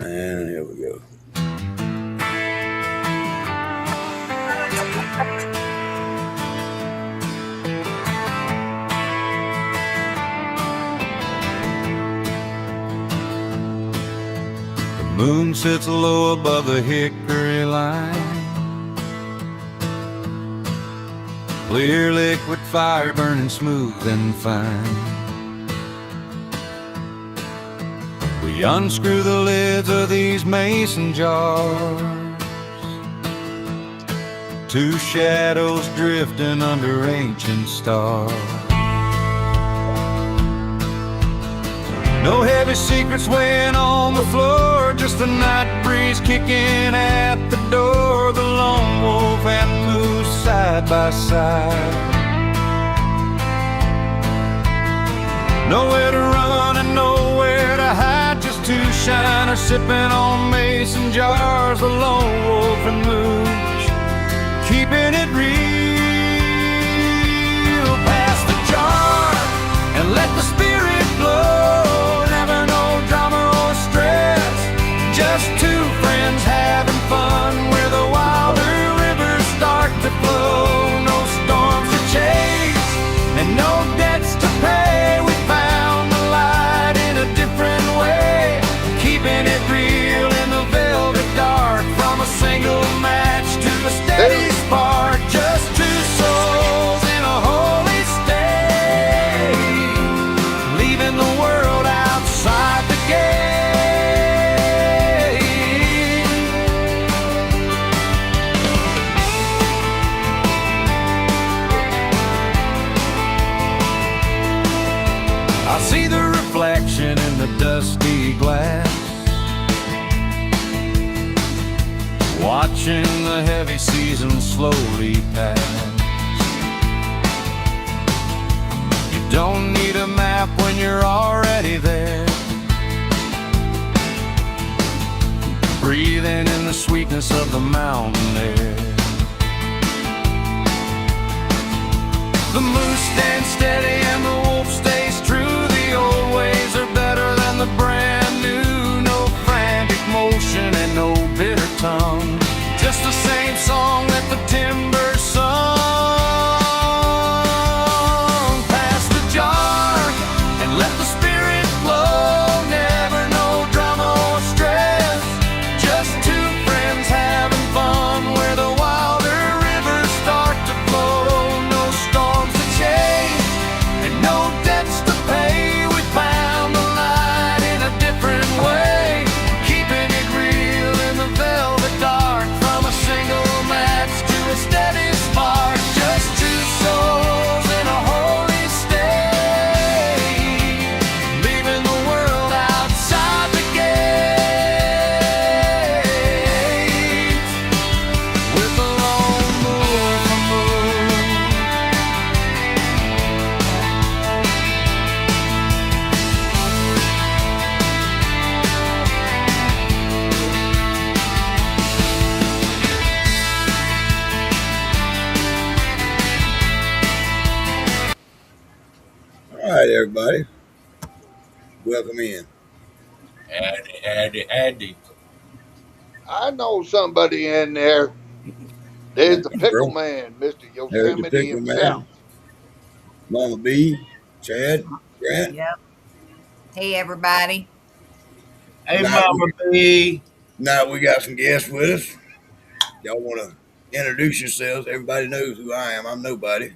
And here we go. The moon sits low above the hickory line, clear liquid fire burning smooth and fine. We unscrew the lids of these mason jars, two shadows drifting under ancient stars. No heavy secrets weighing on the floor, just a night breeze kicking at the door. The lone wolf and moose side by side, nowhere to run and nowhere to hide, just two shiners sipping on mason jars. The lone wolf and moose, keeping it real. Pass the jar and let the spirit blow. Never no drama or stress, just two friends having fun where the wilder rivers start to flow. No storms to chase and no debts to pay. We found the light in a different way, keeping it real in the velvet dark. From a single match to a steady spark, just two souls in a holy state, leaving the world outside the gate. I see the reflection in the dusty glass, watching the heavy season slowly pass. You don't need a map when you're already there, breathing in the sweetness of the mountain air. The moose stands steady and the wolf stays true. The old ways are better than the brand new. No frantic motion and no bitter tongue, just the same song that the timber sung. Pass the jar and let the spirit flow. Never no drama or stress, just two friends having fun where the wilder rivers start to flow. No storms to chase and no debts to pay. We found the light in a different way, keeping it real in the velvet dark. From a single match to a steady spark, just two souls in a holy state, leaving the world outside the gates. With the lone wolf and moose. All right, everybody, welcome in. Addy. I know somebody in there. There's the pickle man, Mr. There's the Yosemite pickle himself. man, Mama B, Chad, Grant. Yep. Hey, everybody. Hey, Now Mama B. Now we got some guests with us. Y'all want to introduce yourselves? Everybody knows who I am. I'm nobody.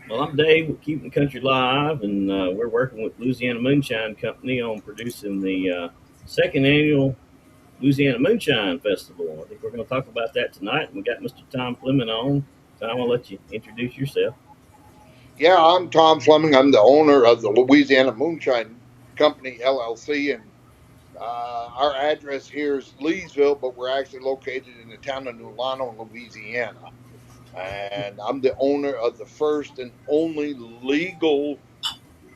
Well, I'm Dave with Keeping the Country Live, and we're working with Louisiana Moonshine Company on producing the second annual Louisiana Moonshine Festival. I think we're going to talk about that tonight. And we got Mr. Tom Fleming on. Tom, I'll let you introduce yourself. Yeah, I'm Tom Fleming. I'm the owner of the Louisiana Moonshine Company, LLC, and our address here is Leesville, but we're actually located in the town of Nulano, Louisiana. And I'm the owner of the first and only legal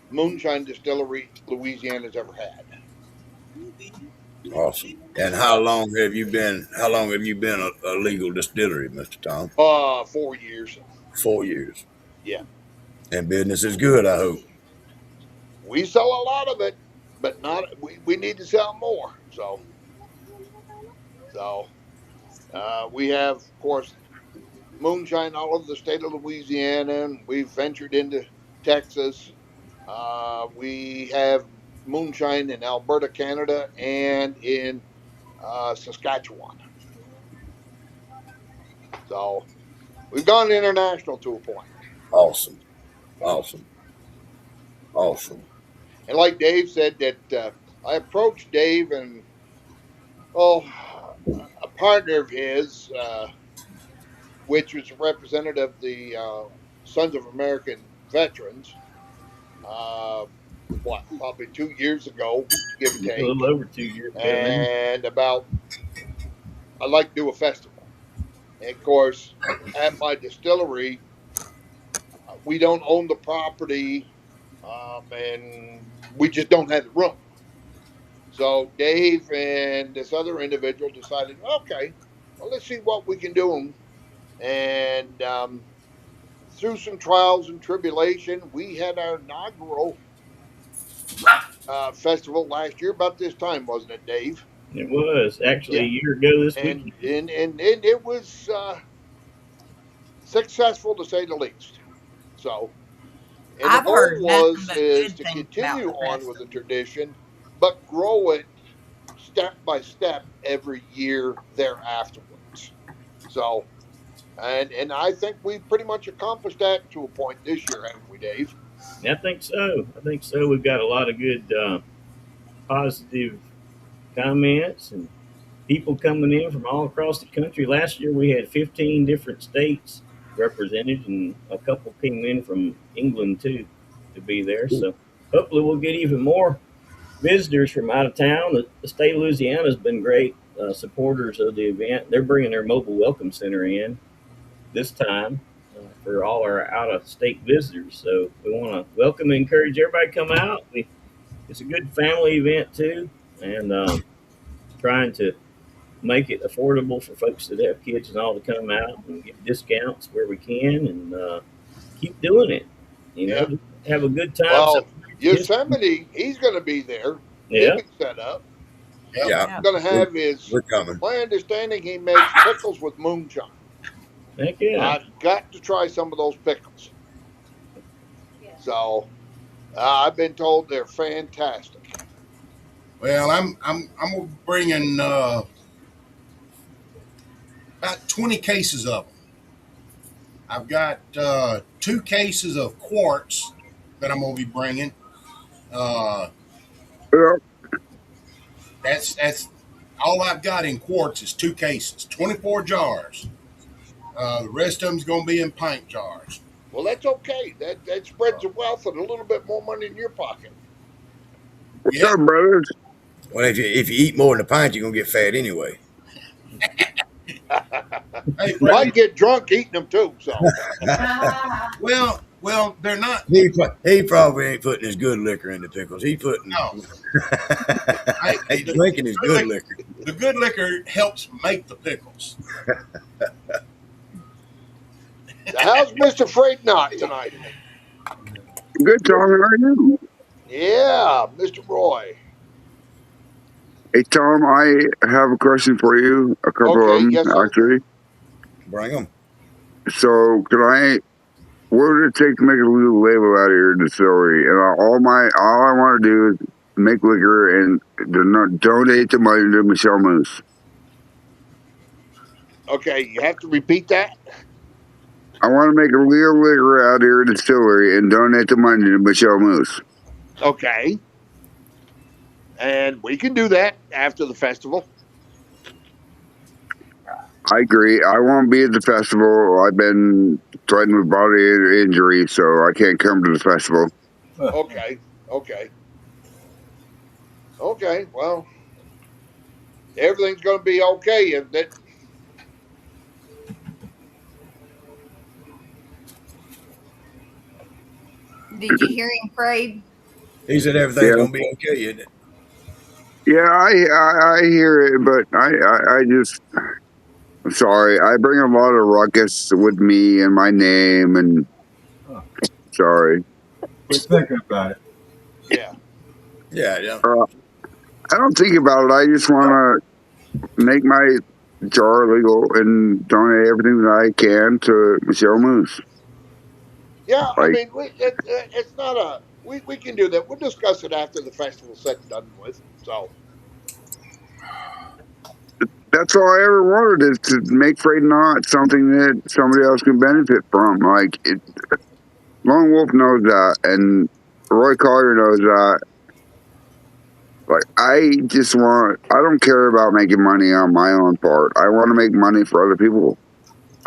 moonshine distillery Louisiana's ever had. Awesome. And how long have you been? How long have you been a legal distillery, Mister Tom? 4 years. 4 years. Yeah. And business is good, I hope. We sell a lot of it, but not we need to sell more. So we have, of course, moonshine all over the state of Louisiana, and we've ventured into Texas. We have moonshine in Alberta, Canada, and in Saskatchewan. So we've gone international to a point. Awesome. Awesome. Awesome. And like Dave said, that I approached Dave and oh, a partner of his, which was a representative of the Sons of American Veterans. Uh, probably 2 years ago, give or A little take, over 2 years ago now. and about I'd like to do a festival. And of course, at my distillery, we don't own the property, and we just don't have the room. So Dave and this other individual decided, okay, well, let's see what we can do. And through some trials and tribulation, we had our inaugural festival last year, about this time, wasn't it, Dave? It was actually Yeah. a year ago this And weekend. and it was successful to say the least. So, and the I've goal heard nothing was but is good to things about continue the on with the festival. tradition, but grow it step by step every year thereafterwards. So, and I think we pretty much accomplished that to a point this year, haven't we, Dave? I think so. I think so. We've got a lot of good positive comments and people coming in from all across the country. Last year we had 15 different states represented, and a couple came in from England too to be there. So hopefully we'll get even more visitors from out of town. The state of Louisiana has been great supporters of the event. They're bringing their mobile welcome center in this time for all our out of state visitors. So we want to welcome and encourage everybody to come out. It's a good family event too, and trying to make it affordable for folks that have kids and all to come out and get discounts where we can, and keep doing it. You Yeah. know, have a good time. Well, Celebrate history. Yosemite, he's going to be there. He'll Yeah, be set up. Yeah, Yeah. Going to we're, have his. we're coming. My understanding, he makes pickles with moonshine. heck yeah. I've got to try some of those pickles. So I've been told they're fantastic. Well, I'm bringing about 20 cases of them. I've got 2 cases of quartz that I'm gonna be bringing. Uh, Yeah, that's all I've got in quartz is 2 cases, 24 jars. The rest of them's gonna be in pint jars. Well, that's okay. That spreads the wealth and a little bit more money in your pocket. what's Yeah, up, brothers? Well, if you eat more than a pint, you're gonna get fat anyway. hey, Might brother. get drunk eating them too. So Well, they're not. He probably ain't putting his good liquor in the pickles. He putting No, hey, he's drinking his good liquor. the good liquor helps make the pickles. how's Mister Freight Knot tonight? Good, Tom. How are you? Yeah, Mister Roy. Hey, Tom, I have a question for you. A couple of Okay, them, yes, sir. actually. Bring them. So, what would it take to make a little label out of your distillery? And all I want to do is make liquor and donate the money to Michelle Moose. Okay, you have to repeat that. I want to make a little liquor out of your distillery and donate the money to Michelle Moose. Okay, and we can do that after the festival. I agree. I won't be at the festival. I've been threatened with body injury, so I can't come to the festival. Okay, okay, okay. Well, everything's going to be okay, isn't it? Did you hear him, Fred? He said everything's Yeah. gonna be okay, isn't it? Yeah, I hear it, but I just, I'm sorry. I bring a lot of ruckus with me and my name, and sorry. Quit thinking about it. Yeah. Yeah, yeah. I don't think about it. I just want to make my jar legal and donate everything that I can to Michelle Moose. Yeah, I Like, mean, it's not a. We can do that. We'll discuss it after the festival's said and done with. So, that's all I ever wanted is to make Freight Not something that somebody else can benefit from. Like, Lone Wolf knows that, and Roy Collier knows that. Like, I just want, I don't care about making money on my own part. I want to make money for other people.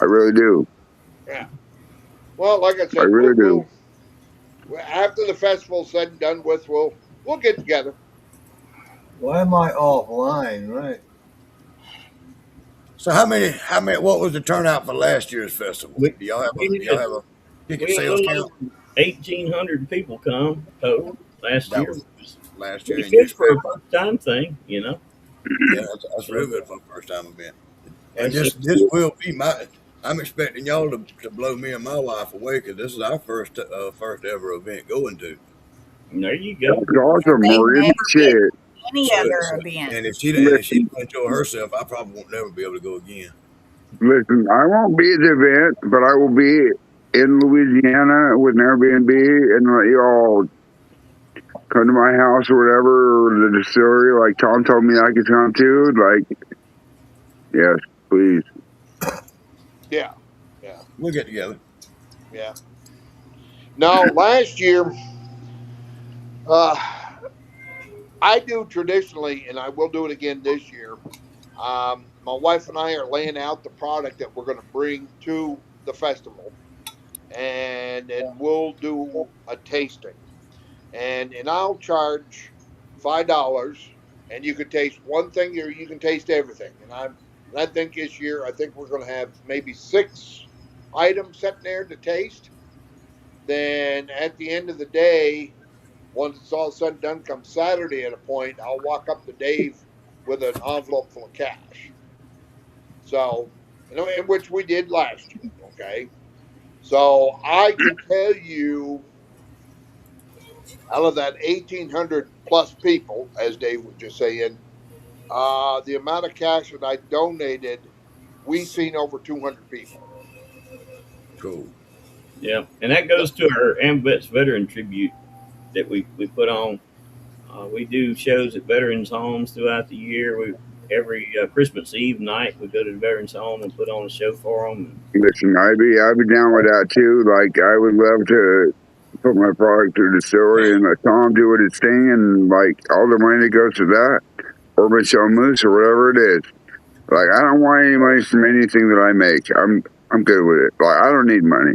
I really do. yeah. Well, like I I said, really do. after the festival's said and done with, we'll get together. Why am I offline? Right. So what was the turnout for last year's festival? We, Do y'all have we a had, ticket we had a sales little count over 1,800 people come total last that year. was last year? Pretty And you good for a expect, first time thing, you know. yeah, that's real good for a first time event. And And so this will be I'm expecting y'all to blow me and my wife away because this is our first ever event going to. there you That's go. awesome, They've Morgan. never been Shit. to any So, other so event. and if she Listen, don't enjoy herself, I probably won't never be able to go again. listen, I won't be at the event, but I will be in Louisiana with an Airbnb and let you all come to my house or whatever, or the distillery. Like Tom told me I could come too. Like, yes, please. Yeah, yeah, We'll get together. yeah. Now, last year, uh, I do traditionally, and I will do it again this year. My wife and I are laying out the product that we're going to bring to the festival, and we'll do a tasting, and I'll charge $5, and you can taste one thing or you can taste everything. And I think this year I think we're going to have maybe 6 items sitting there to taste. Then at the end of the day, once it's all said and done, come Saturday at a point, I'll walk up to Dave with an envelope full of cash. So, in which we did last year. Okay. So I can tell you, out of that 1,800 plus people, as Dave was just saying, the amount of cash that I donated, we seen over 200 people. Cool. Yeah, and that goes to our AMVETS veteran tribute that we put on. We do shows at veterans' homes throughout the year. We every Christmas Eve night we go to the veterans' home and put on a show for them. Listen, I'd be down with that too. Like, I would love to put my product through the distillery and let Tom do it his thing, and like all the money that goes to that, or Michelle Moose or whatever it is. Like, I don't want any money from anything that I make. I'm good with it. Like, I don't need money.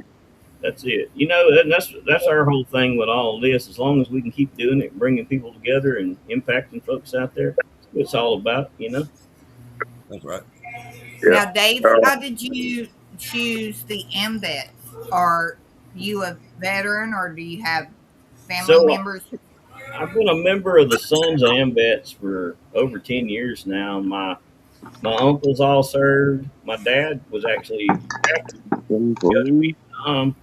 That's it. You know, and that's our whole thing with all of this. As long as we can keep doing it, bringing people together and impacting folks out there, that's what it's all about. You know. That's right. Yeah. Now, Dave, Uh, how did you choose the MVET? Are you a veteran or do you have family So members? I've been a member of the Sons of AMVETS for over 10 years now. My uncles all served. My dad was actually drafted to go to Vietnam,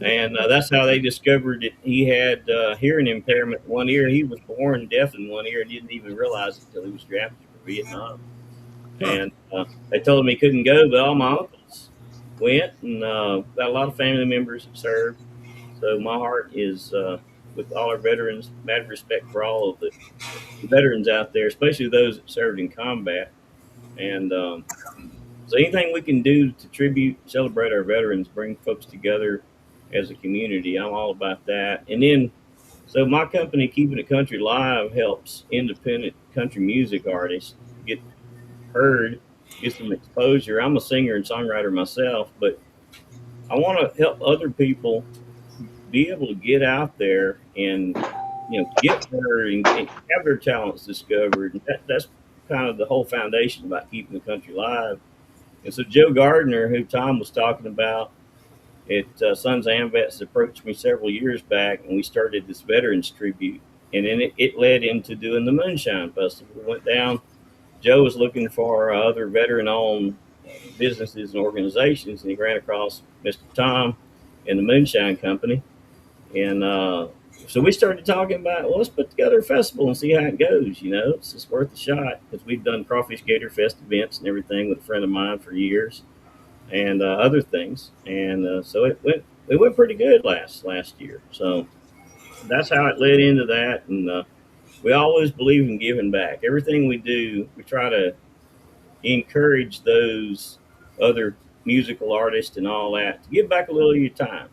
and that's how they discovered that he had hearing impairment one ear. He was born deaf in one ear and didn't even realize it until he was drafted for Vietnam. Huh. And they told him he couldn't go, but all my uncles went, and got a lot of family members that served. So my heart is with all our veterans. Mad respect for all of the veterans out there, especially those that served in combat. And so anything we can do to tribute, celebrate our veterans, bring folks together as a community, I'm all about that. And then, so my company, Keeping It Country Live, helps independent country music artists get heard, get some exposure. I'm a singer and songwriter myself, but I want to help other people be able to get out there and get heard and have their talents discovered. And that's kind of the whole foundation about keeping the country live. And so Joe Gardner, who Tom was talking about at Sons of AMVETS, approached me several years back, and we started this veterans tribute. and then it led into doing the Moonshine Festival. We went down. Joe was looking for other veteran-owned businesses and organizations, and he ran across Mr. Tom and the Moonshine Company, and so we started talking about, well, let's put together a festival and see how it goes. It's just worth a shot because we've done Crawfish Gator Fest events and everything with a friend of mine for years, and other things, and so it went pretty good last year. So that's how it led into that, and we always believe in giving back. Everything we do, we try to encourage those other musical artists and all that to give back a little of your time,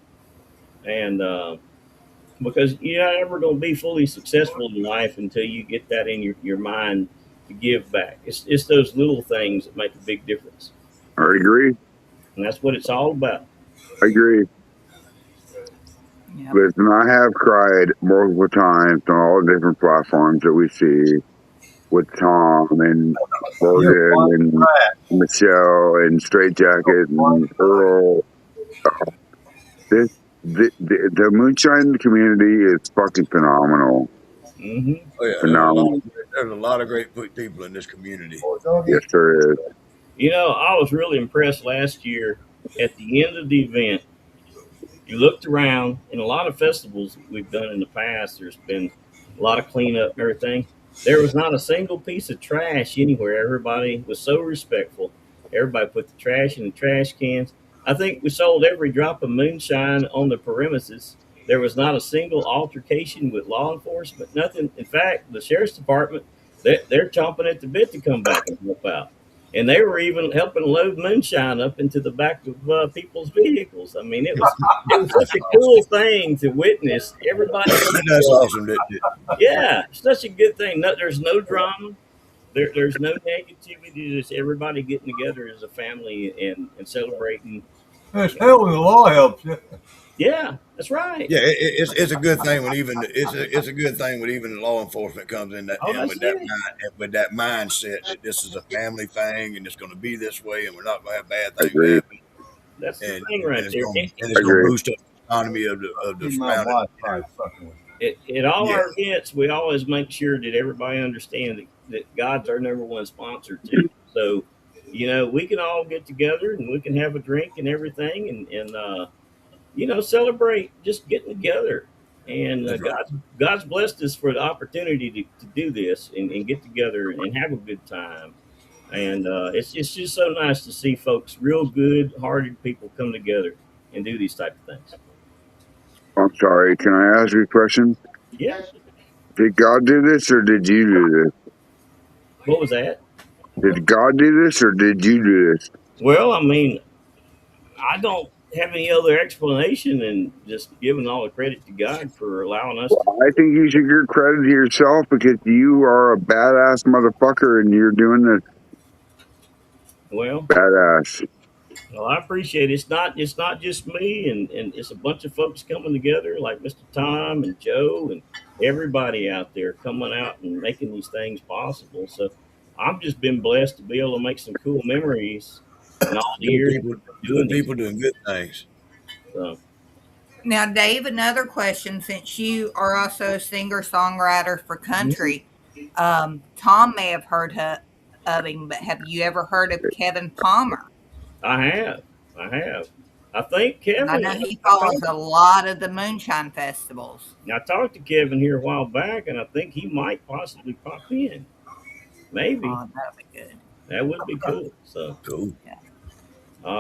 and because you're not ever going to be fully successful in life until you get that in your mind to give back. It's those little things that make a big difference, I agree. and that's what it's all about. I agree. Yep. Listen, I have cried multiple times on all the different platforms that we see with Tom and Logan and Michelle and Straight Jacket and Earl. The Moonshine community is fucking phenomenal. Hmm. Oh yeah, Phenomenal. there's a lot of great people in this community. Yes, there is. I was really impressed last year at the end of the event. You looked around in a lot of festivals we've done in the past. There's been a lot of cleanup and everything. There was not a single piece of trash anywhere. Everybody was so respectful. Everybody put the trash in the trash cans. I think we sold every drop of moonshine on the premises. There was not a single altercation with law enforcement. Nothing. In fact, the sheriff's department, they're chomping at the bit to come back and help out. And they were even helping load moonshine up into the back of people's vehicles. I mean, it was such a cool thing to witness. Everybody, That's awesome. yeah, such a good thing. No, there's no drama. There's no negativity. Just everybody getting together as a family and celebrating. It's hell when the law helps you. Yeah, that's right. Yeah, it's a good thing when even it's a good thing when even law enforcement comes in that Oh, that's with that it. with that mindset that this is a family thing and it's going to be this way and we're not going to have bad I things agree. happen That's the and, thing right it's there. going It, to Agree. boost up the economy of the My surrounding. wife probably fucking with me. at all Yeah. our events, we always make sure that everybody understands that God's our number one sponsor too. So, we can all get together and we can have a drink and everything, and celebrate just getting together. And That's right. God's blessed us for the opportunity to do this and get together and have a good time. And it's just so nice to see folks, real good hearted people, come together and do these type of things. I'm sorry. Can I ask you a question? Yeah. Did God do this or did you do this? What was that? Did God do this or did you do this? Well, I mean, I don't have any other explanation than just giving all the credit to God for allowing us to. I think you should give credit to yourself because you are a badass motherfucker and you're doing this Well, badass. I appreciate it. It's not just me, and it's a bunch of folks coming together, like Mr. Tom and Joe and everybody out there coming out and making these things possible. So I've just been blessed to be able to make some cool memories in all the Good years people, doing good these. people doing good things. So Now, Dave, another question, since you are also a singer songwriter for country, Tom may have heard of him, but have you ever heard of Kevin Palmer? I have, I have. I think I Kevin. know he follows a lot of the moonshine festivals. I talked to Kevin here a while back, and I think he might possibly pop in. Maybe Oh, that would be good. that would be cool. So Cool.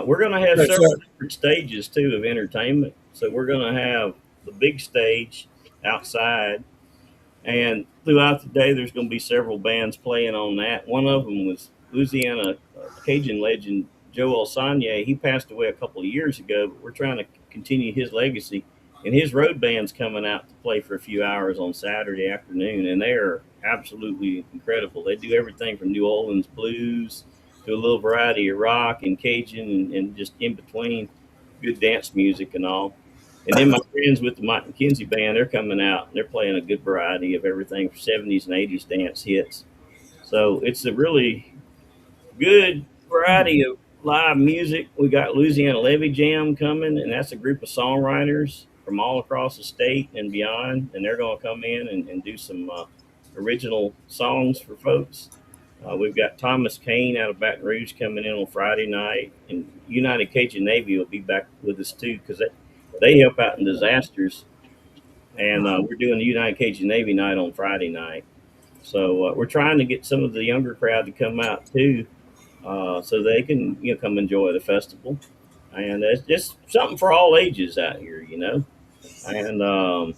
we're going to have That's several right. different stages too of entertainment. So we're going to have the big stage outside, and throughout the day, there's going to be several bands playing on that. One of them was Louisiana Cajun legend Joe Alsanya. He passed away a couple of years ago, but we're trying to continue his legacy. And his road band's coming out to play for a few hours on Saturday afternoon, and they are absolutely incredible. They do everything from New Orleans blues to a little variety of rock and Cajun and just in between, good dance music and all. And then my friends with the Mike McKenzie band, they're coming out and they're playing a good variety of everything from 70s and 80s dance hits. So it's a really good variety of live music. We got Louisiana Levy Jam coming, and that's a group of songwriters from all across the state and beyond, and they're going to come in and do some original songs for folks. We've got Thomas Kane out of Baton Rouge coming in on Friday night, and United Cajun Navy will be back with us too because they help out in disasters. And we're doing the United Cajun Navy night on Friday night. So we're trying to get some of the younger crowd to come out too, so they can come enjoy the festival. And it's just something for all ages out here, And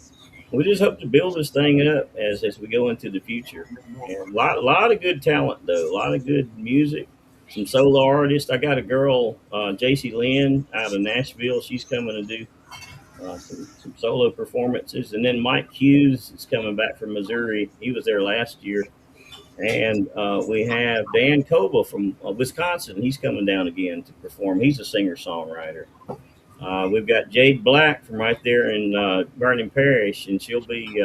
we just hope to build this thing up as we go into the future. And lot of good talent though, a lot of good music, some solo artists. I got a girl, JC Lynn out of Nashville. She's coming to do some solo performances, and then Mike Hughes is coming back from Missouri. He was there last year, and we have Dan Kova from Wisconsin. He's coming down again to perform. He's a singer songwriter. We've got Jade Black from right there in Vernon Parish, and she'll be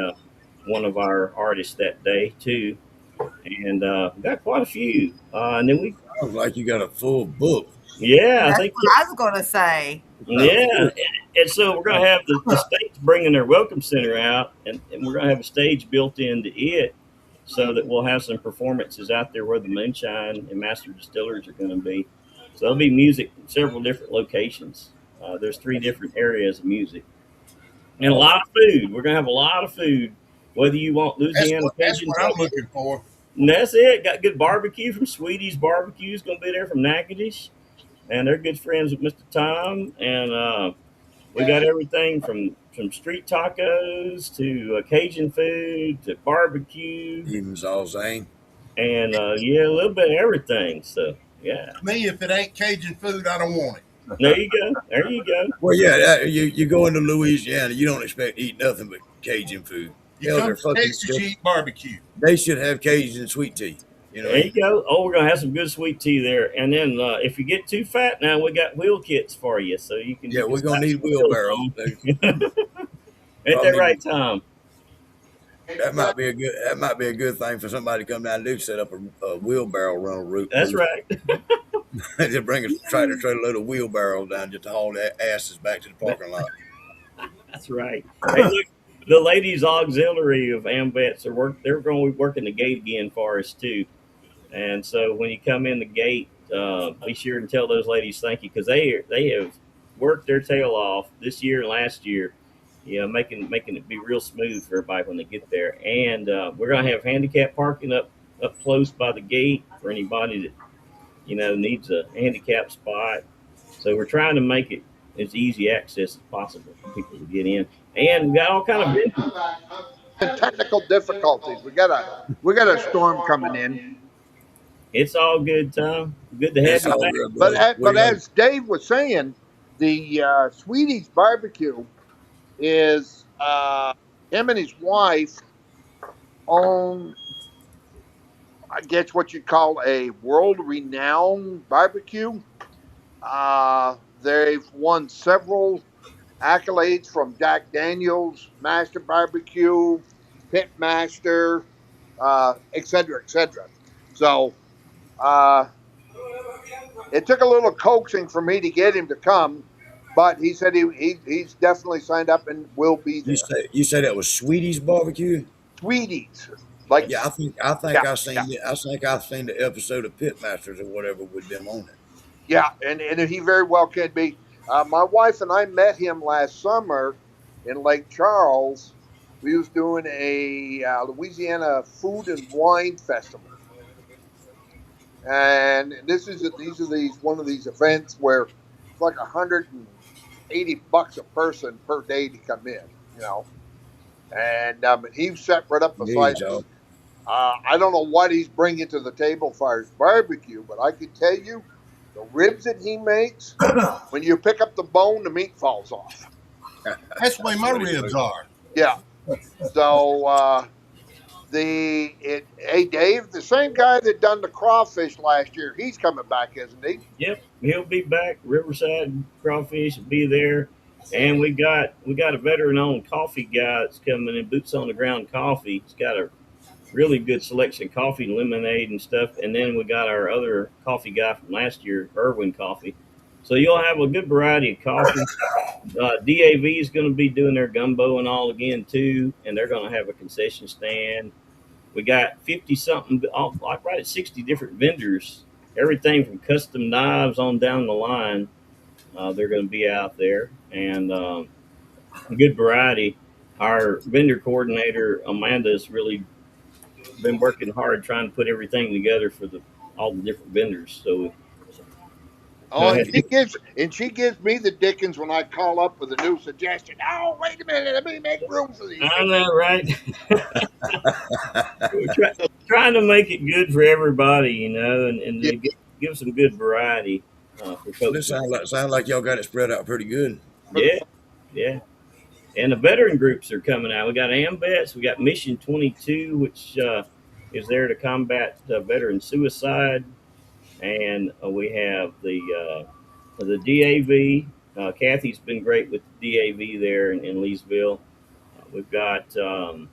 one of our artists that day too. And we've got quite a few. And then we, Sounds like you got a full book. yeah, I That's think, what I was going to say. yeah. And so we're going to have the state's bringing their welcome center out, and we're going to have a stage built into it so that we'll have some performances out there where the Moonshine and Master Distillers are going to be. So there'll be music in several different locations. There's 3 different areas of music. And a lot of food. We're going to have a lot of food, whether you want Louisiana That's Cajun. what I'm looking for. And that's it. Got good barbecue from Sweetie's Barbecue. Is going to be there from Natchitoches. And they're good friends with Mr. Tom. And we got everything from street tacos to Cajun food to barbecue. Even Zane. And yeah, a little bit of everything. So, yeah. Me, if it ain't Cajun food, I don't want it. There you go. There you go. Well, yeah, you go into Louisiana, you don't expect to eat nothing but Cajun food. You Hell, come they're to fucking Texas, you eat barbecue. They should have Cajun sweet tea. There you go. Oh, we're gonna have some good sweet tea there. And then if you get too fat, now we got wheel kits for you, so you can. Yeah, you we're can gonna slap need some wheelbarrows. wheels on. Ain't that right, Tom? That might be a good thing for somebody to come down and do, set up a wheelbarrow rental route. That's right. Just bring a tractor trailer load of wheelbarrows down just to haul their asses back to the parking lot. That's right. Hey, look, the ladies' auxiliary of AMVETS they're going to be working the gate again for us too. And so when you come in the gate, be sure and tell those ladies thank you because they have worked their tail off this year and last year, making it be real smooth for everybody when they get there. And we're going to have handicap parking up close by the gate for anybody that needs a handicap spot. So we're trying to make it as easy access as possible for people to get in. And we got all kind of Technical difficulties. We got a storm coming in. It's all good, Tom. Good to have It's you all back. good, But brother. as Dave was saying, the Sweetie's Barbecue is him and his wife own, I guess what you call a world-renowned barbecue. They've won several accolades from Jack Daniels, Master Barbecue, Pitmaster, et cetera, et cetera. So it took a little coaxing for me to get him to come, but he said he's definitely signed up and will be there. You say that was Sweetie's Barbecue? Sweeties, like Yeah, I think Yeah, I seen it. I think I've seen the episode of Pitmasters or whatever with them on it. yeah, and he very well could be. My wife and I met him last summer in Lake Charles. We was doing a Louisiana food and wine festival, and these are one of these events where it's like $180 a person per day to come in, And he sat right up beside Jeez, us. I don't know what he's bringing to the table for his barbecue, but I can tell you, the ribs that he makes, when you pick up the bone, the meat falls off. That's the way my ribs are. Yeah. So hey Dave, the same guy that done the crawfish last year, he's coming back, isn't he? Yep, he'll be back. Riverside Crawfish will be there. And we got a veteran-owned coffee guy that's coming in, Boots on the Ground Coffee. He's got a really good selection of coffee and lemonade and stuff. And then we got our other coffee guy from last year, Irwin Coffee. So you'll have a good variety of coffee. DAV is going to be doing their gumbo and all again too, and they're going to have a concession stand. We got 50 something, like right at 60 different vendors. Everything from custom knives on down the line. They're going to be out there, and a good variety. Our vendor coordinator Amanda has really been working hard trying to put everything together for all the different vendors. So, Oh, and she gives me the dickens when I call up with a new suggestion. Oh, wait a minute, let me make room for these. I know, right? We're trying to make it good for everybody, and Yeah. give some good variety for folks. This sound like y'all got it spread out pretty good. Yeah, yeah. And the veteran groups are coming out. We got AMVETS, we got Mission 22, which is there to combat veteran suicide, and we have the DAV. Kathy's been great with the DAV there in Leesville. We've got, of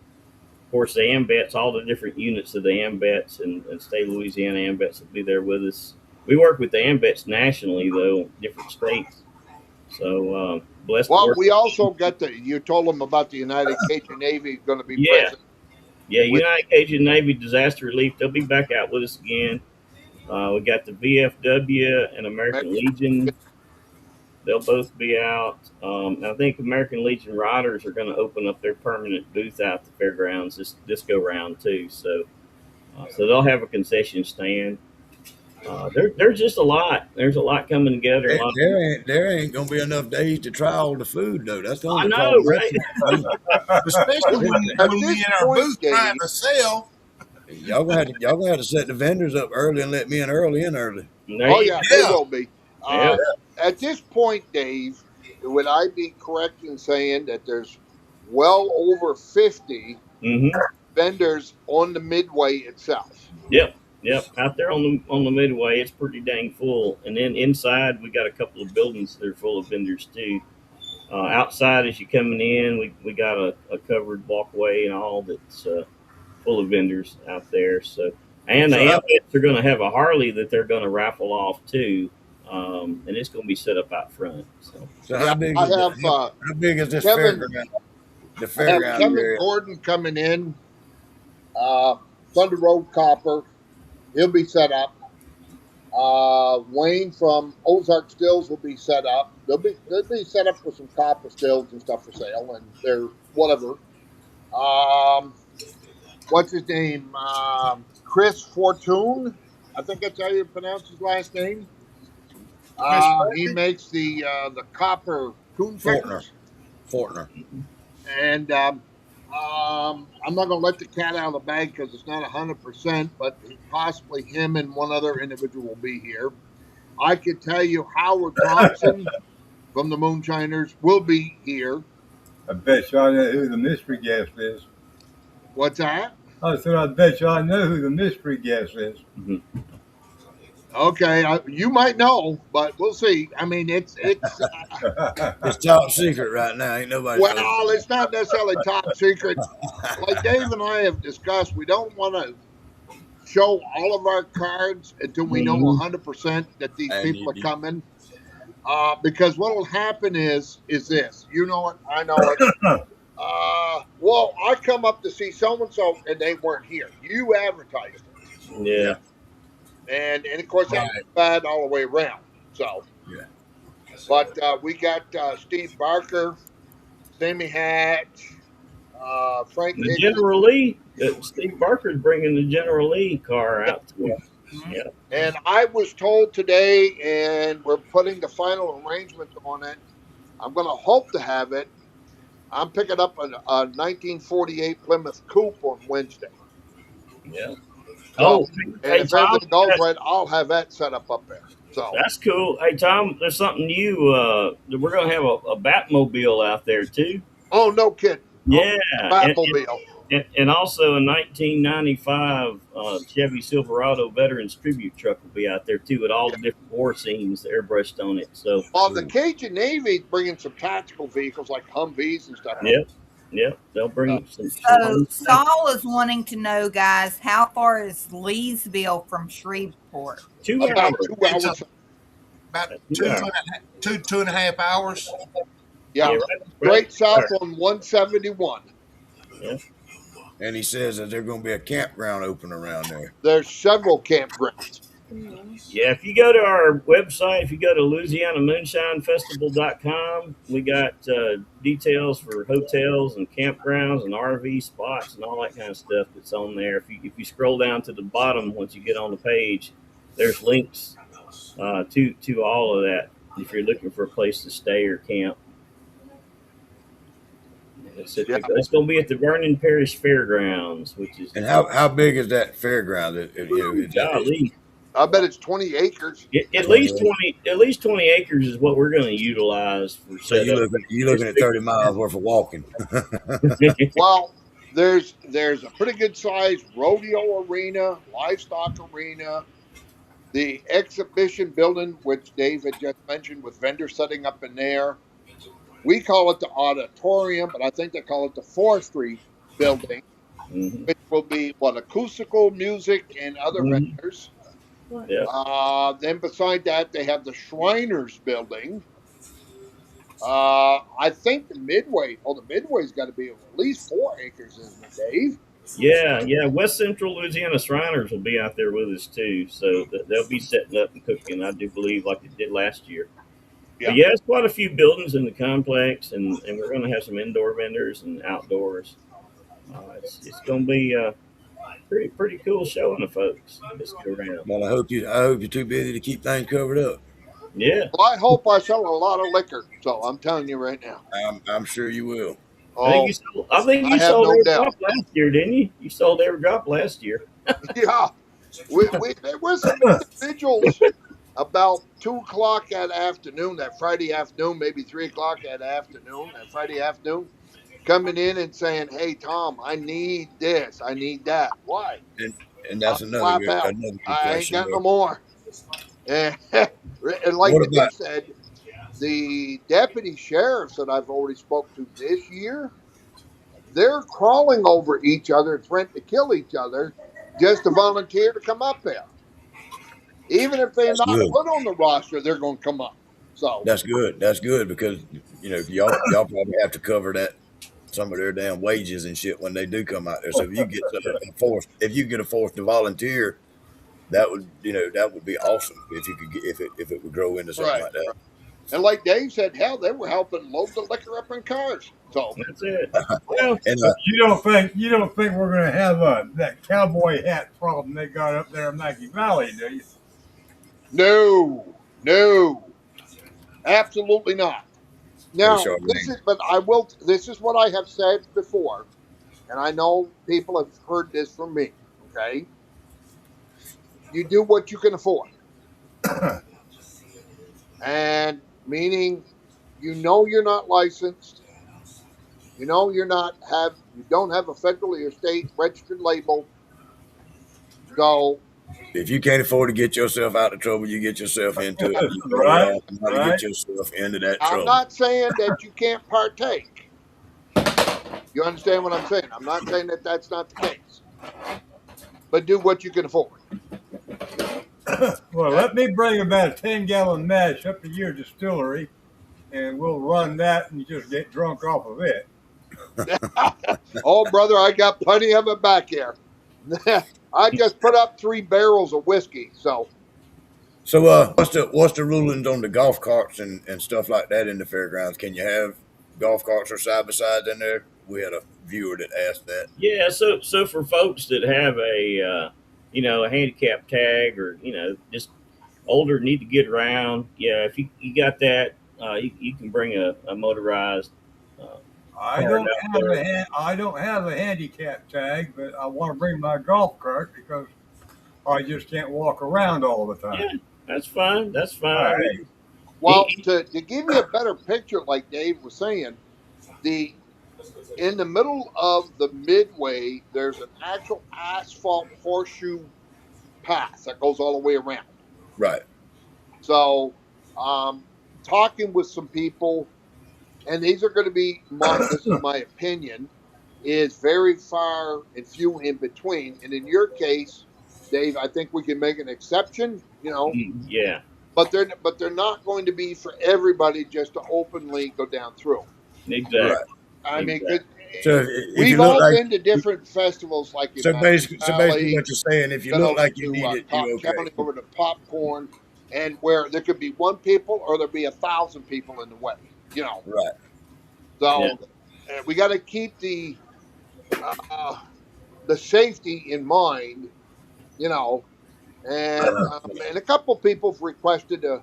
course, the AMVETS, all the different units of the AMVETS and State of Louisiana AMVETS will be there with us. We work with the AMVETS nationally, though, different states. So blessed. Well, we also got you told them about the United Cajun Navy going to be present. Yeah, United Cajun Navy Disaster Relief. They'll be back out with us again. We got the VFW and American Legion. They'll both be out. I think American Legion Riders are going to open up their permanent booth out at the fairgrounds this go round too. So they'll have a concession stand. There's just a lot. There's a lot coming together. There ain't gonna be enough days to try all the food though. That's the only I know, problem. right? Especially when we in our booth trying to sell. Y'all gonna have to set the vendors up early and let me in early. Oh yeah, they will be. Yeah. At this point, Dave, would I be correct in saying that there's well over 50 vendors on the Midway itself? Yep. Out there on the Midway, it's pretty dang full. And then inside, we got a couple of buildings that are full of vendors too. Outside, as you're coming in, we got a covered walkway and all that's full of vendors out there. So, and the AMVETS are going to have a Harley that they're going to raffle off too, and it's going to be set up out front. So how big is this Kevin, fairground? The I have fairground Kevin area. Gordon coming in. Thunder Road Copper, he'll be set up. Wayne from Ozark Stills will be set up. They'll be set up with some copper stills and stuff for sale, and they're whatever. What's his name? Chris Fortune. I think that's how you pronounce his last name. He makes the copper coon pickers. Fortner. And I'm not going to let the cat out of the bag because it's not 100%, but possibly him and one other individual will be here. I could tell you Howard Thompson from the Moonshiners will be here. I bet you I know who the mystery guest is. What's that? I said, I bet you I know who the mystery guest is. Okay, you might know, but we'll see. I mean, it's It's top secret right now. Ain't nobody. well, it's not necessarily top secret. Like Dave and I have discussed, we don't want to show all of our cards until we know 100% that these people are coming. Because what will happen is this. You know it. I know it. Well, I come up to see so-and-so, and they weren't here. You advertised it. yeah. And of course, that's bad all the way around. So, Yeah. But we got Steve Barker, Sammy Hatch, Frank The Higgins. General Lee, Steve Barker's bringing the General Lee car out to us. Yeah. And I was told today, and we're putting the final arrangements on it. I'm going to hope to have it. I'm picking up a 1948 Plymouth Coupe on Wednesday. Yeah. So, hey, and if Tom, everything goes right, I'll have that set up there. So that's cool. Hey, Tom, there's something new. We're going to have a Batmobile out there, too. oh, no kidding. Yeah. Batmobile. And also a 1995 Chevy Silverado Veterans Tribute Truck will be out there, too, with all the different war scenes airbrushed on it. So, The Cajun Navy's bringing some tactical vehicles like Humvees and stuff. Yep. They'll bring some. So Saul is wanting to know, guys, how far is Leesville from Shreveport? 2 About hours. 2 hours. about Yeah. 2.5 hours. Yeah, right. straight south on 171. Yeah. And he says that there's going to be a campground open around there. There's several campgrounds. Yeah, if you go to our website, if you go to LouisianaMoonshineFestival.com, we got details for hotels and campgrounds and RV spots and all that kind of stuff that's on there. If you scroll down to the bottom, once you get on the page, there's links to all of that. If you're looking for a place to stay or camp, Yeah. it's going to be at the Vernon Parish Fairgrounds, which is And how big is that fairground? golly. I bet it's 20 acres. At least 20 acres is what we're going to utilize for So setup. you're looking at 30 miles worth of walking. Well, there's a pretty good sized rodeo arena, livestock arena, the exhibition building, which Dave had just mentioned, with vendors setting up in there. We call it the auditorium, but I think they call it the forestry building, Mhm. which will be acoustical music and other Mhm. vendors. Yeah. Then beside that, they have the Shriners building. I think the Midway's got to be at least 4 acres, isn't it, Dave? Yeah. West Central Louisiana Shriners will be out there with us too, so they'll be setting up and cooking. I do believe, like they did last year. Yeah. But yeah, it's quite a few buildings in the complex, and we're going to have some indoor vendors and outdoors. It's going to be a pretty cool showing the folks this go around. Well, I hope you're too busy to keep things covered up. Yeah. Well, I hope I sell a lot of liquor. So I'm telling you right now. I'm sure you will. Oh, I think you I have sold no every doubt. drop last year, didn't you? You sold every drop last year. yeah. There were some individuals about 2 o'clock that afternoon, that Friday afternoon, maybe 3 o'clock that Friday afternoon, coming in and saying, "Hey, Tom, I need this, I need that." Why? And that's Flat out. another good I ain't question. got no more. And like What Dave about said, the deputy sheriffs that I've already spoke to this year, they're crawling over each other, threatening to kill each other just to volunteer to come up there. Even if they're not good? put on the roster, they're going to come up. So That's good. That's good because y'all probably have to cover some of their damn wages and shit when they do come out there. So if you get a force to volunteer, that would be awesome if you could get if it would grow into something right. like that. And like Dave said, hell, they were helping load the liquor up in cars. So That's it. Well, And You don't think we're gonna have that cowboy hat problem they got up there in Mackey Valley, do you? no, absolutely not. Now, sure this is what I have said before, and I know people have heard this from me. Okay, you do what you can afford, and meaning, you're not licensed, you don't have a federally or state registered label. So if you can't afford to get yourself out of trouble, you get yourself into it. You Right, how to get yourself into that I'm trouble. not saying that you can't partake. You understand what I'm saying? I'm not saying that that's not the case, but do what you can afford. Well, let me bring about a 10-gallon mash up to your distillery, and we'll run that and just get drunk off of it. Oh, brother, I got plenty of it back here. I just put up 3 barrels of whiskey. So what's the rulings on the golf carts and stuff like that in the fairgrounds? Can you have golf carts or side by sides in there? We had a viewer that asked that. yeah. So for folks that have a handicap tag or just older need to get around, yeah, if you got that, you can bring a motorized. I don't have a handicap tag, but I want to bring my golf cart because I just can't walk around all the time. Yeah, that's fine. That's fine. All right. well, to give you a better picture, like Dave was saying, in the middle of the midway, there's an actual asphalt horseshoe path that goes all the way around. Right. So, talking with some people, and these are going to be this is my opinion, is very far and few in between. And in your case, Dave, I think we can make an exception. Yeah. but they're not going to be for everybody just to openly go down through. Exactly. Right. I mean, Exactly. So if you we've look all like been to different festivals, like in so Mountain basically Valley, what you're saying, if you been look over like you to need it, you Cobb okay. County, over to Popcorn, and where there could be one people or there'll be 1,000 people in the way. You know, Right. Yeah. so we got to keep uh, the safety in mind. You know, and a couple people have requested to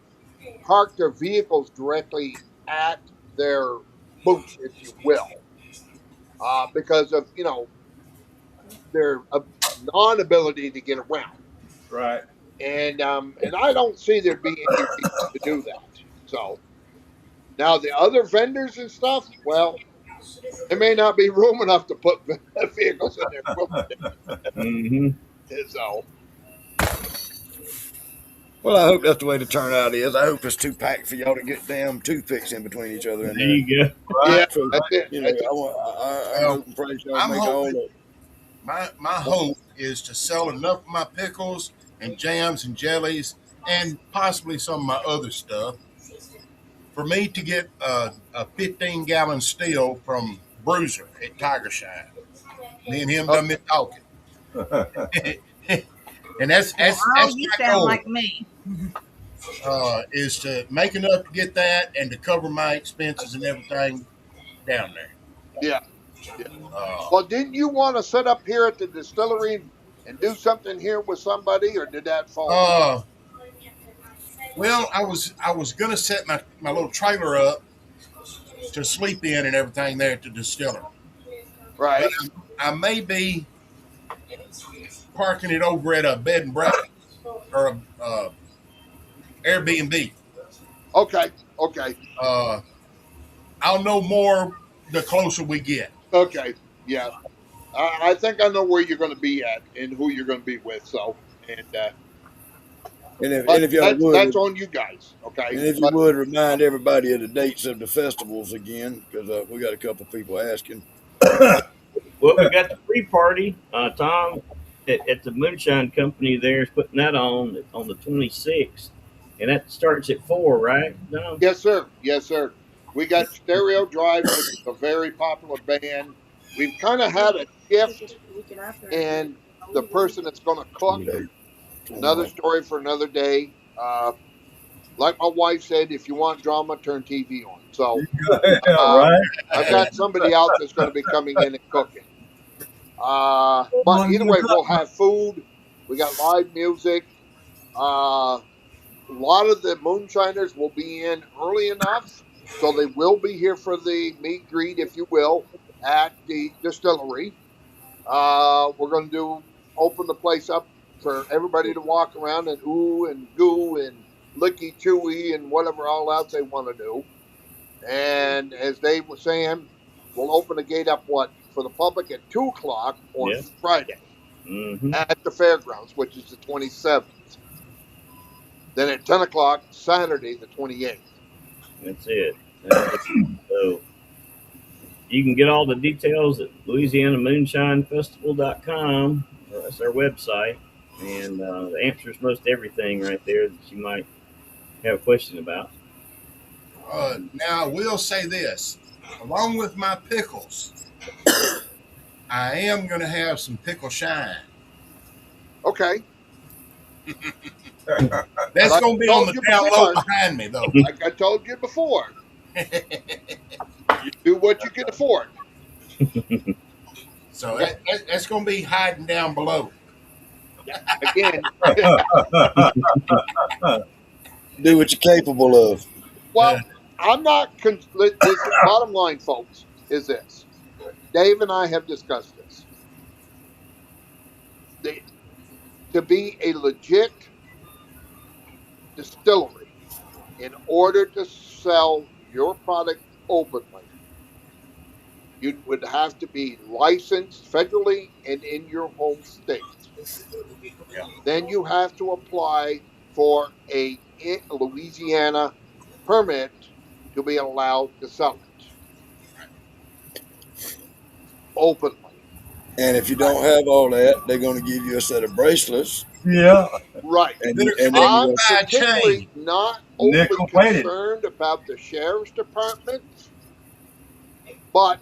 park their vehicles directly at their booth, if you will, because of their non-ability to get around. Right. And I don't see there be any reason to do that. So now the other vendors and stuff, well, there may not be room enough to put vehicles in there. Mm-hmm. So Well, I hope that's the way the turnout is. I hope it's too packed for y'all to get damn toothpicks in between each other in There there. you go. Right. yeah, So that's it. you know, That's it. I'm Well, hoping pray y'all I'm make all hoping the my hope is to sell enough of my pickles and jams and jellies and possibly some of my other stuff for me to get a 15-gallon still from Bruiser at Tiger Shine. Me and him Oh, done been talking, and that's Well, that's Earl, that's you my sound goal. like me. Is to make enough to get that and to cover my expenses and everything down there. yeah, yeah. Uh, Well, didn't you want to sit up here at the distillery and do something here with somebody, or did that fall through? uh, well, I was gonna set my little trailer up to sleep in and everything there at the distillery, but Right. I may be parking it over at a bed and breakfast or a Airbnb. Okay. Okay. Uh, I'll know more the closer we get. Okay. Yeah. I think I know where you're going to be at and who you're going to be with. So, and and but if y'all that's would on you guys. Okay. and if you But would remind everybody of the dates of the festivals again, because we got a couple people asking. Well, we got the pre-party. Tom at the Moonshine Company there is putting that on the 26th, and that starts at 4, right? No. yes, sir. Yes, sir. We got Stereo Drive, which is a very popular band. We've kind of had a shift in the person that's going to cook. 28, Another 29. story for another day. Like my wife said, if you want drama, turn TV on. So Yeah, um, right. I've got somebody else that's going to be coming in and cooking. But either way, we'll have food. We got live music. A lot of the moonshiners will be in early enough, so they will be here for the meet greet, if you will, at the distillery. We're going to open the place up for everybody to walk around and ooh and goo and licky chewy and whatever all else they want to do. And as Dave was saying, we'll open the gate up for the public at 2 o'clock on Yeah. Friday Mm-hmm. at the fairgrounds, which is the 27th. Then at 10 o'clock Saturday, the 28th. That's it. So you can get all the details at LouisianaMoonshineFestival.com. That's their website, and the answers most everything right there that you might have a question about. Now, I will say this: along with my pickles, I am going to have some pickle shine. Okay. That's Like going to be I on told the you down before. low behind me, though. Like I told you before, you do what you can afford. So that's going to be hiding down below. Again, Do what you're capable of. well, I'm not. This bottom line, folks, is this. Dave and I have discussed this. The, to be a legit distillery, in order to sell your product openly, you would have to be licensed federally and in your home state. Yeah. Then you have to apply for a Louisiana permit to be allowed to sell it openly. And if you don't have all that, they're going to give you a set of bracelets Yeah. Right. And, Better and then I'm you buy a particularly chain. not overly Nickel plated. concerned about the sheriff's departments, but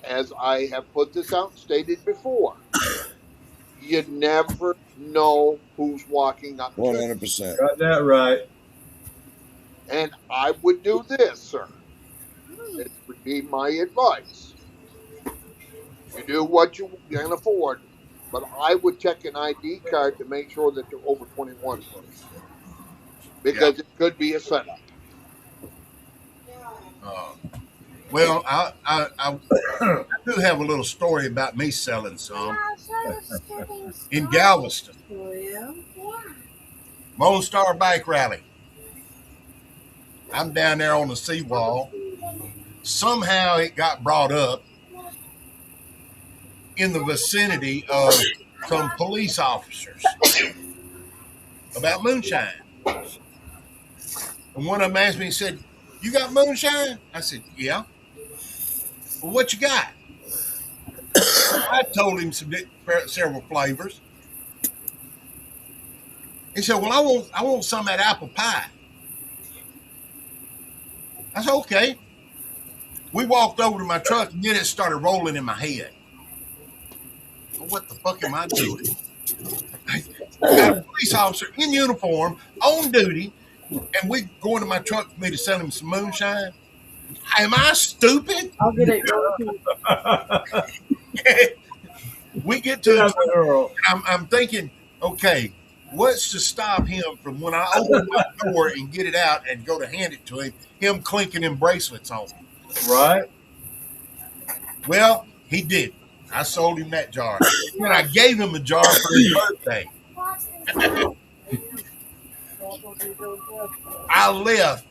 as I have put this out and stated before, you never know who's walking up to you. 100%. Got that right. And I would do this, sir. This would be my advice. You do what you can afford, but I would check an ID card to make sure that they're over 21 first, because it could be a setup. Uh, well, I do have a little story about me selling some in Galveston. Lone Star Bike Rally. I'm down there on the seawall. Somehow it got brought up in the vicinity of some police officers about moonshine. And one of them asked me, he said, "You got moonshine?" I said, "Yeah." "Well, what you got?" I told him several flavors. He said, "Well, I want some of that apple pie." I said, "Okay." We walked over to my truck and then it started rolling in my head. Well, what the fuck am I doing? I got a police officer in uniform on duty, and we going to my truck for me to sell him some moonshine. Am I stupid? I'll get it. We get to Yeah, the truck, Earl. and I'm thinking, okay, what's to stop him from when I open my door and get it out and go to hand it to him clinking them bracelets on me? Right. Well, he did. I sold him that jar. And I gave him a jar for his birthday. I left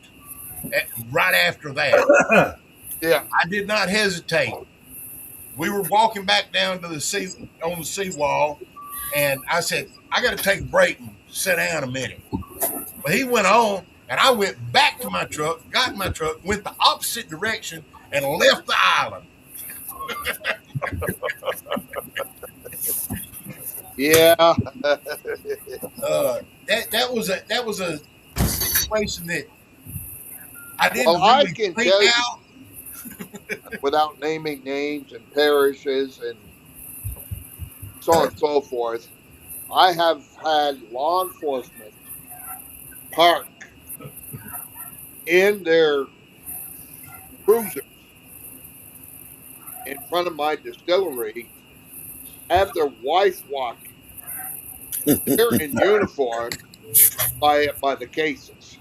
right after that. Yeah. I did not hesitate. We were walking back down to the seawall, and I said, "I got to take a break and sit down a minute." But he went on, and I went back to my truck, got in my truck, went the opposite direction, and left the island. Yeah. That was a situation that I didn't Well, I really can think tell you, out. without naming names and parishes and so on and so forth, I have had law enforcement park in their cruisers in front of my distillery, have their wife walk in. They're in uniform by the cases.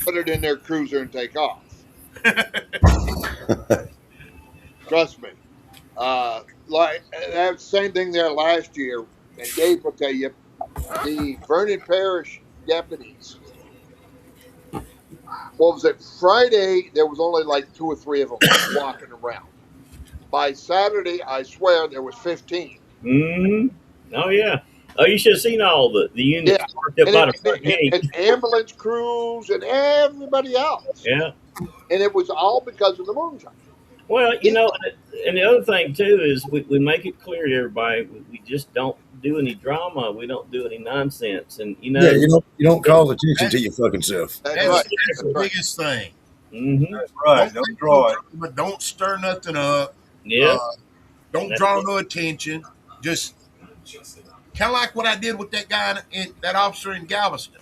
Put it in their cruiser and take off. Trust me. Like that same thing there last year, and Dave will tell you, the Vernon Parish deputies. What was it? Friday, there was only like 2 or 3 of them walking around. By Saturday, I swear there was 15. Oh yeah. Oh, you should have seen all the units Yeah. parked up by the front gate. And ambulance crews and everybody else. Yeah. And it was all because of the moonshine. Well, you know, and the other thing too is we make it clear to everybody we just don't do any drama. We don't do any nonsense, and you know, Yeah, you don't call attention to your fucking self. That's That's, right. that's the biggest thing. Mm-hmm. That's right. Don't draw it. But don't stir nothing up. Yeah. Don't draw no attention. Just kind of like what I did with that guy, that officer in Galveston.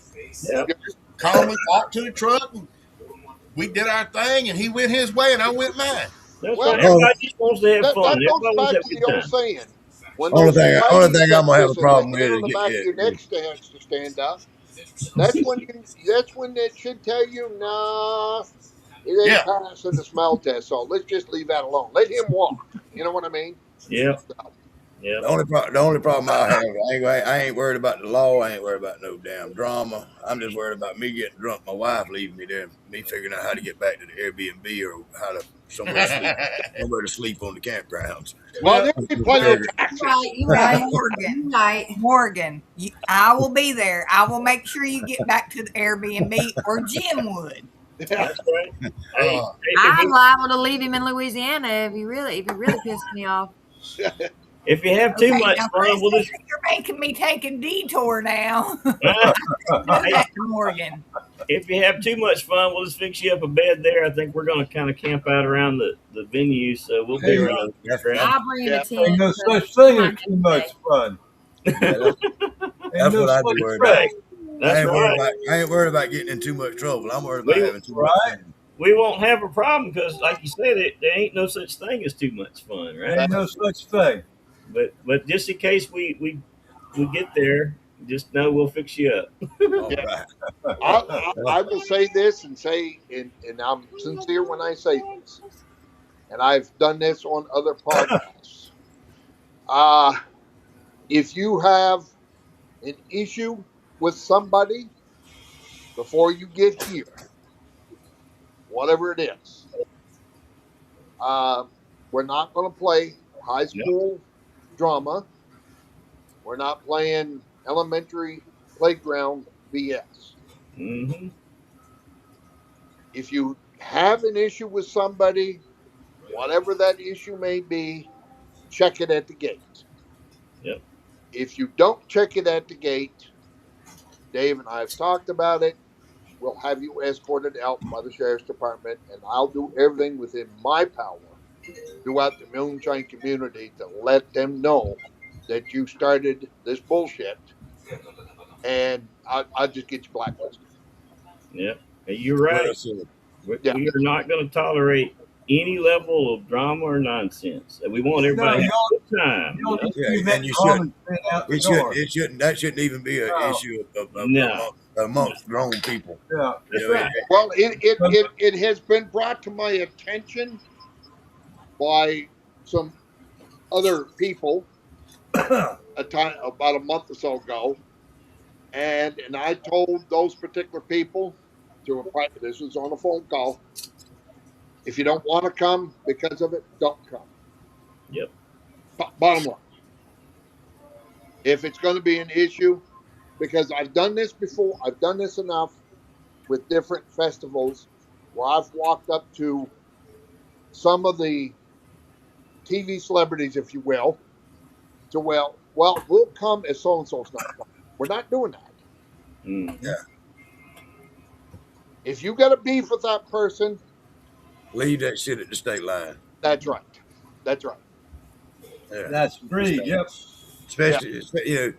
Yeah. Calmly walked to the truck, and we did our thing, and he went his way, and I went mine. That's Well, right. Everybody just wants to have That fun. goes Everybody wants back to to have a the good old time. saying. When Only those thing I'm ladies gonna have a listen, problem the hair with on is the back of your neck stands to stand up. That's when it should tell you, nah, it ain't Yeah. passing the smell test. So let's just leave that alone. Let him walk. You know what I mean? Yeah. So, Yeah. the only problem I have, I ain't worried about the law. I ain't worried about no damn drama. I'm just worried about me getting drunk, my wife leaving me there, me figuring out how to get back to the Airbnb or how to somewhere to sleep on the campgrounds. well, then we pay your taxes. Right, you're right. Morgan. You're right. Morgan, I will be there. I will make sure you get back to the Airbnb, or Jim would. That's right. Hey, Uh, if I'm he- liable to leave him in Louisiana if he really pisses me off. If you have too much now, fun, we'll just. you're making me take a detour now. Do Hey, that to Morgan. if you have too much fun, we'll just fix you up a bed there. I think we're going to kind of camp out around the venue, so we'll be Hey, around. I'll bring Yeah. the tent. Ain't no so such thing as I'm too much safe. fun. Yeah, Ain't that's no what I'd be such worried thing. about. Right. That's right. I ain't worried about getting in too much trouble. I'm worried about We, having too much Right? fun. we won't have a problem because, like you said, there ain't no such thing as too much fun, right? Ain't no such thing. But just in case we get there, just know we'll fix you up. All Yeah. right. I will say this and say, and I'm sincere when I say this, and I've done this on other podcasts. If you have an issue with somebody before you get here, whatever it is, uh, we're not going to play high Yep. school drama. We're not playing elementary playground BS. Mm-hmm. If you have an issue with somebody, whatever that issue may be, check it at the gate. Yep. If you don't check it at the gate, Dave and I have talked about it. We'll have you escorted out by the sheriff's department, and I'll do everything within my power throughout the moonshine community to let them know that you started this bullshit, and I'll just get you blacklisted. Yep. You're right. Well said. Yeah. We are not going to tolerate any level of drama or nonsense. And we want everybody to have a good time. You don't Yeah, leave that and you common thing out the It door. shouldn't. That shouldn't even be an No. issue No. amongst grown people. Yeah. That's You know, right. Well, it has been brought to my attention by some other people about a month or so ago, and I told those particular people to a this was on a phone call. If you don't want to come because of it, don't come. Yep. Bottom line, if it's going to be an issue, because I've done this before, I've done this enough with different festivals where I've walked up to some of the TV celebrities, if you will, to we'll come if so and so's not coming. We're not doing that. Mm. Yeah. If you got a beef with that person, leave that shit at the state line. that's right. That's right. Yeah. That's free. Yep. Especially, you know,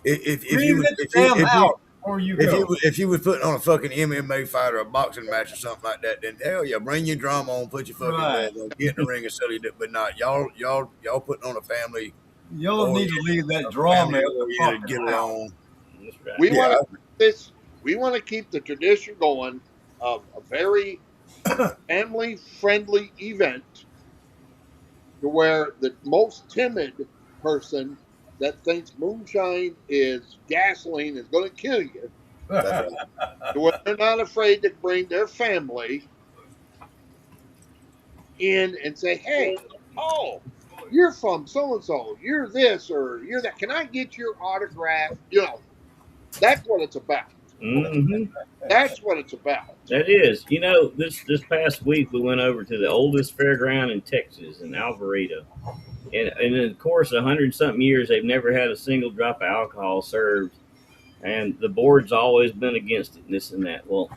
if Leave you was it damn house before you go. if you was putting on a fucking MMA fight or a boxing match or something like that, then hell yeah, bring your drama on, put your fucking Right. get in the ring and sell it. But not y'all putting on a family. Y'all need to leave that a drama family at the oriented fucking get house. along. That's right. We Yeah. want to this. We want to keep the tradition going of a very family-friendly event, to where the most timid person that thinks moonshine is gasoline is going to kill you, That's to where they're not afraid to bring their family in and say, "Hey, oh, you're from so and so. You're this or you're that. Can I get your autograph?" You know, that's what it's about. Mm-hmm. That's what it's about. That is. You know, this past week we went over to the oldest fairground in Texas, in Alvarado. And in the course of 100-something years, they've never had a single drop of alcohol served. And the board's always been against it and this and that. Well,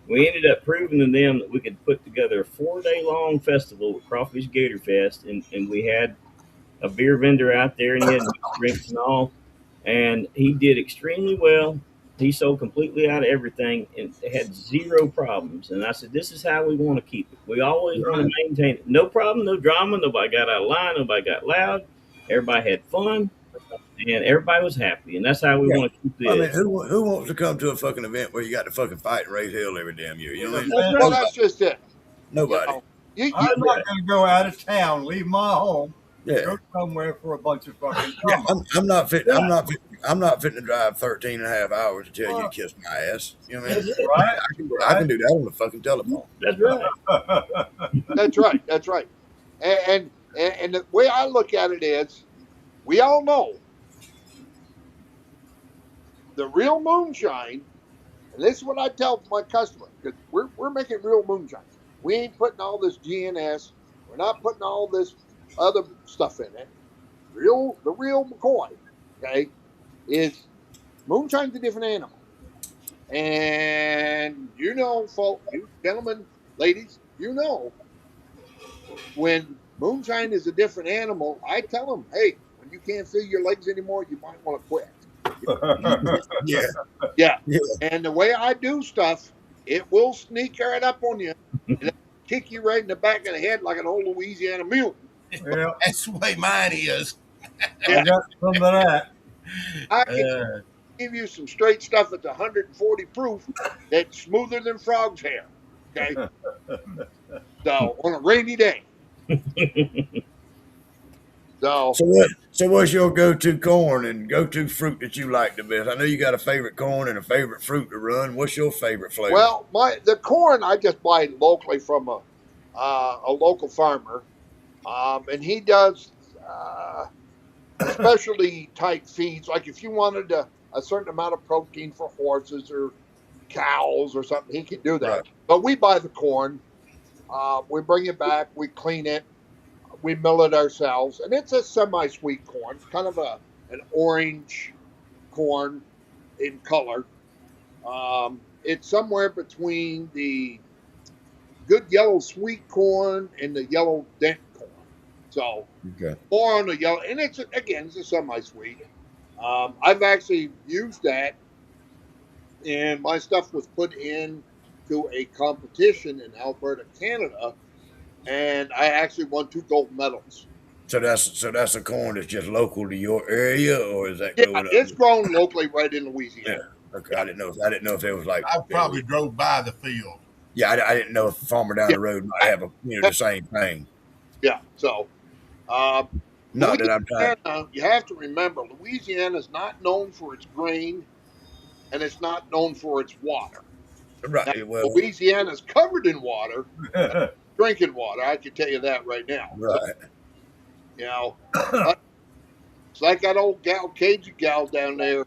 we ended up proving to them that we could put together a 4-day-long festival with Crawfish Gator Fest. And we had a beer vendor out there, and he had drinks and all. And he did extremely well. He sold completely out of everything and had zero problems. And I said, this is how we want to keep it. We always want to maintain it. No problem, no drama. Nobody got out of line. Nobody got loud. Everybody had fun. And everybody was happy. And that's how we want to keep this. I mean, who wants to come to a fucking event where you got to fucking fight and raise hell every damn year? You know what I mean? Well, that's just it. Nobody. I'm not going to go out of town, leave my home, Yeah. go somewhere for a bunch of fucking Yeah, drama. I'm not fitting. I'm not fitting to drive 13 and a half hours to tell you to kiss my ass. You know what I mean? Right? I can do that on the fucking telephone. That's right. That's right. That's right. And the way I look at it is, we all know the real moonshine, and this is what I tell my customer, because we're making real moonshine. We ain't putting all this GNS. We're not putting all this other stuff in it. the real McCoy, okay, is moonshine's a different animal. And you know, folks, you gentlemen, ladies, you know, when moonshine is a different animal, I tell them, hey, when you can't feel your legs anymore, you might want to quit. Yeah, Yeah. yeah. And the way I do stuff, it will sneak right up on you and kick you right in the back of the head like an old Louisiana mule. Yeah, That's the way mine is. I got some of that. I can Uh, give you some straight stuff that's 140 proof that's smoother than frog's hair. Okay. So on a rainy day. So So what's your go-to corn and go-to fruit that you like the best? I know you got a favorite corn and a favorite fruit to run. What's your favorite flavor? well, the corn I just buy locally from a local farmer, and he does specialty type feeds. Like if you wanted a certain amount of protein for horses or cows or something, he can do that. Right. But we buy the corn, we bring it back, we clean it, we mill it ourselves, and it's a semi-sweet corn, kind of an orange corn in color. It's somewhere between the good yellow sweet corn and the yellow dent corn. So Okay. more on the yellow, and it's a semi-sweet. I've actually used that, and my stuff was put in to a competition in Alberta, Canada, and I actually won 2 gold medals. So that's a corn that's just local to your area, or is that Yeah, growing up? it's grown locally right in Yeah. Louisiana. Okay. I didn't know if there was like. I probably drove by the field. Yeah, I didn't know if a farmer down Yeah. the road might have the same thing. Yeah, so Not that I'm trying. Louisiana, you have to remember, Louisiana is not known for its grain, and it's not known for its water. Now, Right. Well. Louisiana is covered in water, drinking water. I can tell you that right now. So, Right. you know, but it's like that old gal, Cajun gal down there.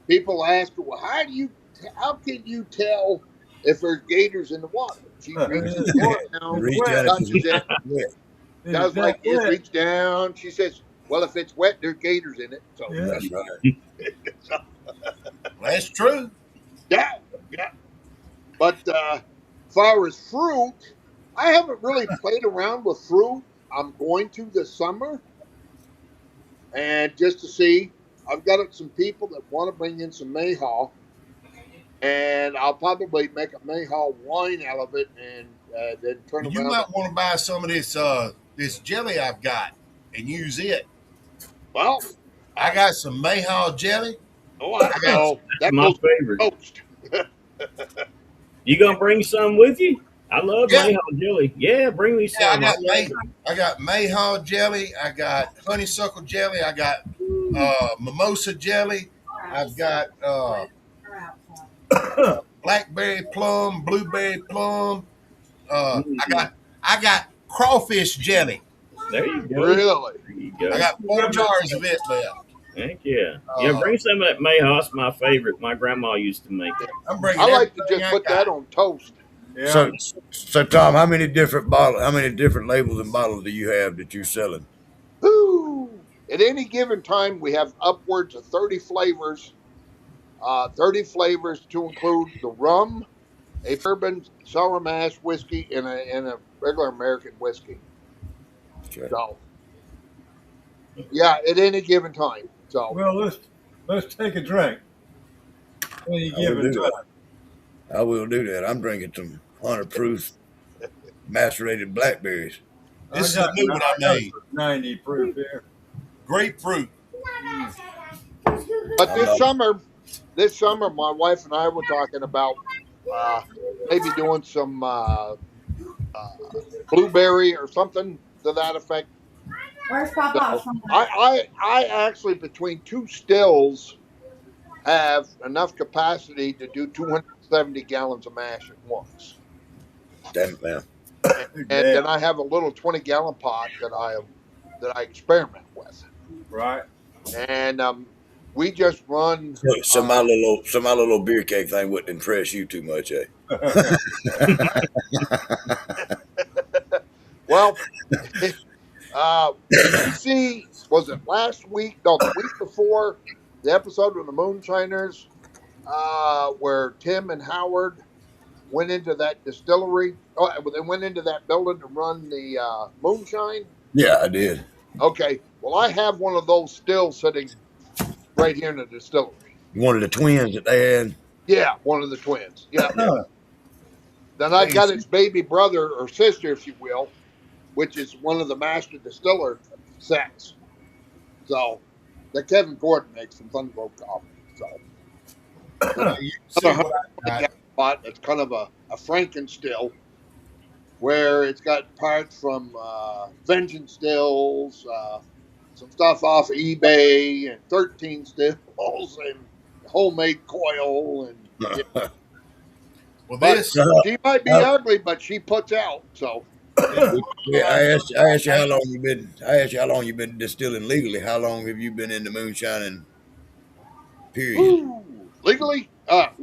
People ask her, "Well, how can you tell if there's gators in the water?" She reaches down, Reach down and touches it, yeah. does like this, reach down. She says, "Well, if it's wet, there's gators in it." So, Yeah. That's right. so That's true. yeah, yeah. But as far as fruit, I haven't really played around with fruit. I'm going to this summer, and just to see, I've got some people that want to bring in some mayhaw, and I'll probably make a mayhaw wine out of it, and then turn You around. might want to buy some of this jelly I've got and use it. Well, I got some mayhaw jelly. I know that My goes favorite. toast. You gonna bring some with you? I love Yeah. mayhaw jelly. Yeah, bring me Yeah, some. I got mayhaw jelly. I got honeysuckle jelly. I got mimosa jelly. I've got blackberry plum, blueberry plum. I got crawfish jelly. There you go. Really? There you go. I got 4 jars of it left. Heck yeah. Yeah, bring some of that mayhaw. It's my favorite. My grandma used to make it. I'm bringing. I like to everything just I put got. that on toast. Yeah. So Tom, how many different labels and bottles do you have that you're selling? Woo! At any given time, we have upwards of 30 flavors. 30 flavors to include the rum, a bourbon, sour mash whiskey, and a regular American whiskey. Okay. So, yeah, at any given time. So, Well, let's take a drink. Any I will given do time. that. I will do that. I'm drinking some 100 proof macerated blackberries. This is a new one I made. 90 proof here. Grapefruit. but this summer, my wife and I were talking about maybe doing some blueberry or something to that effect. Where's So, Papa? I actually between 2 stills have enough capacity to do 270 gallons of mash at once. Damn, man. And then I have a little 20-gallon pot that I experiment with, Right. and we just run. So my little beer cake thing wouldn't impress you too much, eh? Well, Did you see? Was it last week? No, the week before the episode with the Moonshiners, where Tim and Howard went into that distillery. Oh, they went into that building to run the moonshine. Yeah, I did. Okay. Well, I have one of those still sitting right here in the distillery. One of the twins that they had. Yeah, one of the twins. Yeah. Yeah. Then I got its baby brother or sister, if you will, which is one of the master distiller sets. So that Kevin Gordon makes from Thunder Road Coffee. So You see what I got. pot that's kind of a Frankenstill, where it's got parts from Vengeance Stills, some stuff off eBay, and 13 stills, and homemade coil, and Well, but this she might be ugly, but she puts out. So Yeah, I asked you how long you been. I asked you how long you been distilling legally. How long have you been in the moonshining? Period. legally about.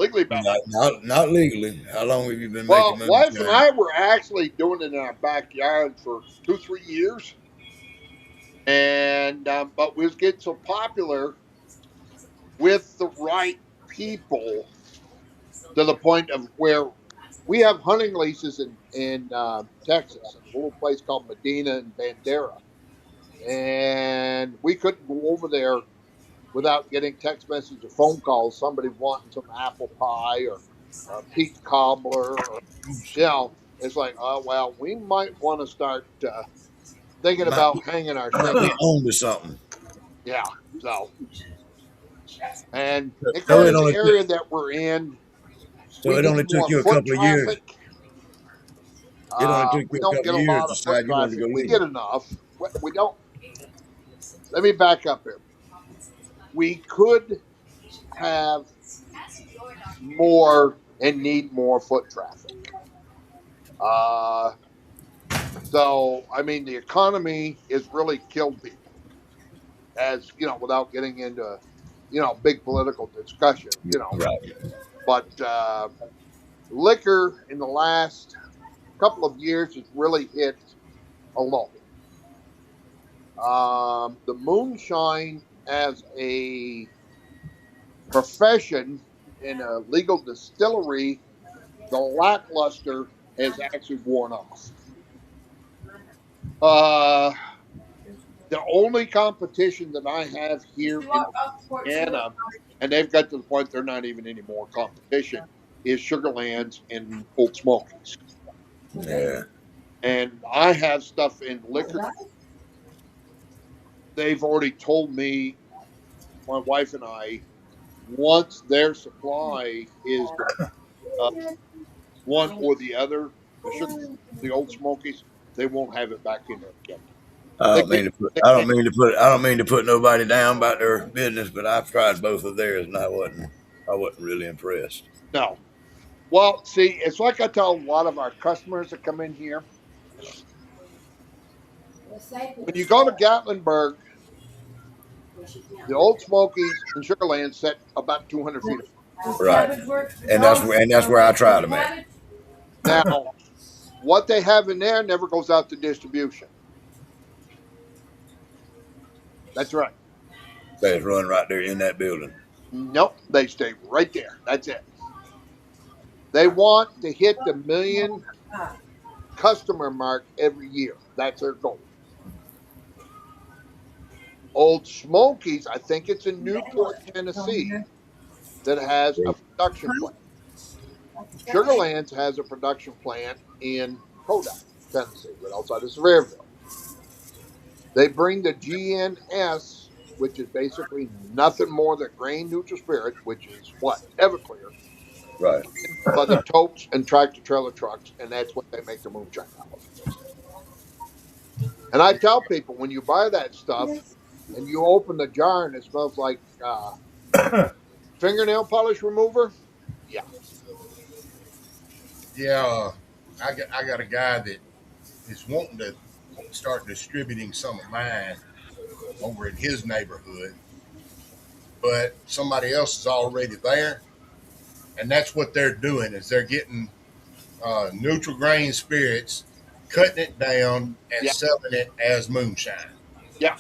Not legally. How long have you been Well, making wife and moonshine? I were actually doing it in our backyard for 2-3 years, and but we was getting so popular with the right people to the point of where we have hunting leases in Texas, a little place called Medina and Bandera, and we couldn't go over there without getting text messages or phone calls. Somebody wanting some apple pie or peach cobbler, or it's like, oh well, we might want to start thinking about hanging our Might be shit. on to something. Yeah, so. And So because it of the only area that we're in, So we it need only took more you a foot couple of years. traffic. It only took We you a don't couple get of a years lot to of foot decide you wanted to traffic. go We legal. get enough. We don't. Let me back up here. We could have more and need more foot traffic. So, I mean, the economy has really killed people, as you know, without getting into, big political discussion, Right. But liquor in the last couple of years has really hit a low. The moonshine as a profession in a legal distillery, the lackluster has actually worn off. The only competition that I have here in Indiana, and they've got to the point they're not even any more competition, is Sugarlands and Old Smokies. Yeah. And I have stuff in liquor. They've already told me, my wife and I, once their supply is one or the other, the Old Smokies, they won't have it back in there again. I don't mean to put nobody down about their business, but I've tried both of theirs and I wasn't really impressed. No. Well, see, it's like I tell a lot of our customers that come in here. When you go to Gatlinburg, the Old Smokies and Sugarland set about 200 feet apart. Right. And that's where I try to make. Now, what they have in there never goes out to distribution. That's right. They run right there in that building. Nope, they stay right there. That's it. They want to hit the 1 million customer mark every year. That's their goal. Old Smokies, I think it's in Newport, Tennessee, that has a production plant. Sugarlands has a production plant in Kodak, Tennessee, right outside of Sevierville. They bring the GNS, which is basically nothing more than grain neutral spirits, which is what? Everclear. Right. But the totes and tractor trailer trucks, and that's what they make their moonshine out of. And I tell people, when you buy that stuff and you open the jar and it smells like fingernail polish remover, yeah. Yeah, I got a guy that is wanting to start distributing some of mine over in his neighborhood, but somebody else is already there, and that's what they're doing is they're getting neutral grain spirits, cutting it down and Yeah. selling it as moonshine. Yeah,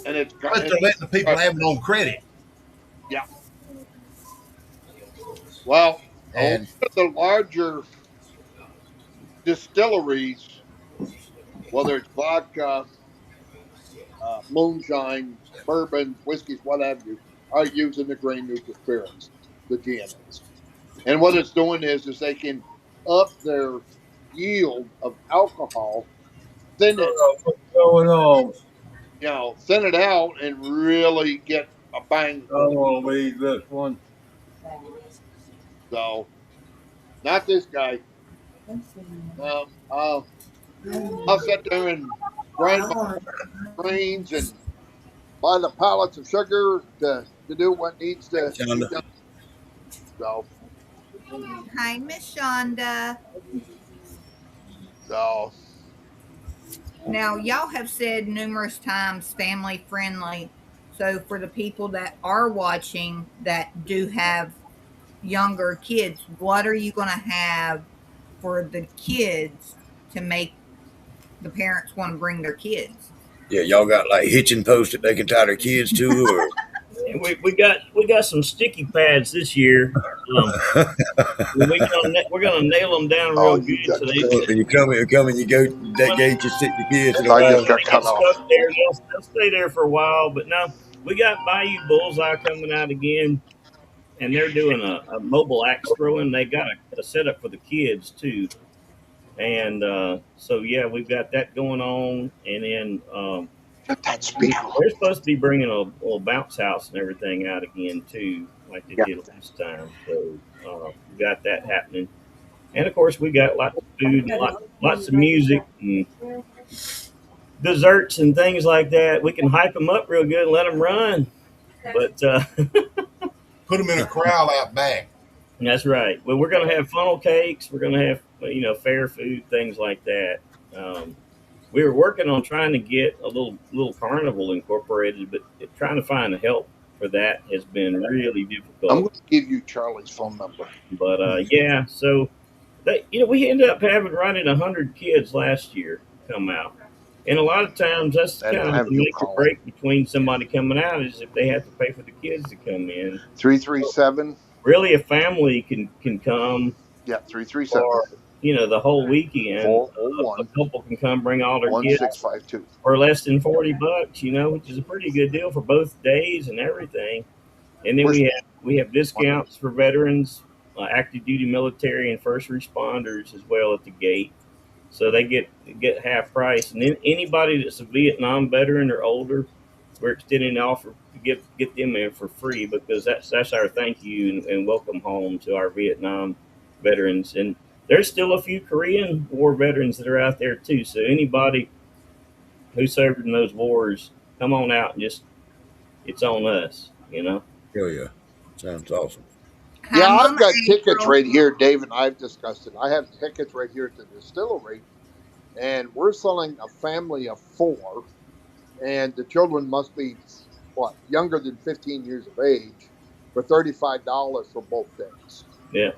and it's But they're letting the people have it on credit. yeah. Well, a lot And of the larger distilleries, whether it's vodka, moonshine, bourbons, whiskeys, what have you, are using the grain neutral spirits, the GNS. And what it's doing is they can up their yield of alcohol, thin it, What's going on? thin it out, and really get a bang I for the. want to leave this one. So, not this guy. I'll sit there and grind my grains and buy the pallets of sugar to do what needs to be Shonda. done. So, Hi, Miss Shonda. so Now, y'all have said numerous times family friendly. So, for the people that are watching that do have younger kids, what are you going to have for the kids to make the parents want to bring their kids? Yeah, y'all got like hitching posts that they can tie their kids to, or We got some sticky pads this year. We're gonna nail them down real you good. got So when you come and you go to that gate, you stick the kids to the I just bottom. got they cut get off. stuck there. They'll stay there for a while. But now we got Bayou Bullseye coming out again, and they're doing a mobile axe throwing. They got a setup for the kids too. And so yeah, we've got that going on, and then Shut that speaker off. they're supposed to be bringing a little bounce house and everything out again too, like they Yeah. did last time. So we got that happening, and of course we got lots of food, and lots of music, and desserts and things like that. We can hype them up real good and let them run. But put them in a corral out back. that's right. Well, we're going to have funnel cakes. We're going to have fair food, things like that. We were working on trying to get a little carnival incorporated, but trying to find the help for that has been really I'm difficult. going to give you Charlie's phone number. But yeah, so we ended up having right at 100 kids last year come out, and a lot of times that's And kind have of the you make or call break between somebody coming out is if they have to pay for the kids to come in. 337. Really, a family can come, Yeah, 337 or the whole weekend. A 401 couple can come bring all their kids 1652. for less than $40, which is a pretty good deal for both days and everything. And then we have discounts for veterans, active duty military, and first responders as well at the gate, so they get half price. And then anybody that's a Vietnam veteran or older, we're extending the offer to get them in for free, because that's our thank you and welcome home to our Vietnam veterans. And there's still a few Korean War veterans that are out there too. So anybody who served in those wars, come on out and it's on us. Hell yeah, sounds awesome. Hi, Yeah, I've Mama got tickets April. right here, Dave, and I've discussed it. I have tickets right here at the distillery, and we're selling a family of 4, and the children must be younger than 15 years of age, for $35 for both days, Yeah.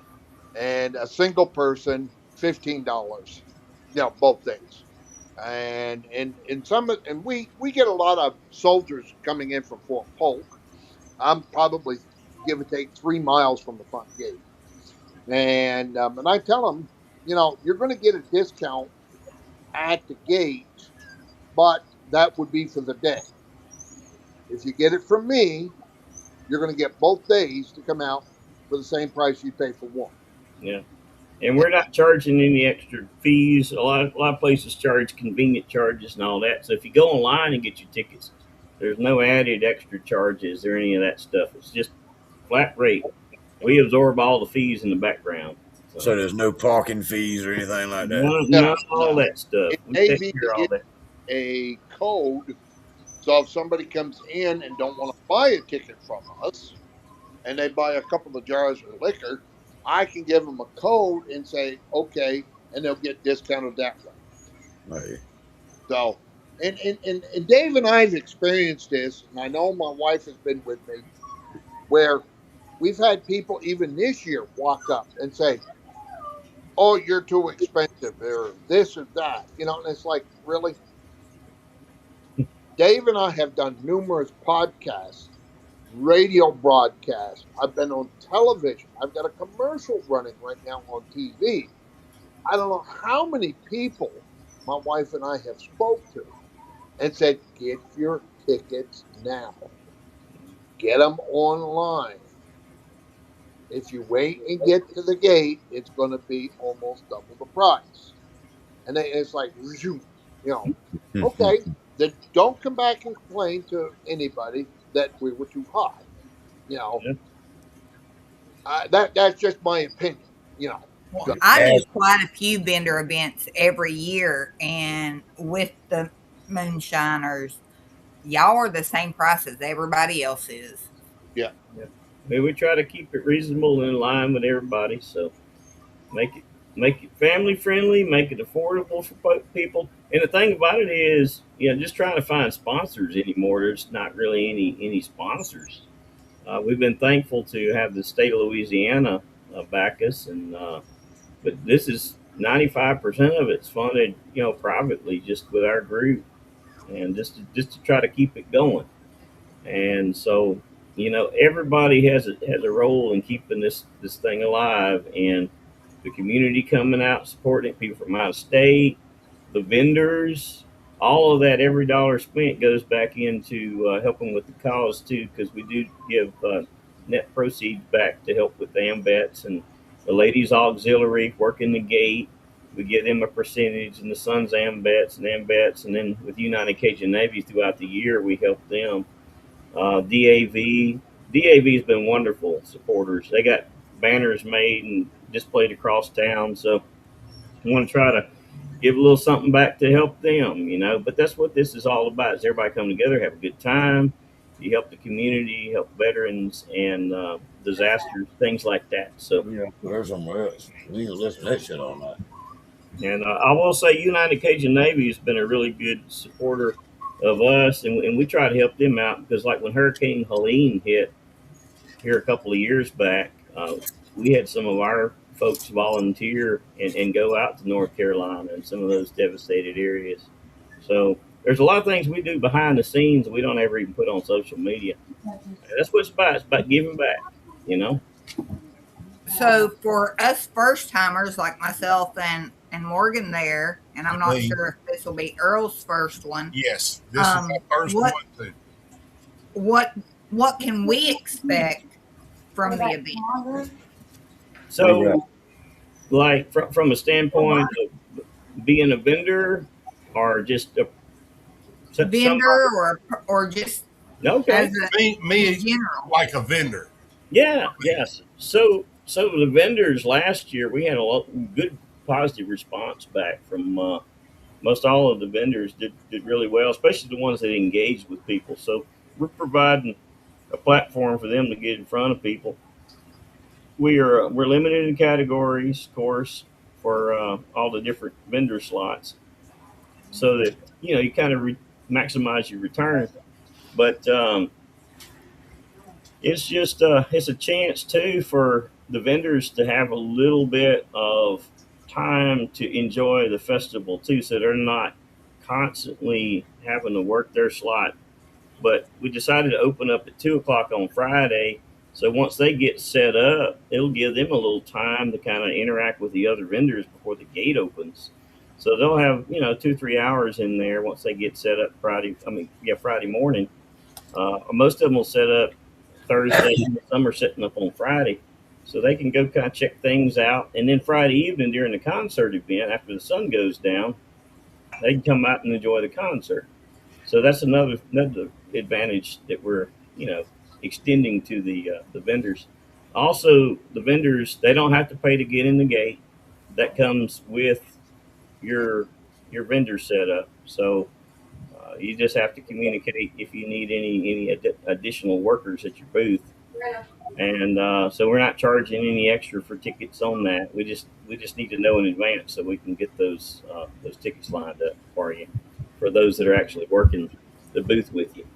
and a single person $15, both days. And we get a lot of soldiers coming in from Fort Polk. I'm probably, give or take, 3 miles from the front gate. And I tell them, you're going to get a discount at the gate, but that would be for the day. If you get it from me, you're going to get both days to come out for the same price you pay for one. Yeah. And we're not charging any extra fees. A lot of places charge convenient charges and all that. So if you go online and get your tickets, there's no added extra charges or any of that stuff. It's just flat rate. We absorb all the fees in the background. So there's no parking fees or anything like that. None of all that stuff. It We may take be care of all that. a code, so if somebody comes in and don't want to buy a ticket from us, and they buy a couple of jars of liquor, I can give them a code and say, okay, and they'll get discounted that way. Hey. So, and Dave and I have experienced this, and I know my wife has been with me, where we've had people even this year walk up and say, oh, you're too expensive, or this or that, and it's like, really? Dave and I have done numerous podcasts, radio broadcasts. I've been on television. I've got a commercial running right now on TV. I don't know how many people my wife and I have spoke to and said, get your tickets now. Get them online. If you wait and get to the gate, it's going to be almost double the price. And it's like, okay, then don't come back and complain to anybody that we were too high. You know, Yeah. that's just my opinion. So, I do quite a few vendor events every year, and with the moonshiners, y'all are the same price as everybody else is. yeah. I mean, we try to keep it reasonable and in line with everybody. So make it family friendly, make it affordable for people. And the thing about it is, just trying to find sponsors anymore. There's not really any sponsors. We've been thankful to have the state of Louisiana back us, and but this is 95% of it's funded, privately, just with our group, and just to try to keep it going. And so, everybody has a role in keeping this thing alive, and the community coming out supporting it, people from out of state, the vendors, all of that. Every dollar spent goes back into helping with the cause too, because we do give net proceeds back to help with the AMVETS and the ladies auxiliary working the gate. We give them a percentage, and the sons AMVETS, and then with United Cajun Navy throughout the year, we help them. DAV has been wonderful supporters. They got banners made and displayed across town. So I want to try to give a little something back to help them, But that's what this is all about: is everybody come together, have a good time. You help the community, help veterans and disasters, things like that. So There's somewhere else. We can listen to that shit all night. And I will say, United Cajun Navy has been a really good supporter of us, and we try to help them out because, like when Hurricane Helene hit here a couple of years back, we had some of our folks volunteer and go out to North Carolina and some of those devastated areas. So there's a lot of things we do behind the scenes that we don't ever even put on social media. And that's what it's about. It's about giving back. So for us first timers like myself and Morgan there, and I'm not sure if this will be Earl's first one. Yes, this is my first one too. What can we expect from the event? So, like from a standpoint of being a vendor, or just a vendor, or just okay, me general, like a vendor. Yeah, yes. So the vendors last year, we had a good positive response back from most all of the vendors did really well, especially the ones that engaged with people. So we're providing a platform for them to get in front of people. We're limited in categories, of course, for all the different vendor slots, so that you kind of maximize your return. But it's just it's a chance too for the vendors to have a little bit of time to enjoy the festival too, so they're not constantly having to work their slot. But we decided to open up at 2 o'clock on Friday, so once they get set up, it'll give them a little time to kind of interact with the other vendors before the gate opens. So they'll have 2-3 hours in there once they get set up Friday morning. Most of them will set up Thursday, and some are setting up on Friday, so they can go kind of check things out. And then Friday evening during the concert event, after the sun goes down, they can come out and enjoy the concert. So that's another advantage that we're extending to the vendors. Also, the vendors, they don't have to pay to get in the gate. That comes with your vendor setup. So you just have to communicate if you need any additional workers at your booth. And so we're not charging any extra for tickets on that. We just need to know in advance so we can get those tickets lined up for you, for those that are actually working the booth with you.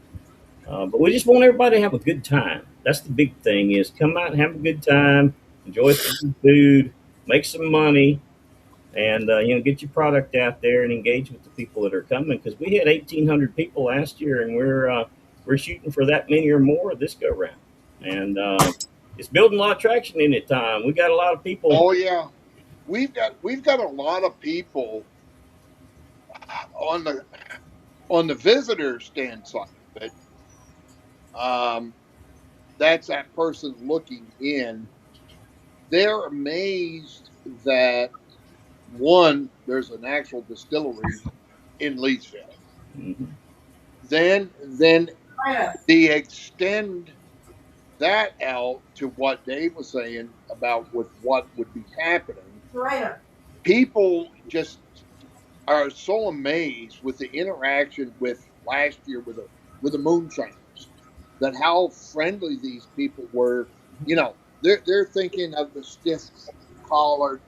But we just want everybody to have a good time. That's the big thing: is come out and have a good time, enjoy some food, make some money, and get your product out there and engage with the people that are coming, because we had 1,800 people last year, and we're shooting for that many or more this go round, and it's building a lot of traction in it. Time we got a lot of people. Oh yeah, we've got a lot of people on the visitor stand side of it. That's that person looking in. They're amazed that one, there's an actual distillery in Leesville. Mhm. Then they extend that out to what Dave was saying about with what would be happening. People just are so amazed with the interaction with last year with the moonshiners, that how friendly these people were. They're thinking of the stiff collar,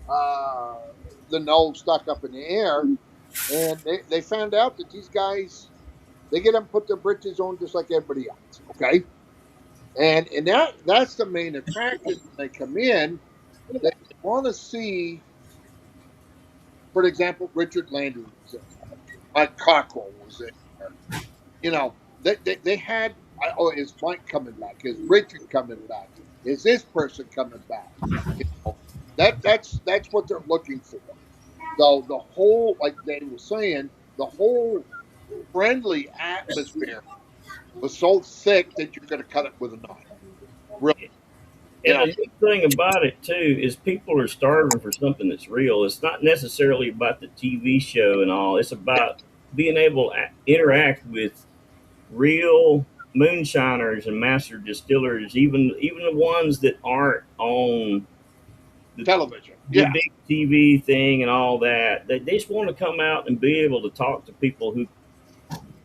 uh, the nose stuck up in the air, and they found out that these guys, they get them put their britches on just like everybody else. Okay, and that's the main attraction when they come in. They want to see, for example, Richard Landry was there, Mike Cockrell was there. They had. Oh, is Mike coming back? Is Richard coming back? Is this person coming back? You know, that's what they're looking for. So the whole, like Dave was saying, the whole friendly atmosphere was so thick that you're going to cut it with a knife. Really, you And know, the neat thing about it too is people are starving for something that's real. It's not necessarily about the TV show and all. It's about being able to interact with real moonshiners and master distillers, even the ones that aren't on television. the Yeah, big TV thing and all that. They just want to come out and be able to talk to people who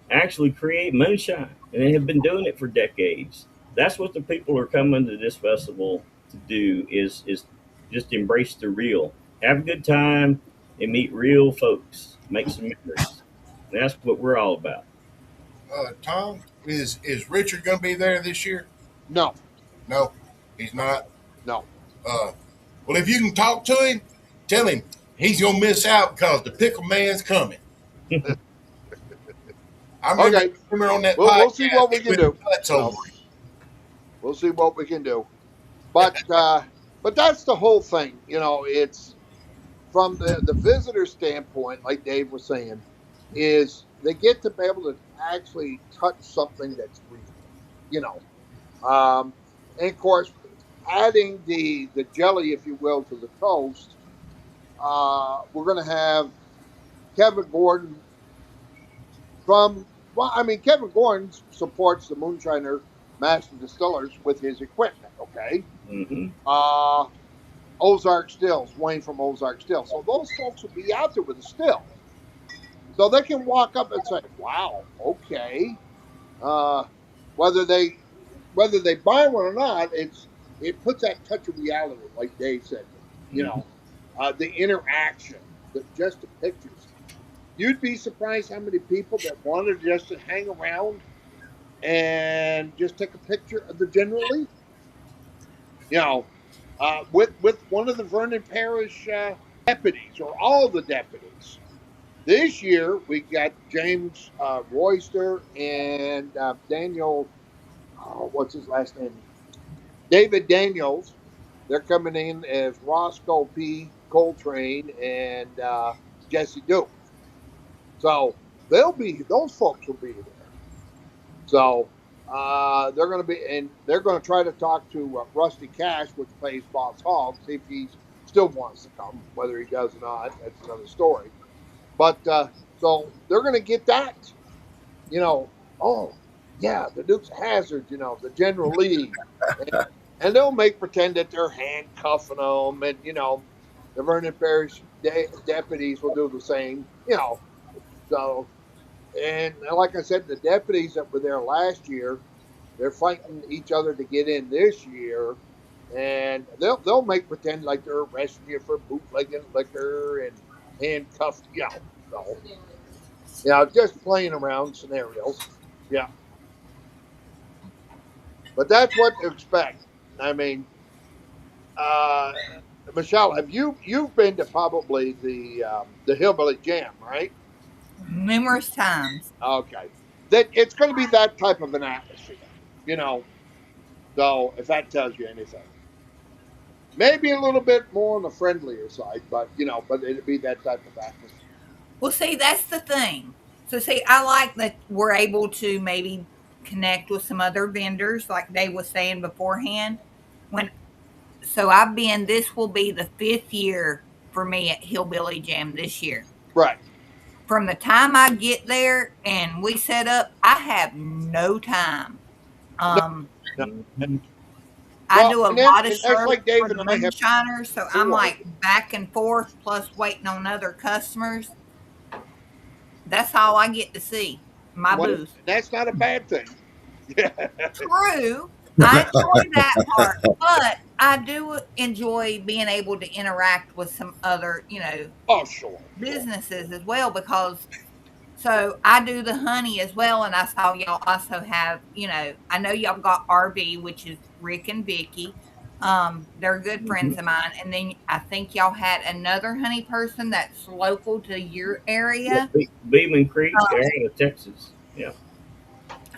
actually create moonshine, and they have been doing it for decades. That's what the people are coming to this festival to do, is just embrace the real, have a good time, and meet real folks, make some memories. That's what we're all about. Tom, is Richard going to be there this year? no, No, he's not. no. Uh, well, if you can talk to him, tell him he's going to miss out because the pickle man's coming. I Okay, remember on that we'll see podcast, what we he can went do. nuts over it. We'll see what we can do. But that's the whole thing. It's from the visitor standpoint, like Dave was saying, is they get to be able to actually touch something that's real. You know, and of course, adding the jelly, if you will, to the toast. We're going to have Kevin Gordon from. Well, I mean, Kevin Gordon supports the Moonshiner Master Distillers with his equipment. Okay. Hmm. Uh, Ozark Stills, Wayne from Ozark Stills. So those folks will be out there with a still. So they can walk up and say, wow, okay. Uh, whether they whether they buy one or not, it puts that touch of reality, like Dave said. You Hmm. know, the interaction, just the pictures. You'd be surprised how many people that wanted just to hang around and just take a picture of the General Lee. You know, with one of the Vernon Parish deputies or all the deputies. This year we got James Royster and Daniel. Oh, what's his last name? David Daniels. They're coming in as Roscoe P. Coltrane and Jesse Duke. So those folks will be there. So they're going to be, and they're going to try to talk to Rusty Cash, which plays Boss Hogg, see if he still wants to come. Whether he does or not, that's another story. But so they're going to get that, you know. Oh, yeah, the Dukes of Hazzard, the General Lee, and they'll make pretend that they're handcuffing them, and the Vernon Parish deputies will do the same, So, and like I said, the deputies that were there last year, they're fighting each other to get in this year, and they'll make pretend like they're arresting you for bootlegging liquor and handcuffed. So just playing around scenarios. Yeah, but that's what to expect. I mean, uh, Michelle, have you've been to probably the Hillbilly Jam, right? Numerous times. Okay, that it's going to be that type of an atmosphere, you know. So if that tells you anything, maybe a little bit more on the friendlier side, but but it'd be that type of atmosphere. Well, see, that's the thing. So, see, I like that we're able to maybe connect with some other vendors, like Dave was saying beforehand. When so I've been. This will be the 5th year for me at Hillbilly Jam this year. Right. From the time I get there and we set up, I have no time. No, Um, no. Mhm. I Well, do a and then lot of and that's shirts like for Dave the and I have moonshiners, so I'm before. like back and forth, plus waiting on other customers. That's all I get to see my Well, booth. that's not a bad thing. Yeah. True, I enjoy that part, but I do enjoy being able to interact with some other, Oh, sure, sure. businesses as well because so I do the honey as well, and I saw y'all also have, I know y'all got RB, which is Rick and Vicky. They're good friends Mhm. of mine, and then I think y'all had another honey person that's local to your Yeah, area. Beeman Creek, they're out of Texas. Yeah.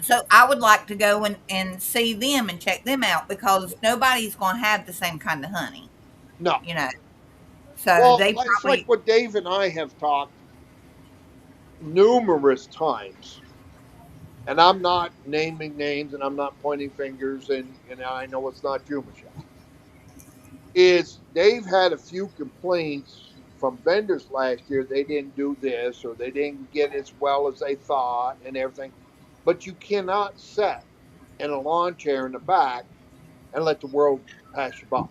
So I would like to go and see them and check them out because nobody's going to have the same kind of honey, No. you know. So Well, they it's like probably, what Dave and I have talked numerous times, and I'm not naming names and I'm not pointing fingers, and I know it's not you, Michelle. Is Dave had a few complaints from vendors last year? They didn't do this or they didn't get as well as they thought and everything. But you cannot sit in a lawn chair in the back and let the world pass you by.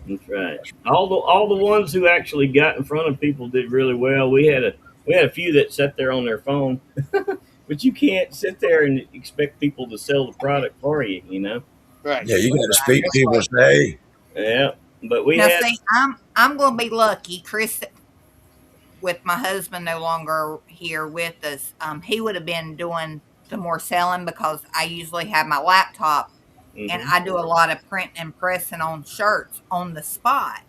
That's right. All the ones who actually got in front of people did really well. We had a few that sat there on their phone, but you can't sit there and expect people to sell the product for you. You know. Right. Yeah, you got to speak to That's people right. and say, hey, Yeah. But we now had. see, I'm going to be lucky. Chris, with my husband no longer here with us, he would have been doing the more selling because I usually have my laptop and Hmm. I do a lot of print and pressing on shirts on the spot.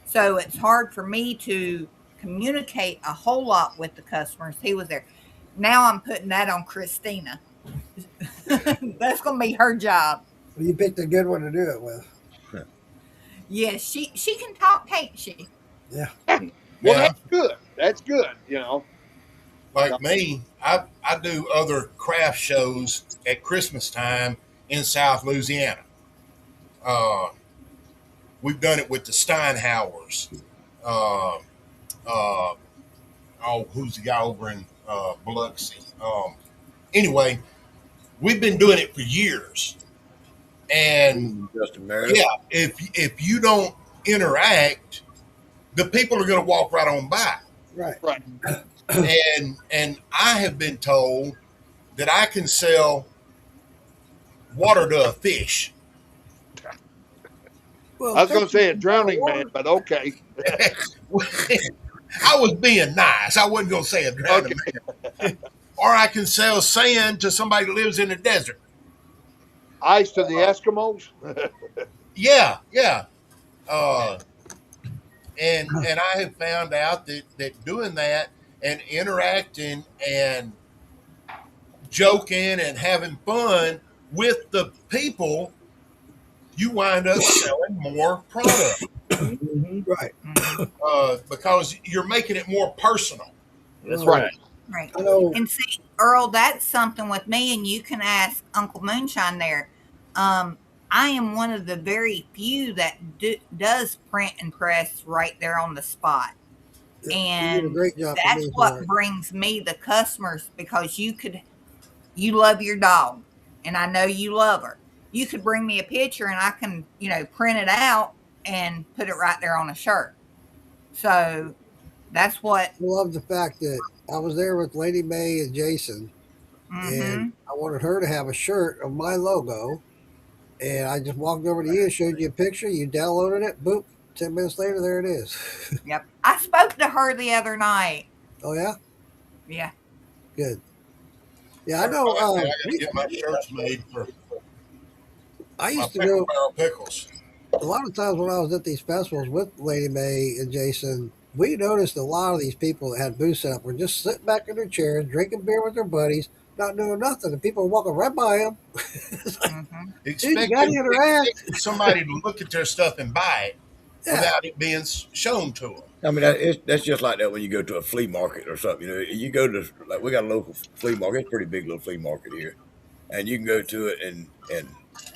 So it's hard for me to communicate a whole lot with the customers. He was there. Now I'm putting that on Christina. That's going to be her job. Well, you picked a good one to do it with. Yes, she can talk, can't she? Yeah. Well, Yeah. that's good. That's good. Like me, I do other craft shows at Christmas time in South Louisiana. Uh, we've done it with the Steinhauers. Uh, uh, oh, who's the guy over in Biloxi? Anyway, we've been doing it for years, and Justin Meredith. yeah, if you don't interact, the people are going to walk right on by. Right. Right. And I have been told that I can sell water to a fish. Well, I was going to say a technically, drowning man, water- but okay. I was being nice. I wasn't going to say a drowning Okay. man. Or I can sell sand to somebody who lives in the desert. Ice to the Eskimos. Yeah, yeah. Uh, and I have found out that doing that and interacting and joking and having fun with the people, you wind up selling more product Hmm. right. because you're making it more personal. That's Right. right. Right. I know. And see, Earl, that's something with me, and you can ask Uncle Moonshine there. I am one of the very few that does print and press right there on the spot. You did a And great job for that's me for what it. brings me the customers because you love your dog, and I know you love her. You could bring me a picture, and I can, print it out and put it right there on a shirt. So that's what. I love the fact that I was there with Lady May and Jason, and Hmm. I wanted her to have a shirt of my logo. And I just walked over to you, showed you a picture, you downloaded it, boop, 10 minutes later, there it is. Yep. I spoke to her the other night. Oh, yeah? Yeah. Good. Yeah, I Matter of know. fact, I got to get my shirts made for I my used to pickle go. barrel pickles. a lot of times when I was at these festivals with Lady May and Jason, we noticed a lot of these people that had booths set up were just sitting back in their chairs, drinking beer with their buddies, not doing nothing, and people were walking right by them. It's like, Mm-hmm. dude, you got to interact. expecting somebody to look at their stuff and buy it Yeah, without it being shown to them. I mean, that's just like that when you go to a flea market or something. You know, you go to like we got a local flea market. It's a pretty big little flea market here, and you can go to it and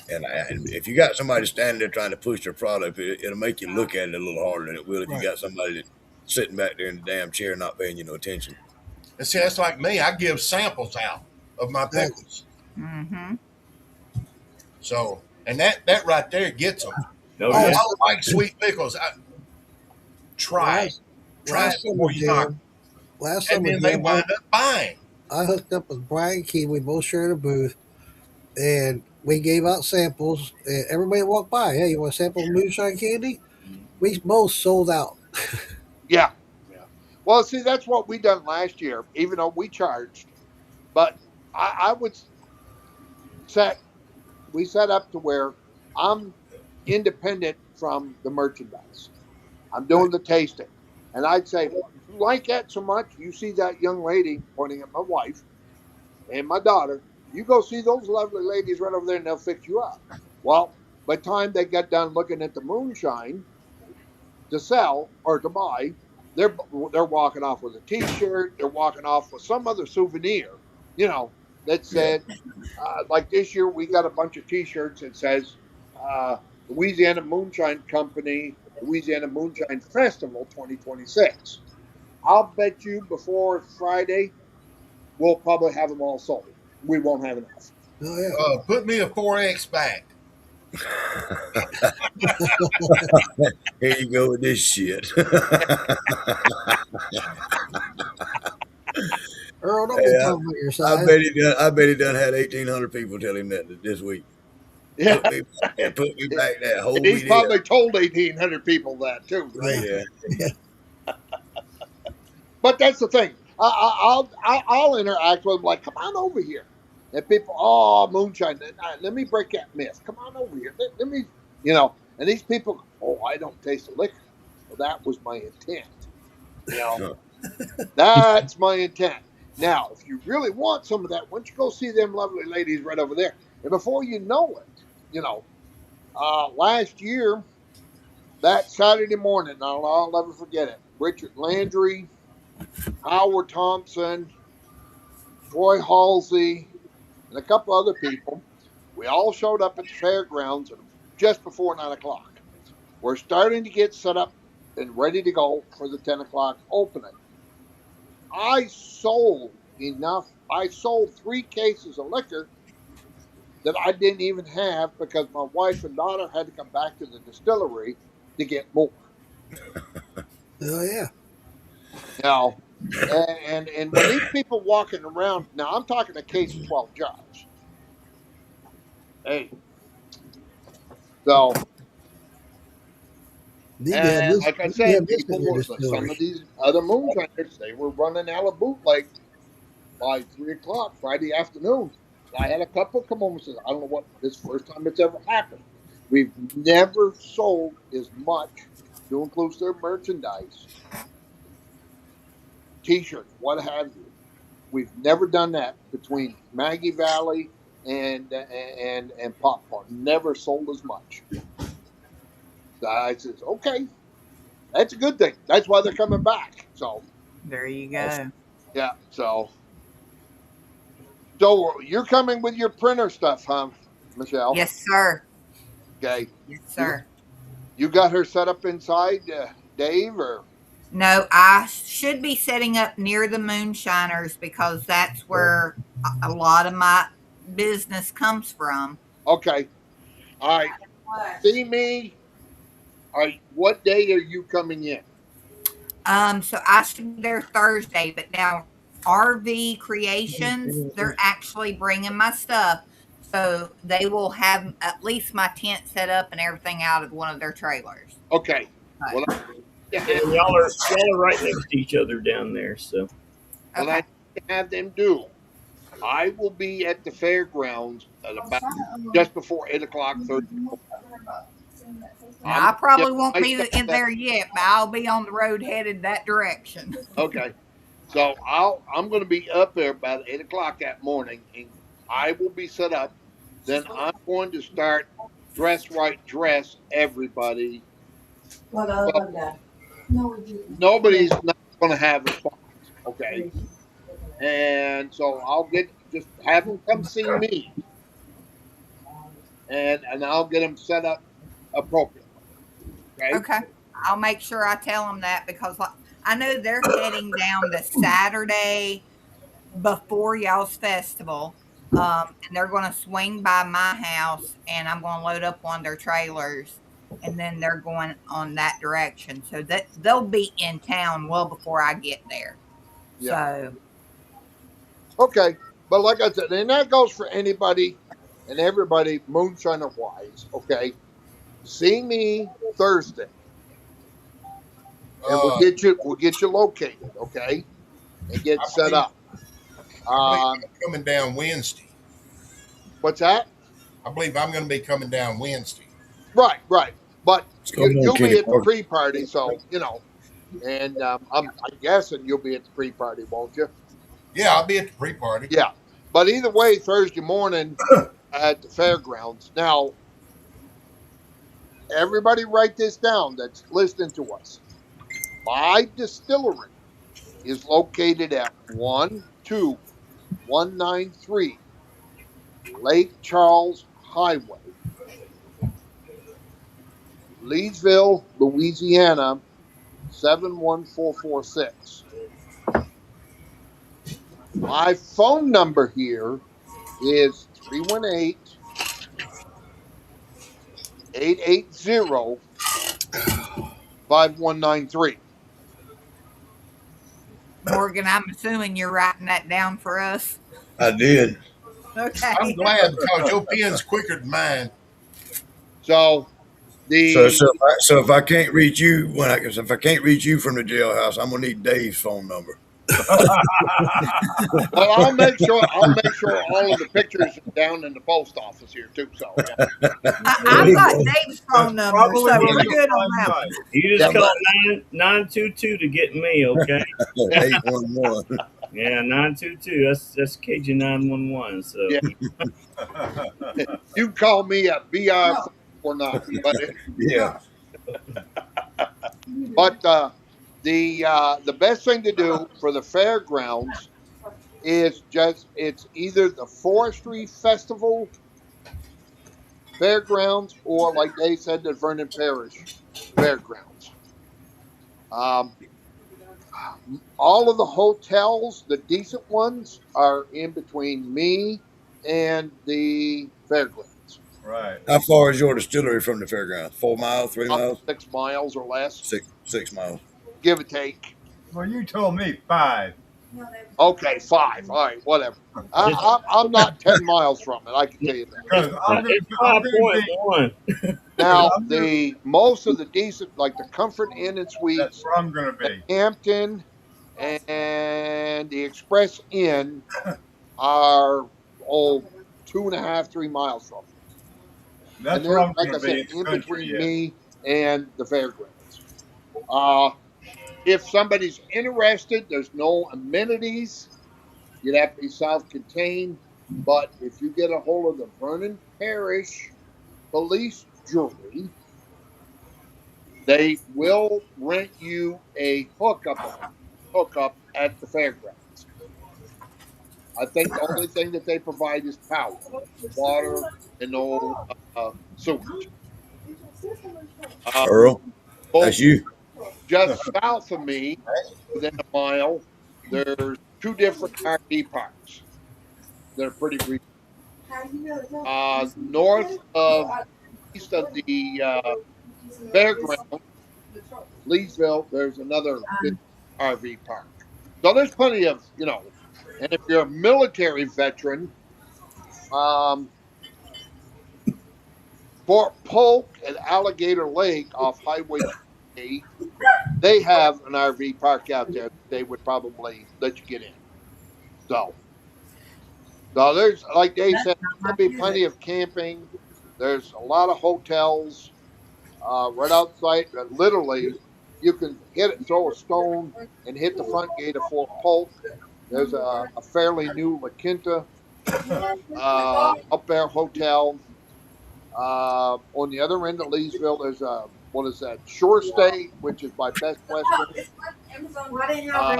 if you got somebody standing there trying to push their product, it'll make you look at it a little harder than it will if you right. got somebody that sitting back there in the damn chair not paying you no attention. And see, that's like me. I give samples out of my pickles. Mm-hmm. So, and that right there gets them. No, Oh, yeah. I like sweet pickles. Try it. Try it Last summer, before you knock. Jim, last And summer, then they Jim, wind up buying. I hooked up with Brian Key. We both shared a booth, and we gave out samples. And everybody walked by. Hey, you want a sample of moonshine candy? We both sold out. Yeah. Yeah. Well, see, that's what we done last year, even though we charged. But I would we set up to where I'm independent from the merchandise. I'm doing the tasting. And I'd say, if you like that so much, you see that young lady pointing at my wife and my daughter, you go see those lovely ladies right over there and they'll fix you up. Well, by the time they got done looking at the moonshine to sell or to buy, they're walking off with a T-shirt. They're walking off with some other souvenir, that said, like this year we got a bunch of T-shirts that says Louisiana Moonshine Company, Louisiana Moonshine Festival 2026. I'll bet you before Friday we'll probably have them all sold. We won't have enough. Oh yeah. Put me a 4X back. Here you go with this shit. Earl, don't be Yeah, talking about your I size. bet he done had 1,800 people tell him that this week. Yeah, Put me back that whole he's week. probably told 1,800 people that too, right? Yeah. But that's the thing. I'll interact with them like, come on over here. And people, oh, moonshine. Let me break that myth. Come on over here. Let me, And these people, oh, I don't taste the liquor. Well, that was my intent. That's my intent. Now, if you really want some of that, why don't you go see them lovely ladies right over there? And before you know it, last year, that Saturday morning, I'll never forget it. Richard Landry, Howard Thompson, Troy Halsey, and a couple other people. We all showed up at the fairgrounds just before 9 o'clock. We're starting to get set up and ready to go for the 10 o'clock opening. I sold enough. I sold 3 cases of liquor that I didn't even have because my wife and daughter had to come back to the distillery to get more. Oh yeah. Now, and when these people walking around, now I'm talking a case of 12 jars. Hey, so and like I said, people were some of these other moonshiners, they were running out of bootleg by 3 o'clock Friday afternoon. I had a couple come over and said, I don't know what this is the first time it's ever happened. We've never sold as much to include their merchandise, T-shirts, what have you. We've never done that between Maggie Valley and popcorn. Never sold as much. So I says, okay, that's a good thing. That's why they're coming back. So There you go. yeah, so you're coming with your printer stuff, huh, Michelle? Yes, sir. Okay. Yes, sir. You got her set up inside, Dave, or No, I should be setting up near the moonshiners because that's where a lot of my business comes from. okay? All right. See me. All right. What day are you coming in? So I should be there Thursday, but now RV Creations, they're actually bringing my stuff. So they will have at least my tent set up and everything out of one of their trailers. Okay. Well, And y'all are right next to each other down there. So what I have them do, I will be at the fairgrounds at about just before 8 o'clock Thursday. Now, I probably won't I be said in that- there yet, but I'll be on the road headed that direction. Okay. So I'm going to be up there about 8 o'clock that morning, and I will be set up. Then I'm going to start dress everybody. Well, nobody's not going to have a spot. Okay. And so I'll just have them come see me, and I'll get them set up appropriately. Okay. Okay. I'll make sure I tell them that because I know they're heading down the Saturday before y'all's festival. And they're going to swing by my house and I'm going to load up one of their trailers and then they're going on that direction. So that they'll be in town well before I get there. Yeah. So, Okay. But like I said, and that goes for anybody and everybody moonshiner wise. Okay. See me Thursday, and Uh, we'll get you located. Okay, and get set up. I believe I'm coming down Wednesday. What's that? I believe I'm going to be coming down Wednesday. Right. But Come on, you'll Kenny be at the Parker. pre-party, so and I'm guessing you'll be at the pre-party, won't you? Yeah, I'll be at the pre-party. Yeah. But either way, Thursday morning at the fairgrounds. Now, everybody write this down that's listening to us. My distillery is located at 12193 Lake Charles Highway, Leesville, Louisiana 71446. My phone number here is 318 880 5193. Morgan, I'm assuming you're writing that down for us. I did. Okay. I'm glad because your pen's quicker than mine. So the So if I can't reach you if I can't reach you from the jailhouse, I'm gonna need Dave's phone number. well, I'll make sure all of the pictures are down in the post office here too. So yeah. I've got Dave's phone number, Probably so will we're be good on fine that. night. You just Yeah, call 922 to get me, okay? 811. Yeah, 922. That's Cajun 911. So Yeah. You call me at BR 449, Yeah. but the best thing to do for the fairgrounds is it's either the Forestry Festival fairgrounds or like they said, the Vernon Parish fairgrounds. All of the hotels, the decent ones, are in between me and the fairgrounds. Right. How far is your distillery from the fairground? 4 miles, 3 Up miles, 6 miles or less, 6 miles. give or take. Well, you told me 5. Okay, 5. All right, whatever. I'm not 10 miles from it. I can tell you that. Because it's I'm gonna be, 5.1. Now, the most of the decent, like the Comfort Inn and that's Suites, where I'm going to be. Hampton, and the Express Inn are 2.5, 3 miles from it. That's And where they're, I'm like going I to be. said, in the in country, between yeah. me and the fairgrounds. If somebody's interested, there's no amenities. You'd have to be self-contained. But if you get a hold of the Vernon Parish Police Jury, they will rent you a hookup at the fairgrounds. I think the only thing that they provide is power, water, and no sewage. Earl, Both that's you. just south of me, within a mile, there's 2 different RV parks. They're pretty recent. North of east of the fairground, Leesville, there's another big RV park. So there's plenty of, and if you're a military veteran, Fort Polk and Alligator Lake off Highway 8, they have an RV park out there. They would probably let you get in. So there's, like Dave said, there'll be plenty of camping. There's a lot of hotels. right outside. Literally, you can throw a stone and hit the front gate of Fort Polk. There's a fairly new La Quinta up there hotel. On the other end of Leesville, there's a what is that? Shore Stay, which is by Best Western.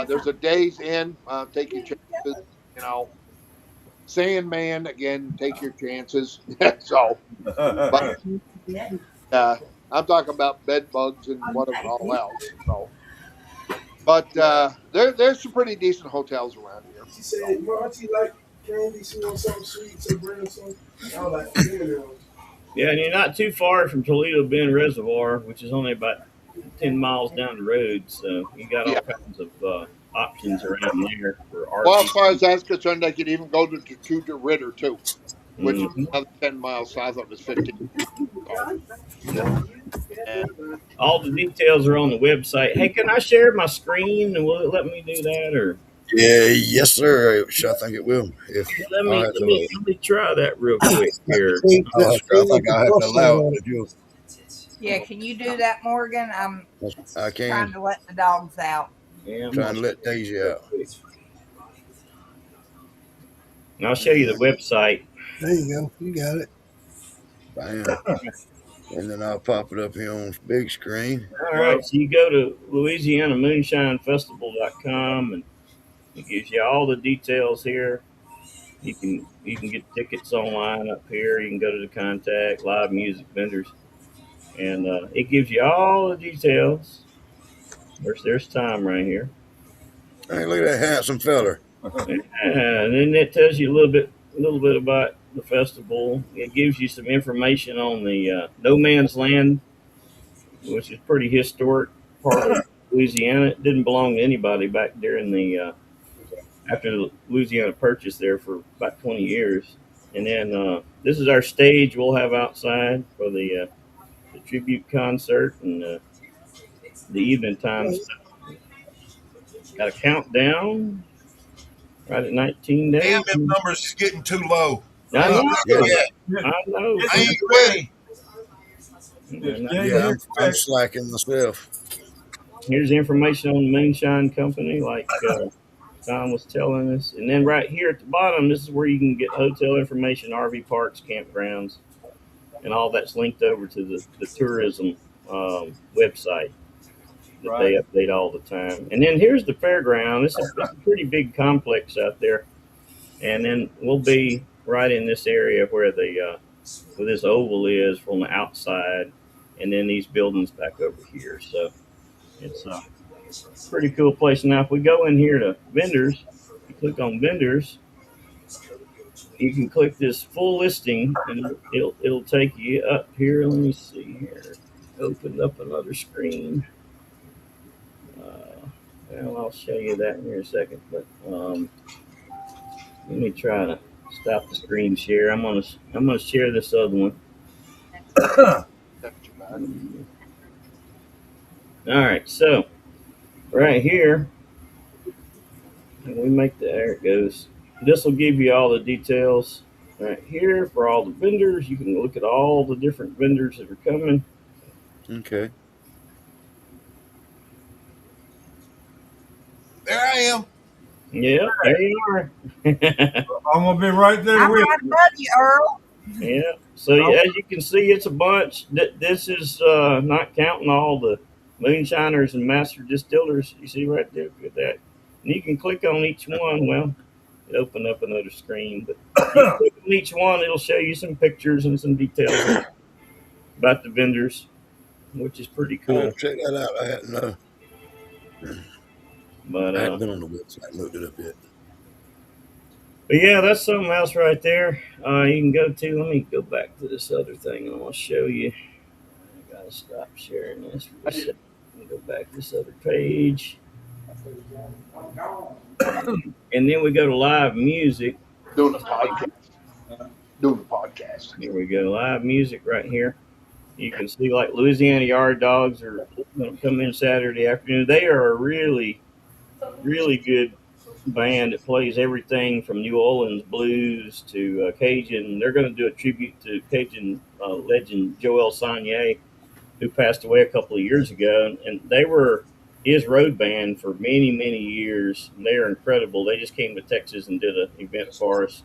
There's a Days Inn. Take your chances. You know, Sandman again. Take your chances. So, but I'm talking about bed bugs and whatever all else. So, but there's some pretty decent hotels around here. She said, "Your auntie like candy. She wants something sweet, so bring her some." I was like, Yeah, and you're not too far from Toledo Bend Reservoir, which is only about 10 miles down the road. So you got all kinds of options around there for Well, as RV. far as that's concerned, they could even go to DeRidder too, which is Mhm. another 10 miles south of us, 15. So, and All the details are on the website. Hey, can I share my screen? And will it let me do that? Or Yeah, yes, sir. I think it will. If let I'll me have let me to, let me try that real quick here. I think I'll have to allow it. If you, Yeah, can you do that, Morgan? I'm I trying can. to let the dogs out. Yeah, I'm Trying gonna to let Daisy real out. quick. And I'll show you the website. There you go. You got it. Bam. And then I'll pop it up here on big screen. All right, so you go to LouisianaMoonshineFestival.com and it gives you all the details here. You can get tickets online up here. You can go to the contact, live music vendors, and it gives you all the details. There's time right here, Hey, look at that handsome feller. and then it tells you a little bit about the festival. It gives you some information on the No Man's Land, which is pretty historic part of Louisiana. It didn't belong to anybody back during the after the Louisiana purchase there for about 20 years. And then this is our stage we'll have outside for the tribute concert and the evening time stuff. Got a countdown right at 19 Damn, days. them numbers is getting too low. I I know. ain't ready yet. I know. I ain't ready. Just And get Yeah, here I'm quick. slacking myself. here's information on the Moonshine Company, like Tom was telling us. And then right here at the bottom, this is where you can get hotel information, RV parks, campgrounds, and all that's linked over to the tourism website that they update all the time. And then here's the fairground. It's a pretty big complex out there. And then we'll be right in this area where this oval is from the outside, and then these buildings back over here. So it's a pretty cool place. Now, if we go in here to vendors, you click on vendors, you can click this full listing, and it'll take you up here. Let me see here. Open up another screen. Well, I'll show you that in here a second. But let me try to stop the screen share. I'm gonna share this other one. All right, so right here, we make there it goes. This will give you all the details right here for all the vendors. You can look at all the different vendors that are coming. Okay. There I am. Yeah, there you are. I'm gonna be right there I'm with right you. above you, Earl. Yeah. So as you can see, it's a bunch. This is not counting all the moonshiners and master distillers. You see right there. Look at that. And you can click on each one. Well, it opened up another screen, but you click on each one, it'll show you some pictures and some details about the vendors, which is pretty cool. Check that out. But I hadn't been on the website and looked it up yet. But yeah, that's something else right there. You can go to. Let me go back to this other thing, and I'll show you. I gotta stop sharing this for a second. Let me go back to this other page, and then we go to live music. doing a podcast. Doing a podcast. Here we go, live music right here. You can see like Louisiana Yard Dogs are going to come in Saturday afternoon. They are a really, really good band that plays everything from New Orleans blues to Cajun. They're going to do a tribute to Cajun legend Joel Sanier, who passed away a couple of years ago, and they were his road band for many, many years. They are incredible. They just came to Texas and did an event for us.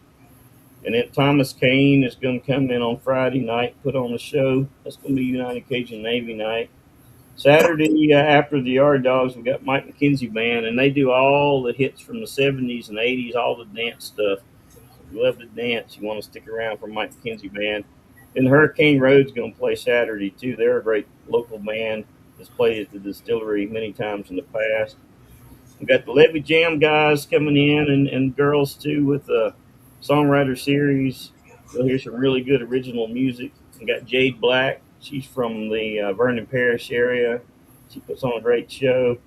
And then Thomas Kane is going to come in on Friday night, put on a show. That's going to be United Cajun Navy night. Saturday, after the Yard Dogs, we got Mike McKenzie Band, and they do all the hits from the 70s and 80s, all the dance stuff. If you love to dance, you want to stick around for Mike McKenzie Band. And Hurricane Road's going to play Saturday, too. They're a great local band that's played at the distillery many times in the past. We got the Levy Jam guys coming in and girls, too, with a songwriter series. You'll hear some really good original music. We got Jade Black. She's from the Vernon Parish area. She puts on a great show.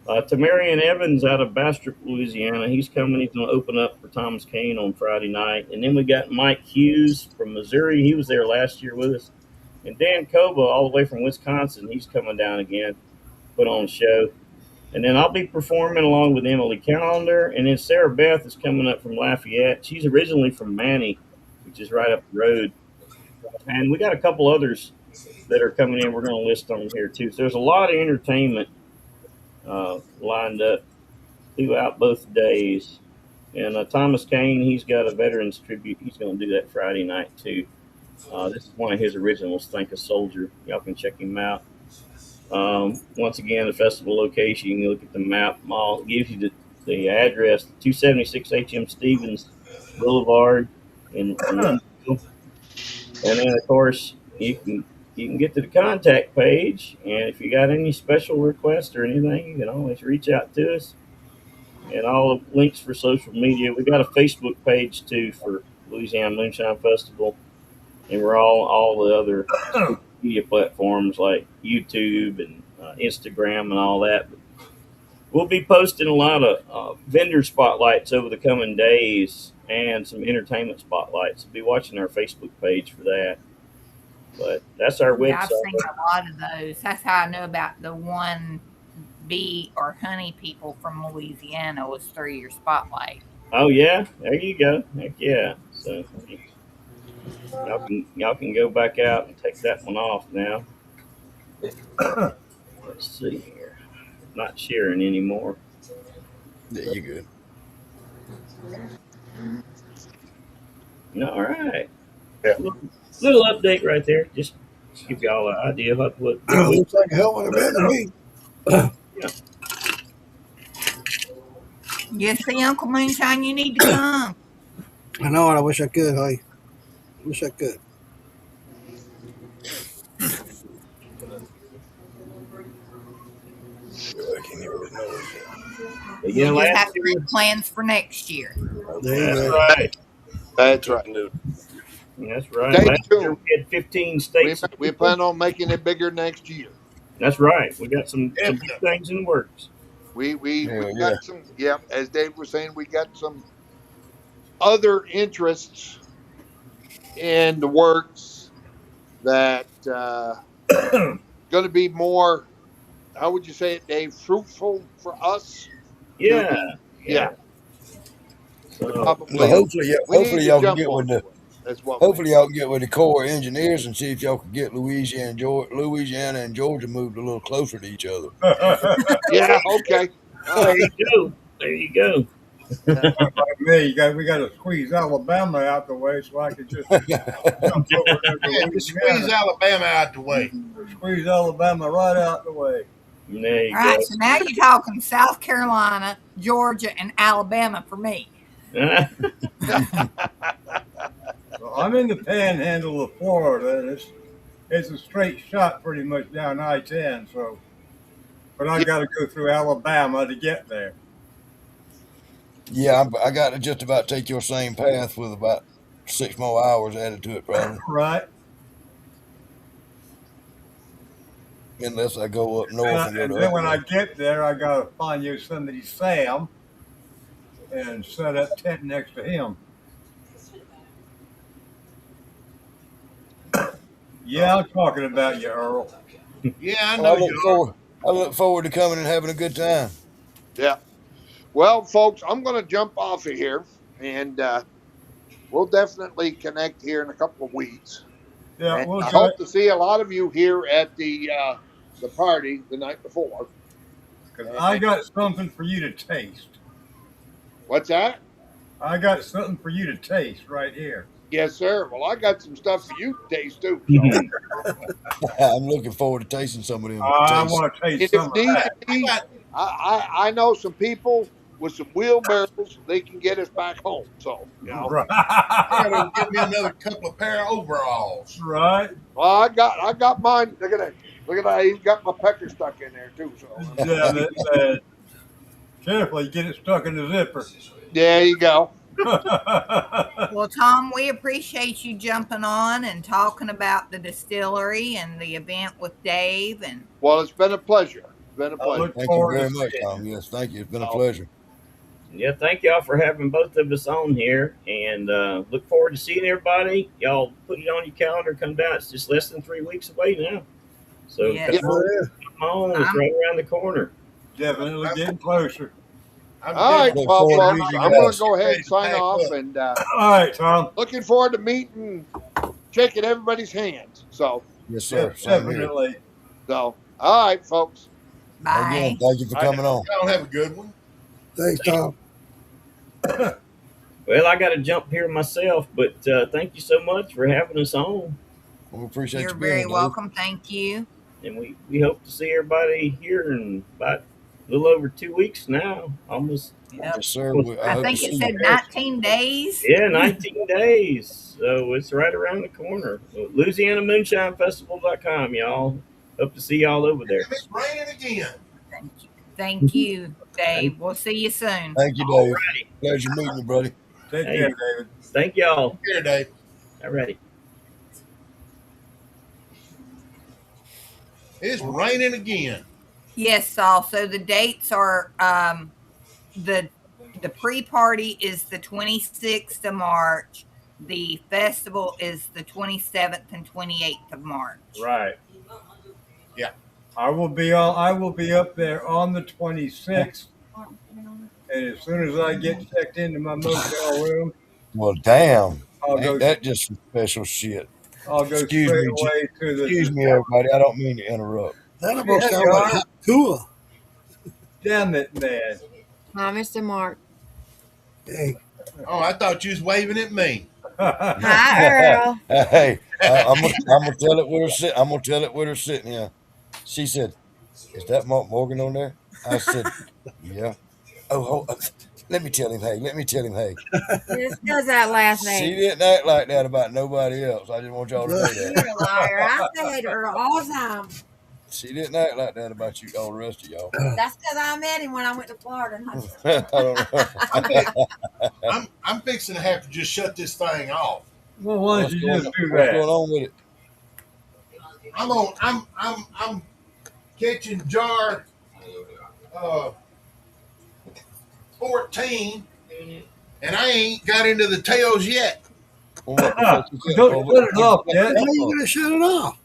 Tamarian Evans out of Bastrop, Louisiana. He's coming. He's going to open up for Thomas Kane on Friday night. And then we got Mike Hughes from Missouri. He was there last year with us. And Dan Koba, all the way from Wisconsin. He's coming down again, put on a show. And then I'll be performing along with Emily Callender. And then Sarah Beth is coming up from Lafayette. She's originally from Manny, which is right up the road. And we got a couple others that are coming in. We're going to list on here, too. So there's a lot of entertainment lined up throughout both days. And Thomas Kane, he's got a veterans tribute. He's going to do that Friday night, too. This is one of his originals, Thank a Soldier. Y'all can check him out. Once again, the festival location, you can look at the map. It gives you the address, 276 H.M. Stevens Boulevard in Louisville. And then, of course, you can get to the contact page, and if you got any special requests or anything, you can always reach out to us. And all the links for social media. We got a Facebook page too for Louisiana Moonshine Festival, and we're all the other social media platforms like YouTube and Instagram and all that. But we'll be posting a lot of vendor spotlights over the coming days and some entertainment spotlights. So be watching our Facebook page for that. But that's our website. Yeah, I've seen a lot of those. That's how I know about the one bee or honey people from Louisiana was through your spotlight. Oh yeah, there you go. Heck yeah. So y'all can go back out and take that one off now. Let's see here. Not sharing anymore. Yeah, you good. All right. Yeah. Little update right there. Just give y'all an idea of what Looks like a hell of an event to me. Yes, see, Uncle Moonshine, you need to come. I know, and I wish I could, honey. Wish I could. But You yeah, just have last to year, make plans for next year. There you that's go. right. That's right. That's right. Stay Last year tuned. we had 15 states. We plan on making it bigger next year. That's right. We got some big Definitely. things in the works. We Hell got some. Yeah, as Dave was saying, we got some other interests in the works that going to be more. How would you say it, Dave? Fruitful for us. Yeah. Yeah. So, Probably. Well, hopefully, We need hopefully to y'all can jump get on with the. it. That's what. we Hopefully, y'all can get with the Corps of Engineers and see if y'all can get Louisiana and Georgia moved a little closer to each other. need. Yeah. Okay. All there right. you go. There you go. Like me, we got to squeeze Alabama out the way so I can just jump over there to Yeah, just squeeze Louisiana. Alabama out the way. Squeeze Alabama right out the way. There you All right, so now you're talking South Carolina, Georgia, and Alabama for me. go. So I'm in the panhandle of Florida, and it's a straight shot pretty much down I-10. So, but I got to go through Alabama to get there. Yeah, I got to just about take your same path with about 6 more hours added to it, probably, Right. unless I go up north and go And to. then when I get there, I got to find Yosemite Sam and set up tent next to him. Yeah, I'm talking about you, Earl. Yeah, I Well, know you are. I look forward to coming and having a good time. Yeah. Well, folks, I'm going to jump off of here, and we'll definitely connect here in a couple of weeks. Yeah, And we'll I do hope it. to see a lot of you here at the party the night before. 'Cause And I got something for you to taste. what's that? I got something for you to taste right here. Yes, sir. Well, I got some stuff for you to taste too. So I'm looking forward to tasting some of them. I Taste. want to taste if some of need that. be, got- I know some people with some wheelbarrows. They can get us back home. So I gotta Right. get me another couple of pair of overalls. Right. well, I got mine. Look at that. Look at that. He's got my pecker stuck in there too. So Damn it, man. Carefully, get it stuck in the zipper. there you go. Well, Tom, we appreciate you jumping on and talking about the distillery and the event with Dave. And Well, it's been a pleasure. It's been a I pleasure. look Thank you forward very to much, seeing Tom. Yes, thank you. It's been a Oh. pleasure. Yeah, thank y'all for having both of us on here, and look forward to seeing everybody. Y'all put it on your calendar. Come down. It's just less than 3 weeks away now. So Yes. come on, it's I'm- right around the corner. Definitely getting closer. I'm All right, definitely Look well, forward to folks, meeting I'm you going guys. to go ahead ready and to sign pack off, up. and All right, Tom. looking forward to meeting, shaking everybody's hands. So, Yes, sir. Same here. Definitely. all right, folks. bye. Again, thank you for coming on. Y'all have a good one. Thanks, Tom. Well, I got to jump here myself, but thank you so much for having us on, We appreciate You're you being very here, Dave. welcome. Thank you. and we hope to see everybody here in about a little over 2 weeks now. Almost, Yep. Yes, sir. I hope think to it see said you. 19 days. yeah, 19 days. So it's right around the corner. LouisianaMoonshineFestival.com, y'all. Hope to see y'all over there. It's raining again. Thank you, Dave. We'll see you soon. Thank you, Dave. Pleasure meeting you, buddy. Take Hey. care, David. Thank y'all. Here, Dave. All righty. It's raining again. Yes, Saul. So the dates are the pre-party is the 26th of March. The festival is the 27th and 28th of March. Right. Yeah. I will be up there on the 26th. And as soon as I get checked into my motel room, Well, damn. I'll go. Ain't that just some special shit? I'll go Excuse straight me, away to the. Excuse me, everybody. I don't mean to interrupt. That almost Yeah, sounds you like are. Cool. Damn it, man. Hi, Mr. Mark. Hey, Oh, I thought you was waving at me. Hi, Earl. Hey, I'm gonna tell it with her sit. I'm gonna tell it with her sitting here. She said, "Is that Mark Morgan on there?" I said, "Yeah." Oh, let me tell him. Hey, let me tell him. Hey, Just does that last she name. didn't act like that about nobody else. I just want y'all to know You're that. a liar. I say to Earl all the time. She didn't act like that about you, all the rest of y'all. That's because I met him when I went to Florida. I don't know. I'm fixing to have to just shut this thing off. Well, why don't What's you going, just do what's that? going on with it? I'm catching jar 14, and I ain't got into the tails yet. Well, what the fuck is that? Don't shut it off yet. how are you going to shut it off?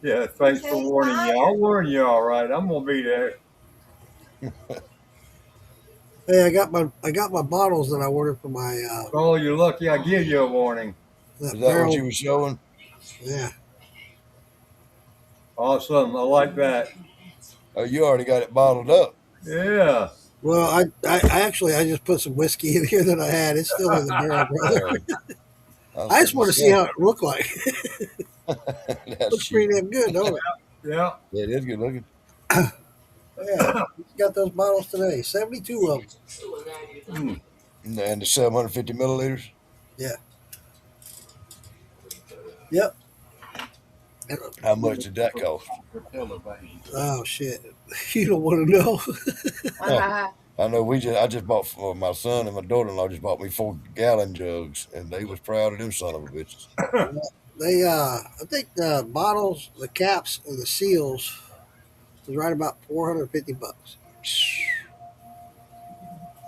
Yeah, thanks for warning you. I'll warn you, all right. I'm gonna be there. Hey, I got my bottles that I ordered for my Oh, you're lucky I give you a warning. Is that barrel. what you were showing? Yeah. Awesome. I like that. Oh, you already got it bottled up. Yeah. Well, I actually I just put some whiskey in here that I had. It's still in the barrel, brother. I just want to see how it looked like. Looks pretty damn good, don't it? Yeah. Yeah, it is good looking. Yeah. Got those bottles today. 72 of them. And the 750 milliliters. Yep. How much did that cost? Oh shit. You don't want to know. I know I just bought for my son and my daughter-in-law just bought me 4-gallon jugs, and they was proud of them son of a bitches. They I think the bottles, the caps, and the seals was right about $450.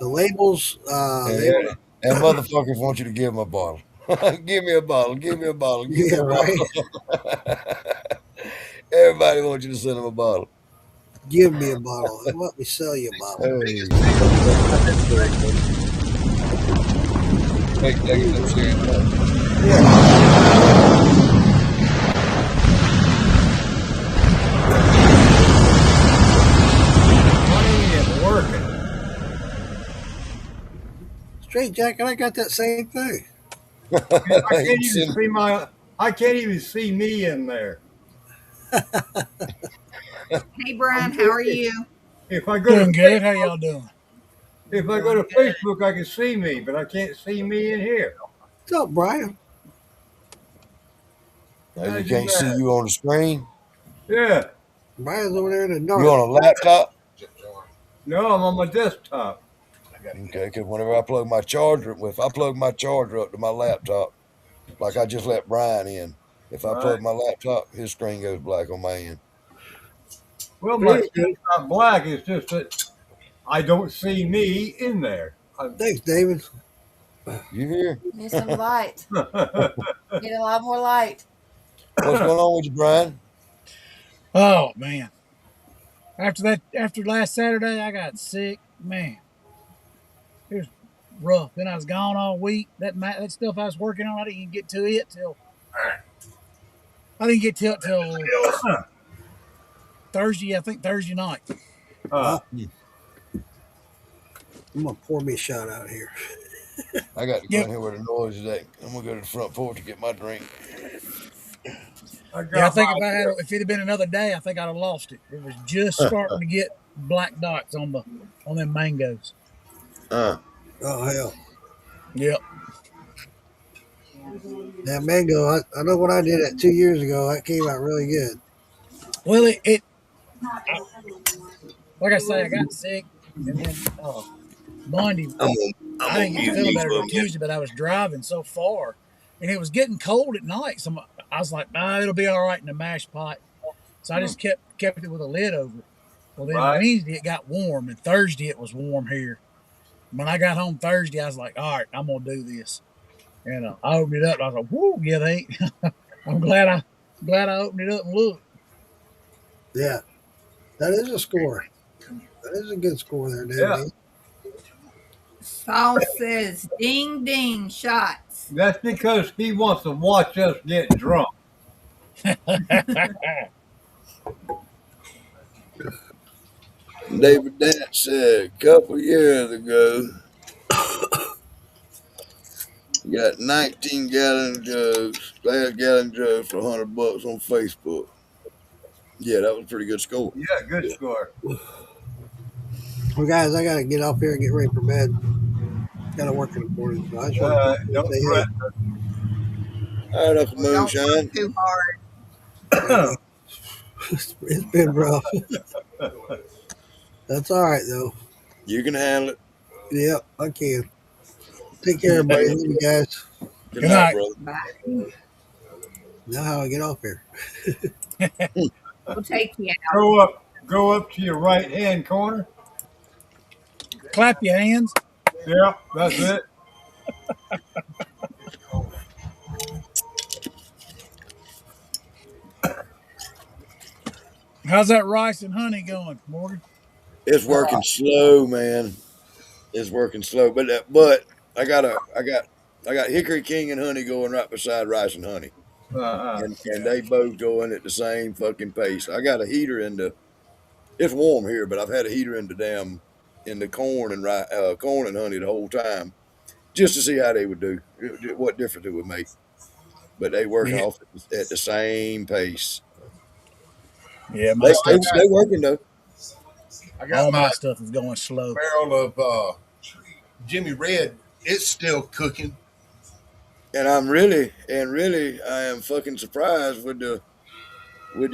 The labels, they were, And motherfuckers want you to give them a bottle. Give me a bottle. Give me a bottle. Give yeah, me a right. bottle. Everybody wants you to send them a bottle. Give me a bottle and let me sell you a bottle. Hey. Hey, Working. Straight Jacket, I got that same thing. I can't even see me in there. Hey, Brian, how are you? If I go Doing to good. How y'all doing? if I go to Facebook, I can see me, but I can't see me in here. What's up, Brian? You can't see you on the screen. Yeah. Brian's over there in the You north. on a laptop? No, I'm on my desktop. Okay, because whenever I plug my charger, if I plug my charger up to my laptop, like I just let Brian in, if I Right. plug my laptop, his screen goes black on my end. Well, my screen's not black. It's just that I don't see me in there. Thanks, David. You here? Need some light. Get a lot more light. What's going on with you, Brian? Oh man. After last Saturday, I got sick. Man, it was rough. Then I was gone all week. That stuff I was working on, I didn't even get to it till Thursday. I think Thursday night. I'm gonna pour me a shot out here. I got to go Yep. in here where the noise is at. I'm gonna go to the front porch to get my drink. Yeah, I think if it had been another day, I think I'd have lost it. It was just starting to get black dots on them mangoes. Oh hell. Yep. That mango, I know when I did it 2 years ago, that came out really good. Well, like I say, I got sick, and then Monday, I didn't get feeling better until Tuesday, but I was driving so far, and it was getting cold at night. So I was like, it'll be all right in the mash pot. So I just kept it with a lid over. Well, then Wednesday it got warm, and Thursday it was warm here. When I got home Thursday, I was like, all right, I'm gonna do this. And I opened it up. And I was like, whoo, yeah, they ain't. I'm glad I opened it up and looked. Yeah, that is a score. That is a good score there, David. Saul says, ding, ding, shots. That's because he wants to watch us get drunk. David Dance said a couple years ago, you got 19-gallon jugs, glass gallon jugs for $100 on Facebook. Yeah, that was a pretty good score. Yeah, good score. Well, guys, I gotta get off here and get ready for bed. Gotta work in the morning, so I just want to Don't say fret. All right, Uncle Don't Moonshine. work too hard. it's been rough. That's all right though. You can handle it. Yep, I can. Take care, everybody. Love you guys. Good night, brother. Bye. Now how I get off here? We'll take you out. Go up to your right hand corner. Clap your hands. Yeah, that's it. How's that rice and honey going, Morgan? It's working slow, man. It's working slow, but I got Hickory King and honey going right beside rice and honey, and they both going at the same fucking pace. I got a heater in the. It's warm here, but I've had a heater in the corn and corn and honey the whole time, just to see how they would do, what difference it would make. But they working off at the same pace. Yeah, they working though. I got all my stuff is going slow. Barrel of Jimmy Red. It's still cooking. And I am fucking surprised with the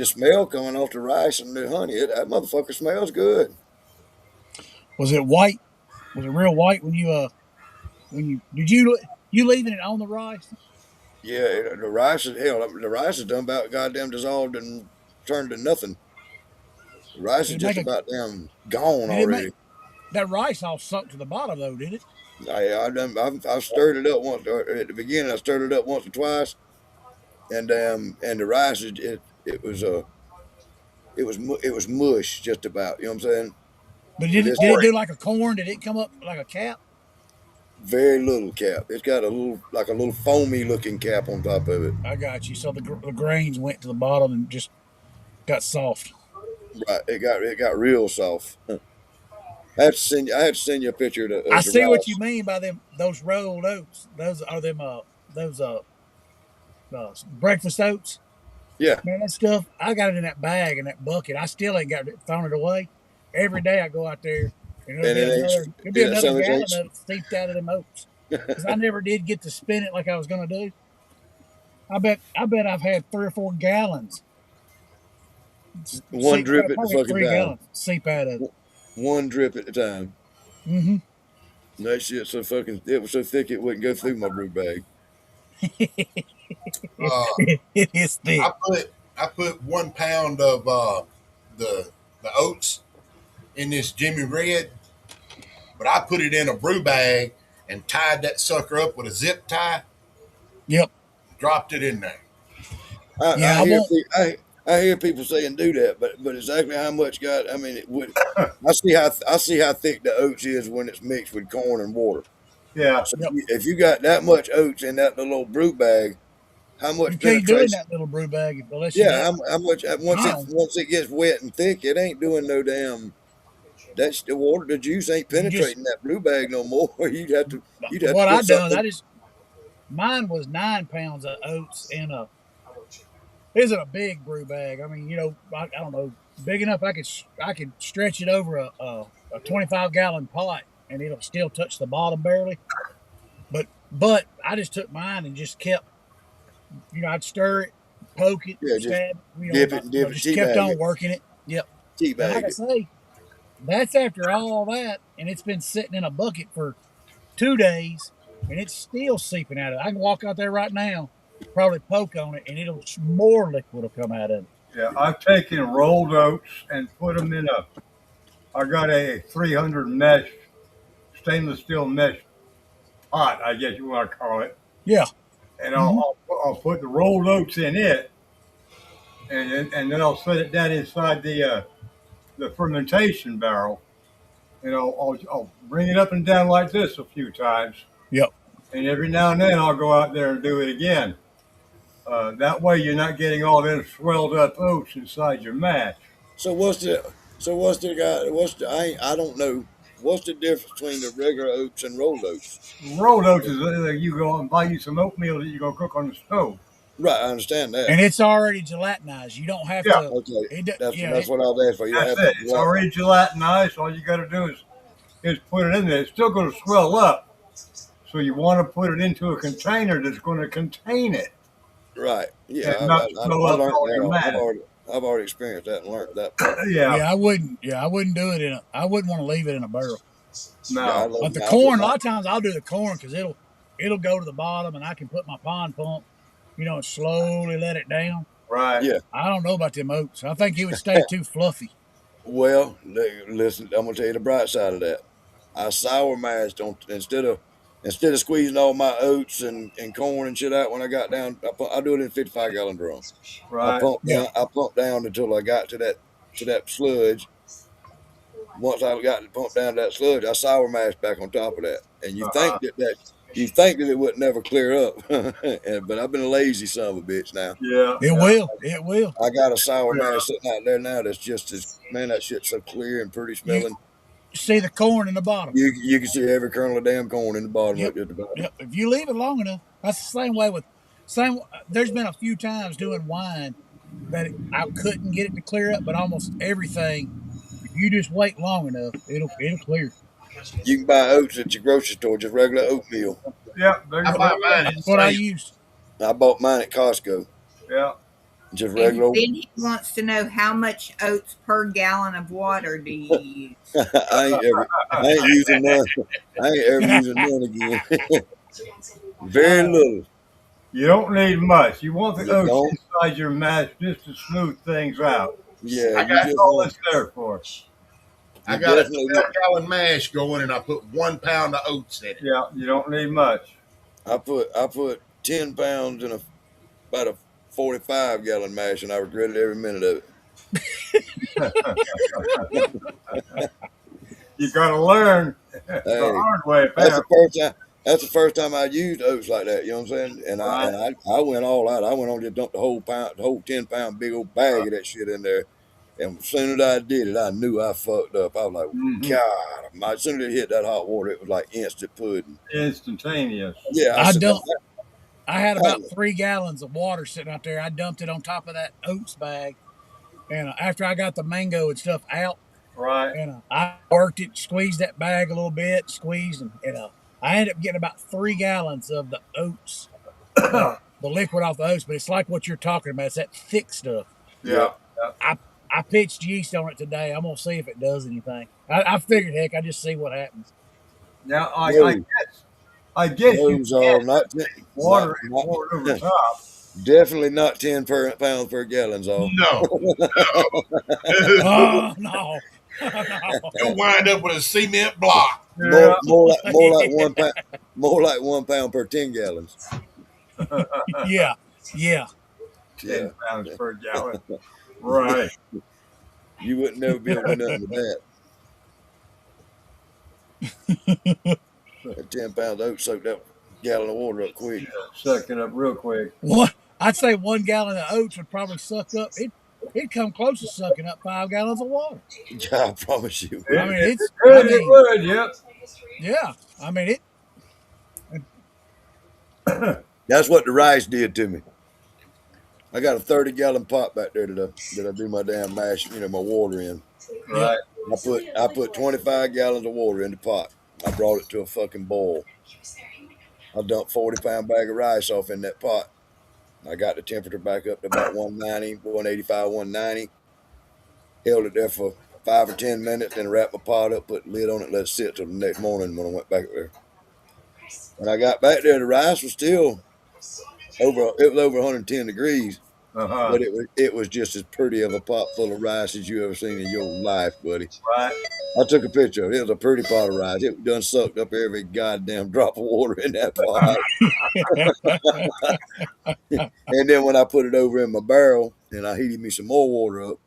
smell coming off the rice and the honey. That motherfucker smells good. Was it white? Was it real white when you did you leaving it on the rice? Yeah, the rice is done about goddamn dissolved and turned to nothing. The rice is just about damn gone already. That rice all sunk to the bottom though, did it? I've stirred it up once at the beginning. I stirred it up once or twice, and the rice it was mush just about. You know what I'm saying? But did it do like a corn? Did it come up like a cap? Very little cap. It's got a little, like a little foamy looking cap on top of it. I got you. So the grains went to the bottom and just got soft. Right. It got real soft. I had to send you a picture I of the see what you rice. mean by them those rolled oats. Those are them those breakfast oats. Yeah. Man, that stuff I got it in that bag in that bucket. I still ain't got it thrown it away. Every day I go out there and And it ain't. there'll be Yeah, another some of it gallon ain't. of it steeped out of them oats. Because I never did get to spin it like I was gonna do. I bet I've had 3 or 4 gallons One drip at the probably fucking three time. gallons seep out of it. One drip at the time. Mm-hmm. That shit so fucking. It was so thick it wouldn't go through my brew bag. Uh, It is thick. I put 1 pound of the oats in this Jimmy Red, but I put it in a brew bag and tied that sucker up with a zip tie, Yep. dropped it in there. I, Yeah, I I hear won't. I hear people saying do that, but exactly how much God? I mean, it would. I see how thick the oats is when it's mixed with corn and water. Yeah. So Yep. if you got that much oats in that little brew bag, how You much can't do it in penetration? that little brew bag unless you Yeah, got how much iron. once it gets wet and thick, it ain't doing no damn. That's the water. The juice ain't You just penetrating that brew bag no more. You'd have to what I put done. something. Mine was 9 pounds of oats in a. Isn't a big brew bag. I mean, I don't know, big enough I could stretch it over a 25-gallon pot and it'll still touch the bottom barely. But I just took mine and just kept, I'd stir it, poke it, Yeah, just stab, dip it and dip it, just kept teabag on it, working it. Yep. And like teabag I it. say, that's after all that, and it's been sitting in a bucket for 2 days, and it's still seeping out of it. I can walk out there right now, probably poke on it, and more liquid will come out of it. Yeah. I've taken rolled oats and put them in a. I got a 300 mesh stainless steel mesh pot, I guess you want to call it, Yeah. and Hmm. I'll put the rolled oats in it, and then I'll set it down inside the fermentation barrel, and I'll bring it up and down like this a few times, Yep. and every now and then I'll go out there and do it again. That way you're not getting all them swelled up oats inside your mash. So what's the guy? I don't know. What's the difference between the regular oats and rolled oats? Rolled oats is you go and buy you some oatmeal that you're gonna cook on the stove. Right, I understand that. And it's already gelatinized. You don't have Yeah, to. Okay, It, that's what I was asking for. You don't that's have to it. put It's water. already gelatinized. All you got to do is put it in there. It's still going to swell up, so you want to put it into a container that's going to contain it Right. Yeah, and not swell I up learned all your that. mash. I've already experienced that and learned that part. Yeah, Yeah, I wouldn't. Yeah, I wouldn't do it in a. I wouldn't want to leave it in a barrel. Yeah, I no, love. But the I put corn, a my lot of times I'll do the corn because it'll go to the bottom, and I can put my pond pump, and slowly let it down. right. yeah. I don't know about them oats. I think it would stay too fluffy. Well, listen. I'm gonna tell you the bright side of that. I sour mashed on instead of squeezing all my oats and corn and shit out when I got down. I do it in a 55-gallon drum. Right. Yeah. I pumped down until I got to that sludge. Once I got it pumped down to that sludge, I sour mashed back on top of that. And Uh-huh. you think that it would never clear up, but I've been a lazy son of a bitch now. Yeah, It yeah, will. It will. I got a sour yeah. mash sitting out there now that's just as man. That shit's so clear and pretty You smelling. see the corn in the bottom. You can see every kernel of damn corn in the bottom Yep. at the bottom. Yep. If you leave it long enough, that's the same way with same. There's been a few times doing wine that I couldn't get it to clear up, but almost everything, if you just wait long enough, it'll clear. You can buy oats at your grocery store, just regular oatmeal. Yeah, there I you buy go. mine at That's what I Save. used. I bought mine at Costco, Yeah. just And regular. then he wants to know how much oats per gallon of water do you use? I ain't using none. I ain't ever using none again. Very little. You don't need much. You want the You oats don't. inside your mash just to smooth things out. Yeah, I you got That's just all want. it's there for. I You got a definitely. 12-gallon mash going, and I put 1 pound of oats in it. Yeah, you don't need much. I put 10 pounds in about a 45-gallon mash, and I regretted every minute of it. You got to learn the Hey, hard way, that's the apparently. first time. That's the first time I used oats like that. You know what I'm saying? And I went all out. I went on to dump the whole 10 pound big old bag of that shit in there. And as soon as I did it, I knew I fucked up. I was like, Mm-hmm. God, as soon as it hit that hot water, it was like instant pudding. Instantaneous. Yeah, I I said, dumped. I had I, about 3 gallons of water sitting out there. I dumped it on top of that oats bag, and after I got the mango and stuff out, Right. and I worked it, squeezed that bag a little bit, squeezed, and I ended up getting about 3 gallons of the oats, the liquid off the oats. But it's like what you're talking about. It's that thick stuff. Yeah. I pitched yeast on it today. I'm gonna see if it does anything. I figured, heck, I just see what happens. Now no, I guess you those are not, water and pour it over top. definitely not 10 pounds per gallon, so. No. Oh no. You'll wind up with a cement block. Yeah. More like 1 pound, more like 1 pound per 10 gallons. Yeah. Yeah. 10 pounds per gallon. Right. You wouldn't never be able to do nothing with that. 10 pounds of oats soak that gallon of water up quick. Suck it up real quick. What? I'd say 1 gallon of oats would probably suck up. It'd come close to sucking up 5 gallons of water. Yeah, I promise you. I mean, it's. Good, it would, yep. Yeah. I mean, That's what the rice did to me. I got a 30-gallon pot back there that I do my damn mash, my water in. Right. I put 25 gallons of water in the pot. I brought it to a fucking boil. I dumped 40-pound bag of rice off in that pot. I got the temperature back up to about 190, 185, 190. Held it there for 5 or 10 minutes, then wrapped my pot up, put the lid on it, let it sit till the next morning when I went back there. When I got back there, the rice was still over 110 degrees. Uh-huh. But it was just as pretty of a pot full of rice as you ever seen in your life, buddy. Right. I took a picture of it. It was a pretty pot of rice. It done sucked up every goddamn drop of water in that pot. And then when I put it over in my barrel and I heated me some more water up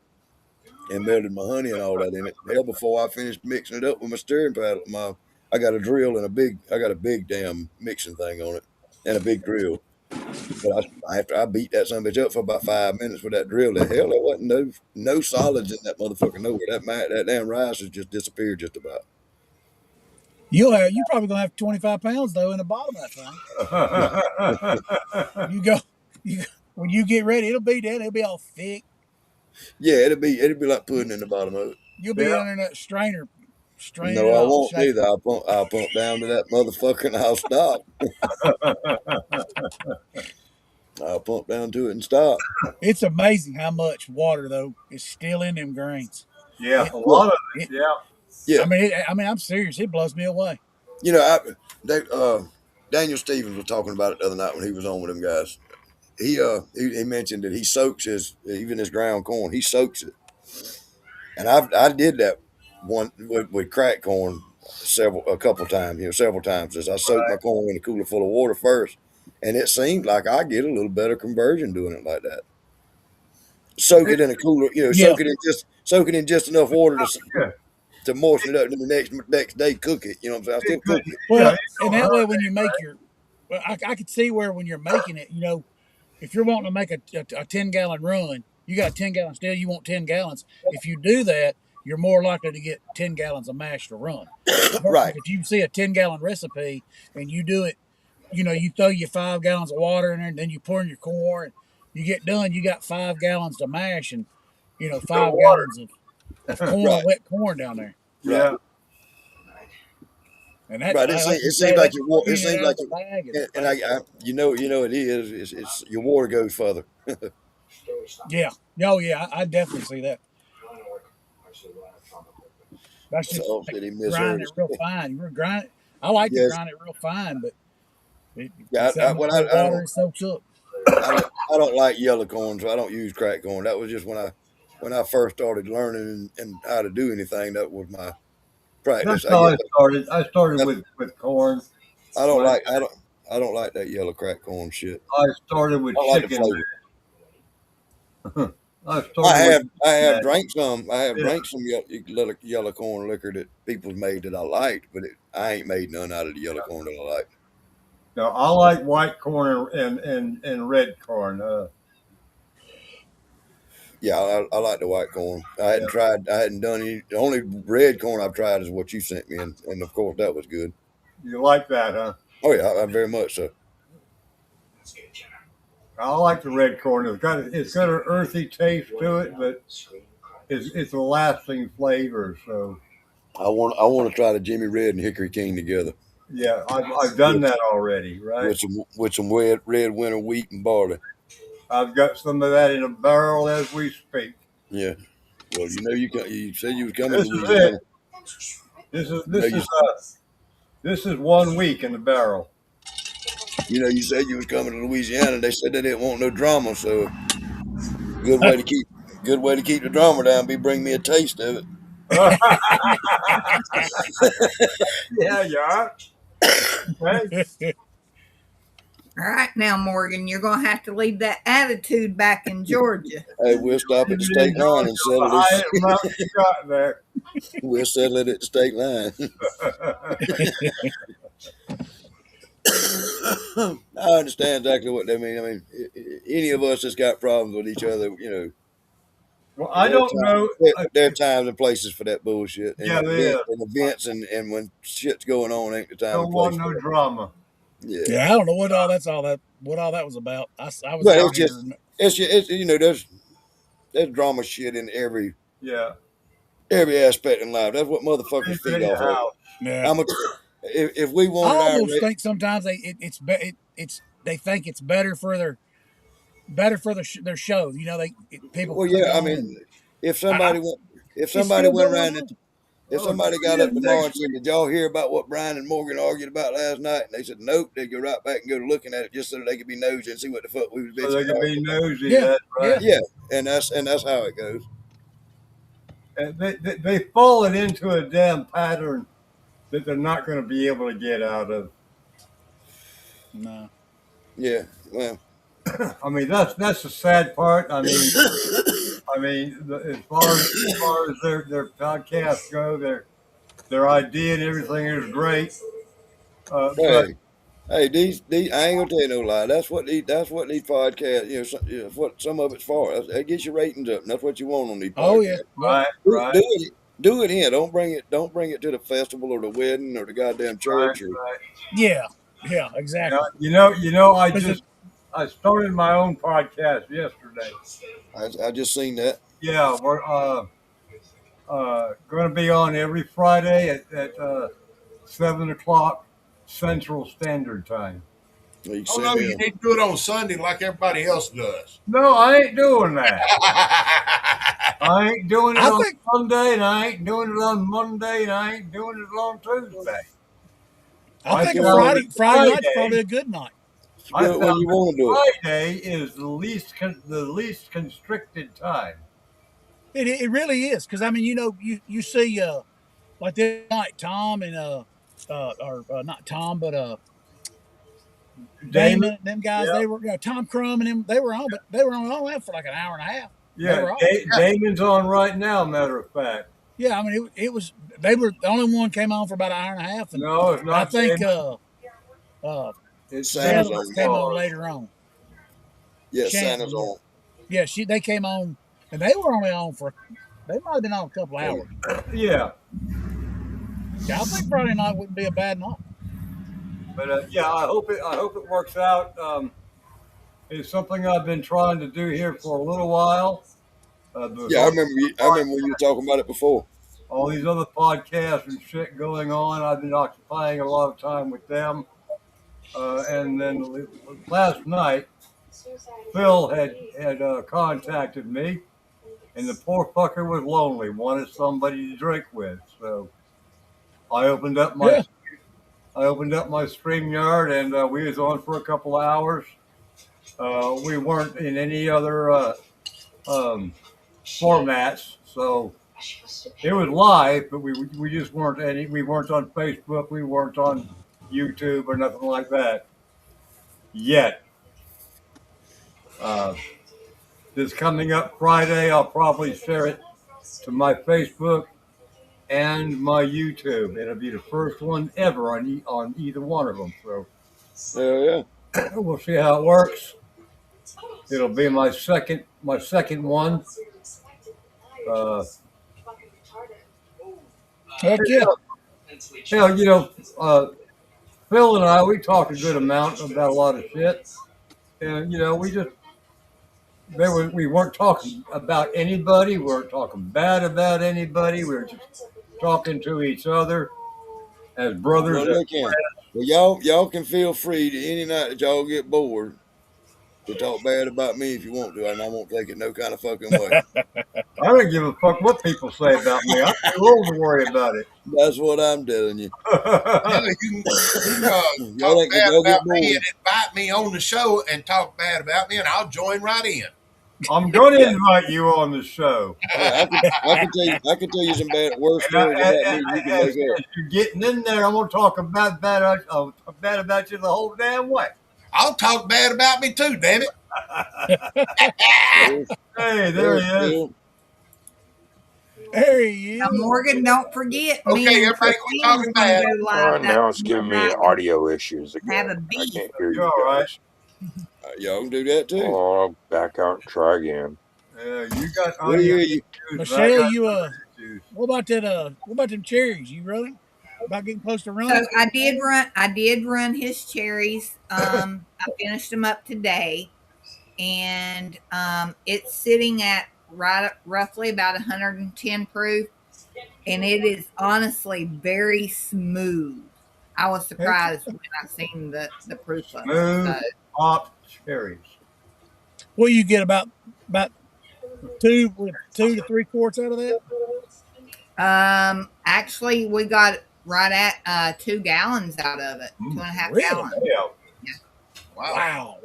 and melted my honey and all that in it, hell, before I finished mixing it up with my stirring paddle, I got a drill and I got a big damn mixing thing on it and a big drill. But after I beat that son of a bitch up for about 5 minutes with that drill, the hell, there wasn't no solids in that motherfucker nowhere. That damn rice has just disappeared just about. you probably gonna have 25 pounds though in the bottom of that thing. When you get ready, it'll be there. It'll be all thick. Yeah, it'd be like pudding in the bottom of it. You'll be under that strainer. No, I won't either. I'll pump down to that motherfucker and I'll stop. I'll pump down to it and stop. It's amazing how much water though is still in them grains. Yeah, a lot of it. Yeah. I mean, I'm serious. It blows me away. Daniel Stevens was talking about it the other night when he was on with them guys. He mentioned that he soaks even his ground corn. He soaks it, and I did that one with cracked corn several times. As I soaked my corn in a cooler full of water first, and it seemed like I get a little better conversion doing it like that. Soak it in a cooler, soak it in just enough water to moisten it up, and the next day cook it. You know what I'm saying? I still cook it. Well, and that way when you make I could see where when you're making it, if you're wanting to make a 10-gallon run, you got 10 gallons still, you want 10 gallons. If you do that, you're more likely to get 10 gallons of mash to run. Right. If you see a 10-gallon recipe and you do it, you throw your 5 gallons of water in there and then you pour in your corn, you get done, you got 5 gallons to mash and, 5 gallons of corn, Right. wet corn down there. Yeah. And that, Right. It seems like it is. It's your water goes further. Yeah. Oh, yeah. I definitely see that. That's just grind it real fine. You grind it. I like to grind it real fine, but water soaks up. I don't like yellow corn, so I don't use cracked corn. That was just when I first started learning and how to do anything. That was my practice. That's how I started. I started with corn. I don't like that yellow cracked corn shit. I started with chicken. I have drank some yellow corn liquor that people's made that I liked, but I ain't made none out of the yellow corn that I like. No, I like white corn and red corn. Yeah, I like the white corn. I hadn't Yeah. tried. I hadn't done any. The only red corn I've tried is what you sent me, and of course that was good. You like that, huh? Oh yeah, I very much so. I like the red corn. It's got an earthy taste to it, but it's a lasting flavor. So I want to try the Jimmy Red and Hickory King together yeah, I've done that already, right? with some red winter wheat and barley. I've got some of that in a barrel as we speak. Yeah. Well, you said you was coming This to is it. Louisiana. This is You know, this is this is 1 week in the barrel. you said you was coming to Louisiana. They said they didn't want no drama, so good way to keep the drama down. Be bring me a taste of it. Yeah, you are. Okay. All right, now, Morgan, you're going to have to leave that attitude back in Georgia. Hey, we'll stop at the Living in state line Georgia, and the settle highest this. mountain you got there. We'll settle it at the state line. I understand exactly what they mean. I mean, any of us that's got problems with each other, Well, I don't know. there are times and places for that bullshit. Yeah, there is. And events and when shit's going on ain't the time Don't and place want for no that. drama. Yeah. Yeah, I don't know what all that was about. I was But out it's just, here. there's drama shit in every Yeah. aspect in life. That's what motherfuckers feed In your off of. Yeah, How much, if we I wanted our, almost think sometimes they think it's better for their show. You know, people well, click yeah, I on mean, if I, somebody went, if it somebody still went goes around on. if Oh, somebody got yeah, up tomorrow and next said, "Did y'all hear about what Brian and Morgan argued about last night?" And they said, "Nope," they go right back and go to looking at it just so they could be nosy and see what the fuck we was so they bitching can about. be nosy. Yeah, That's right. Yeah, and that's how it goes. And they've fallen into a damn pattern that they're not going to be able to get out of. No. Yeah, well, I mean, that's the sad part. I mean, as far as their podcasts go, their idea and everything is great. But hey, these I ain't gonna tell you no lie. That's what these podcasts, what some of it's for. That gets your ratings up, and that's what you want on these Oh yeah, podcasts. yeah. right, Do, right, do it, do it in. Don't bring it to the festival or the wedding or the goddamn right, church. Or right. Yeah, exactly. I started my own podcast yesterday. I just seen that. Yeah, we're going to be on every Friday at 7 o'clock Central Standard Time. You can Oh send no, me you need to do it on Sunday like everybody else does. No, I ain't doing that. I ain't doing it I on think Sunday, and I ain't doing it on Monday, and I ain't doing it on Tuesday. I think a found Friday that night's probably a good night. I do it when found you want to do it. Friday is the least constricted time. It really is because I mean you see like this night Tom and not Tom but Damon them guys Yeah, they were Tom Crum and them they were on but they were on that for like an hour and a half. They yeah. were on. Damon's on right now. Matter of fact. Yeah, I mean it was they were the only one came on for about an hour and a half and No, it's not. I think Damon. It's the Santa's other on. one came on later on. Yeah, Shannon, Santa's on. yeah, they came on and they were only on for they might have been on a couple hours. Yeah, Yeah, I think Friday night wouldn't be a bad night. but yeah, I hope it works out. It's something I've been trying to do here for a little while. Yeah, I remember when you were talking about it before. All these other podcasts and shit going on. I've been occupying a lot of time with them. And then last night, Phil had contacted me, and the poor fucker was lonely, wanted somebody to drink with. So I opened up my StreamYard, and we was on for a couple of hours. We weren't in any other formats, so it was live, but we just weren't we weren't on Facebook, we weren't on YouTube or nothing like that yet. This coming up Friday, I'll probably share it to my Facebook and my YouTube. It'll be the first one ever on either one of them. So Hell yeah. We'll see how it works. It'll be my second one. Uh, Heck yeah. Hell, Phil and I, we talked a good amount about a lot of shit, and we weren't talking about anybody. We weren't talking bad about anybody. We were just talking to each other as brothers. Well, look in. Well, y'all can feel free to any night that y'all get bored to talk bad about me if you want to, and I won't take it no kind of fucking way. I don't give a fuck what people say about me. I'm too old to worry about it. That's what I'm telling you. Yeah, you can talk bad about me and invite me on the show and talk bad about me, and I'll join right in. I'm going to invite you on the show. Yeah, I can tell you some worse stories about me. You can make up. As you're getting in there, I'm going to talk bad about you the whole damn way. I'll talk bad about me too, damn it. Hey, there he is. There he is. Now, Morgan, don't forget. Okay, me and everybody quit Christine talking bad. go live Now it's giving me audio issues have again. a I beef. can't hear you You're all right. guys. Y'all can do that too. Oh, I'll back out and try again. You got What do you? issues, Michelle, I got you issues. what about that? What about them cherries? You running? About getting close to running? So I did run his cherries. I finished them up today, and it's sitting at roughly about 110 proof, and it is honestly very smooth. I was surprised when I seen the proof of it. Smooth So, pop cherries. Well, you get about 2 to 3 quarts out of that. actually, we got right at 2 gallons out of it, 2.5 Really? gallons. Yeah. Wow.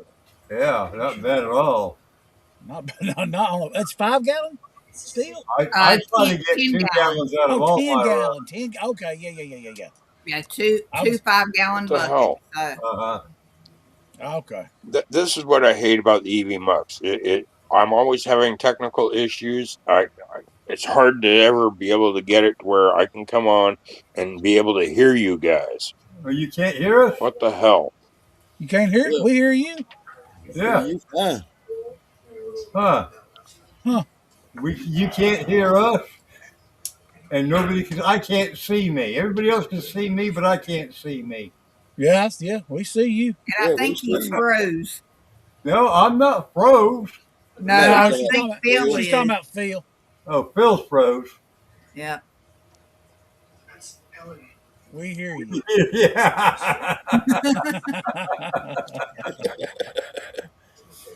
Yeah, not bad at all. Not that's 5 gallon still. I try to get 10 2 gallons out of Oh, all 10 my gallon. 10. Okay. Yeah. Yeah, two I was- 5-gallon What the buckets. hell? Uh-huh. Okay. This is what I hate about the EV Mux. I'm always having technical issues. It's hard to ever be able to get it to where I can come on and be able to hear you guys. Well, you can't hear us? What the hell? You can't hear it? Yeah. We hear you. Yeah. You fine. Huh. Huh. You can't hear us, and nobody can. I can't see me. Everybody else can see me, but I can't see me. Yeah, we see you. And Yeah, I think we he's see. froze. No, I'm not froze. No, No, I she's think Phil She's is. talking about Phil. Oh, Phil's froze. Yeah. We hear you. Yeah.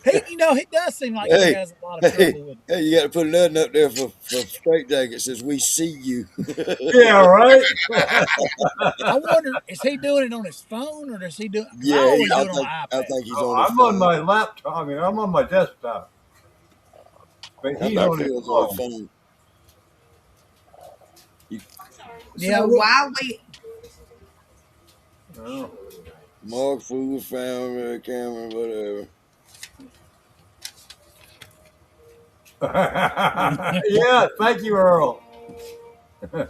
He does seem like he has a lot of trouble with. Hey, you got to put another up there for straight jacket. Says we see you. Yeah, right. I wonder, is he doing it on his phone or does he do it? Yeah, I always do I it on think, my I iPad. think he's on his I'm phone. on my laptop. I mean, I'm on my desktop. But I he's think on his Phil's on his phone. phone. Yeah, So while we Oh. Mark Fool found camera, whatever. Yeah, thank you, Earl.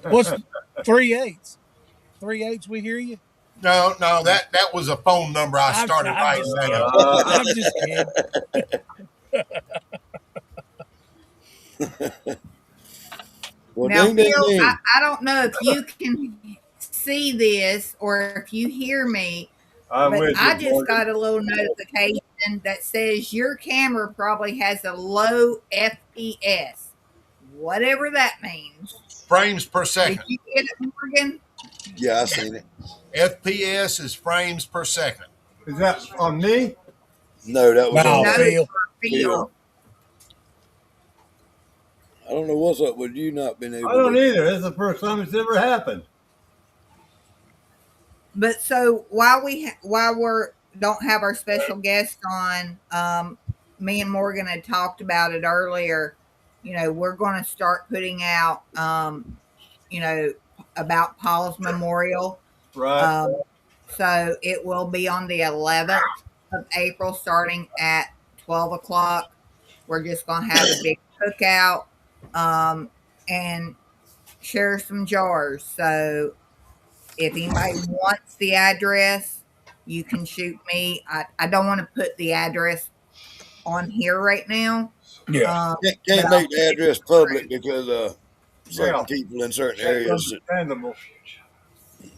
what's 3/8? 3/8, we hear you. No, that was a phone number I started I'm writing just down. kidding. I'm just kidding. Well, now, ding, ding, Phil, ding. I don't know if you can see this or if you hear me, I'm but with I you, just Morgan. got a little notification that says your camera probably has a low FPS, whatever that means. Frames per Did second. you get it, Morgan? Yeah, I seen it. FPS is frames per second. Is that on me? No, that was No, on No, Phil. Phil. Phil. I don't know what's up with you not being able I don't to. either. This is the first time it's ever happened. But so while we're don't have our special guest on, me and Morgan had talked about it earlier. We're going to start putting out, about Paul's memorial. Right. So it will be on the 11th of April, starting at 12 o'clock. We're just going to have a big cookout, and share some jars. So if anybody wants the address, you can shoot me. I don't want to put the address on here right now. Yeah. Can't, But can't I'll make the address public because Yeah, certain people in certain that's areas. understandable.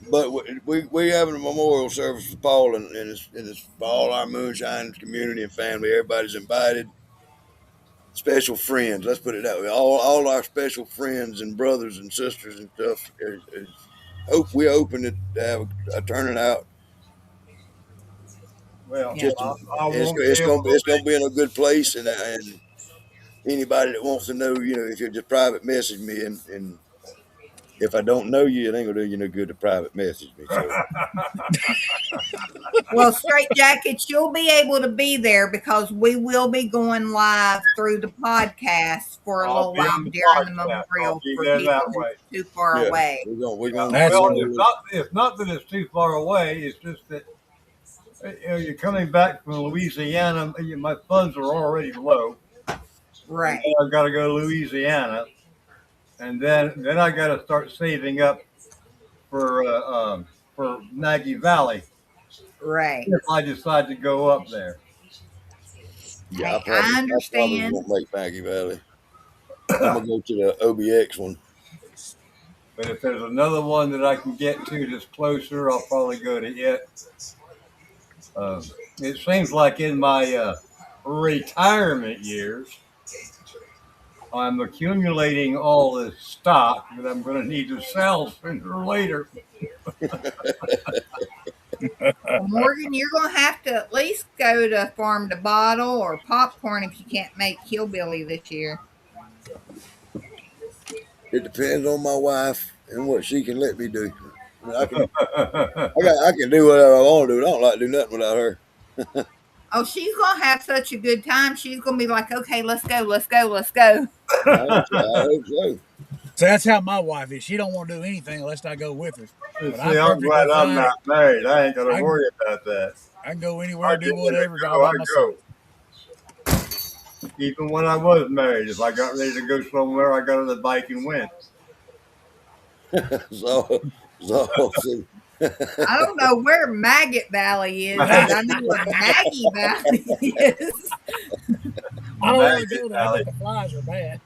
But we having a memorial service for Paul, and it's for all our moonshine community and family. Everybody's invited. Special friends, let's put it that way. All our special friends and brothers and sisters and stuff. We open it to have a turning out. Well, Yeah. Just I won't be able to. it's gonna be in a good place, and anybody that wants to know, if you just private message me, and if I don't know you, it ain't gonna do you no good to private message me. So Well, Straight Jackets, you'll be able to be there because we will be going live through the podcast for a I'll little be while on the during the podcast. I'll memorial be for there people that who way. are too far yeah, away. we're Yeah, gonna That's well, we're gonna it's not that it's too far away. It's just that you're coming back from Louisiana. My funds are already low, and Right. then I've got to go to Louisiana, and then I got to start saving up for Maggie Valley Right. if I decide to go up there. yeah, Hey, I I probably understand. won't make Maggie Valley. I'm gonna go to the OBX one. But if there's another one that I can get to that's closer, I'll probably go to it. It seems like in my retirement years, I'm accumulating all this stock that I'm going to need to sell sooner or later. Well, Morgan, you're going to have to at least go to Farm to Bottle or Popcorn if you can't make Hillbilly this year. It depends on my wife and what she can let me do. I mean, I can do whatever I want to do. I don't like to do nothing without her. Oh, she's going to have such a good time. She's going to be like, okay, let's go, let's go, let's go. I hope so. So that's how my wife is. She don't want to do anything unless I go with her. But See, I'm glad I'm not married. I ain't got to worry about that. I can go anywhere, I do get whatever ready to all go, by I myself. go. Even when I was married, if I got ready to go somewhere, I got on the bike and went. so see. I don't know where Maggot Valley is, but I know where Maggie Valley is. I don't want to go there. I think the flies are bad.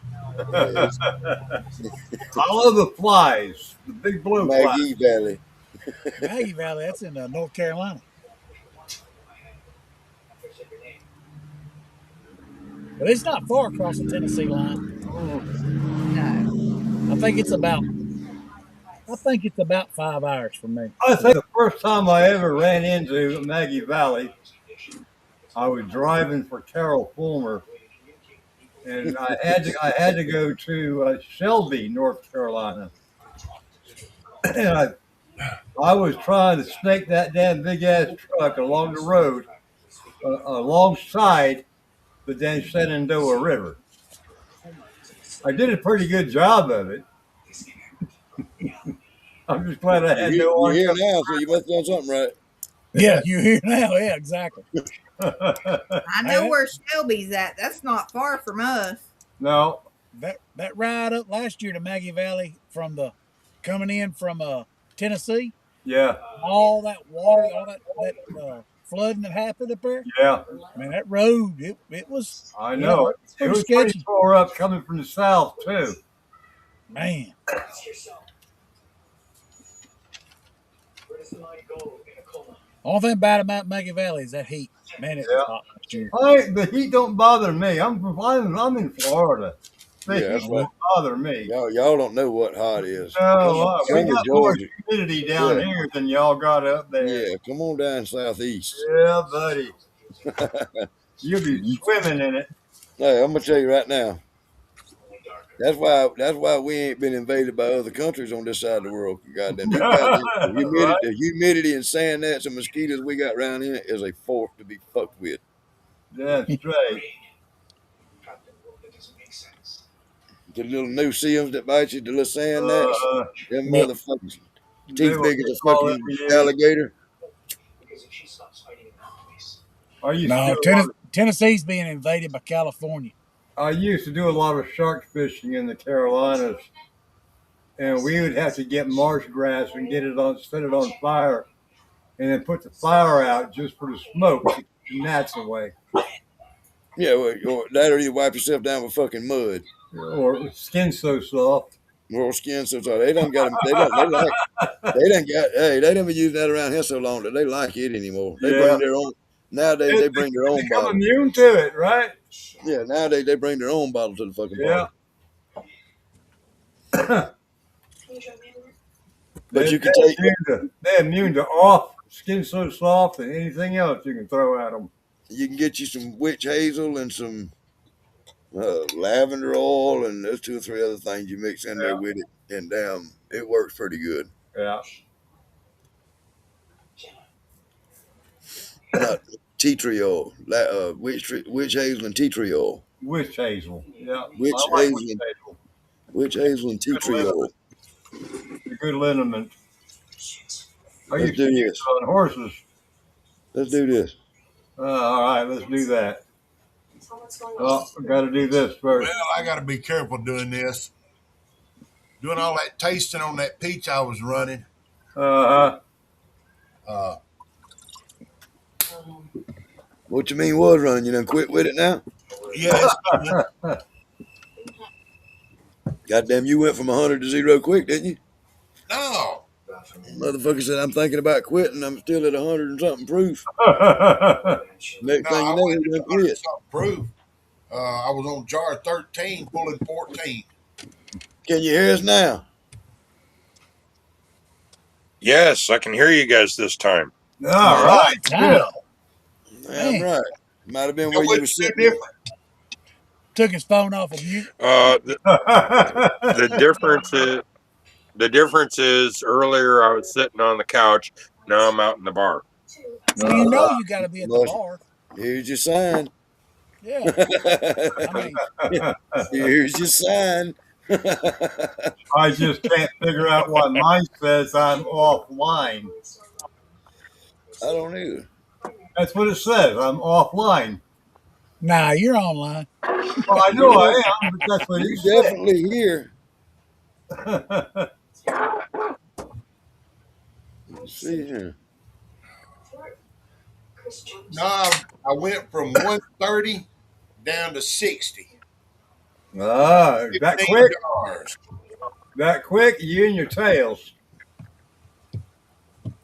I love the flies, the big blue Maggie flies. Valley. Maggie Valley, that's in North Carolina. But it's not far across the Tennessee line. No. I think it's about 5 hours from me. I think the first time I ever ran into Maggie Valley, I was driving for Carol Fulmer, and I had to go to Shelby, North Carolina, and I was trying to snake that damn big ass truck along the road, alongside the Dan Shenandoah River. I did a pretty good job of it. I'm just glad I had no You're here oncoming. now, so you must have done something right. Yeah, you're here now. Yeah, exactly. I know where Shelby's at. That's not far from us. No, that ride up last year to Maggie Valley from coming in from Tennessee, yeah, all that water, all that flooding that happened up there. yeah. Man, that road it was. I know it. It was sketchy. pretty tore up coming from the south too. Man. Only thing bad about Maggie Valley is that heat. Man, it was hot last year. The heat don't bother me. I'm in Florida. The Yeah, that's heat right. don't bother me. Y'all don't know what hot is. No, we Come to got more Georgia. humidity down Yeah. here than y'all got up there. Yeah, come on down southeast. Yeah, buddy. You'll be swimming in it. Hey, I'm gonna tell you right now. That's why we ain't been invaded by other countries on this side of the world. Goddamn, these goddamn Right? the humidity and sand gnats and mosquitoes we got around here is a force to be fucked with. That's right. The little no-see-ums that bite you, the little sand gnats, them Yep. motherfuckers, They teeth were- big they as a call it fucking the, alligator. No, Tennessee's being invaded by California. I used to do a lot of shark fishing in the Carolinas, and we would have to get marsh grass and set it on fire and then put the fire out just for the smoke to keep the gnats away. Yeah, or that, or you wipe yourself down with fucking mud. Or skin so soft. Or skin so tight. They done got them. They like. They done got. Hey, they done been using that around here so long that they like it anymore. They bring their own. Nowadays they bring their own become bottle. immune to it, right? Yeah, nowadays they bring their own bottle to the fucking Yeah. party. But you can take. They're immune to off, skin so soft, and anything else you can throw at them. You can get you some witch hazel and some lavender oil, and there's 2 or 3 other things you mix in there with it, and damn, it works pretty good. Yeah. Not tea tree oil, witch hazel and tea tree oil. Witch hazel. Yeah. Witch hazel and tea tree oil. A good liniment. Let's do this. On horses. Let's do this. All right, let's do that. Well, we got to do this first. Well, I got to be careful doing this. Doing all that tasting on that peach I was running. What you mean was running? You done quit with it now? Yes. Goddamn, you went from 100 to 0 quick, didn't you? No. Motherfucker said, I'm thinking about quitting. I'm still at 100 and something proof. Next thing you know, I you're going to quit. Proof. I was on jar 13, pulling 14. Can you hear us now? Yes, I can hear you guys this time. All right. Wow. Damn right. Might have been where you were sitting. Took his phone off of mute. The difference is earlier I was sitting on the couch. Now I'm out in the bar. So you know you got to be at the bar. Here's your sign. Yeah. I mean, here's your sign. I just can't figure out why mine says I'm offline. I don't either. That's what it says. I'm offline. Nah, you're online. Well, I know I am, but that's what you're definitely here. Let's see here. No, I went from 130 down to 60. That quick? Jars. That quick? You and your tails.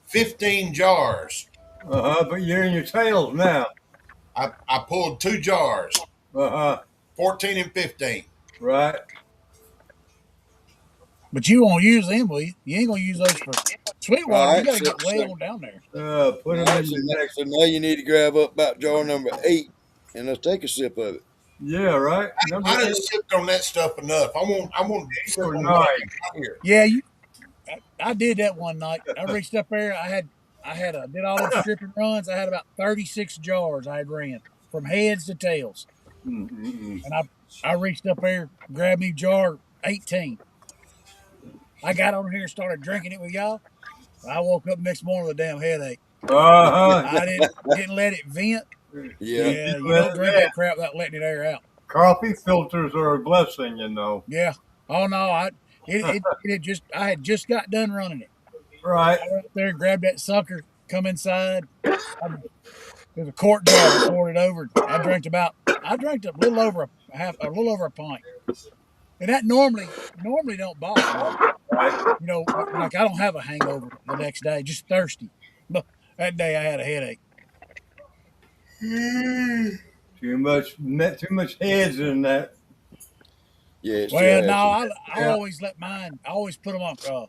15 jars. But you're in your tails now. I pulled 2 jars. 14 and 15. Right. But you won't use them, will you? You ain't gonna use those for Sweetwater. Right, you gotta get way on down there. Put them in the next. So now you need to grab up about jar number 8 and let's take a sip of it. Yeah, right. I done sipped on that stuff enough. I want to sip on that here. Yeah, I did that one night. I reached up there. I did all those stripping runs. I had about 36 jars I had ran from heads to tails. Mm-hmm. And I reached up there, grabbed me jar 18. I got on here and started drinking it with y'all. I woke up next morning with a damn headache. I didn't let it vent. Yeah, you don't drink that crap without letting it air out. Coffee filters are a blessing, you know. Yeah. Oh no, I had just got done running it. Right. I went up there, grabbed that sucker, come inside. There's a quart jar, I poured it over. I drank a little over a pint. And that normally don't bother me. Right. You know, like I don't have a hangover the next day, just thirsty. But that day I had a headache. Too much heads in that. Yeah. Well, no, I always let mine. I always put them on, a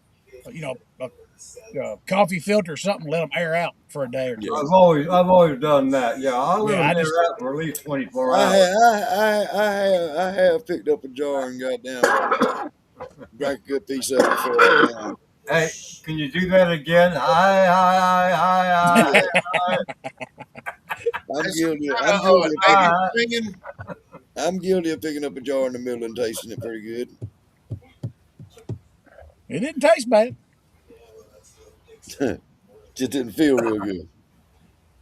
coffee filter or something. Let them air out for a day or two. I've always done that. Yeah, I let them air out for at least 24 hours. I have picked up a jar and goddamn drank a good piece of it before. Hey, can you do that again? Hi. I'm guilty of picking up a jar in the middle and tasting it pretty good. It didn't taste bad. Just didn't feel real good.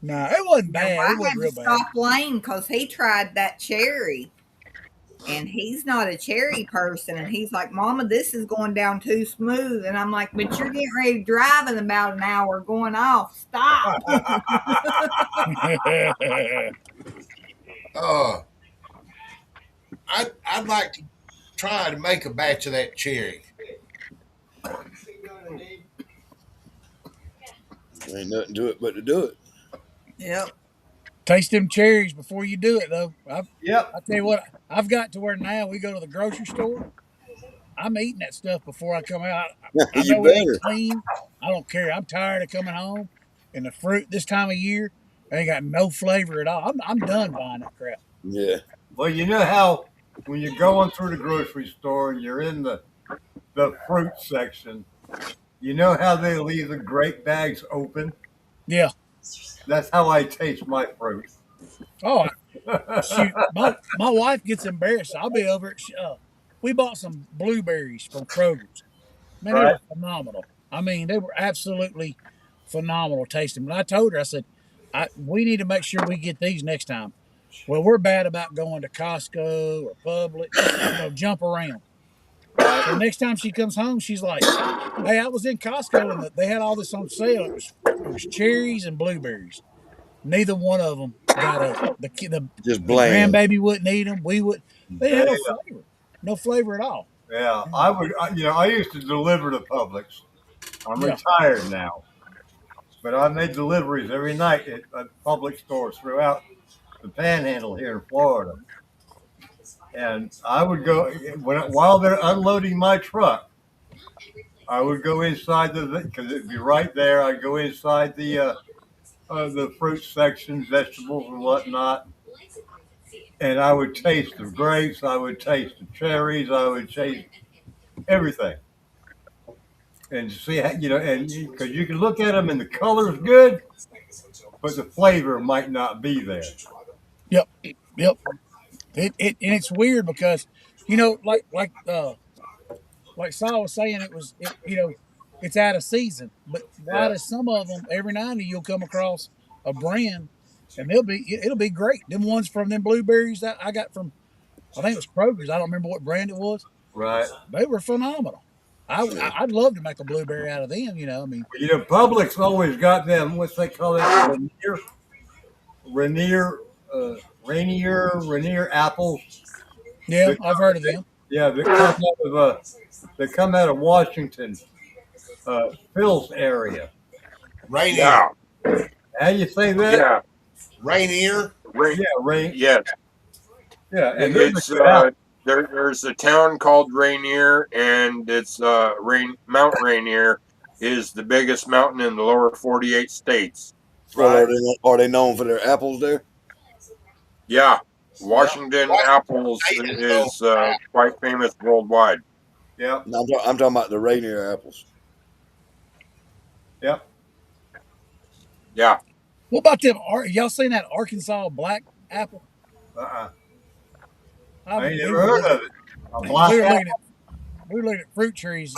No, it wasn't bad. I It wasn't had real to bad. stop Lane because he tried that cherry. and he's not a cherry person. And he's like, Mama, this is going down too smooth. And I'm like, but you're getting ready to drive in about an hour going off. Stop. I'd like to try to make a batch of that cherry. Ain't nothing to it but to do it. Yep. Taste them cherries before you do it, though. Yep. I tell you what, I've got to where now we go to the grocery store. I'm eating that stuff before I come out. I You know it ain't better. clean. I don't care. I'm tired of coming home, and the fruit this time of year ain't got no flavor at all. I'm done buying that crap. Yeah. Well, you know how when you're going through the grocery store and you're in the fruit section, you know how they leave the grape bags open? Yeah. That's how I taste my fruit. Oh, shoot. My wife gets embarrassed. I'll be over at, we bought some blueberries from Kroger's. Man, they Right. were phenomenal. I mean, they were absolutely phenomenal tasting. But I told her, I said, we need to make sure we get these next time. Well, we're bad about going to Costco or Publix, jump around. So next time she comes home, she's like, "Hey, I was in Costco and they had all this on sale. It was cherries and blueberries. Neither one of them got up. Just The bland. grandbaby wouldn't eat them. We would. They had no flavor at all. Yeah, I would. I used to deliver to Publix. I'm Yeah. retired now, but I made deliveries every night at Publix stores throughout the Panhandle here in Florida. And I would go while they're unloading my truck. I would go inside because it'd be right there. I'd go inside the fruit section, vegetables and whatnot, and I would taste the grapes. I would taste the cherries. I would taste everything, and see how, and because you can look at them and the color's good, but the flavor might not be there. Yep. Yep. And it's weird because, like Saul was saying, it's out of season. But why Yeah, does some of them every now and then you'll come across a brand and it'll be great. Them ones from them blueberries that I got from, I think it was Kroger's. I don't remember what brand it was. right. They were phenomenal. I'd love to make a blueberry out of them. I mean, Publix always got them. What's they call that? Rainier, Rainier apples. yeah, I've heard of them. Yeah, they come out of Washington, Phil's area. Rainier. Yeah, How you say that? yeah, Rainier. Yeah, rain. yes. Yeah, and they're It's the good apples. there's a town called Rainier, and it's Mount Rainier is the biggest mountain in the lower 48 states. Well, Right. are they known for their apples there? Yeah, Washington apples Washington is is quite famous worldwide. Yep, No, I'm talking about the Rainier apples. yep. Yeah, What about them? Y'all seen that Arkansas black apple? I I, ain't we never were heard looking, of it. A we black were apple. looking at we were looking at fruit trees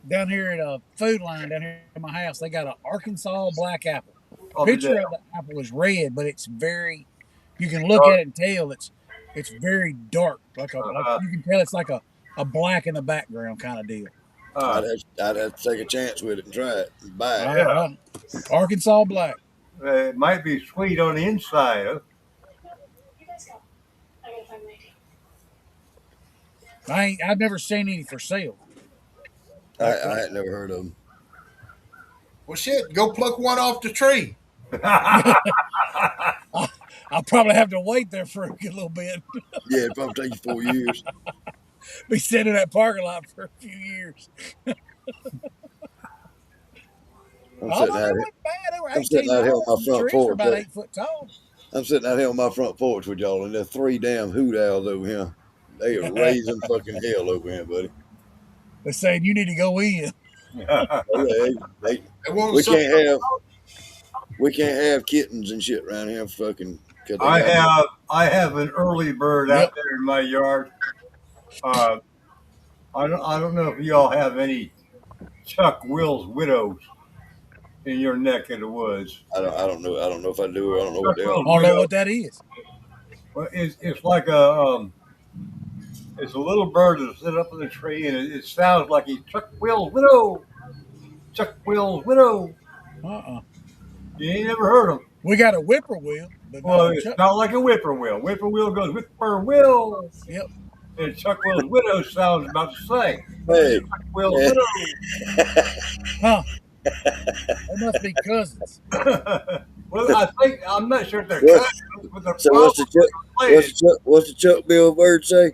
down here at a food line down here in my house. They got an Arkansas black apple. I'll be Picture there. of the apple is red, but it's very. You can look Dark. at it and tell it's very dark. Like you can tell it's like a black in the background kind of deal. I'd have to take a chance with it and try it and buy it. Yeah. Arkansas black. It might be sweet on the inside. Huh? I've never seen any for sale. I had never heard of them. Well, shit. Go pluck one off the tree. I'll probably have to wait there for a little bit. Yeah, it'd probably take you 4 years. Be sitting in that parking lot for a few years. I'm Oh, sitting no, out they here. weren't bad. They were I'm sitting 18 out here on dollars. my The front trees were porch. about 8 foot tall. I'm sitting out here on my front porch with y'all, and there's 3 damn hoot owls over here. They are raising fucking hell over here, buddy. They're saying you need to go in. Oh, yeah, They want we some- can't have kittens and shit around here. Fucking. 'Cause they I got- have an early bird Yep. out there in my yard. I don't know if y'all have any Chuck Will's widows in your neck of the woods. I don't know. I don't know if I do. I don't know what they I are. don't know what that is. Well, it's like a It's a little bird that sit up in the tree, and it sounds like he's Chuck Will's widow. Chuck Will's widow. Uh-uh. You ain't never heard him. We got a whippoorwill, but Well, no it's Chuck. not like a whippoorwill. Whippoorwill goes whippoorwill. Yep. And Chuck Will's widow sounds about the same. Hey, Chuck Will's widow. Huh. They must be cousins. Well, I'm not sure if they're What? cousins, but they're So probably related. what's the Chuck Bill bird say?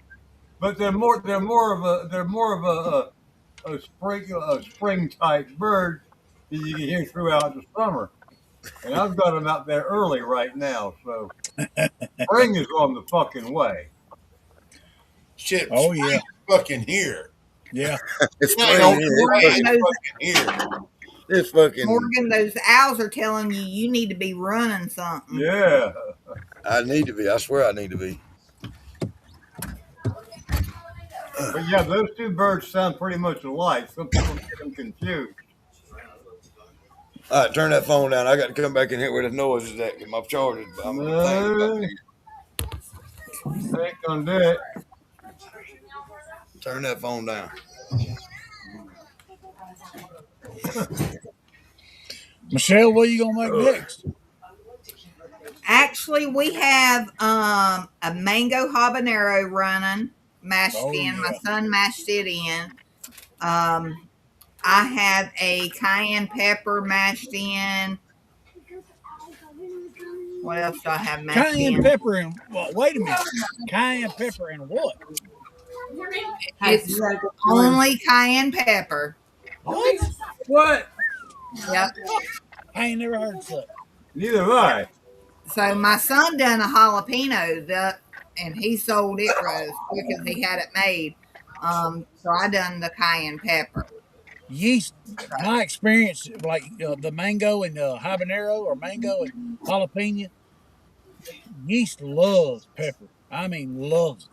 But they're more of a spring type bird that you can hear throughout the summer. And I've got them out there early right now, so spring is on the fucking way. Shit, Oh yeah. fucking here. Yeah. It's I don't fucking, know fucking here. it's fucking. Morgan, those owls are telling you need to be running something. Yeah. I need to be. I swear I need to be. But yeah, those two birds sound pretty much alike. Some people get them confused. All right, turn that phone down. I got to come back in here where the noise is at. Get my charger. No, ain't gonna do it. Turn that phone down. Michelle, what are you gonna make next? Actually, we have a mango habanero running, mashed Oh, in. My yeah. son mashed it in. I have a cayenne pepper mashed in. What else do I have mashed Cayenne in? pepper and well, wait a minute. Cayenne pepper and what? It's only cayenne pepper. What? What? Yep. I ain't never heard such. Neither have I. So my son done a jalapeno, and he sold it as quick as he had it made. So I done the cayenne pepper. Yeast. My experience, like the mango and habanero or mango and jalapeno, yeast loves pepper. I mean, loves it.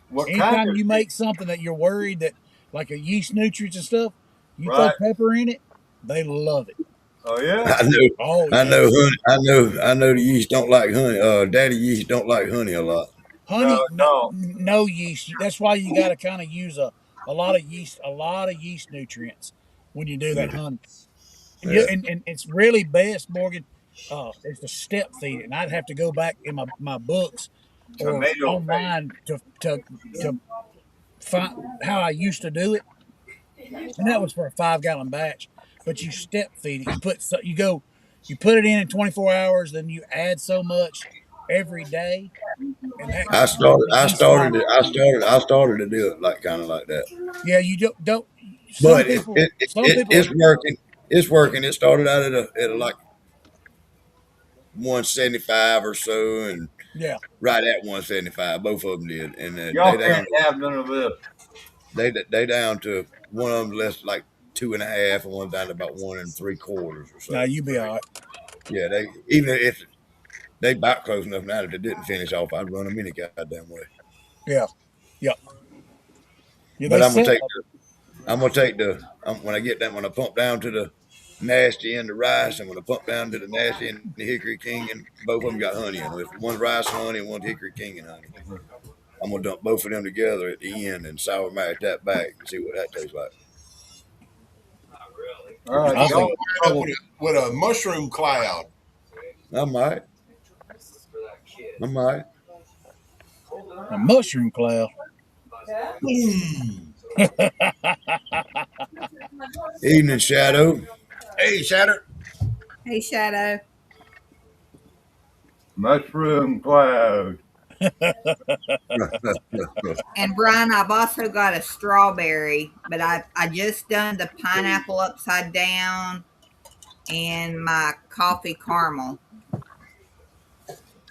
What Anytime kind of you make something that you're worried that, like a yeast nutrients and stuff, you Right. throw pepper in it, they love it. Oh yeah. I know. Oh, I yeah. know. Honey. I know the yeast don't like honey. Daddy yeast don't like honey a lot. Honey, No. no yeast. That's why you got to kind of use a lot of yeast nutrients when you do that honey. And, Yeah. and it's really best, Morgan, is to step feed it. And I'd have to go back in my books or Tomato online to find how I used to do it. And that was for a 5-gallon batch. But you step feed it. You put it in 24 hours, then you add so much every day. And that I started. the I yeast started. cycle. I started to do it like kind of like that. Yeah, you don't. But Some people. it's working. It's working. It started out at a like 175 or so, and Yeah. right at 175, both of them did, and Y'all can't have none of this. they down to one of them less like 2.5, and one down to about 1 3/4 or so. Now you be all right. Yeah, they even if they about close enough now that they didn't finish off, I'd run them any goddamn way. Yeah. Yep. Yeah, But they I'm gonna sell. take the when I get that when I pump down to the nasty end of rice, and when I pump down to the nasty end of Hickory King, and both of them got honey in them. If one's rice and honey and one's Hickory King and honey, I'm gonna dump both of them together at the end and sour mash that back and see what that tastes like. All right, I y'all think- with a mushroom cloud. I might. A mushroom cloud. Evening, Shadow. Hey, Shadow. Hey, Shadow. mushroom cloud. And Brian, I've also got a strawberry, but I just done the pineapple upside down and my coffee caramel.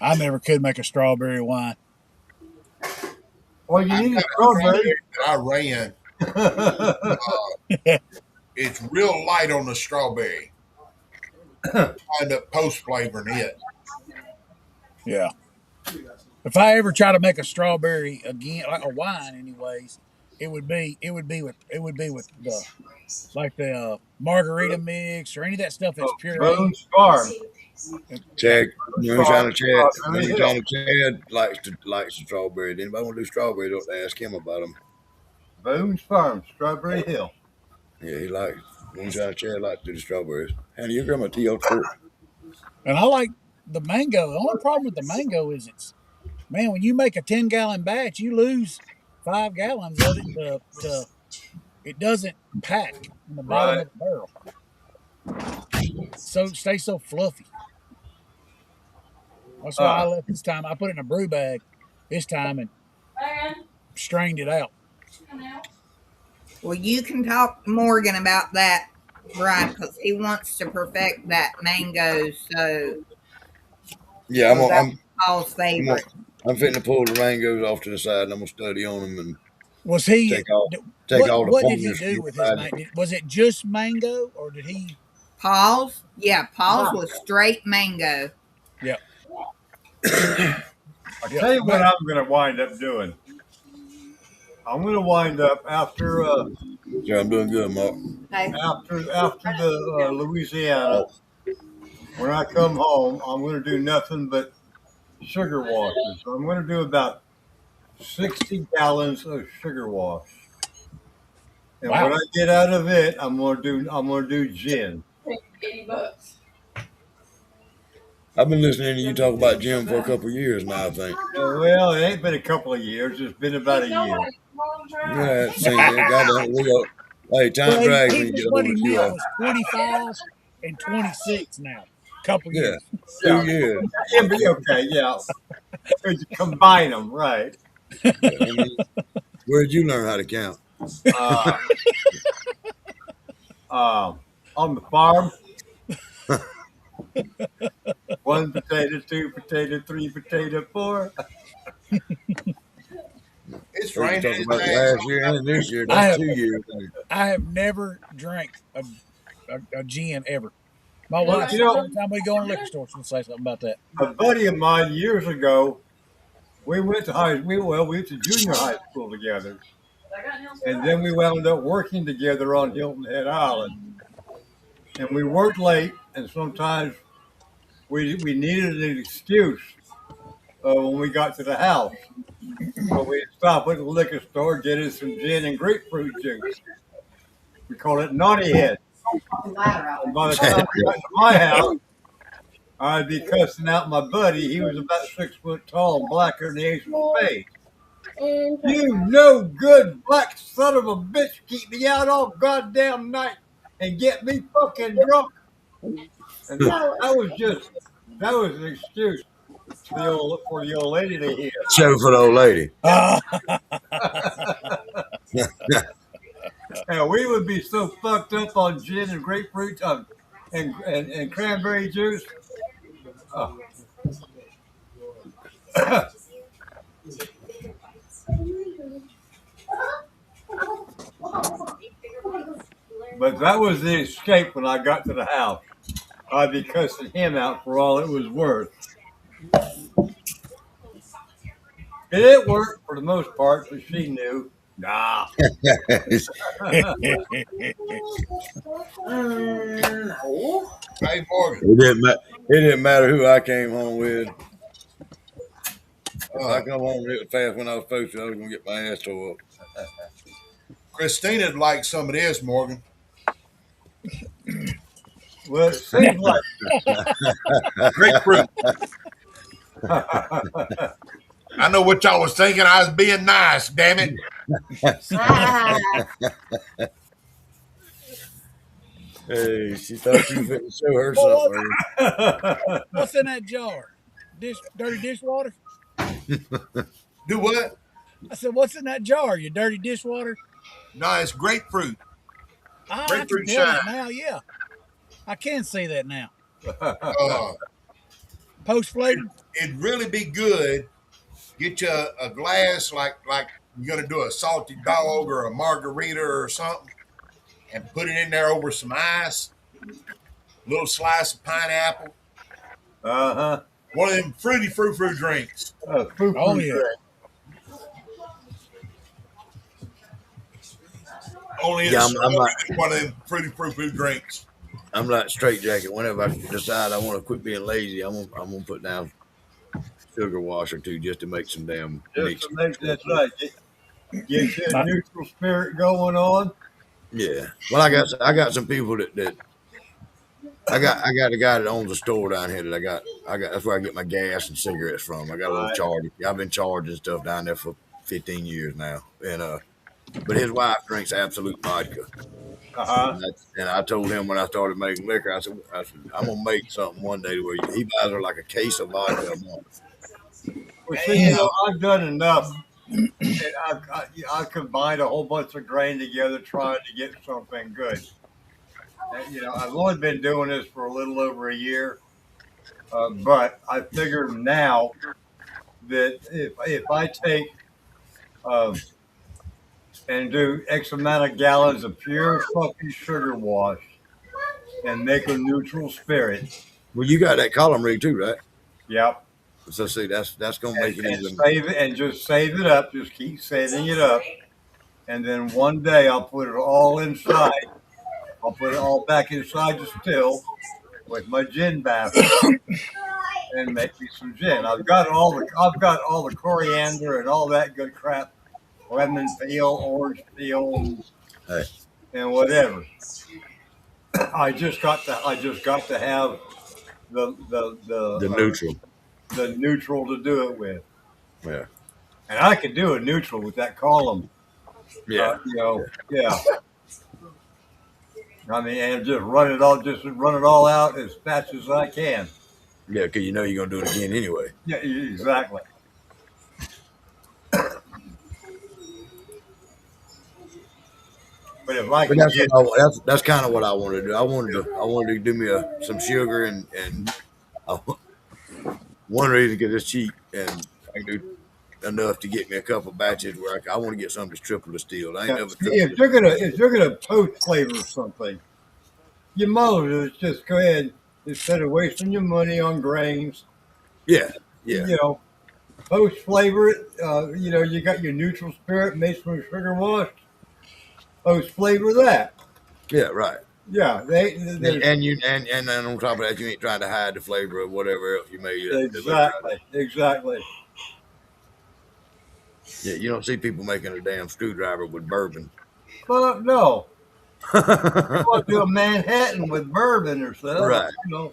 I never could make a strawberry wine. Well, you need a strawberry. I ran. It's real light on the strawberry. End up post flavoring it. Yeah. If I ever try to make a strawberry again, like a wine, anyways, it would be with the margarita mix or any of that stuff that's pure. Boone's Farm. Chad, Moonshine Chad, Strawberry Hill. Moonshine Chad likes the strawberries. Anybody want to do strawberries? Don't ask him about them. Boone's Farm, Strawberry Hill. Yeah, he likes Moonshine Chad likes to do the strawberries. Honey, your grandma tea off the porch. And I like the mango. The only problem with the mango is man, when you make a 10-gallon batch, you lose 5 gallons of it to it doesn't pack in the bottom Right. of the barrel. So it stays so fluffy. That's why I left this time. I put it in a brew bag this time and strained it out. Well, you can talk to Morgan about that, Brian, because he wants to perfect that mango. So Yeah, that's Paul's favorite. I'm fitting to pull the mangoes off to the side, and I'm gonna study on them and Was he? take all the What did he pointers. do with his mango? Was it just mango, or did he? Paul's? Yeah, Paul's was straight mango. Yeah. I'll tell you what I'm going to wind up doing. I'm going to wind up after Yeah, I'm doing good, Mark. after the Louisiana. When I come home, I'm going to do nothing but sugar washes. So I'm going to do about 60 gallons of sugar wash. And Wow. what I get out of it, I'm going to do gin. $80. I've been listening to you talk about Jim for a couple of years now, I think. Well, it ain't been a couple of years. It's been about a year. Yeah, same here. Goddamn, hey, time drags when you get What older he too. meant was 25 and 26 now. Couple Yeah, years. 2 years. Okay, yeah. You combine them, right? Yeah, I mean, where'd you learn how to count? On the farm. 1 potato, 2 potato, 3 potato, 4. It's We raining. talking about last year and this year. I That's have- 2 years. I have never drank a gin ever. My wife, you know- every time we go in a liquor store, she'll say something about that. A buddy of mine years ago, we went to we went to junior high school together, and then we wound up working together on Hilton Head Island. And we worked late, and sometimes we needed an excuse when we got to the house. So we'd stop at the liquor store, get us some gin and grapefruit juice. We call it Naughty Head. And by the time we got to my house, I'd be cussing out my buddy. He was about 6 foot tall and blacker than the ace of spades. You no good black son of a bitch keep me out all goddamn night and get me fucking drunk. And that was an excuse for the old lady to hear. Show for the old lady. And we would be so fucked up on gin and grapefruit and cranberry juice. Oh. But that was the escape when I got to the house. I'd be cussing him out for all it was worth. It worked for the most part, but she knew. Nah. Hey, Morgan. It didn't matter who I came home with. If I come home real fast when I was supposed to, I was gonna get my ass tore up. Christina'd like some of this, Morgan. Well, it seems like Grapefruit. I know what y'all was thinking. I was being nice, damn it. Hey, she thought you were to show her something. What's in that jar? Dirty dishwater? Do what? I said, what's in that jar? You dirty dishwater? No, it's grapefruit. I can Grapefruit tell shine. it now, yeah. I can see that now. Uh, Post flavored? it'd really be good. Get you a glass like you're gonna do a salty dog or a margarita or something, and put it in there over some ice. Little slice of pineapple. Uh-huh. One of them fruity fruit drinks. Oh, yeah. Only Yeah, it's I'm not- one of them fruity fruit drinks. I'm like straight jacket. Whenever I decide I want to quit being lazy, I'm gonna put down sugar wash or two just to make some damn Just to mixture. make that's right. Get your I- neutral spirit going on. Yeah. Well, I got some people that I got a guy that owns a store down here that I got that's where I get my gas and cigarettes from. I got a little Right. charge. I've been charging stuff down there for 15 years now, and but his wife drinks absolute vodka. Uh-huh. And I told him when I started making liquor, I said I'm gonna make something one day where he buys her like a case of vodka a month. Well, see, I've done enough. And I combined a whole bunch of grain together trying to get something good. And, I've only been doing this for a little over a year, but I figure now that if I take um, and do X amount of gallons of pure fucking sugar wash and make a neutral spirit, Well, you got that column rig too, right? yep, So see, that's gonna make it and even. save it and just save it up, just keep saving it up, and then one day I'll put it all inside. I'll put it all back inside the still with my gin bath and make me some gin. I've got all the coriander and all that good crap, lemon peel, orange peel, Hey, and whatever. I just got to have the the the the neutral. the neutral to do it with, Yeah. and I could do a neutral with that column. Yeah. Yeah. I mean, and just run it all out as fast as I can. Yeah, because you know you're gonna do it again anyway. Yeah, exactly. But if I But can get, that's kind of what I wanted to do. I wanted to do me some sugar and one reason because it's cheap and I can do enough to get me a couple batches where I want to get something that's triple distilled. I ain't never triple. if you're gonna post flavor something, you might as well just go ahead instead of wasting your money on grains. Yeah, yeah, Post flavor it. You got your neutral spirit mixed with sugar wash. Post flavor that. yeah. Right. Yeah, And then on top of that, you ain't trying to hide the flavor of whatever else you made. exactly. Yeah, you don't see people making a damn screwdriver with bourbon. But no, you want to Right. do a Manhattan with bourbon or something.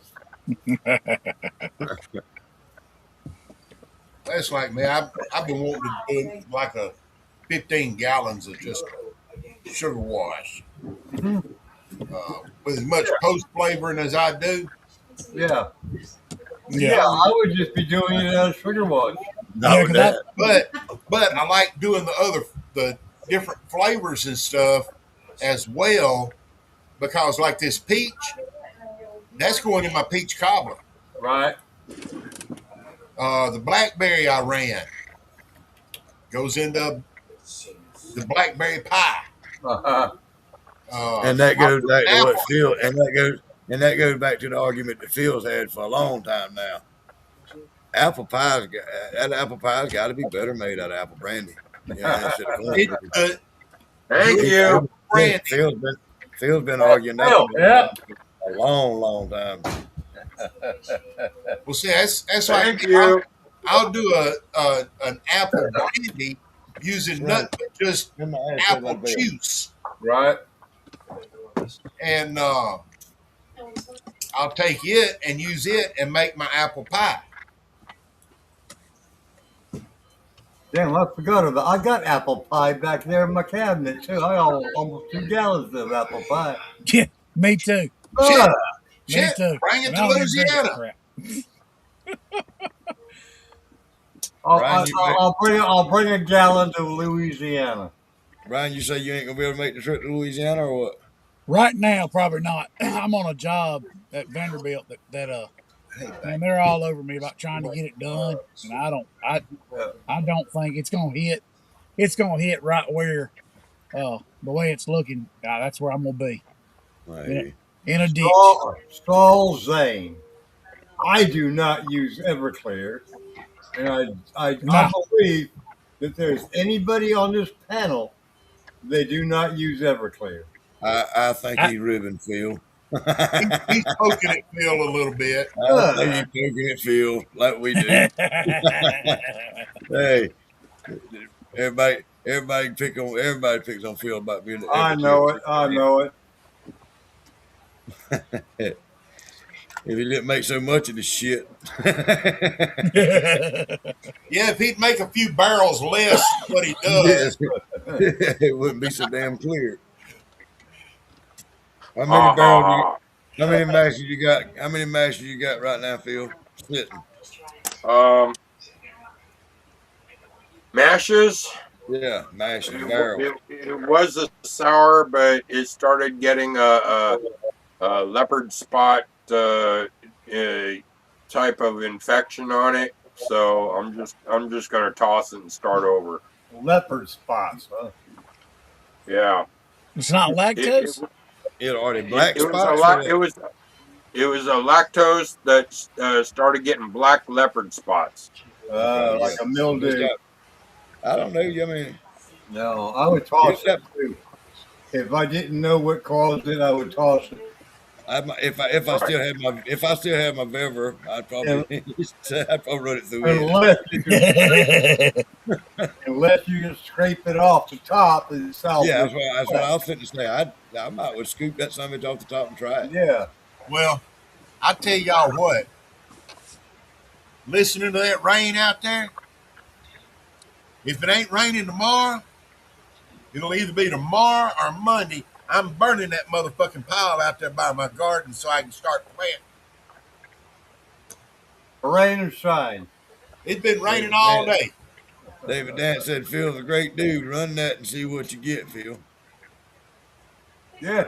That's like me. I've been wanting to do like a 15 gallons of just sugar wash with as much post flavoring as I do. Yeah. Yeah. I would just be doing it out of sugar wash. Not with that. But I like doing the different flavors and stuff as well because like this peach, that's going in my peach cobbler. Right. The blackberry I ran goes into the blackberry pie. Uh-huh. And that goes back to what apple. Phil, and that goes back to the argument that Phil's had for a long time now. That apple pie's got to be better made out of apple brandy. Instead of corn. It's Thank you. brandy. Phil's been arguing that for a long, long time. Well, see, that's like Thank you. I'll do an apple brandy using nothing but just apple juice, Right. and I'll take it and use it and make my apple pie. Damn, I forgot about. I got apple pie back there in my cabinet too. I got almost 2 gallons of apple pie. Yeah, me too. Ah, Me Shit, too. bring it And to I don't even drink that Louisiana. crap. I'll bring a gallon to Louisiana. Brian, you say you ain't gonna be able to make the trip to Louisiana or what? Right now, probably not. I'm on a job at Vanderbilt that and they're all over me about trying to get it done, and I don't think it's gonna hit. It's gonna hit right where the way it's looking. That's where I'm gonna be in a ditch. Saul Zane. I do not use Everclear, and I believe that there's anybody on this panel they do not use Everclear. I think he's ribbing Phil. He's poking at Phil a little bit. I know you poking at Phil like we do. Hey, everybody picks on Phil about being the I every year. know it. I know it. If he didn't make so much of the shit. Yeah, if he'd make a few barrels less than what he Yes. does. It wouldn't be so damn clear. How many Ha barrels you ha how many mashes you got? How many mashes you got right now, Phil? Sitting. ha. Mashes. Yeah, mashes, It, barrels. it was a sour, but it started getting a leopard spot uh, type of infection on it. So I'm just gonna toss it and start over. Leopard spots, huh? Yeah, It's not it lactose. It already black it was a spots or lot. what? It was a lactose that started getting black leopard spots. Okay, Like yeah. a It's mildew. got, I don't know. I mean, No, I would it's toss it got, too. If I didn't know what caused it, I would toss it. if I Right. still have my Vever, I'd probably And, I'd probably run it through it. unless you can, unless you can scrape it off the top and Yeah, salvage. that's what I was fitting to say. I might would scoop that summit off the top and try it. Yeah, Well, I tell y'all what. Listening to that rain out there, if it ain't raining tomorrow, it'll either be tomorrow or Monday. I'm burning that motherfucking pile out there by my garden so I can start planting. rain or shine. It's been raining David all Dance, day. David Dance said Phil's a great dude. Run that and see what you get, Phil. Yeah,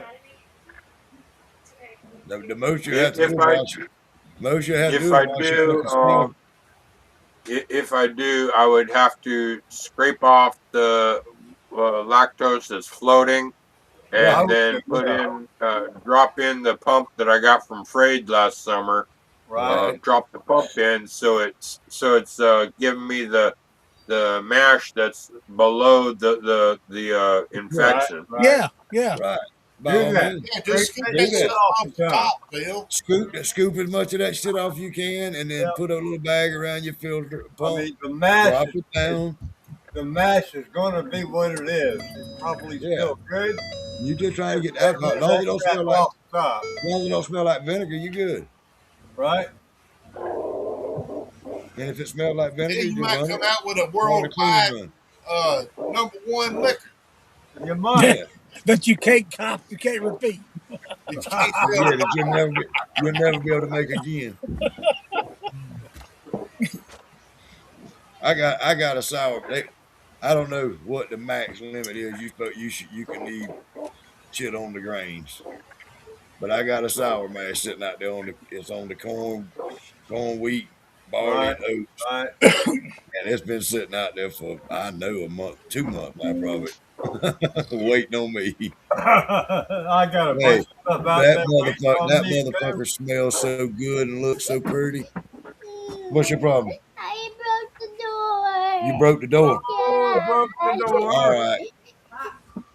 The most you have to If do is I wash it. Most you have to if do is I wash your do fucking skin. if I do, I would have to scrape off the lactose that's floating, yeah, I and would then do. Yeah, drop in the pump that I got from Frade last summer. right. Right. Drop the pump in, so it's giving me the mash that's below the Right, infection. right. Yeah, yeah. Right. By Do all that. means. Yeah, Scrape just scoop that Do that shit that. stuff off off the the top. top, Phil. Scoop as much of that shit off you can, and then Yep. put a little bag around your filter I pump. mean, the mash Drop is it down. the mash is going to be what it is. It's probably Yeah. still good. You just trying to get the Better alcohol. get As long as that it don't crap smell like off the top, vinegar, you good. right? And if it smells like Yeah, vinegar, you you just might run come it. out with a Run a cleaning worldwide run. #1 liquor. You might. Yeah. That you can't cop, you can't repeat. If you can't sell Yeah, it, that you'll never be able to make again. I got a sour. I don't know what the max limit is. You can leave shit on the grains, but I got a sour mash sitting out there it's on the corn, wheat, barley, Right, and oats, right. and it's been sitting out there for I know a month, 2 months now, probably waiting on me. I got a bunch Hey, of stuff out there waiting on that me too. motherfucker smells so good and looks so pretty. What's your problem? I broke the door. You broke the door. Oh, broke the All door. right,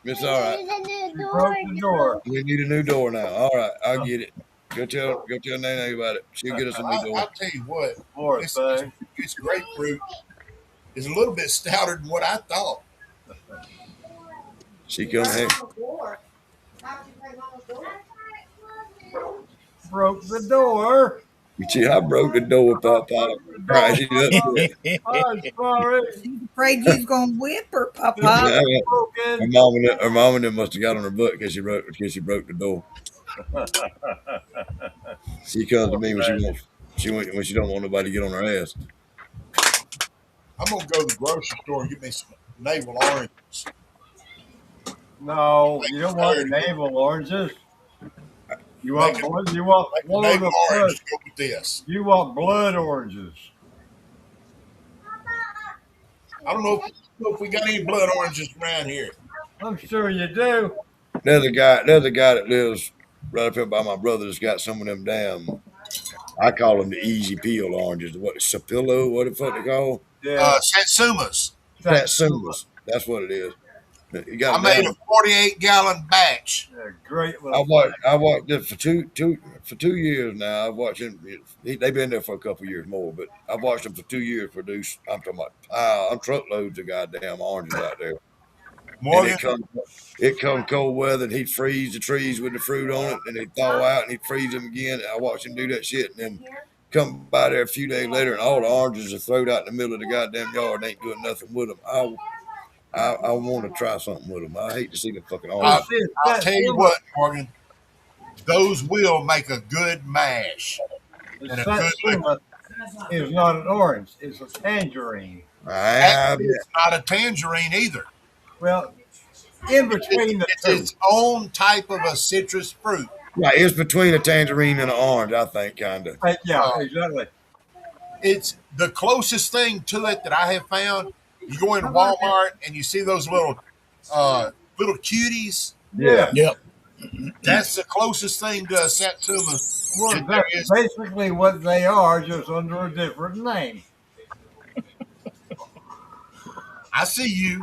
it's all right. She broke the door. We need a new door now. All right, I'll get it. Go tell Nene about it. She'll get us a new door. I'll tell you what, Poor this, thing. this grapefruit is a little bit stouter than what I thought. She come here. Broke the door. I broke the door, Pop Pop. Broke the door. Right, she's upset. I'm sorry. Afraid you was gonna whip her, The Papa. door's Her broken. mom and them must have got on her butt because she broke the door. She comes to Poor me thing. when she don't want nobody to get on her ass. I'm gonna go to the grocery store and get me some navel oranges. No, Make you it don't want sturdy. navel oranges. You Make want it blood. You want like a Florida navel blood. orange to go with this. You want blood oranges. I don't know if we got any blood oranges around here. I'm sure you do. There's a guy that lives right up here by my brother that's got some of them damn. I call them the easy peel oranges. What Sapillo? What the fuck they call? Yeah. Satsumas. Satsumas. That's what it is. He got I it made down. a 48-gallon batch. Yeah, great little thing. I watched it for 2 years now. I've watched him. They've been there for a couple years more, but I've watched them for 2 years produce. I'm talking about I'm truckloads of goddamn oranges out there, and Morgan, it come cold weather, and he'd freeze the trees with the fruit on it, and they'd thaw out, and he'd freeze them again. I watched him do that shit, and then come by there a few days later, and all the oranges are thrown out in the middle of the goddamn yard. And ain't doing nothing with them. I want to try something with them. I hate to see the fucking Oh, oranges. see, it's I'll that tell you summer. what, Morgan, those will make a good mash The and a good liquor. Satsuma is not an orange; it's a tangerine. Actually, it's not a tangerine either. Well, in between the It's two. its own type of a citrus fruit. Right, it's between a tangerine and an orange, I think, kind of. Yeah, exactly. It's the closest thing to it that I have found. You go in Walmart and you see those little cuties. Yeah. Yep. That's the closest thing to a Satsuma. Well, that's basically what they are, just under a different name. I see you.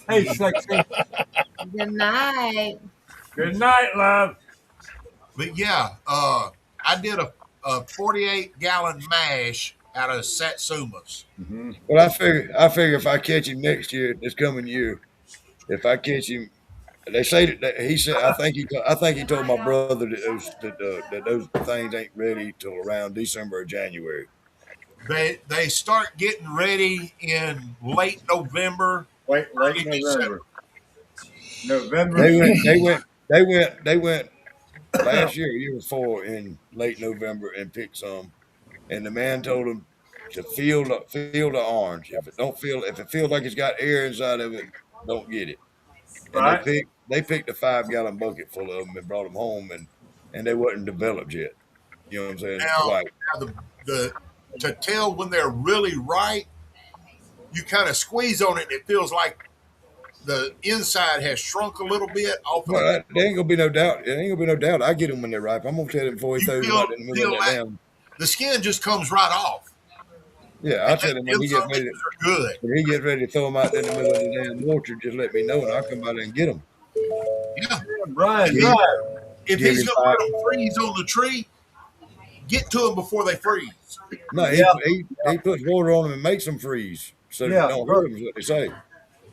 Hey, sexy. Good night. Good night, love. But yeah, I did a 48-gallon mash out of Satsumas. Mm-hmm. Well, I figure if I catch him next year, this coming year, if I catch him, they say that he said. I think he told my brother that those things ain't ready till around December or January. They start getting ready in late November. Late early November. December. November. They went last year before in late November and picked some, and the man told them to feel the orange. If it feels like it's got air inside of it, don't get it. And Right. they picked a 5-gallon bucket full of them and brought them home, and they wasn't developed yet. You know what I'm saying? Now to tell when they're really ripe, you kind of squeeze on it and it feels like the inside has shrunk a little bit off of Well, there ain't gonna be no doubt. There ain't gonna be no doubt. I get them when they're ripe. I'm gonna tell him before he throws them out in the middle of that damn. the skin just comes right off. Yeah, I'll tell him when he gets ready. Are good. When he gets ready to throw them out in the middle of the damn orchard, just let me know and I'll come by there and get them. Yeah, Brian, if he's gonna let them freeze on the tree, get to them before they freeze. No, he puts water on them and makes them freeze so they don't hurt them. Is what they say.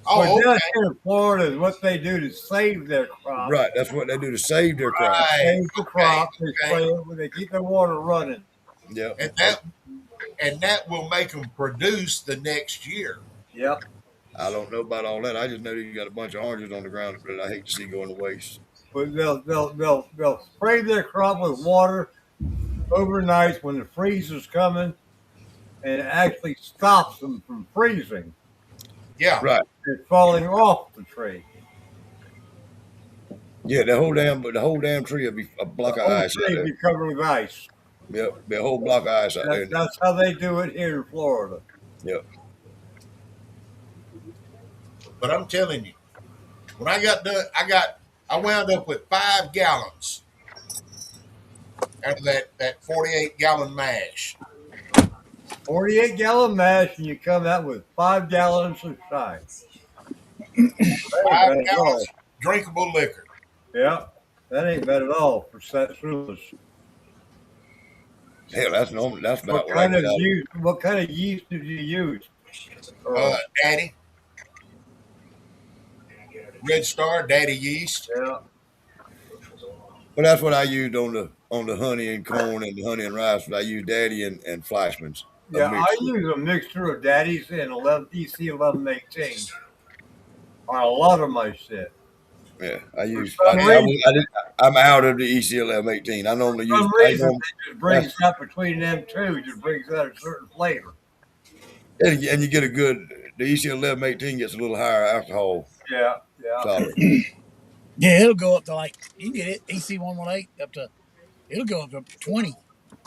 Oh, down here in Florida is what they do to save their crop. Right, that's what they do to save their crop. Save the crop. They keep their water running. Yeah, and that will make them produce the next year. Yep. I don't know about all that. I just know that you got a bunch of oranges on the ground that I hate to see going to waste. But they'll spray their crop with water overnight when the freeze is coming, and it actually stops them from freezing. Yeah, right. It's falling off the tree. Yeah, the whole damn tree will be a block of ice. The tree will be covered with ice. Yep, be a whole block of ice out there. That's how they do it here in Florida. Yep. But I'm telling you, when I got done, I wound up with 5 gallons out of that 48-gallon mash. 48-gallon mash, and you come out with 5 gallons of shine. 5 gallons drinkable liquor. Yeah, that ain't bad at all for Satsumas. Hell, that's normal. That's about what kind of yeast. What kind of yeast did you use? Daddy. Red Star, Daddy yeast. Yeah. But that's what I used on the honey and corn and the honey and rice. But I used Daddy and Fleischmann's. Yeah, I use a mixture of Daddy's and EC 1118 on a lot of my shit. Yeah, I'm out of the EC 1118. I normally use. It just brings out between them two. Just brings out a certain flavor. And you get a good. The EC 1118 gets a little higher alcohol. Yeah. Yeah, it'll go up to you get it EC 118 up to. It'll go up to 20.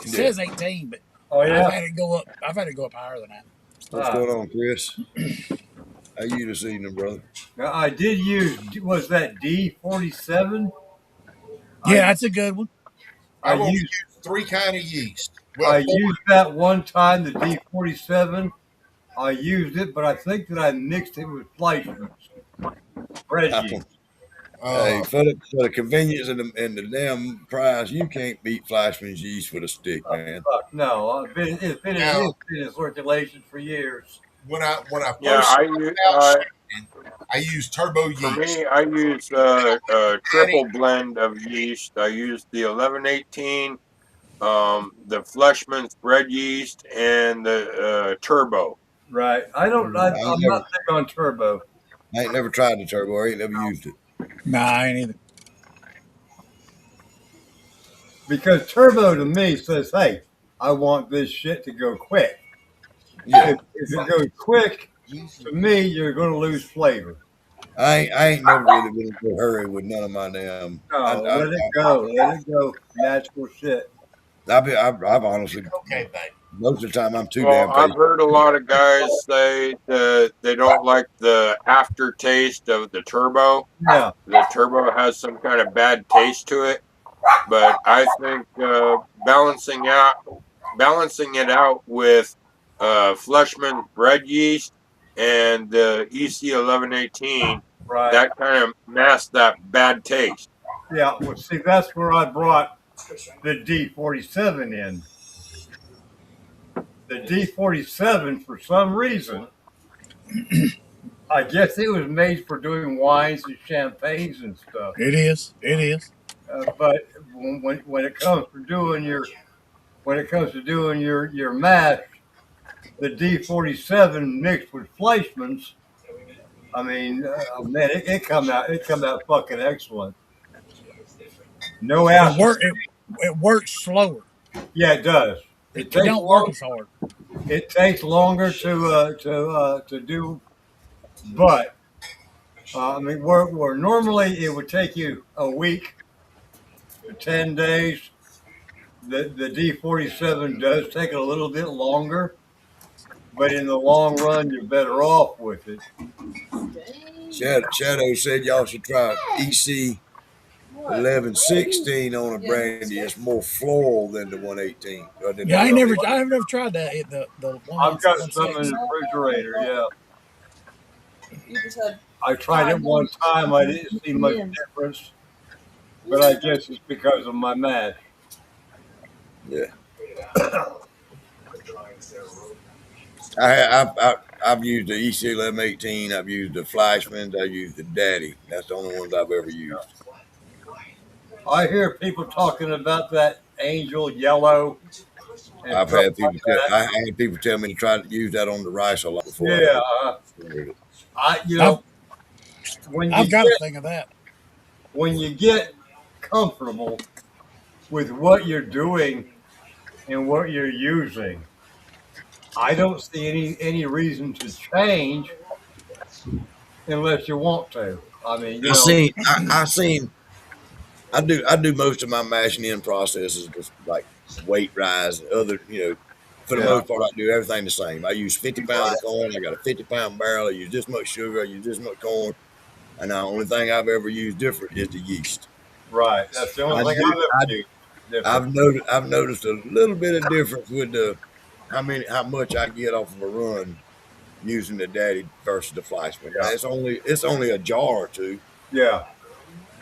It says 18, but I've had it go up. I've had it go up higher than that. What's going on, Chris? How you this evening, brother? Now, I did use. Was that D47? Yeah, that's a good one. I used 3 kind of yeast. Well, I used that one time, the D47. I used it, but I think that I mixed it with Fleischmann's bread I yeast. don't- Hey, for the convenience and the damn price, you can't beat Fleischmann's yeast with a stick, man. Fuck no, Now, it's been in circulation for years. when I Yeah, first started out shredding, I used turbo for yeast. me, I use a Daddy, triple blend of yeast. I use the 1118, the Fleshman's bread yeast, and the turbo. Right. I ain't I'm never, not big on turbo I ain't never tried the turbo. I ain't never used it. Nah, I ain't either. because turbo to me says, "Hey, I want this shit to go quick." Yeah, If it goes quick, to me, you're going to lose flavor. I ain't never really been in a hurry with none of my damn. No, let it go. Let it go. Natural shit. I've honestly okay, babe. most of the time I'm too Well, damn I've patient. heard a lot of guys say that they don't like the aftertaste of the turbo. Yeah. The turbo has some kind of bad taste to it, but I think balancing it out with Fleshman's bread yeast and the EC 1118, Right. that kind of masks that bad taste. Yeah. Well, see, that's where I brought the D47 in. The D47, for some reason, I guess it was made for doing wines and champagnes and stuff. It is. It is. But when it comes to doing your mash, the D47 mixed with Fleischmann's, I mean, man, it come out fucking excellent. No It acid. work. It works slower. Yeah, it does. It don't work as hard. It takes longer to do, but I mean, where normally it would take you a week to 10 days, the D47 does take a little bit longer, but in the long run, you're better off with it. Shadow said y'all should try EC 1116 on a brandy. It's more floral than the 118. Or than the Yeah, I 1118. have never tried that. The I've got some in 116. the refrigerator. Yeah, I tried it one time. I didn't see much difference, but I guess it's because of my mash. Yeah, I've used the EC 1118. I've used the Fleischmann's. I've used the Daddy. That's the only ones I've ever used. I hear people talking about that angel yellow and I've stuff had like people that. I had people tell me to try to use that on the rice a lot before I Yeah, ever started it. I you I've know when you I've got a get thing of that. when you get comfortable with what you're doing and what you're using, I don't see any reason to change unless you want to. I mean, I seen I seen I do most of my mashing in processes just like weight rise, other for the yeah, most part I do everything the same. I use 50 pounds of corn, I got a 50-pound barrel, I use this much sugar, I use this much corn, and the only thing I've ever used different is the yeast. right. That's the I only thing do I've ever used different. I've noticed a little bit of difference with the how much I get off of a run using the Daddy versus the Fleischmann. Now Yeah, it's only a jar or two, yeah.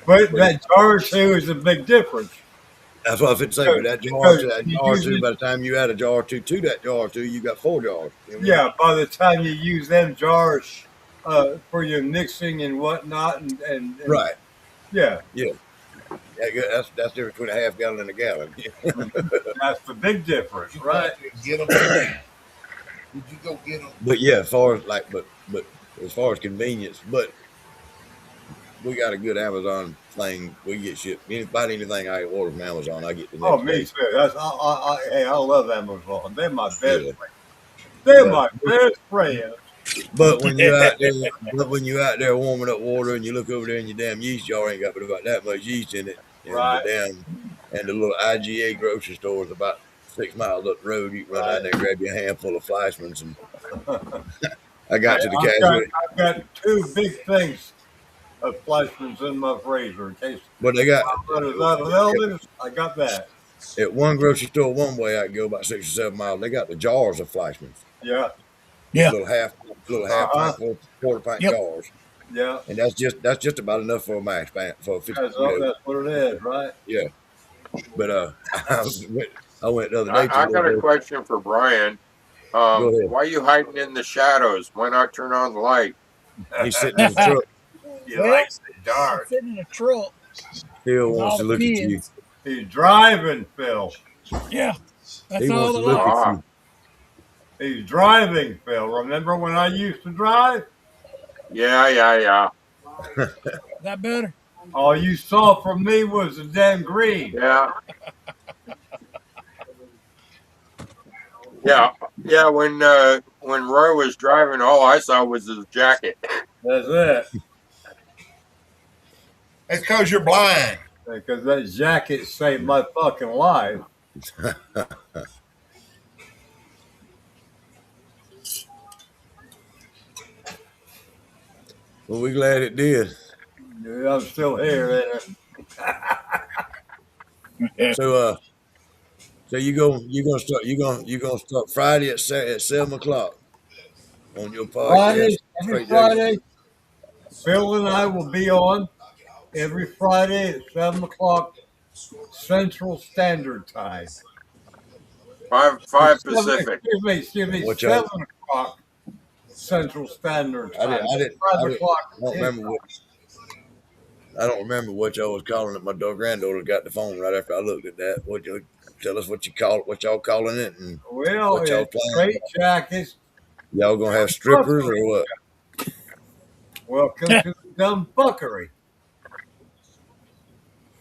But but that jar or two is a big difference that's what I would say. But that jar because to that you jar use two, it. by the time you add a jar two to that jar two, you got 4 jars. You know what I mean? Yeah, by the time you use them jars for your mixing and whatnot, and Right. yeah, Yeah. That's the difference between a half gallon and a gallon. that's the big difference, You right? got to get them today. Did you go get them? But yeah, as far as as far as convenience, but we got a good Amazon thing. We get shipped. Anybody anything I order from Amazon, I get the Oh, next me day. too. Hey, I love Amazon. They're my best. Yeah. They're But my best friends. but when you out there, warming up water and you look over there and your damn yeast jar ain't got but about that much yeast in it, and Right, the little IGA grocery store is about 6 miles up the road. You can run down right. there and grab you a handful of Fleischmann's, and I Hey, got to the cash. I've got two big things of Fleischmann's in my freezer in case But they got I run out of Elvis. I got that. at one grocery store one way I can go about 6 or 7 miles. They got the jars of Fleischmann's. Yeah, Yeah. little half Uh-huh. pint, quarter pint Yep. jars, Yeah, and that's just about enough for a max pan for 50. that's what it is, right? Yeah. But I went the other day to I got a Little. question for Brian. Go ahead. Why are you hiding in the shadows? Why not turn on the light? He's sitting in the truck. He Well, likes it I'm dark. sitting in a truck Still with wants all to the look at you. kids. He's driving, Phil. Yeah, that's He all wants they to look like. at Ah, you. He's driving, Phil. Remember when I used to drive? yeah. Is that better? All you saw from me was the damn green. Yeah. Yeah. Yeah. When Roy was driving, all I saw was his jacket. That's it. That's because you're blind. Because that jacket saved my fucking life. Well, we're glad it did. Yeah, I'm still here. So so you gonna start Friday at 7 o'clock on your podcast. Every Straight Jackson. Friday, Phil and I will be on every Friday at 7 o'clock Central Standard Time. Five Pacific. Excuse me, What 7 y'all? o'clock Central Standard I Time. didn't. 5 o'clock. I don't remember what y'all was calling it. My granddaughter got the phone right after I looked at that. What you tell us what you call it? What y'all calling it? And Well, what y'all it's playing? straight jackets. Y'all gonna have strippers or what? Welcome to the dumb fuckery.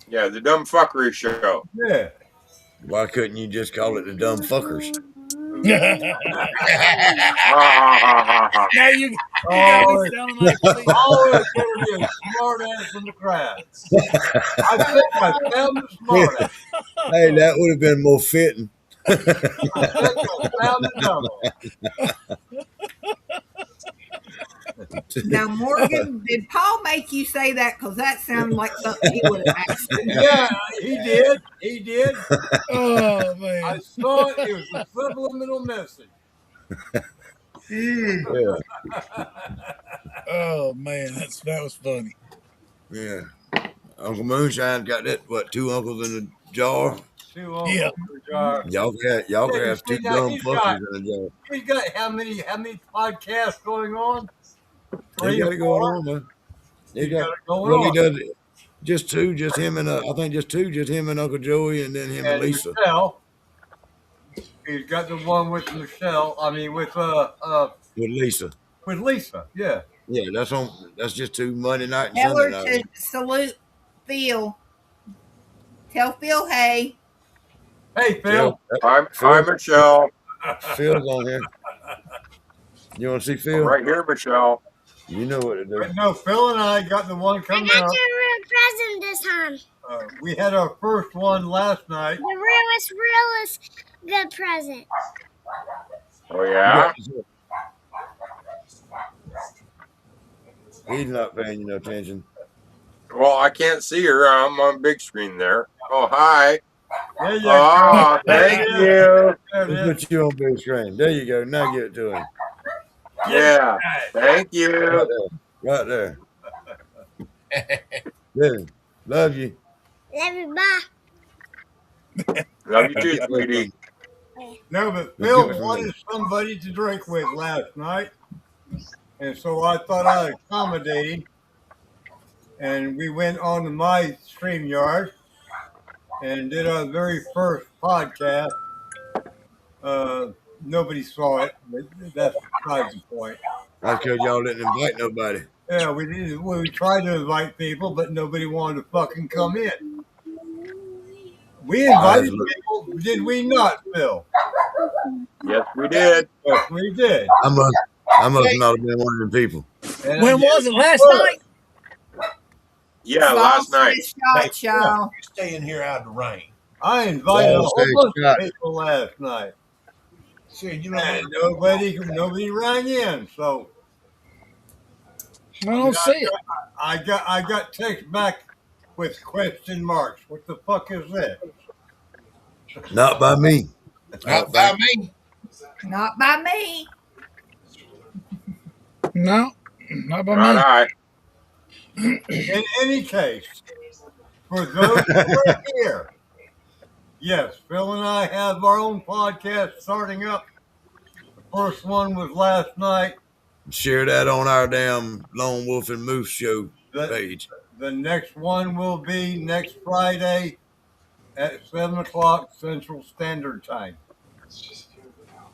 Yeah, the dumb fuckery show. Yeah. Why couldn't you just call it the dumb fuckers? Now you got Oh, me sounding like Steve. always going to be a smart ass in the crowd. I think I found the smart ass. Hey, that would have been more fitting. I think I found the dumb one. Now, Morgan, did Paul make you say that? Because that sounded like something he would have asked. Yeah, he did. He did. Oh I man. saw it. It was a subliminal message. Yeah, Oh man, that was funny. yeah. Uncle Moonshine got that. What? 2 uncles in a jar. Yeah. Y'all can have two Now, dumb fuckers in a jar. He's got how many podcasts going on? He got it going on, man. He got it going Well, on. he does it. Just two, just him and I think just two, just him and Uncle Joey, and then him and Lisa. Michelle. He's got the one with Michelle. I mean, with Lisa. With Lisa, yeah. Yeah, that's just two Monday night and Tell her Sunday night. to salute Phil. Tell Phil, hey. Hey, Phil. Hi, Michelle. Phil's on here. You want to see Phil? I'm right here, Michelle. You know what to do. No, Phil and I got the one coming out. I got your real present this time. We had our first one last night. The realest good present. Oh, yeah? He's not paying you no attention. Well, I can't see her. I'm on big screen there. Oh, hi. There you go. Thank you. Let's put you on big screen. There you go. Now give it to him. Yeah. Thank you. Right there. Yeah. Love you. Love you, bye. Love you too, sweetie. No, but Phil wanted somebody to drink with last night. And so I thought I'd accommodate him. And we went on to my StreamYard and did our very first podcast. Nobody saw it, but that's besides the point. That's because y'all didn't invite nobody. Yeah, we did. We tried to invite people, but nobody wanted to fucking come in. We invited people, did we not, Phil? Yes, we did. Yes, we did. I must not have been one of them people. And When was it? Last night? Yeah, last night. Shots, y'all. Staying here out of the rain. I invited a whole bunch of people last night. See, you know, And nobody rang in, so I don't see it. I got text back with question marks. What the fuck is that? Not by me. not by me. Not by me. No, not by Not me. I. In any case, for those who are here, yes, Phil and I have our own podcast starting up. The first one was last night. Share that on our damn Lone Wolf and Moose show The, page. the next one will be next Friday at 7 o'clock Central Standard Time.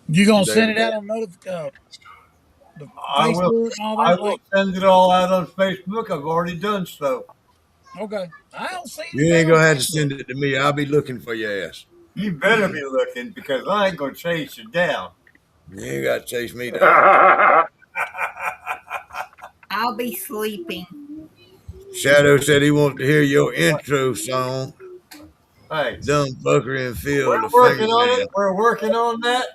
You gonna There send we it go. out on the I will Facebook and all I that? will Like, send it all out on Facebook. I've already done so. okay, I don't see You anything ain't on gonna have to Facebook. send it to me. I'll be looking for your ass. You better be looking because I ain't gonna chase you down. You ain't got to chase me down. I'll be sleeping. Shadow said he wants to hear your intro song. Hey, Dumb Bucker and Phil, we're the working finger on man. it. We're working on that.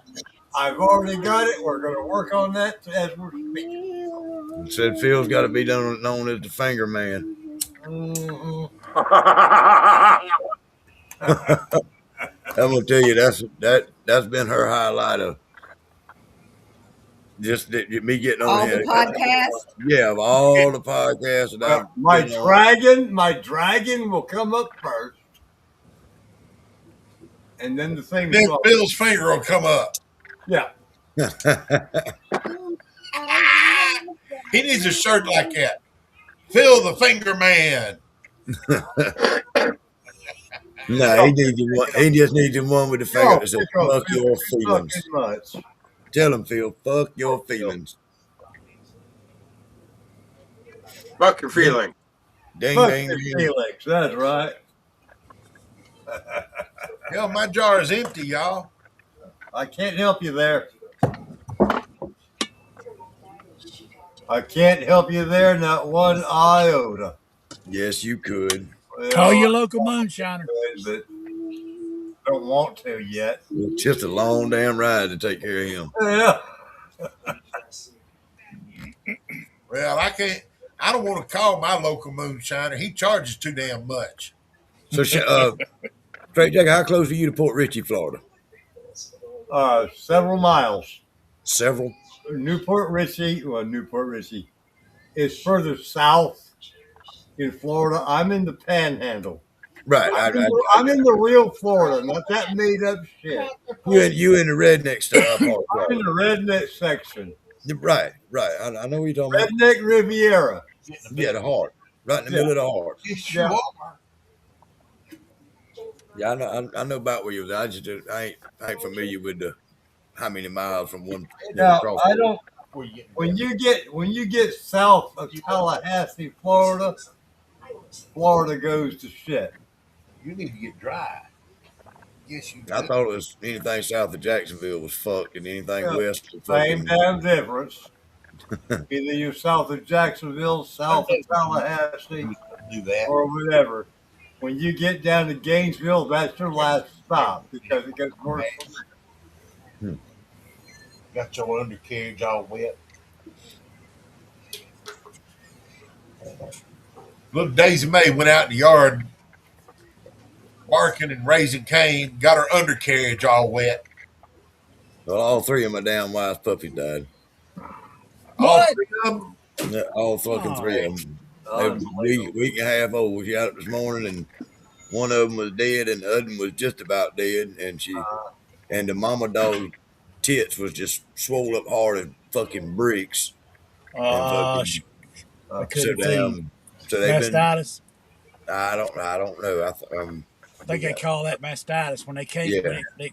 I've already got it. We're gonna work on that as we're speaking. Said Phil's got to be known as the finger man. Mhm. I'm gonna tell you that's been her highlight of just me getting on All the here. podcasts. Yeah, of all the podcasts that I've My been on. dragon will come up first, and then the theme Then song. Phil's finger will come up. Yeah. He needs a shirt like that. Phil the Finger Man. Nah, he needs the one. He just needs the one with the finger that says "fuck your Fucking feelings." much. Tell him, Phil, fuck your feelings. Fuck your feeling. Ding, Fuck ding, your ding. feelings. That's right. Hell, my jar is empty, y'all. I can't help you there. I can't help you there, not one iota. Yes, you could. Call Well, your local moonshiner. but don't want to yet. It's just a long damn ride to take care of him. Yeah. Well, I can't. I don't want to call my local moonshiner. He charges too damn much. So, Straight Jack, how close are you to Port Richey, Florida? Several miles. Several. Newport Richey is further south in Florida. I'm in the Panhandle. Right. I'm in the real Florida, not that made up shit. You in the redneck part. I'm in the redneck section. Right. I know what you're talking about. Redneck Riviera. Yeah, the heart. Right in the middle of the heart. Yeah. Yeah, I know about where you was. I ain't familiar with how many miles from one. Now across. I don't. When you get south of Tallahassee, Florida goes to shit. You need to get dry. Yes, you. I thought it was anything south of Jacksonville was fucked, and anything west of Same fucking. damn difference. Either you're south of Jacksonville, south of Tallahassee, Do that. or whatever. When you get down to Gainesville, that's your last stop because it gets worse. Got your undercarriage all wet. Little Daisy May went out in the yard barking and raising Cain, got her undercarriage all wet. Well, all three of my damn wife's puppies died. All What? three of them. Yeah, all fucking three of them. They were week and a half old. She got up this morning, and one of them was dead, and the other one was just about dead. And the mama dog tits was just swole up hard as fucking bricks. And She so couldn't feed. so they've been. Mastitis. I don't know. I think they call that mastitis when they can't. Yeah. When they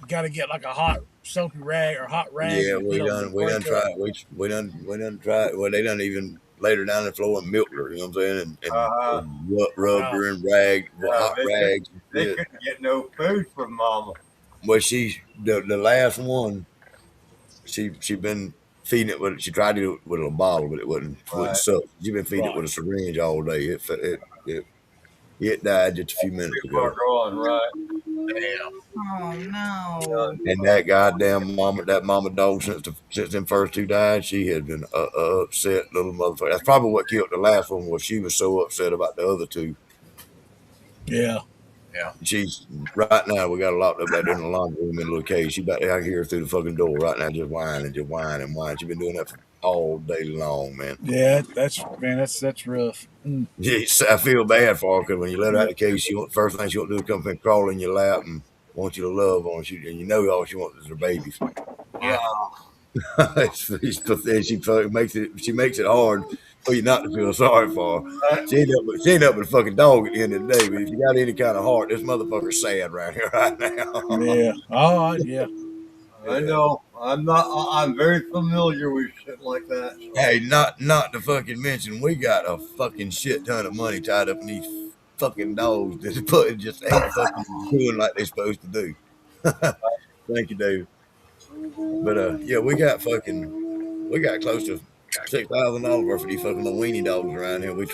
gotta get like a hot soapy rag or hot rag. Yeah, we done tried. We done tried. Well, they done even laid her down the floor and milked her. You know what I'm saying? And rubbed her and hot rags. They couldn't get no food from mama. Well, the last one. She been feeding it with. She tried to do it with a bottle, but it wouldn't suck. She been feeding it with a syringe all day. It died just a few minutes ago. Going right. Oh no! And that goddamn mama dog since them first two died, she had been upset little motherfucker. That's probably what killed the last one. Was she was so upset about the other two. Yeah. She's right now. We got a lot of that in the laundry room in a little cage. She about out here through the fucking door right now, just whining. She's been doing that for all day long, man. Yeah, that's rough. Mm. Yes, I feel bad for her because when you let her out the case, first thing she want to do is come and crawl in your lap and want you to love on you, and you know all she wants is her babies. Yeah. She makes it hard for you not to feel sorry for her. I, She ain't up with a fucking dog at the end of the day. But if you got any kind of heart, this motherfucker's sad right here right now. Yeah. Oh, yeah. I Yeah. know. I'm very familiar with shit like that. So. Hey, not to fucking mention, we got a fucking shit ton of money tied up in these fucking dogs that just ain't fucking doing like they're supposed to do. Thank you, David. But yeah, we got close to $6,000 worth of these fucking little weenie dogs around here. We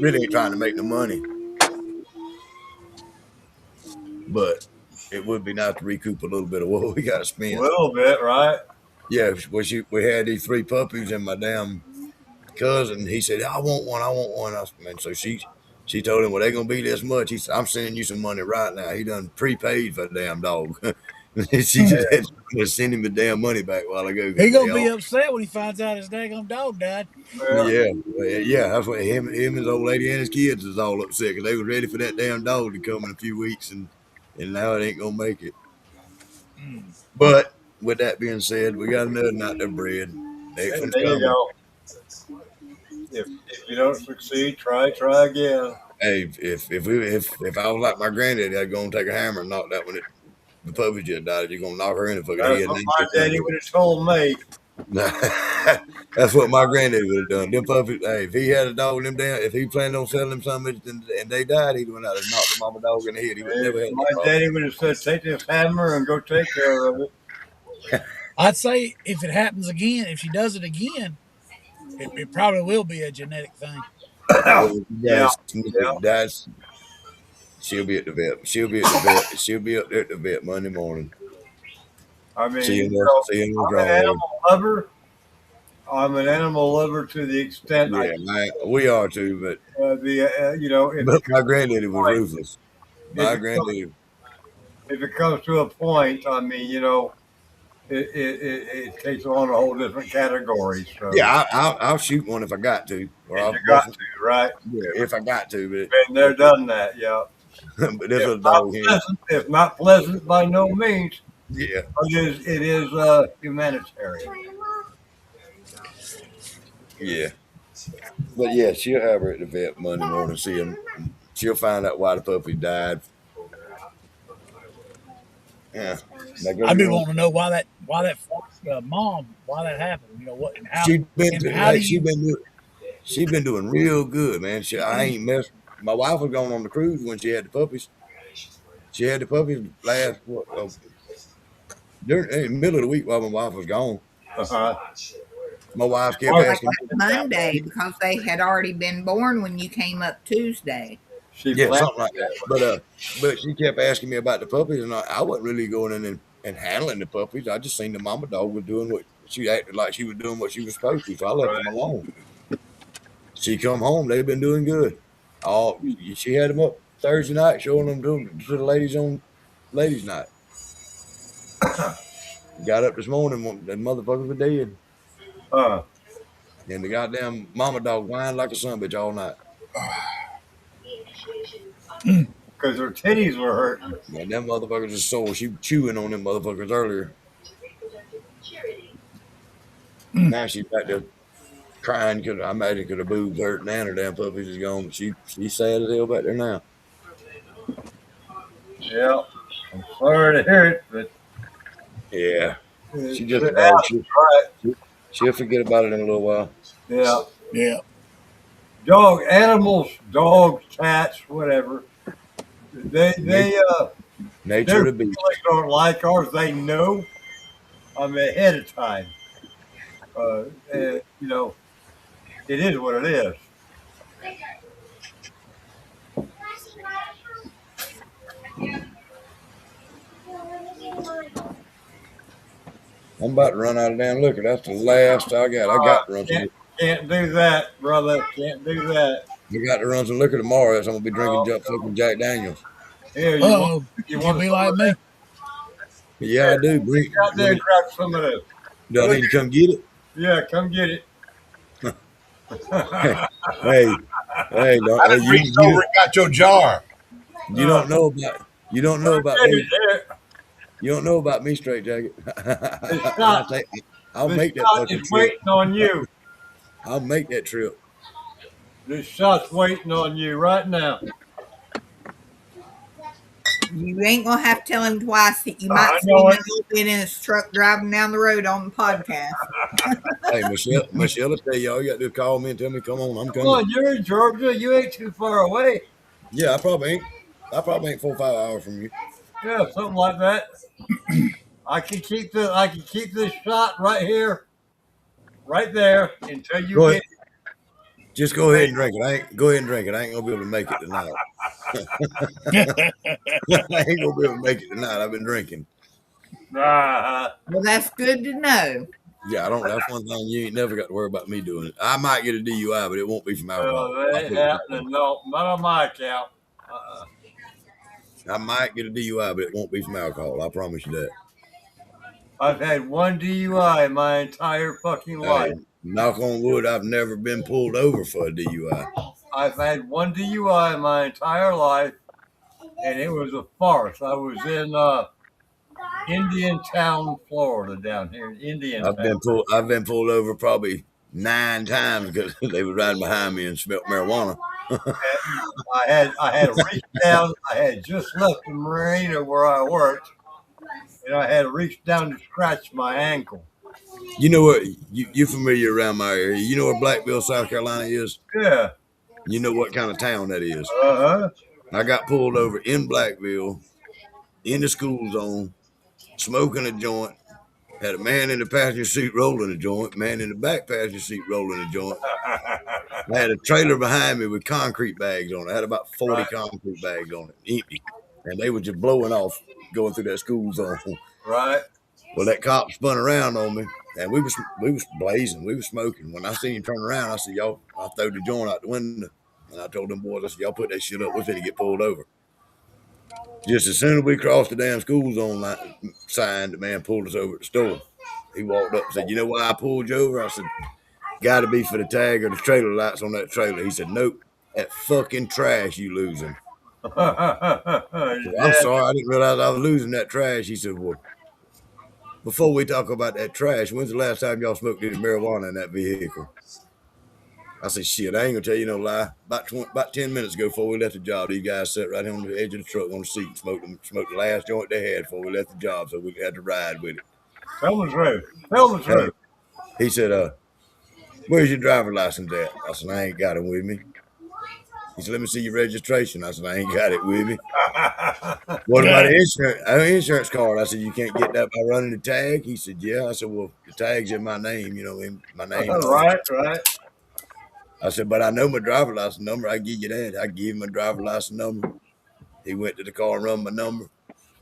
really ain't trying to make no money, but it would be nice to recoup a little bit of what we got to A spend. little bit, right? Yeah, we had these 3 puppies, and my damn cousin, he said, I want one, I want one. And so she told him, well, they're gonna be this much. He said, I'm sending you some money right now. He done prepaid for the damn dog. She just had to send him the damn money back a while ago. He gonna be upset when he finds out his daggone dog died. Yeah. Yeah, that's what him, his old lady, and his kids is all upset because they was ready for that damn dog to come in a few weeks, and now it ain't gonna make it. But with that being said, we got another night of bread. Next one's There you coming. go. If you don't succeed, try again. Hey, if I was like my granddaddy, I'd go and take a hammer and knock that one. The puppy just died. You're gonna knock her in the fucking That's head. what my daddy would have told me. That's what my granddaddy would have done. Them puppies, hey, if he had a dog them down, if he planned on selling them something and they died, he'd went out and knocked the mama dog in the head. He would never had My daddy would have said, take this hammer and go take care of it. I'd say if it happens again, if she does it again, it probably will be a genetic thing. Yeah. That's she'll be at the vet. She'll be at the vet. She'll be up there at the vet Monday morning. I mean, See him I'm an animal lover. I'm an animal lover to the extent we are too, but but my granddaddy was ruthless. My granddaddy. If it comes to a point, I mean, it takes on a whole different category. So Yeah, I'll shoot one if I got to. Or you got to, right? Yeah, if I got to. But been there, done that. Yeah. But this was dog here. If not pleasant, by no means. Yeah. It is humanitarian. Yeah. But yeah, she'll have her at the vet Monday morning. See him. She'll find out why the puppy died. Yeah. I'd be wanting to know why that mom, why that happened. What and how. She's been doing real good, man. I ain't messed. My wife was going on the cruise when she had the puppies. She had the puppies during in the middle of the week while my wife was gone. My wife kept asking me Monday because they had already been born when you came up Tuesday. Something like that. But she kept asking me about the puppies, and I wasn't really going in and handling the puppies. I just seen the mama dog was doing what she acted like she was doing what she was supposed to, so I left them alone. She come home, they've been doing good. She had them up Thursday night, showing them to the ladies on ladies' night. Got up this morning, the motherfuckers were dead. And the goddamn mama dog whined like a son bitch all night. Because her titties were hurting. Man, them motherfuckers are sore. She chewing on them motherfuckers earlier. Now she's back there crying because I imagine because her boobs hurting and her damn puppies is gone. She's sad as hell back there now. Yeah, I'm sorry to hear it, but yeah, she just she'll forget about it in a little while. Yeah. Animals, dogs, cats, whatever. Nature of the beast. Don't like ours. They know. Ahead of time. It is what it is. I'm about to run out of damn liquor. That's the last I got. I got to run some. Can't do that, brother. Can't do that. We got to run some liquor tomorrow. Else I'm gonna be drinking fucking Jack Daniels. Yeah, you want to be like me? Yeah, I do. Get out there and grab some of this. Do I need to come get it? Yeah, come get it. Hey, hey, I done reached over and got your jar. you don't know about me. There, You don't know about me, Straight Jacket. the shot, I'll the make that shot is fucking trip. waiting on you. I'll make that trip. The shot's waiting on you right now. You ain't gonna have to tell him twice that you I might see know him it. in his truck driving down the road on the podcast. Hey, Michelle will tell you all you got to do is call me and tell me, come on, I'm Come coming. on, you're in Georgia. You ain't too far away. Yeah, I probably ain't. 4 or 5 hours from you. Yeah, something like that. I can keep this shot right here, right there, until you Go get ahead. Just go ahead and drink it. Go ahead and drink it. I ain't gonna be able to make it tonight. I ain't gonna be able to make it tonight. I've been drinking. Well, that's good to know. Yeah, I don't. That's one thing you ain't never got to worry about me doing it. I might get a DUI, but it won't be from alcohol. that ain't happening. No, not on my account. I might get a DUI, but it won't be from alcohol. I promise you that. I've had one DUI in my entire fucking life. Hey, knock on wood, I've never been pulled over for a DUI. I've had one DUI in my entire life, and it was a farce. I was in Indiantown, Florida, down here in Indiantown. I've been pulled over probably 9 times because they were riding behind me and smelled marijuana. I had reached down. I had just left the marina where I worked, and I had reached down to scratch my ankle. You know what? You familiar around my area? You know where Blackville, South Carolina is? Yeah. You know what kind of town that is? Uh-huh. I got pulled over in Blackville, in the school zone, smoking a joint. Had a man in the passenger seat rolling a joint, man in the back passenger seat rolling a joint. I had a trailer behind me with concrete bags on it. I had about 40 concrete bags on it, empty. And they were just blowing off going through that school zone. Right. Well, that cop spun around on me, and we was blazing. We was smoking. When I seen him turn around, I said, y'all, I threw the joint out the window. And I told them boys, I said, y'all put that shit up. We're finna get pulled over. Just as soon as we crossed the damn school zone sign, the man pulled us over at the store. He walked up and said, you know why I pulled you over? I said, got to be for the tag or the trailer lights on that trailer. He said, nope, that fucking trash you losing. Said, I'm sorry, I didn't realize I was losing that trash. He said, well, before we talk about that trash, when's the last time y'all smoked any marijuana in that vehicle? I said, shit, I ain't gonna tell you no lie. About 10 minutes ago before we left the job, these guys sat right on the edge of the truck on the seat and smoked the last joint they had before we left the job, so we had to ride with it. Tell the truth. Tell the truth. He said, where's your driver's license at? I said, I ain't got it with me. He said, let me see your registration. I said, I ain't got it with me. What about the insurance card? I said, you can't get that by running the tag? He said, yeah. I said, well, the tag's in my name, in my name. Right. I said, but I know my driver's license number. I give you that. I give him my driver's license number. He went to the car and run my number.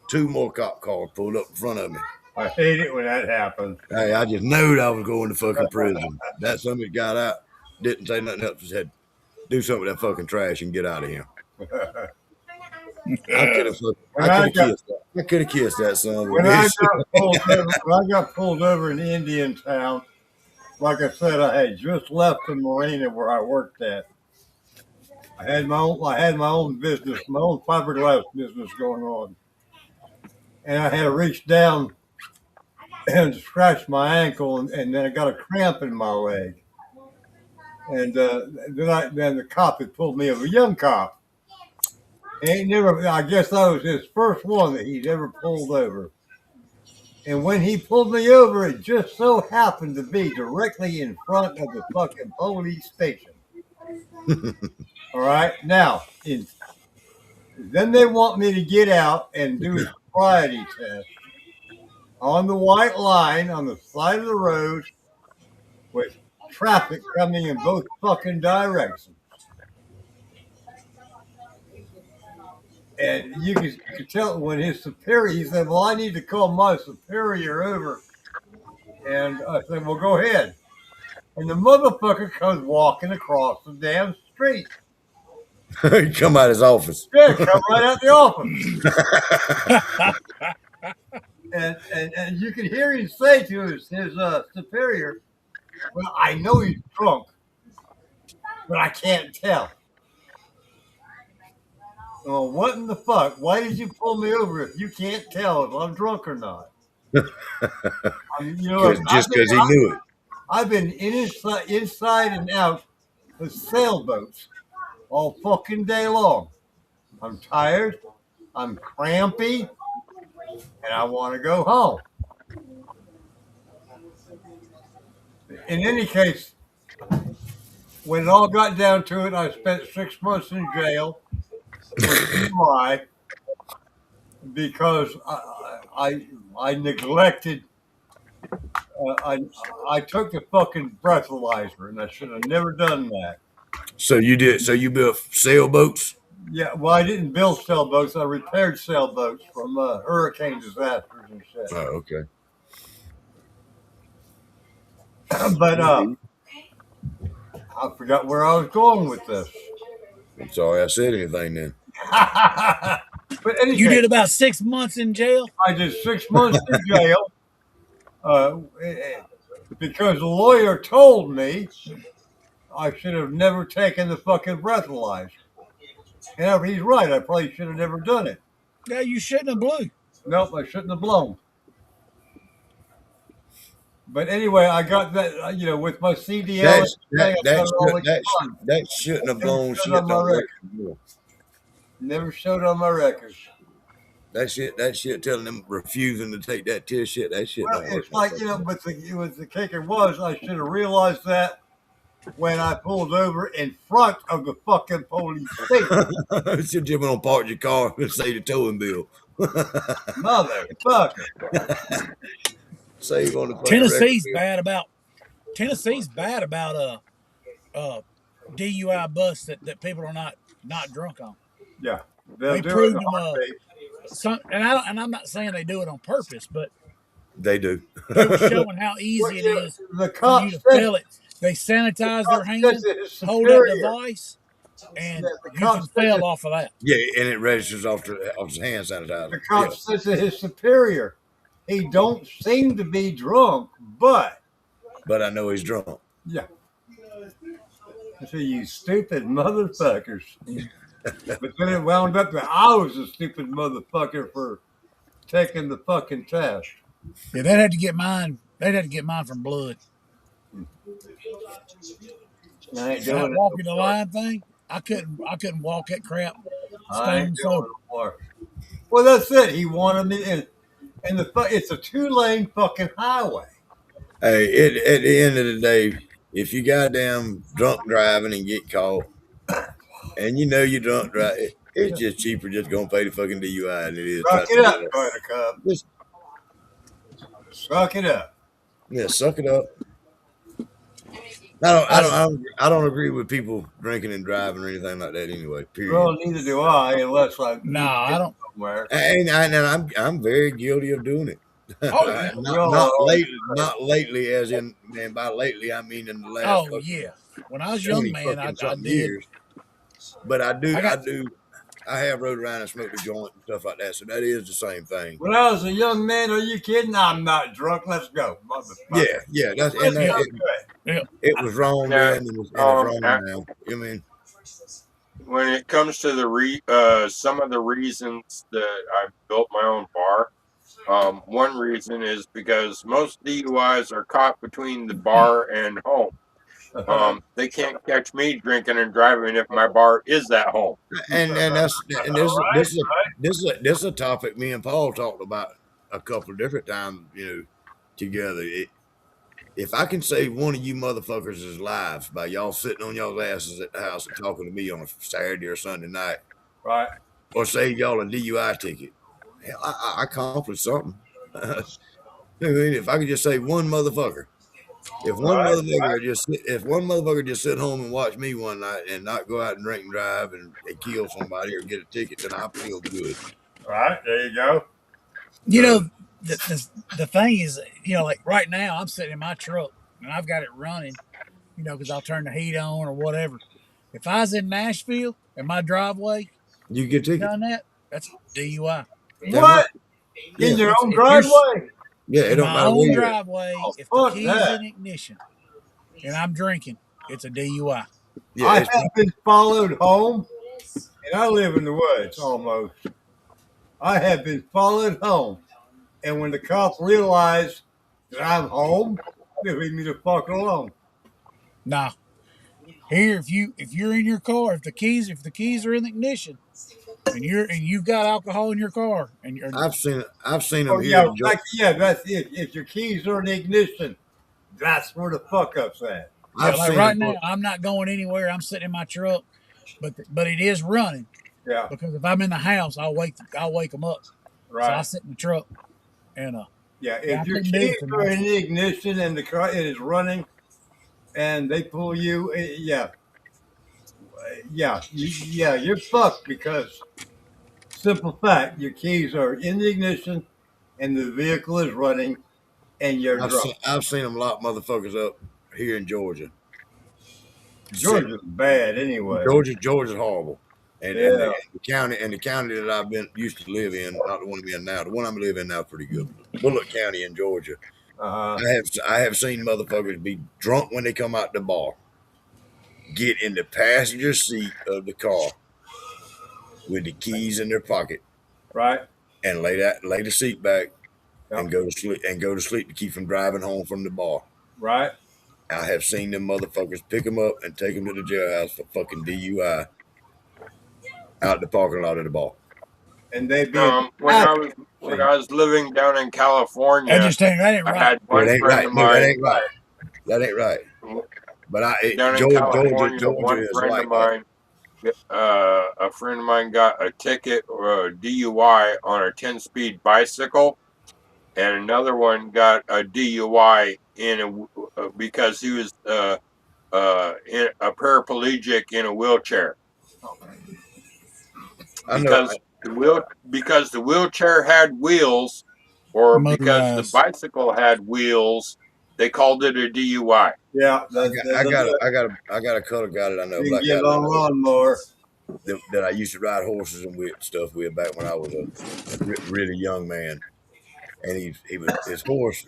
2 more cop cars pulled up in front of me. I hate it when that happens. Hey, I just knew I was going to fucking prison. That somebody got out, didn't say nothing else, said, do something with that fucking trash and get out of here. I could have kissed that son of a bitch. When I got pulled over in Indiantown, like I said, I had just left the marina where I worked at. I had my own business, my own fiberglass business going on, and I had reached down and scratched my ankle, and then I got a cramp in my leg, and then the cop had pulled me over, a young cop. I guess that was his first one that he'd ever pulled over. And when he pulled me over, it just so happened to be directly in front of the fucking police station. All right. Now, then they want me to get out and do a sobriety test on the white line on the side of the road with traffic coming in both fucking directions. And you could tell when his superior, he said, well, I need to call my superior over. And I said, well, go ahead. And the motherfucker comes walking across the damn street. Come out of his office. Yeah, come right out the office. and you can hear him say to his superior, "Well, I know he's drunk, but I can't tell." Well, what in the fuck? Why did you pull me over if you can't tell if I'm drunk or not? I mean, Just because he knew it. I've been inside and out of sailboats all fucking day long. I'm tired. I'm crampy, and I want to go home. In any case, when it all got down to it, I spent 6 months in jail for DUI because I neglected. I took the fucking breathalyzer, and I should have never done that. So you did. So you built sailboats. Yeah, well, I didn't build sailboats. I repaired sailboats from hurricane disasters and shit. Oh, okay. But I forgot where I was going with this. I'm sorry I said anything then. But anyway, You did about 6 months in jail? I did 6 months in jail because the lawyer told me I should have never taken the fucking breathalyzer. And he's right. I probably should have never done it. Yeah, you shouldn't have blew. Nope, I shouldn't have blown. But anyway, I got that, with my CDL. That shouldn't have blown shit on my record. Never showed on my records. That shit telling them refusing to take that tear shit, that shit Well, don't work. it's like, but the kicker was I should have realized that when I pulled over in front of the fucking police station. Should you want to park your car and say the towing bill. Motherfucker. Save on the fucking Tennessee's bad about DUI bus that people are not drunk on. Yeah, they proved them. And I'm not saying they do it on purpose, but they do. They were showing how easy it is for you to fill it. They sanitize their hands, hold that device, and you can fail off of that. Yeah, and it registers off his hand sanitizer. The cop says to his superior, he don't seem to be drunk, but I know he's drunk. Yeah. I said, you stupid motherfuckers. But then it wound up that I was a stupid motherfucker for taking the fucking test. Yeah, they had to get mine. They had to get mine from blood. I ain't doing that walking the line thing. I couldn't walk that crap. Stone sober. Well, that's it. He wanted me, and it's a 2-lane fucking highway. Hey, at the end of the day, if you goddamn drunk driving and get caught, and you're drunk driving, it's just cheaper just gonna pay the fucking DUI than it is. Suck it up, Buttercup. Suck it up. Yeah, suck it up. I don't agree with people drinking and driving or anything like that. Anyway, period. Well, neither do I, unless I don't. Somewhere. And I'm very guilty of doing it. Oh, not lately, as in, man, by lately I mean in the last. Oh yeah, when I was young, man, I did. Years. But I have rode around and smoked a joint and stuff like that, so that is the same thing. When I was a young man, are you kidding? I'm not drunk. Let's go, motherfucker. Yeah. It was wrong then, and it was wrong now. I mean, when it comes to the some of the reasons that I built my own bar, one reason is because most DUIs are caught between the bar and home. They can't catch me drinking and driving if my bar is at home. And this is a topic me and Paul talked about a couple of different times, together. If I can save one of you motherfuckers' lives by y'all sitting on y'all's asses at the house and talking to me on a Saturday or Sunday night, right, or save y'all a DUI ticket, hell, I accomplished something. I mean, if I could just save one motherfucker. If one motherfucker just sit home and watch me one night and not go out and drink and drive and kill somebody or get a ticket, then I feel good. Right, there you go. The thing is, like right now I'm sitting in my truck and I've got it running, because I'll turn the heat on or whatever. If I was in Nashville in my driveway, you get a ticket. Done that? That's DUI. What? In your own If you're driveway? Yeah, it in don't my matter where own you're at. driveway, Oh, if the fuck key's that. in ignition and I'm drinking, it's a DUI. Yeah, I it's have been followed home, and I live in the woods almost. I have been followed home, and when the cops realize that I'm home, they leave me the fuck alone. Nah. Here, if you're in your car, if the keys are in the ignition and you've got alcohol in your car and you're I've seen them Oh here yeah, in Georgia. that's it. If your keys are in the ignition, that's where the fuck up's at. yeah, I've like seen them. right now, I'm not going anywhere. I'm sitting in my truck, but it is running Yeah, because if I'm in the house, I'll wake them up. So I right. sit in the truck and Yeah, yeah, I if your couldn't do keys it too are much. in the ignition and the car it is running, and they pull you, yeah, you're fucked because simple fact, your keys are in the ignition, and the vehicle is running, and you're drunk. I've seen them lock motherfuckers up here in Georgia. Georgia's bad anyway. Georgia's horrible. And Yeah. the county that I've been used to live in, not the one I'm in now. The one I'm living in now is pretty good. Bullock County in Georgia. Uh huh. I have seen motherfuckers be drunk when they come out the bar, get in the passenger seat of the car with the keys in their pocket, Right. and lay the seat back and Yep. go to sleep to keep from driving home from the bar. Right. I have seen them motherfuckers pick them up and take them to the jailhouse for fucking DUI out the parking lot of the bar. And they be When I was living down in California, That ain't I right. had one That ain't friend right. of No, that mine ain't right. That ain't right. But down in California. One Georgia is friend like of that. mine, a friend of mine got a ticket or a DUI on a 10-speed bicycle, and another one got a DUI because he was a paraplegic in a wheelchair. I know. Because the wheelchair had wheels, or because the Motorized. bicycle had wheels, they called it a DUI. Yeah, I got a color guy that I know, you can black guy get that I on know lawnmower. that I used to ride horses and stuff with back when I was a really young man. And he was his horse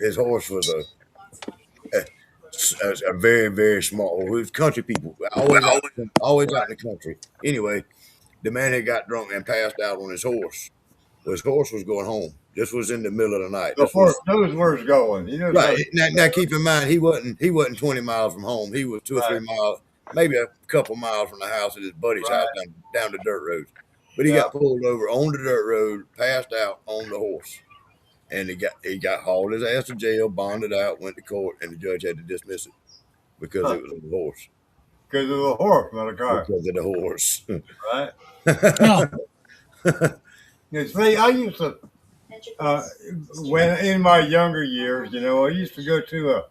was a very very small. He was country people, always out in the country. Anyway, the man had got drunk and passed out on his horse. Well, his horse was going home. This was in the middle of the night. The This horse was knows where it's going. He knows how right to now. Keep in mind, he wasn't 20 miles from home. He was 2 or 3 right, miles, maybe a couple miles from the house at his buddy's house right. down the dirt road. But he Yeah. got pulled over on the dirt road, passed out on the horse, and he got hauled his ass to jail, bonded out, went to court, and the judge had to dismiss it because it was a horse. Because of the horse, not a car. Because of the horse. Right. No. You see, I used to when in my younger years, I used to go to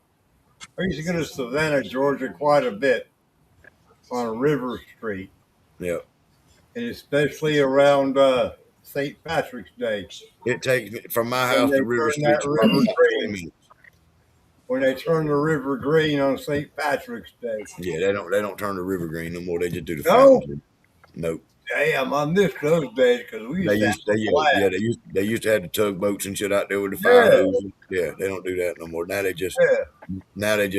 Savannah, Georgia, quite a bit on River Street, Yeah. and especially around St. Patrick's Day. It takes me from my When house they to River turn Street that to river probably about 20 green, minutes. when they turn the river green on St. Patrick's Day. Yeah, they don't turn the river green no more. They just do the No, fountains. Nope. damn, I missed those days because we used to have a blast. They used to have the tugboats and shit out there with the Yeah, fire hoses. Yeah, they don't do that no more. Now they just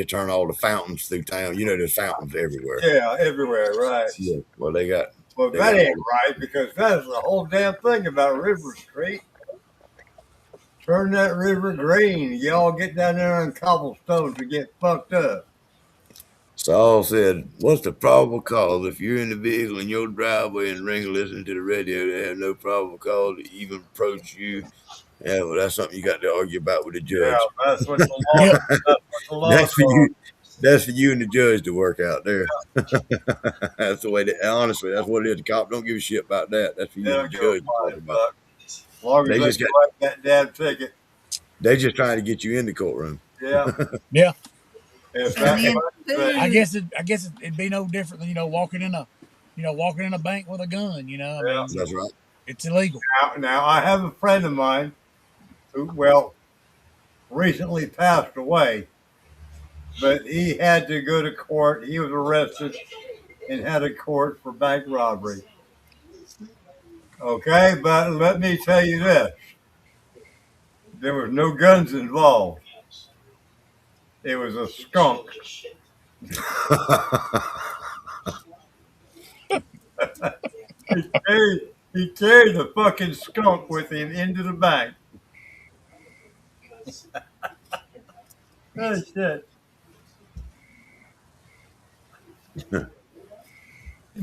turn all the fountains through town. There's fountains everywhere. yeah, everywhere, right. Yeah. Well, they got Well, they that got ain't right because that's the whole damn thing about River Street. Turn that river green. Y'all get down there on cobblestones to get fucked up. Saul said, "What's the probable cause if you're in the vehicle in your driveway and ring listening to the radio? They have no probable cause to even approach you." Yeah, well, that's something you got to argue about with the Yeah, judge. that's what the law That's for you. says. That's for you and the judge to work out there. That's the way. Honestly, that's what it is. The cop don't give a shit about that. That's for They you and don't the give a judge to talk flying about. fuck. As long as They they just got. collect that damn ticket. They just trying to get you in the courtroom. Yeah. Yeah. If And that's then what I food. guess it'd be no different than walking in a bank with a gun. I yeah. mean, That's right. it's illegal. Now, I have a friend of mine who, recently passed away, but he had to go to court. He was arrested and had a court for bank robbery. Okay, but let me tell you this. There was no guns involved. It was a skunk. He carried the fucking skunk with him into the bank. Oh shit!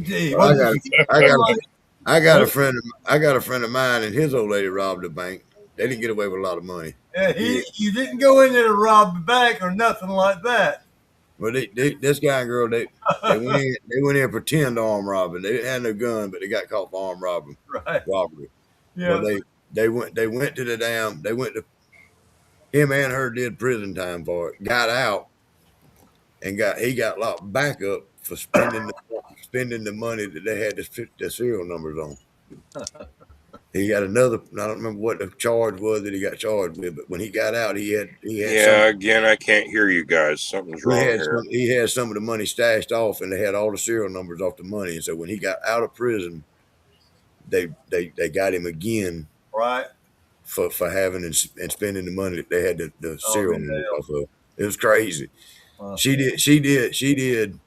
Gee, Well, what is I got a friend of mine, and his old lady robbed a bank. They didn't get away with a lot of money. Yeah, you didn't go in there to rob the bank or nothing like that. But this guy and girl, they went in and pretend armed robbing. They didn't have no gun, but they got caught for armed robbery. Yeah. Well, they went to the damn. They went to him and her did prison time for it. Got out and he got locked back up for spending the money that they had the serial numbers on. He got another. I don't remember what the charge was that he got charged with, but when he got out, he had. Yeah, again, I can't hear you guys. Something's wrong here. He had some of the money stashed off, and they had all the serial numbers off the money. And so when he got out of prison, they got him again, right, for having and spending the money that they had the serial numbers off of. It was crazy. She did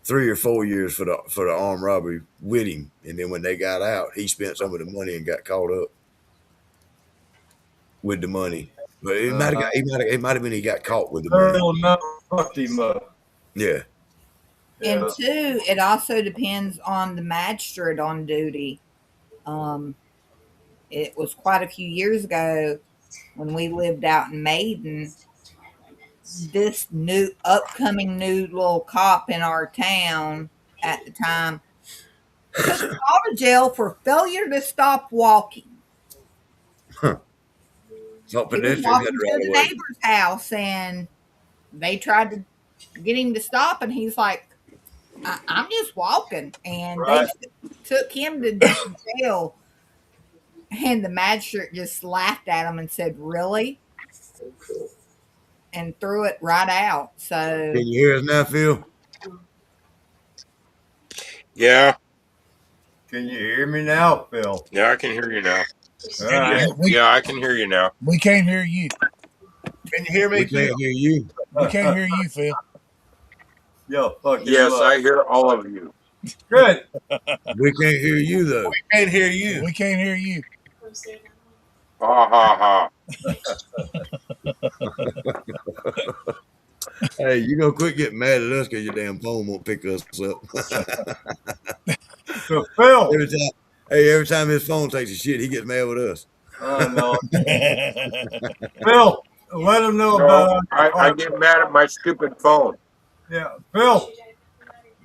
3 or 4 years for the armed robbery with him, and then when they got out, he spent some of the money and got caught up with the money. But it might have been he got caught with the money. Fucked him up. Yeah. And two, it also depends on the magistrate on duty. It was quite a few years ago when we lived out in Maiden. This upcoming new little cop in our town at the time took us all to jail for failure to stop walking. Huh. He was walking to the neighbor's house, and they tried to get him to stop, and he's like, I'm just walking. And they took him to jail, and the magistrate just laughed at him and said, really? And threw it right out. So can you hear us now, Phil? Yeah. Can you hear me now, Phil? Yeah, I can hear you now. Right. Yeah, I can hear you now. We can't hear you. Can you hear me? We can't hear you. We can't hear you, Phil. Yo, fucking yes, I hear all of you. Good. We can't hear you though. We can't hear you. We can't hear you. Ha ha ha. Hey, you gonna quit getting mad at us because your damn phone won't pick us up. So Phil, every time his phone takes a shit, he gets mad with us. Oh no. Phil, let him know about I get mad at my stupid phone. Yeah, Phil,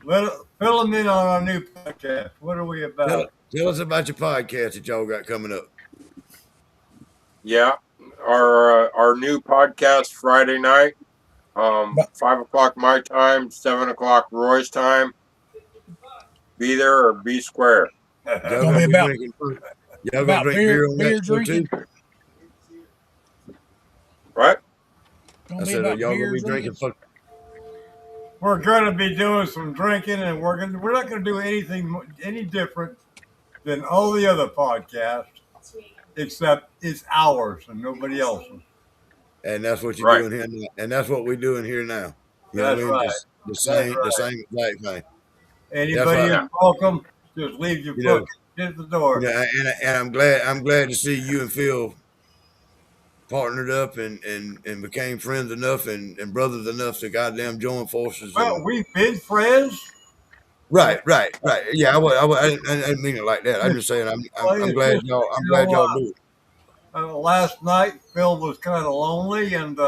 fill them in on our new podcast. What are we about? Tell us about your podcast that y'all got coming up. Yeah, our new podcast Friday night, 5:00 my time, 7:00 Roy's time. Be there or be square. Y'all gonna be about drink beer on that show too? What? I said, are y'all gonna be drinking? We're gonna be doing some drinking, and we're not gonna do anything any different than all the other podcasts, except it's ours and nobody else's. And that's what you're doing here now. And that's what we're doing here now. You know what I mean? The same exact thing. Anybody is welcome. Just leave your book at the door. Yeah, and I'm glad to see you and Phil partnered up and became friends enough and brothers enough to goddamn join forces. Well, we've been friends. Right. Yeah, I didn't mean it like that. I'm just saying I'm glad y'all do it. Last night, Phil was kind of lonely and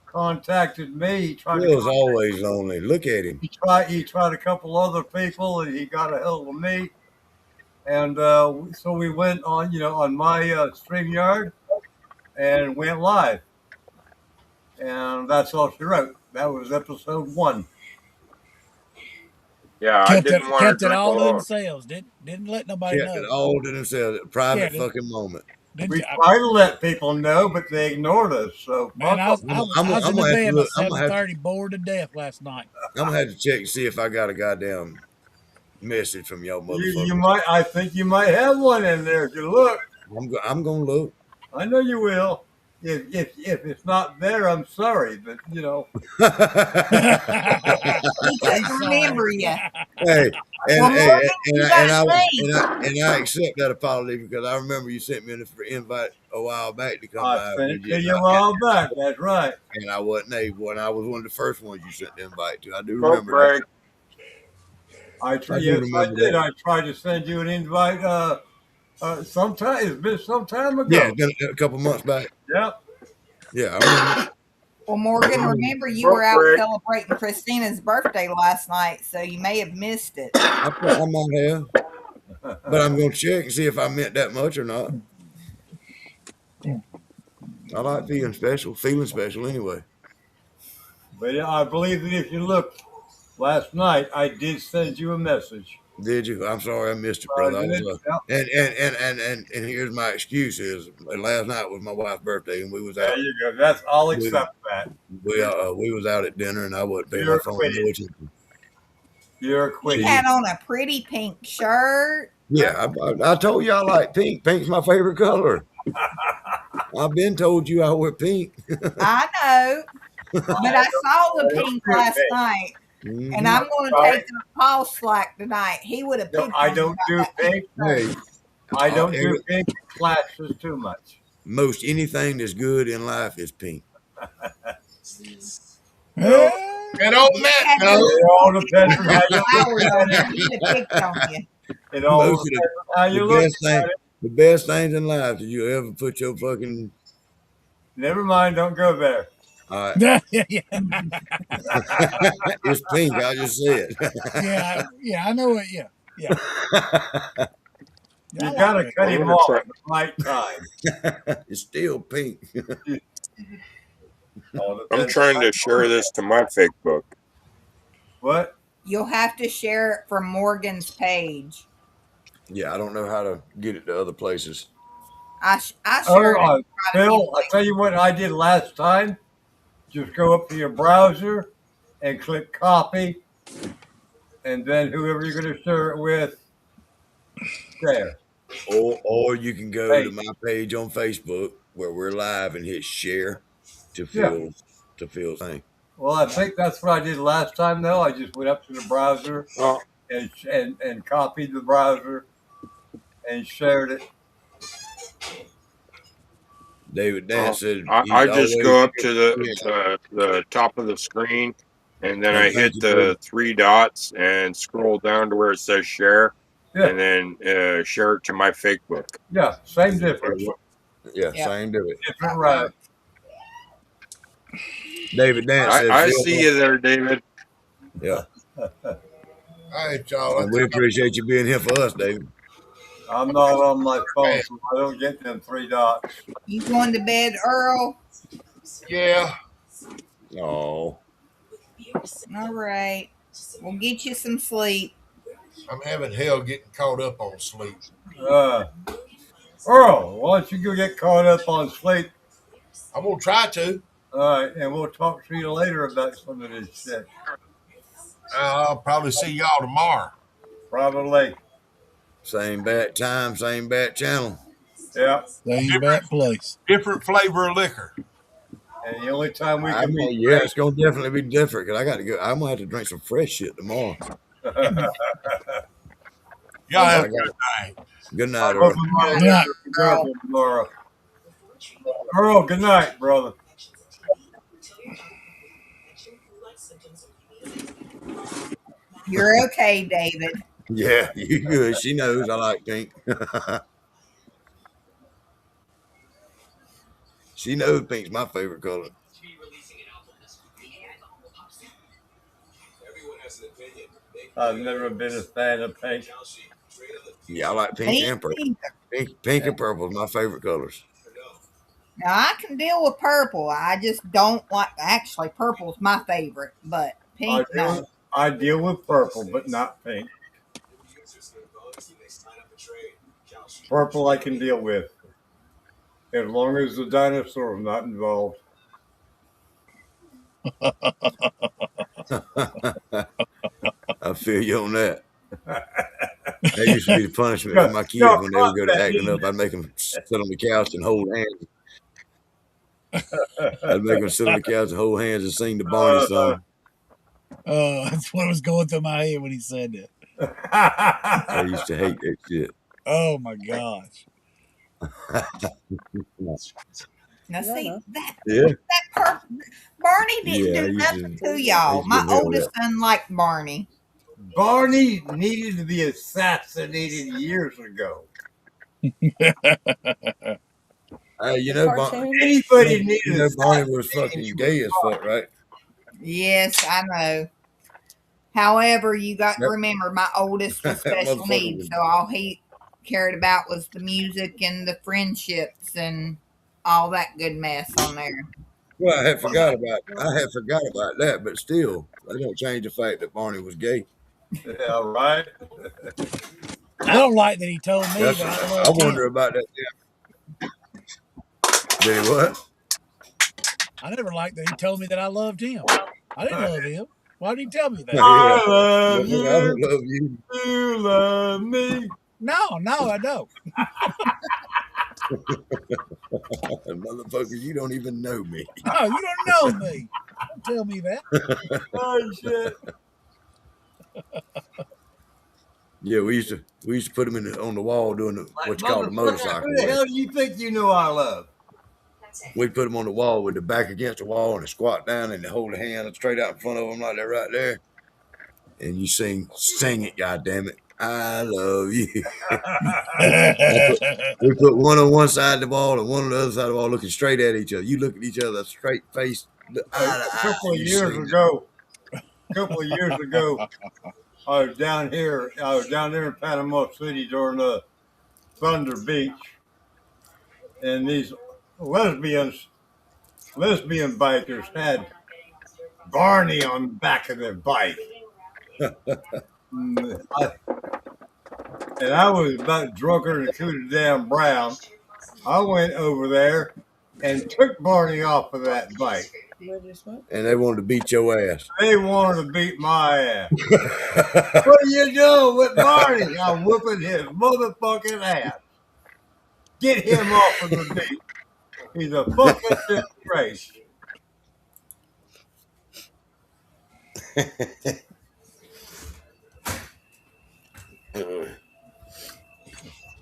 contacted me. Phil's always lonely. Look at him. He tried a couple other people, and he got a hold of me. And so we went on, on my StreamYard and went live. And that's all she wrote. That was episode 1. Yeah, kept it all to themselves. Didn't let nobody know. Kept it all to themselves. Private fucking moment. We tried to let people know, but they ignored us. So man, I was in the bed at 7:30, bored to death last night. I'm gonna have to check and see if I got a goddamn message from y'all motherfuckers. You might. I think you might have one in there. If you look, I'm gonna look. I know you will. if it's not there, I'm sorry, but He couldn't remember you. Hey, Well, Morgan, you and gotta sing. I accept that apology because I remember you sent me an invite a while back to come I live sent with it you, to you a while back. That's right. and I wasn't able, and I was one of the first ones you sent the invite to. I do Smoke remember that. break. I do Yes, I remember did. that. I tried to send you an invite. Sometime it's been some time Yeah, ago. it's been a couple months back. Yep. Yeah, I remember. Well, Morgan, remember you were Smoke out break. celebrating Christina's birthday last night, so you may have missed it. I might have, but I'm going to check and see if I meant that much or not. I like feeling special anyway. But I believe that if you look last night, I did send you a message. Did you? I'm sorry I missed it, I brother. I did. was, Yep. and here's my excuse is last night was my wife's birthday and we was There out. you go. That's I'll We, accept that. we was out at dinner and I wasn't paying my You're phone acquitted. no attention. You're He acquitted. had on a pretty pink shirt. Yeah, I told you I like pink. Pink's my favorite color. I've been told you I wear pink. I know, but I saw the pink last night, and I'm going to take up Paul's slack tonight. He would have picked I on don't you do about that pink. shirt. Hey, I don't do every, pink. It clashes too much. most anything that's good in life is pink. No, And on You that had note, it all depends on how you flowers look on at you. He'd have picked on you. it. It all Most of depends on how you the look best thing, at it. the best things in life that you ever put your fucking. Never mind. Don't go there. All right, yeah, it's pink. I just said. yeah, I know it. Yeah. You I got to like cut I'm him gonna off try. at the right time. It's still pink. All I'm depends trying on to share this to my Facebook. what. You'll have to share it from Morgan's page. Yeah, I don't know how to get it to other places. I Oh, shared it quite a few Phil, I places. tell you what I did last time. Just go up to your browser and click copy, and then whoever you're going to share it with, share. Or you can go Hey. to my page on Facebook where we're live and hit share to Yeah. Phil's thing. Well, I think that's what I did last time, though. I just went up to the browser Oh, and copied the browser and shared it. David Dan said I he's just always go up to yeah. the top of the screen, and then And I hit thank you, the brother. 3 dots and scroll down to where it says share, Yeah. and then share it to my Facebook. Yeah, same difference. Yeah, Yep. same do it. Different route. David Dan said I Phil. see you there, David. Yeah. all right, y'all. And we appreciate you being here for us, David. I'm not on my phone, so I don't get them 3 dots. You going to bed, Earl? Yeah. Oh. All right. We'll get you some sleep. I'm having hell getting caught up on sleep. Earl, why don't you go get caught up on sleep? I'm gonna try to. All right, and we'll talk to you later about some of this shit. I'll probably see y'all tomorrow. Probably. Same bat time, same bat channel. Yeah. Same bad place. Different flavor of liquor. And the only time we I can mean, be yeah, it's gonna definitely be different because I got to go. I'm gonna have to drink some fresh shit tomorrow. Y'all have I a got good night. Good night, I'll Earl. go tomorrow. Good night. Tomorrow. Earl, good night, brother. You're okay, David. Yeah, you good. She knows I like pink. She knows pink's my favorite color. I've never been a fan of pink. Yeah, I like pink and purple. Pink and purple is my favorite colors. Now I can deal with purple. I just don't like. Actually, purple's my favorite, but pink no. I deal with purple, but not pink. Purple I can deal with, as long as the dinosaur is not involved. I feel you on that. That used to be the punishment for my kids when they would go to acting up. I'd make them sit on the couch and hold hands. I'd make them sit on the couch and hold hands and sing the Barney song. That's what was going through my head when he said that. I used to hate that shit. Oh my gosh. Now see that Yeah. Barney didn't Yeah, I do used nothing to- to I y'all. used to My get hell with oldest that. son liked Barney. Barney needed to be assassinated years ago. You know, Anybody needed Barney was assassinated, he fucking was gay as fuck, right? Yes, I know. However, you got to Yep. remember my oldest was That special motherfucker needs, was. so all he cared about was the music and the friendships and all that good mess on there. Well, I had forgot about that, but still, that don't change the fact that Barney was gay. Yeah, right. I don't like that he told me That's. that I I loved wonder him. about that. Did he what? I never liked that he told me that I loved him. I didn't love him. Why did he tell me that? Yeah. I love Motherfucker, I you. don't love you. You love me. No, I don't. Motherfucker, you don't even know me. No, you don't know me. Don't tell me that. Oh shit. Yeah, we used to put him on the wall doing what you call the motorcycle Who the race. hell do you think you know I love? We'd put him on the wall with the back against the wall and squat down and hold the hand straight out in front of him like that right there. And you sing it, goddamn it. I love you. We put one on one side of the wall and one on the other side of the wall looking straight at each other. You look at each other straight face, eye to A eye. couple of You years sing it. ago, I was down here. I was down there in Panama City during Thunder Beach, and these lesbian bikers had Barney on the back of their bike. And I was about drunker than Cooter Damn Brown. I went over there and took Barney off of that bike. And they wanted to beat your ass. They wanted to beat my ass. What are you doing with Barney? I'm whooping his motherfucking ass. Get him off of the beat. He's a fucking disgrace.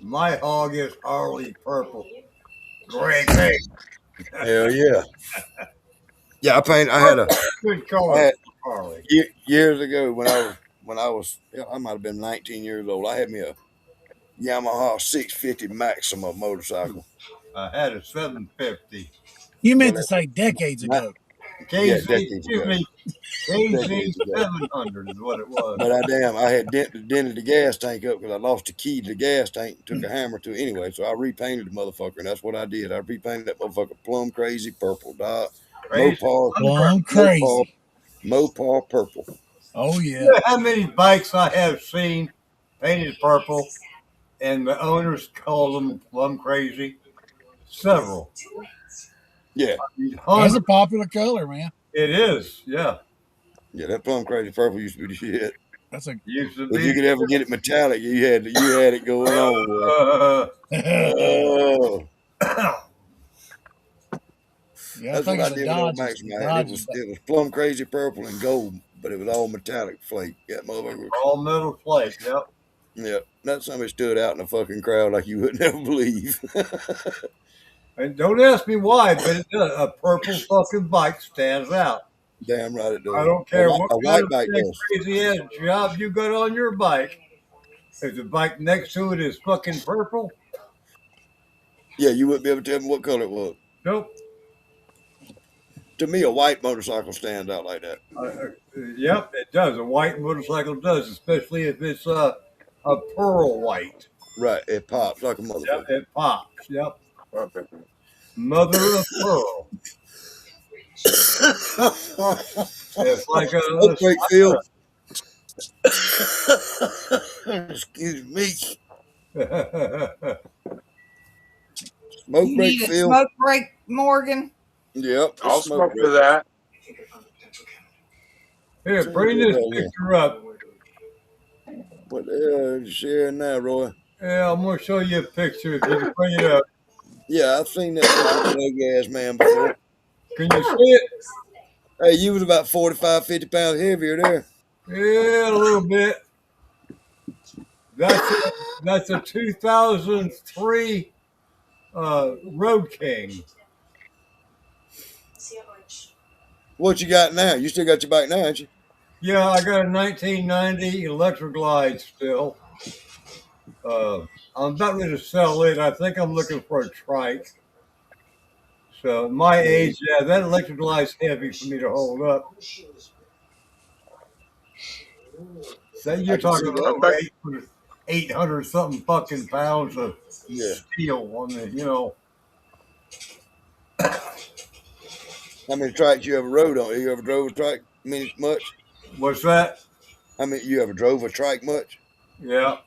My hog is Harley Purple. Great. Hell yeah. Yeah, I had a Good color, I had, Harley. years ago I might have been 19 years old. I had me a Yamaha 650 Maxima motorcycle. I had a 750. You meant Well, to say decades ago. Yeah, KZ, decades excuse ago. me, KZ Decades ago. 700 is what it was. But I had dented the gas tank up because I lost the key to the gas tank and took a hammer to it anyway. So I repainted the motherfucker, and that's what I did. I repainted that motherfucker plum crazy purple, dog. Crazy. Plum crazy. Mopar purple. Oh You yeah. know how many bikes I have seen painted purple and the owners call them plum crazy? Several. Yeah. That's a popular color, man. It is, yeah. Yeah, that plum crazy purple used to be the shit. That's a Used to If be. you could ever get it metallic, you had it going on. Oh, yeah, I that's think what I of the did with old Dodges. Max, The man. Dodges. It was plum crazy purple and gold, but it was all metallic flake. That motherfucker was, All metal flake, yep. yeah, that somebody stood out in the fucking crowd like you would never believe. And don't ask me why, but it does. A purple fucking bike stands out. Damn right it does. I don't care what A kind white of bike does. crazy ass job you got on your bike. If the bike next to it is fucking purple, Yeah, you wouldn't be able to tell me what color it was. nope. To me, a white motorcycle stands out like that. Yep, it does. A white motorcycle does, especially if it's a pearl white. Right, it pops like a motherfucker. Yep, it pops. Yep. Mother of pearl. It's like a Great Phil. Excuse me. Smoke You break, need a Phil. smoke break, Morgan? Yep. I'll smoke for that. Here, bring this picture up. What the hell are you sharing now, Roy? Yeah, I'm going to show you a picture if you can bring it up. Yeah, I've seen that picture of that ugly ass man before. Can you see it? Hey, you was about 45, 50 pounds heavier there. Yeah, a little bit. That's a 2003 Road King. What you got now? You still got your bike now, ain't you? Yeah, I got a 1990 Electra Glide still. I'm about ready to sell it. I think I'm looking for a trike. So my age, yeah, that Electra Glide's heavy for me to hold up. That I you're can talking see that. about 800 something fucking pounds of Yeah. steel on the, you know. How many trikes you ever rode on? You ever drove a trike much? What's that? I mean, you ever drove a trike much? Yeah,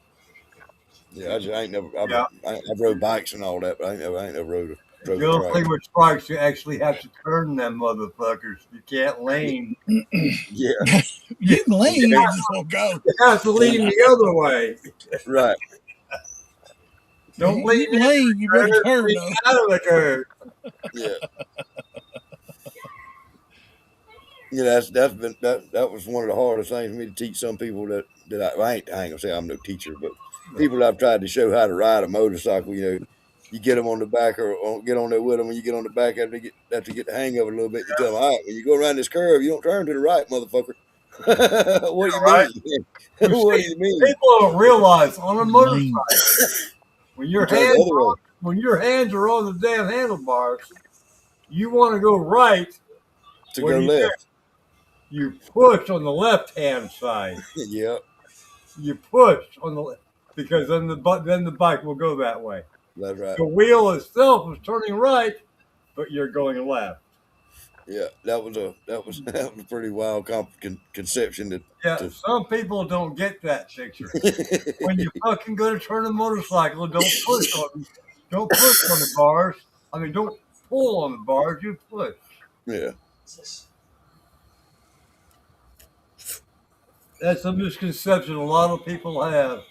Yeah, I ain't never. yeah. I've rode bikes and all that, but I ain't never drove The a only trike. thing with trikes, you actually have to turn them motherfuckers. You can't lane. Yeah, You can You lean, you just won't go. have to lean the other way. right. Don't You lean can into lean, you better the curve, turn lean though. out of the curve. Yeah, yeah. That was one of the hardest things for me to teach some people I ain't gonna say I'm no teacher, but people I've tried to show how to ride a motorcycle. You get them on the back or get on there with them, and you get on the back after you get the hang of it a little bit. You tell them, all right, when you go around this curve, you don't turn to the right, motherfucker. What do you Right? mean? You What do see, you mean? people don't realize on a motorcycle Lean. when You your turn the hands other way when your hands are on the damn handlebars, you want to go right. to What go do? left. You push on the left hand side. Yeah, You push on the because then the bike will go that way. that's right. The wheel itself is turning right, but you're going left. Yeah, that was a pretty wild conception Yeah, to some people don't get that picture. When you fucking go to turn a motorcycle, don't push on the bars. I mean, don't pull on the bars. You push. yeah. That's a misconception a lot of people have.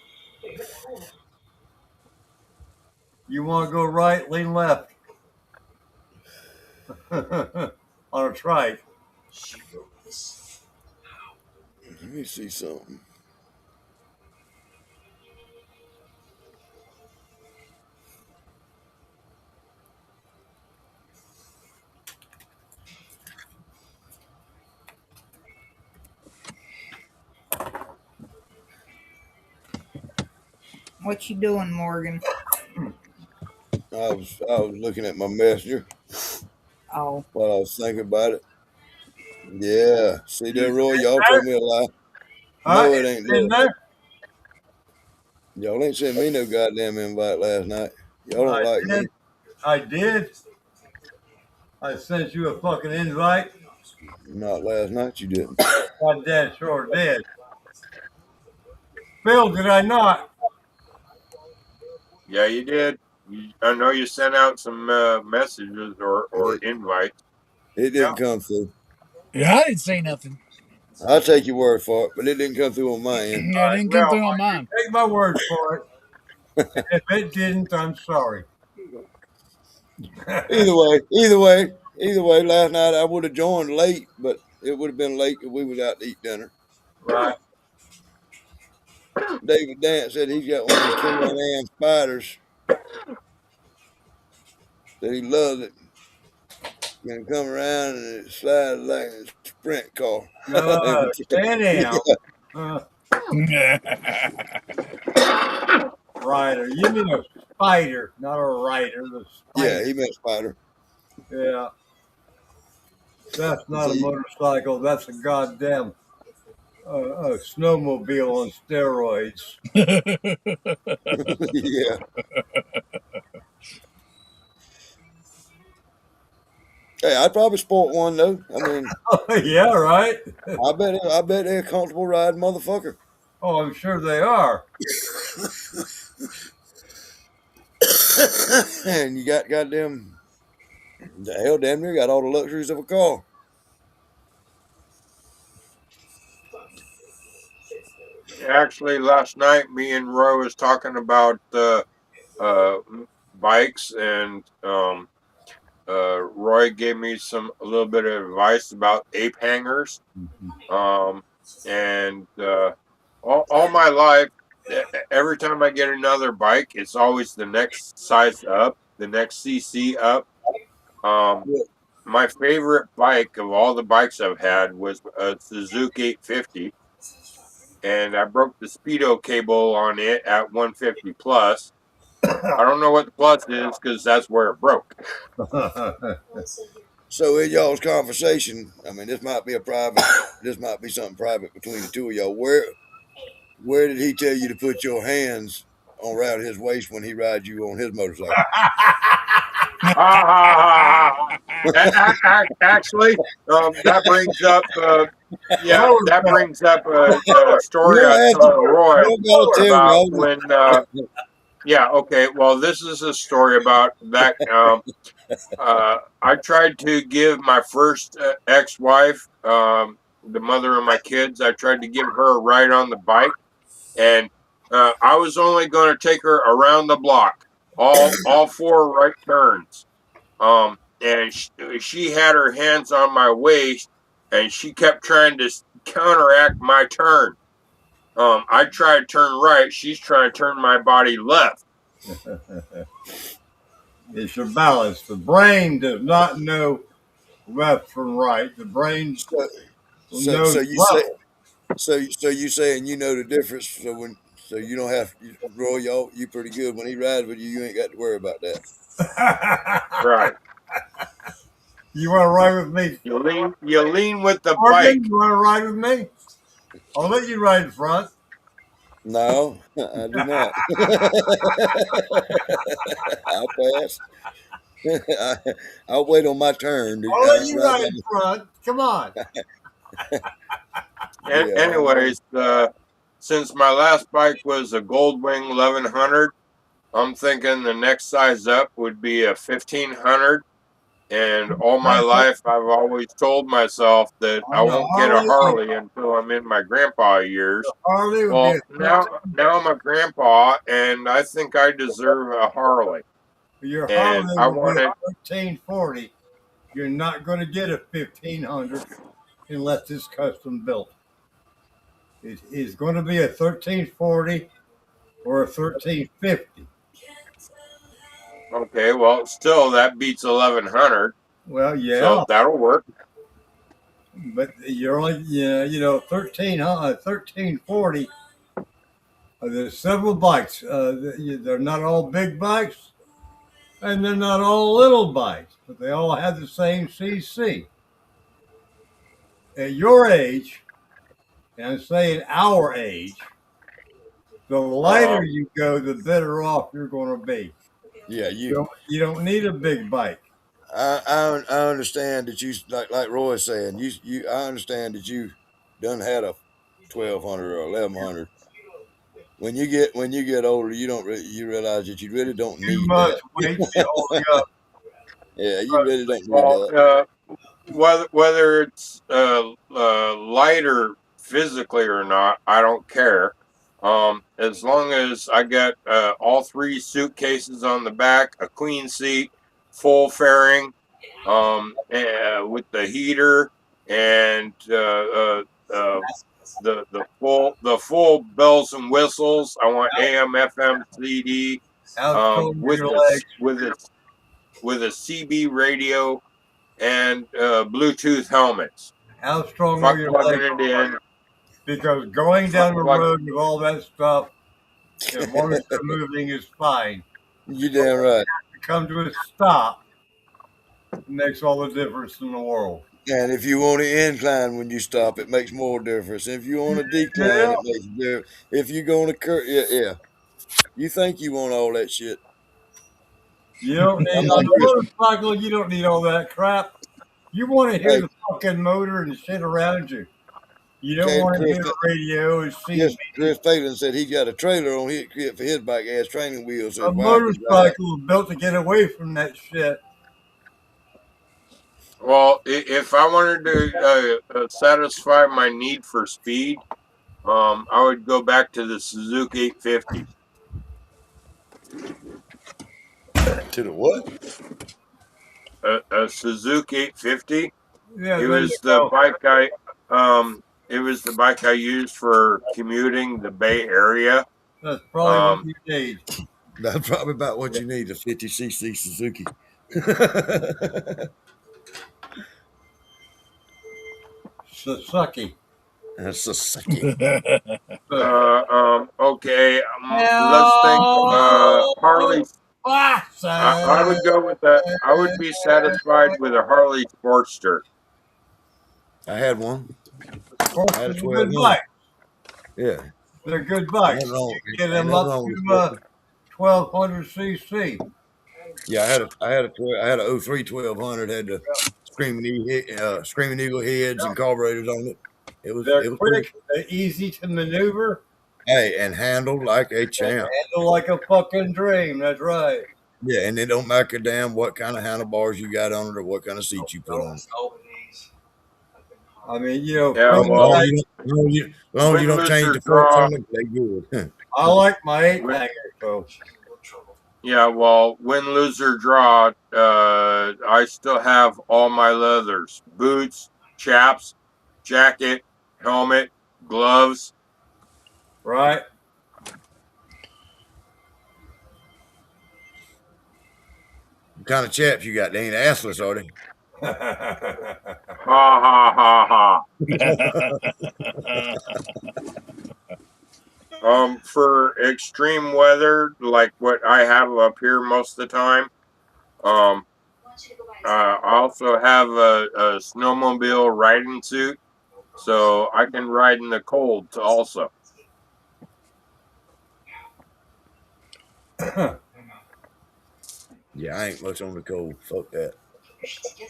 You want to go right, lean left on a trike. Let me see something. What you doing, Morgan? I was looking at my messenger Oh, while I was thinking about it. Yeah, see You there, Roy. Y'all told me a lie. No, it ain't in there. there? Y'all ain't sent me no goddamn invite last night. Y'all don't I like did. me. I did. I sent you a fucking invite. Not last night. You didn't. I damn sure did. Phil, did I not? Yeah, you did. I know you sent out some messages or It invites. it Yeah. didn't come through. Yeah, I didn't say nothing. I'll take your word for it, but it didn't come through on my end. Yeah, it didn't come Well, through on you mine. take my word for it. If it didn't, I'm sorry. Either way. Last night I would have joined late, but it would have been late if we was out to eat dinner. Right. David Dance said he's got one of them Can-Am spiders that he loves it. Gonna come around and it slides like a sprint car. Can-Am. Yeah, Uh, Rider. You mean a spider, not a rider. The yeah, spider. he meant spider. Yeah. That's not a See, motorcycle. That's a goddamn a snowmobile on steroids. yeah. Hey, I'd probably sport one though. I mean, Yeah, right. I bet they're a comfortable riding motherfucker. Oh, I'm sure they are. And you got goddamn the hell damn near got all the luxuries of a car. Actually, last night me and Roy was talking about uh, bikes, and Roy gave me a little bit of advice about ape hangers. And all my life, every time I get another bike, it's always the next size up, the next CC up. My favorite bike of all the bikes I've had was a Suzuki 850, and I broke the speedo cable on it at 150 plus. I don't know what the plus is because that's where it broke. So in y'all's conversation, I mean, this might be something private between the two of y'all. Where did he tell you to put your hands around his waist when he rides you on his motorcycle? Actually, that brings up, that brings up a story I told Roy about when. Yeah, okay. Well, this is a story about that. I tried to give my first ex-wife, the mother of my kids, I tried to give her a ride on the bike, and I was only going to take her around the block, all four right turns. And she had her hands on my waist, and she kept trying to counteract my turn. I tried to turn right, she's trying to turn my body left. It's your balance. The brain does not know left from right. The brain knows level. So you saying you know the difference? So you don't have Roy, you pretty good when he rides with you. You ain't got to worry about that. Right. You want to ride with me? You lean with the Morgan, bike. you want to ride with me? I'll let you ride in front. No, I do not. I'll pass. I'll wait on my turn. I'll let you ride in front. Come on. Anyways, since my last bike was a Goldwing 1100, I'm thinking the next size up would be a 1500. And all my life, I've always told myself that I won't get a Harley until I'm in my grandpa years. Well, now I'm a grandpa, and I think I deserve a Harley. Your And Harley I will be a wanted 1340. You're not going to get a 1500 unless it's custom built. It is going to be a 1340 or a 1350. Okay, well, still that beats 1100. Well, yeah, so that'll work. But you're only 1340. There's several bikes. They're not all big bikes, and they're not all little bikes, but they all have the same CC. At your age, and I'm saying our age, the lighter you go, the better off you're going to be. Yeah, You don't need a big bike. I understand that you like Roy's saying I understand that you done had a 1200 or 1100. When you get older, you realize that you really don't need that. Wait till up. Yeah, you really don't need that. Whether it's lighter physically or not, I don't care. As long as I got all three suitcases on the back, a queen seat, full fairing, with the heater, and the full bells and whistles. I want AM, FM, CD, with a CB radio and Bluetooth helmets. How strong are your legs? Plugging it in. Because going down the road with all that stuff, as long as the moving is fine. You damn right. To come to a stop makes all the difference in the world. And if you want to incline when you stop, it makes more difference. If you want to decline, it makes a difference. If you're going to curve, yeah. You think you want all that shit? You don't need on a motorcycle. You don't need all that crap. You want to hear the fucking motor and the shit around you. You don't want to hear the radio and see. Chris Phelan said he got a trailer on for his bike, has training wheels. So a motorcycle is built to get away from that shit. Well, if I wanted to satisfy my need for speed, I would go back to the Suzuki 850. To the what? A Suzuki 850. Yeah, It there you was the go. bike it was the bike I used for commuting the Bay Area. That's probably what Um, you need. That's probably about what you need, a 50cc Suzuki. Sasuke. That's a sucky. okay. Let's think. Help! Harley. I Say, would go with that. I would be satisfied with a Harley Sportster. I had one. I had a Sportsters are good 1200. bikes. Yeah. They're good Ain't bikes. nothing wrong. You can get Ain't them nothing up wrong with to Sportster. 1200 cc. Yeah, I had a 03 1200, had the screaming eagle heads and carburetors on it. They're It was pretty. quick, they're easy to maneuver, Hey, and handled like a and champ. handle like a fucking dream. That's right. Yeah, and it don't matter damn what kind of handlebars you got on it or what kind of seat you put on it. I mean, Yeah. Long, long, Well, as you don't, long as you win, don't lose, change or the forks draw. on it, they good. I like my eight Win, hanger, so yeah. Well, win, lose, or draw. I still have all my leathers: boots, chaps, jacket, helmet, gloves. right. What kind of chaps you got? They ain't assless, are they? Ha ha ha ha. For extreme weather, like what I have up here most of the time, um, I also have a snowmobile riding suit, so I can ride in the cold also. Yeah, I ain't much on the cold. Fuck that.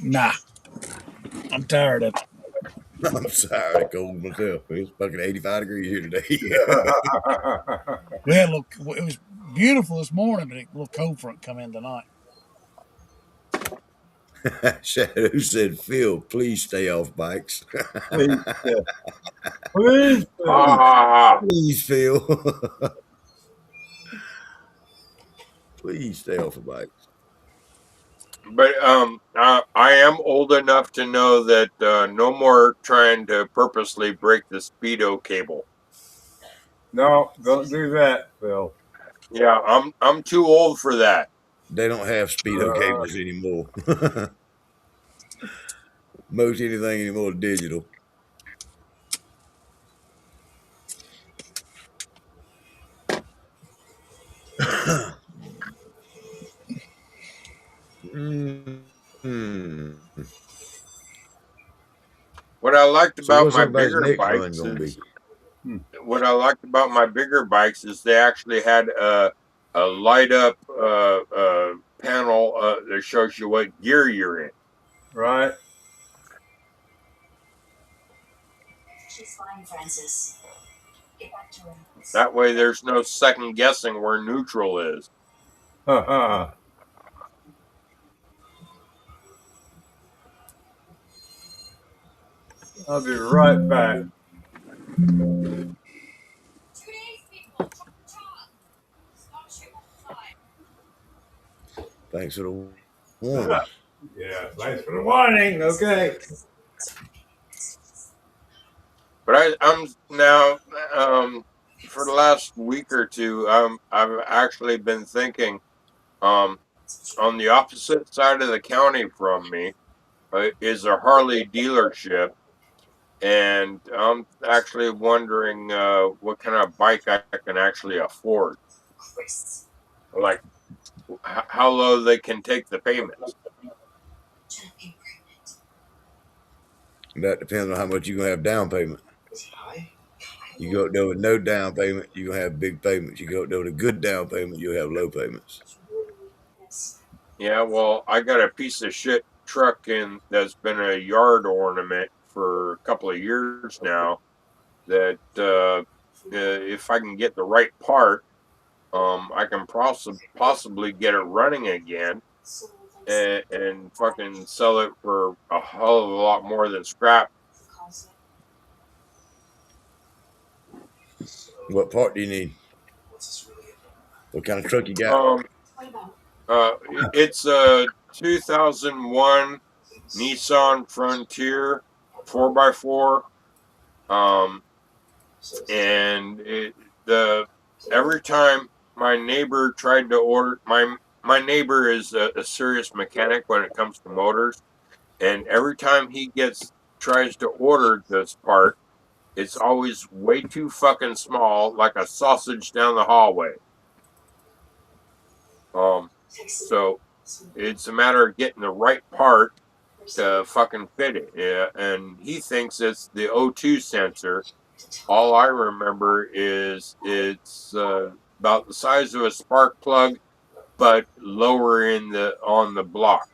Nah, I'm tired of it. I'm sorry, cold myself. It's fucking 85 degrees here today. We had a little. It was beautiful this morning, but a little cold front come in tonight. Shadow said, Phil, please stay off bikes. Please, please, Ha ha ha. Please, Phil. Please stay off of bikes. But I am old enough to know that no more trying to purposely break the speedo cable. no, don't do that, Phil. Yeah, I'm too old for that. They don't have speedo cables anymore. Most anything anymore is digital. Mm. What I liked So about what's my everybody's bigger next run bikes gonna be? is they actually had a light up panel that shows you what gear you're in. Right. She's fine, Francis. Get back to her. That way, there's no second guessing where neutral is. I'll be right back. Thanks for the warning. Yeah, thanks for the warning. Okay. But I'm now for the last week or two, I've actually been thinking on the opposite side of the county from me is a Harley dealership, and I'm actually wondering what kind of bike I can actually afford, like how low they can take the payments. That depends on how much you're gonna have down payment. You go up there with no down payment, you're gonna have big payments. You go up there with a good down payment, you'll have low payments. Yeah, well, I got a piece of shit truck in that's been a yard ornament for a couple of years now. That if I can get the right part, I can possibly get it running again and fucking sell it for a hell of a lot more than scrap. What part do you need? What kind of truck you got? Um, It's a 2001 Nissan Frontier 4x4. Um, and every time my neighbor tried to order my neighbor is a serious mechanic when it comes to motors, and every time he tries to order this part, it's always way too fucking small, like a sausage down the hallway. So it's a matter of getting the right part to fucking fit it. Yeah, and he thinks it's the O2 sensor. All I remember is it's about the size of a spark plug, but lower on the block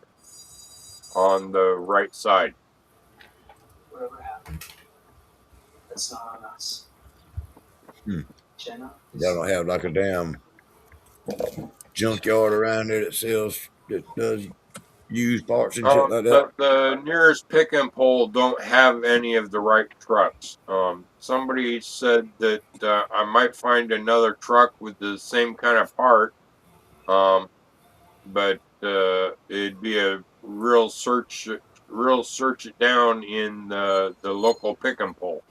on the right side. Whatever happened, that's not on us. Jenna, Y'all don't have like a damn junkyard around there that does used parts and shit like that. The nearest pick and pull don't have any of the right trucks. Somebody said that I might find another truck with the same kind of part. But it'd be a real search it down in the local pick and pull.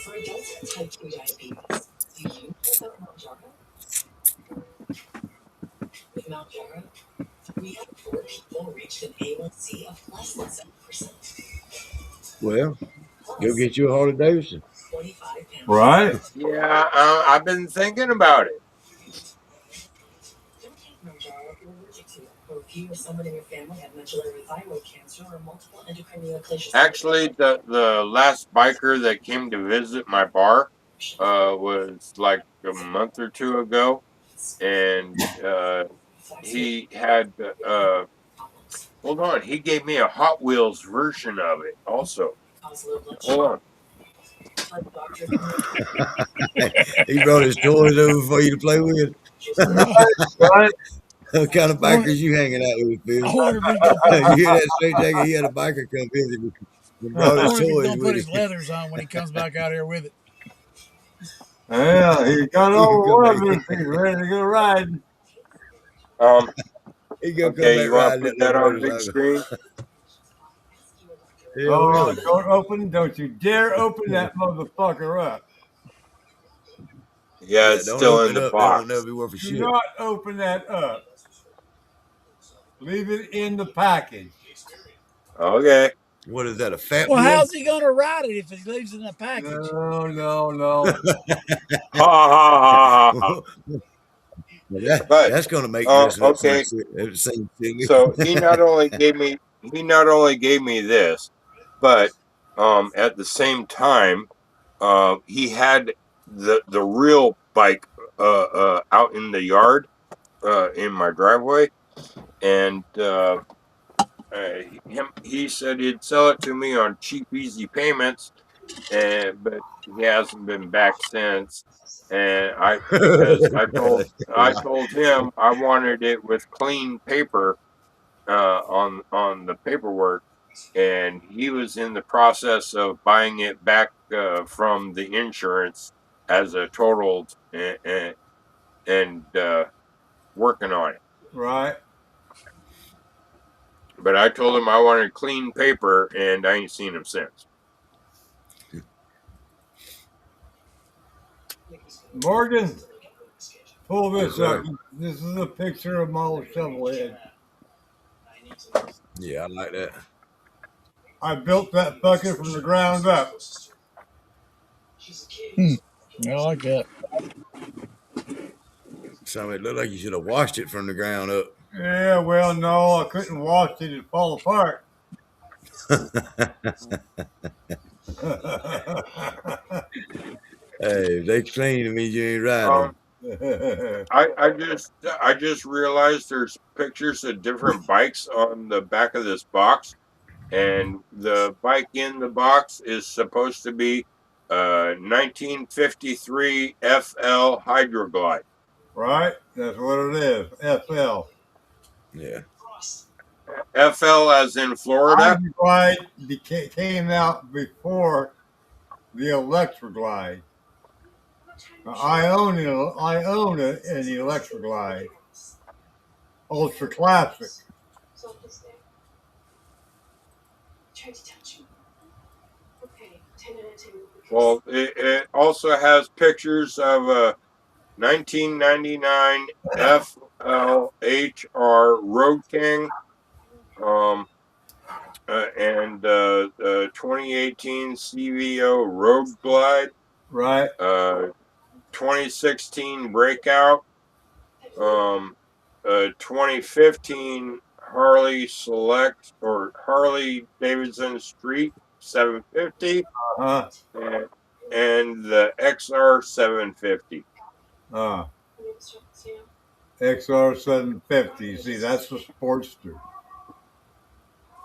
for adults with type 2 diabetes, do you know about Mounjaro? With Mounjaro, 3 out of 4 people reached an A1C of less than 7%. Well, go Plus, get you a Harley Davidson. 25 pounds. Right? Yeah, I've been thinking about it. Don't take Mounjaro if you're allergic to it, or if you or someone in your family have medullary thyroid cancer or multiple endocrine neoplasias. Actually, the last biker that came to visit my bar was like a month or two ago, and he had hold on, he gave me a Hot Wheels version of it also. Hold on. He brought his toys over for you to play with. Right? What kind of bikers you hanging out with, Phil? I wonder if he's gonna put You hear that straight jacket? He had a biker come visit and brought I his wonder if he's toys gonna put with his him. leathers on when he comes back out here with it. Yeah, he got all the weapons. He's ready to go riding. He gonna come Okay, back you want to riding put that that little on big motorcycle. screen? Hell Oh, yeah. don't you dare open that motherfucker up. Yeah, Yeah, it's don't still open in it the up. That won't box. never be worth a Do shit. not open that up. Leave it in the package. Okay. What is that, a fat Well, boy? how's he gonna ride it if he leaves it in a package? No. Ha ha ha ha ha. But That's gonna make listening okay. seem silly. So he not only gave me this, but at the same time, he had the real bike out in the yard in my driveway, and he said he'd sell it to me on cheap, easy payments, but he hasn't been back since. And because I told him I wanted it with clean paper on the paperwork, and he was in the process of buying it back from the insurance as a totaled and working on it. Right. But I told him I wanted clean paper, and I ain't seen him since. Morgan, pull this Yes, up. sir. This is a picture of my old shovelhead. Yeah, I like that. I built that fucker from the ground up. I like that. Something it looked like you should have washed it from the ground up. Yeah, well, no, I couldn't wash it. It'd fall apart. Hey, if they clean, it means you ain't riding them. I just realized there's pictures of different bikes on the back of this box, and the bike in the box is supposed to be 1953 FL Hydroglide. Right? That's what it is. FL. Yeah. FL as in Florida. Hydroglide came out before the Electroglide. I own an Electroglide, Ultra Classic. Well, it also has pictures of a 1999 FLHR Road King, and 2018 CVO Road Glide, Right. 2016 Breakout, 2015 Harley Select or Harley Davidson Street 750, Uh-huh. and the XR 750. XR 750. See, that's a Sportster.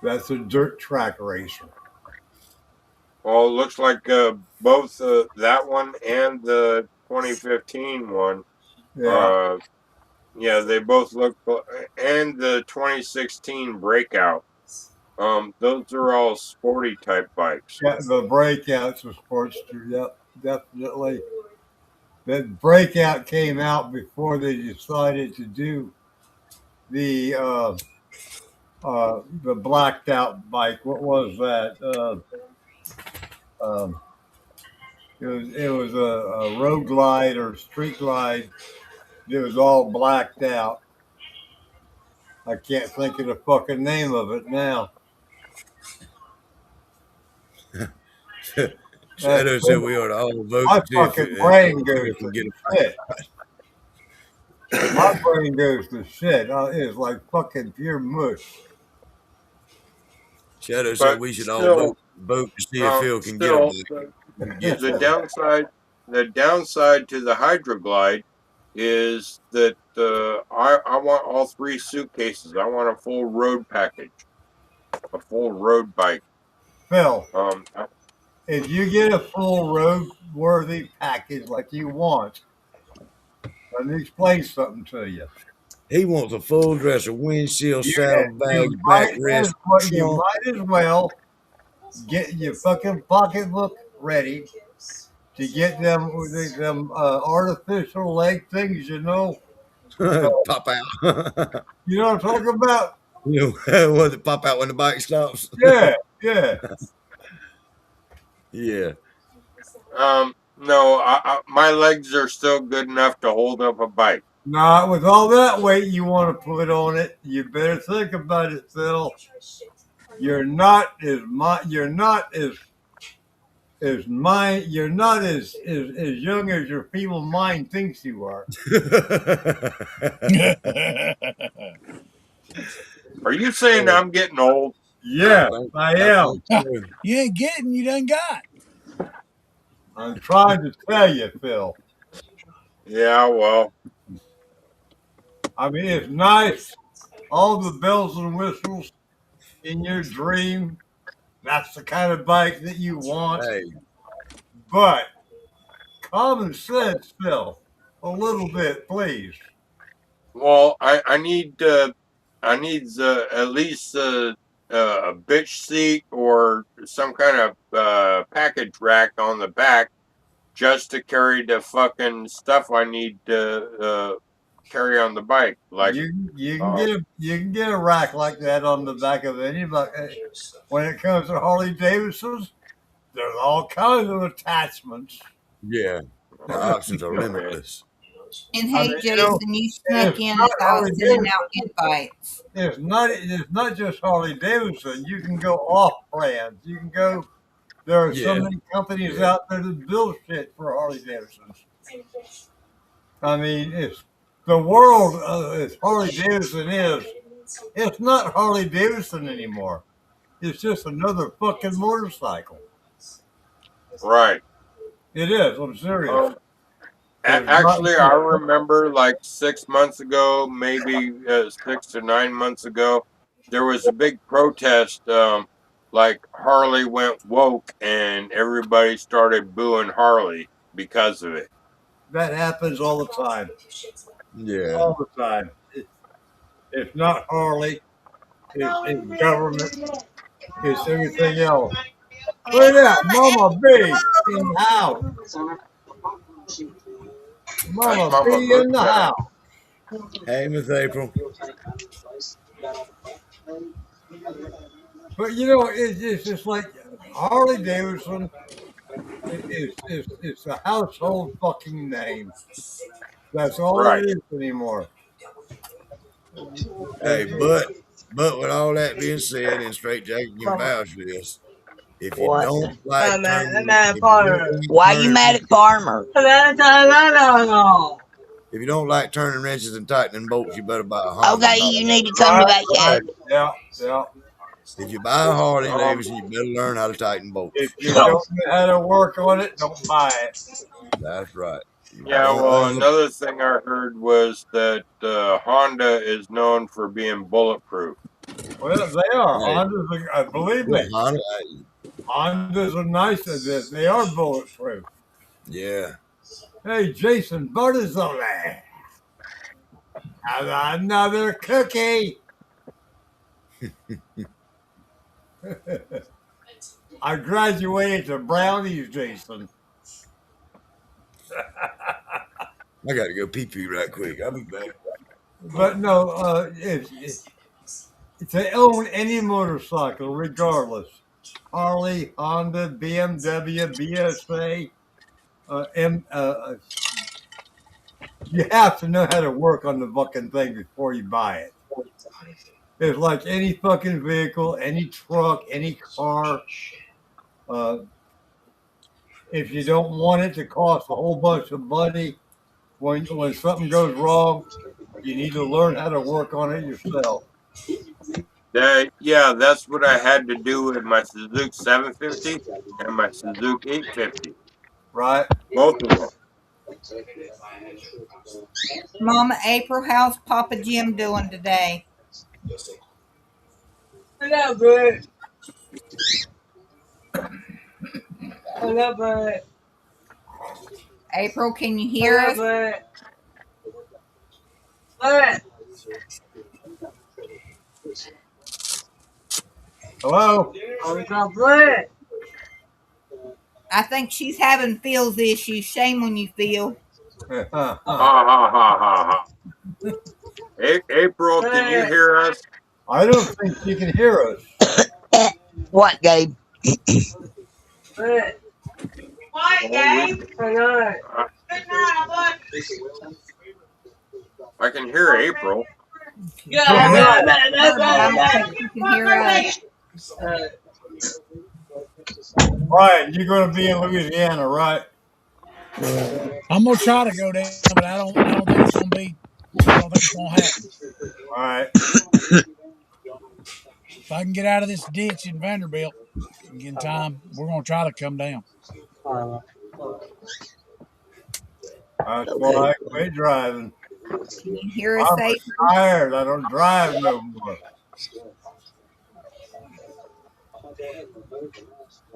That's a dirt track racer. Well, it looks like both that one and the 2015 one. Yeah. Yeah, they both look, and the 2016 Breakout. Those are all sporty type bikes. Yeah, the Breakout's a Sportster. Yep, definitely. That Breakout came out before they decided to do the blacked out bike. What was that? Um, it was a road glide or street glide. It was all blacked out. I can't think of the fucking name of it now. Shadow said we ought to all vote My to see fucking if brain goes Phil to can get shit. My brain goes to shit. It's like fucking pure mush. Shadow said But we should all still, vote to see if Phil can get still, get the some. downside to the Hydroglide is that I want all three suitcases. I want a full road package, a full road bike. Phil, Um, if you get a full road-worthy package like you want, let me explain something to you. He wants a full dresser, windshield, You, saddlebags, backrest, you trunk. might as well get your fucking pocketbook ready to get them artificial leg things, Pop out. You know what I'm talking about? You know, what it pop out when the bike stops? Yeah, yeah. Yeah. no, my legs are still good enough to hold up a bike. Not with all that weight you want to put on it. You better think about it, Phil. You're not you're not as young as your feeble mind thinks you are. Are you saying I'm getting old? Yeah, I am. You ain't getting, you done got. I'm trying to tell you, Phil. Yeah, well, I mean, it's nice. All the bells and whistles in your dream. That's the kind of bike that you want. Hey, But common sense, Phil. A little bit, please. well, I need at least a bitch seat or some kind of package rack on the back just to carry the fucking stuff I need to carry on the bike. Like, You can get a rack like that on the back of any bike. When it comes to Harley Davidsons, there's all kinds of attachments. yeah. The options are limitless. And I hey, mean, Jason, you snuck it's in not as I Harley was sending out Davidson. invites. It's not just Harley Davidson. You can go off brand. You can go. There are so Yeah. many companies out there that build shit for Harley Davidsons. I mean, it's the world as Harley Davidson is. It's not Harley Davidson anymore. It's just another fucking motorcycle. right. It is. I'm serious. Actually, I remember like 6 months ago, maybe 6 to 9 months ago, there was a big protest. Like Harley went woke, and everybody started booing Harley because of it. That happens all the time. Yeah. All the time. It's not Harley. It's government. It's everything else. Hey, Look at that, Mama Mama B in the house. That's Mama Mama B in the Moonshine. house. Hey, Miss April. But you know, it's just like Harley Davidson is a household fucking name. That's all it Right. is anymore. Hey, It- but with all that being said, and straight Jack can vouch for this. If you What? don't like turning, I'm if you don't Farmer. like Why you turning, mad at Farmer? No. if you don't like turning wrenches and tightening bolts, you better buy a Honda Okay, and not a you need to motorcycle. come to right, backyard. right, yeah, yeah. If you buy a Harley Um, Davidson, you better learn how to tighten bolts. if you don't know how to work on it, don't buy it. That's right. You Yeah, don't well, ever. another thing I heard was that Honda is known for being bulletproof. Well, they are. Hey, Hondas, believe well, me, Honda, Hondas are nice at this. They are bulletproof. yeah. Hey, Jason Bartizoli, have another cookie. I graduated to brownies, Jason. I got to go pee pee right quick. I'll be back. But no, if they own any motorcycle, regardless, Harley, Honda, BMW, BSA, you have to know how to work on the fucking thing before you buy it. It's like any fucking vehicle, any truck, any car. Uh, if you don't want it to cost a whole bunch of money, when something goes wrong, you need to learn how to work on it yourself. Yeah, that's what I had to do with my Suzuki 750 and my Suzuki 850. Right? Both of them. Mama April, how's Papa Jim doing today? Hello, bird. Hello, bird. April, can you hear Hello, us? bird. Bird. Hello? Oh, it's not bird. I think she's having Phil's issues. Shame on you, Phil. Ha ha ha ha ha. April, can you Bird. hear us? I don't think you can hear us. What, Gabe? Bird. What, Well, we. Gabe? Hello. I, Good night, I can hear April. Yeah, I don't no, think no, no, her, but I no, don't no. think she can hear us. Brian, you're going to be in Louisiana, right? I'm gonna try to go down, but I don't think it's gonna be. I don't think it's gonna happen. All right. If I can get out of this ditch in Vanderbilt in time, we're gonna try to come down. That's why Okay. I quit driving. Can you hear us, I'm April? retired. I don't drive no more.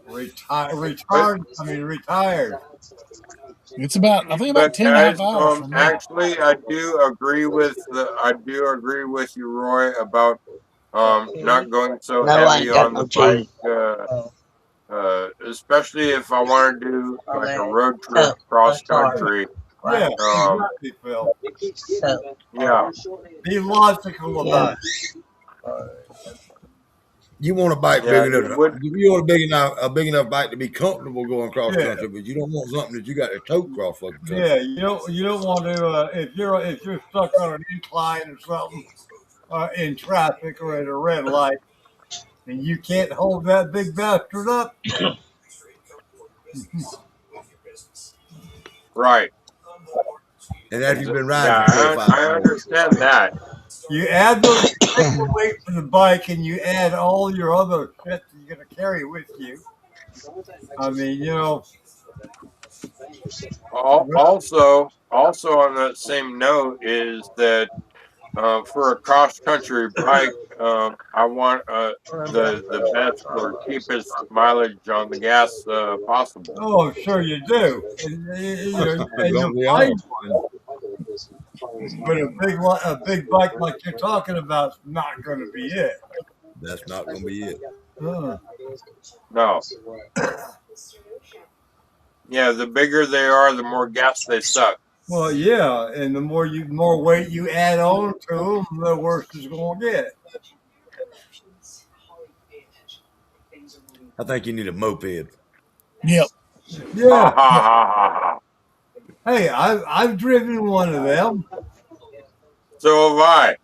But Retired. It's about I think about but 10.5 guys, hours from me. actually, I do agree with you, Roy, about not going so No, I heavy ain't got on no the bike. cheese. Oh, Especially if I want to do like a okay. road trip So, cross I'm sorry. country. Yeah, Right. exactly, Phil. So, Yeah, Be logical yeah. about it. You want a bike big yeah, enough. it would. You want a big enough bike to be comfortable going cross Yeah, country, but you don't want something that you got to tote cross fucking country. yeah. You don't want to if you're stuck on an incline or something in traffic or at a red light and you can't hold that big bastard up. Right. And after you've been riding Yeah, for 4 or 5 I hours, understand that. You add the weight for the bike and you add all your other shit that you're gonna carry with you. I mean, Also on that same note is that for a cross country bike, I want the best or cheapest mileage on the gas possible. oh, sure you do, and you'll don't we all? find one. But a big bike like you're talking about is not going to be it. That's not going to be it. Uh, No. Yeah, the bigger they are, the more gas they suck. Well, yeah, and the more weight you add on to them, the worse it's going to get. I think you need a moped. Yep. Yeah. Ha. Hey, I've driven one of them. So have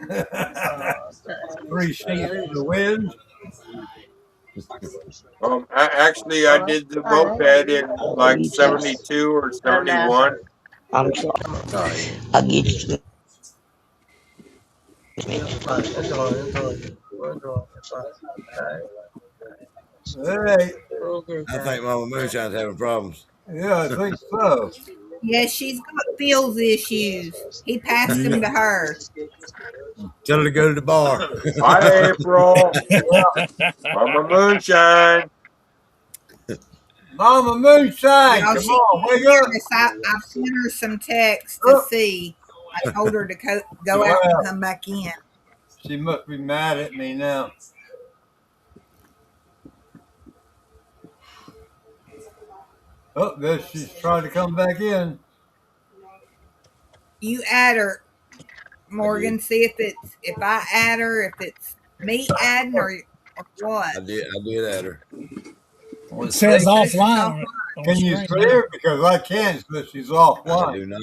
I. 3 sheets in the wind. Actually, I did the moped in like 72 or 71. I'm sorry. I'll get you. Hey, I think Mama Moonshine's having problems. yeah, I think so. Yes, she's got feels issues. He passed them to her. Tell her to go to the bar. Hi, April. Mama Moonshine. Mama Moonshine, Y'all, come she on, can't wake hear up. us. I've sent her some texts to Oh. see. I told her to go out and come back in. She must be mad at me now. Oh, there she's trying to come back in. You add her, Morgan. See if I add her, if it's me adding or what. I did at her. It says says she's offline on Can the you screen. see her? Because I can't, so she's I offline. do not.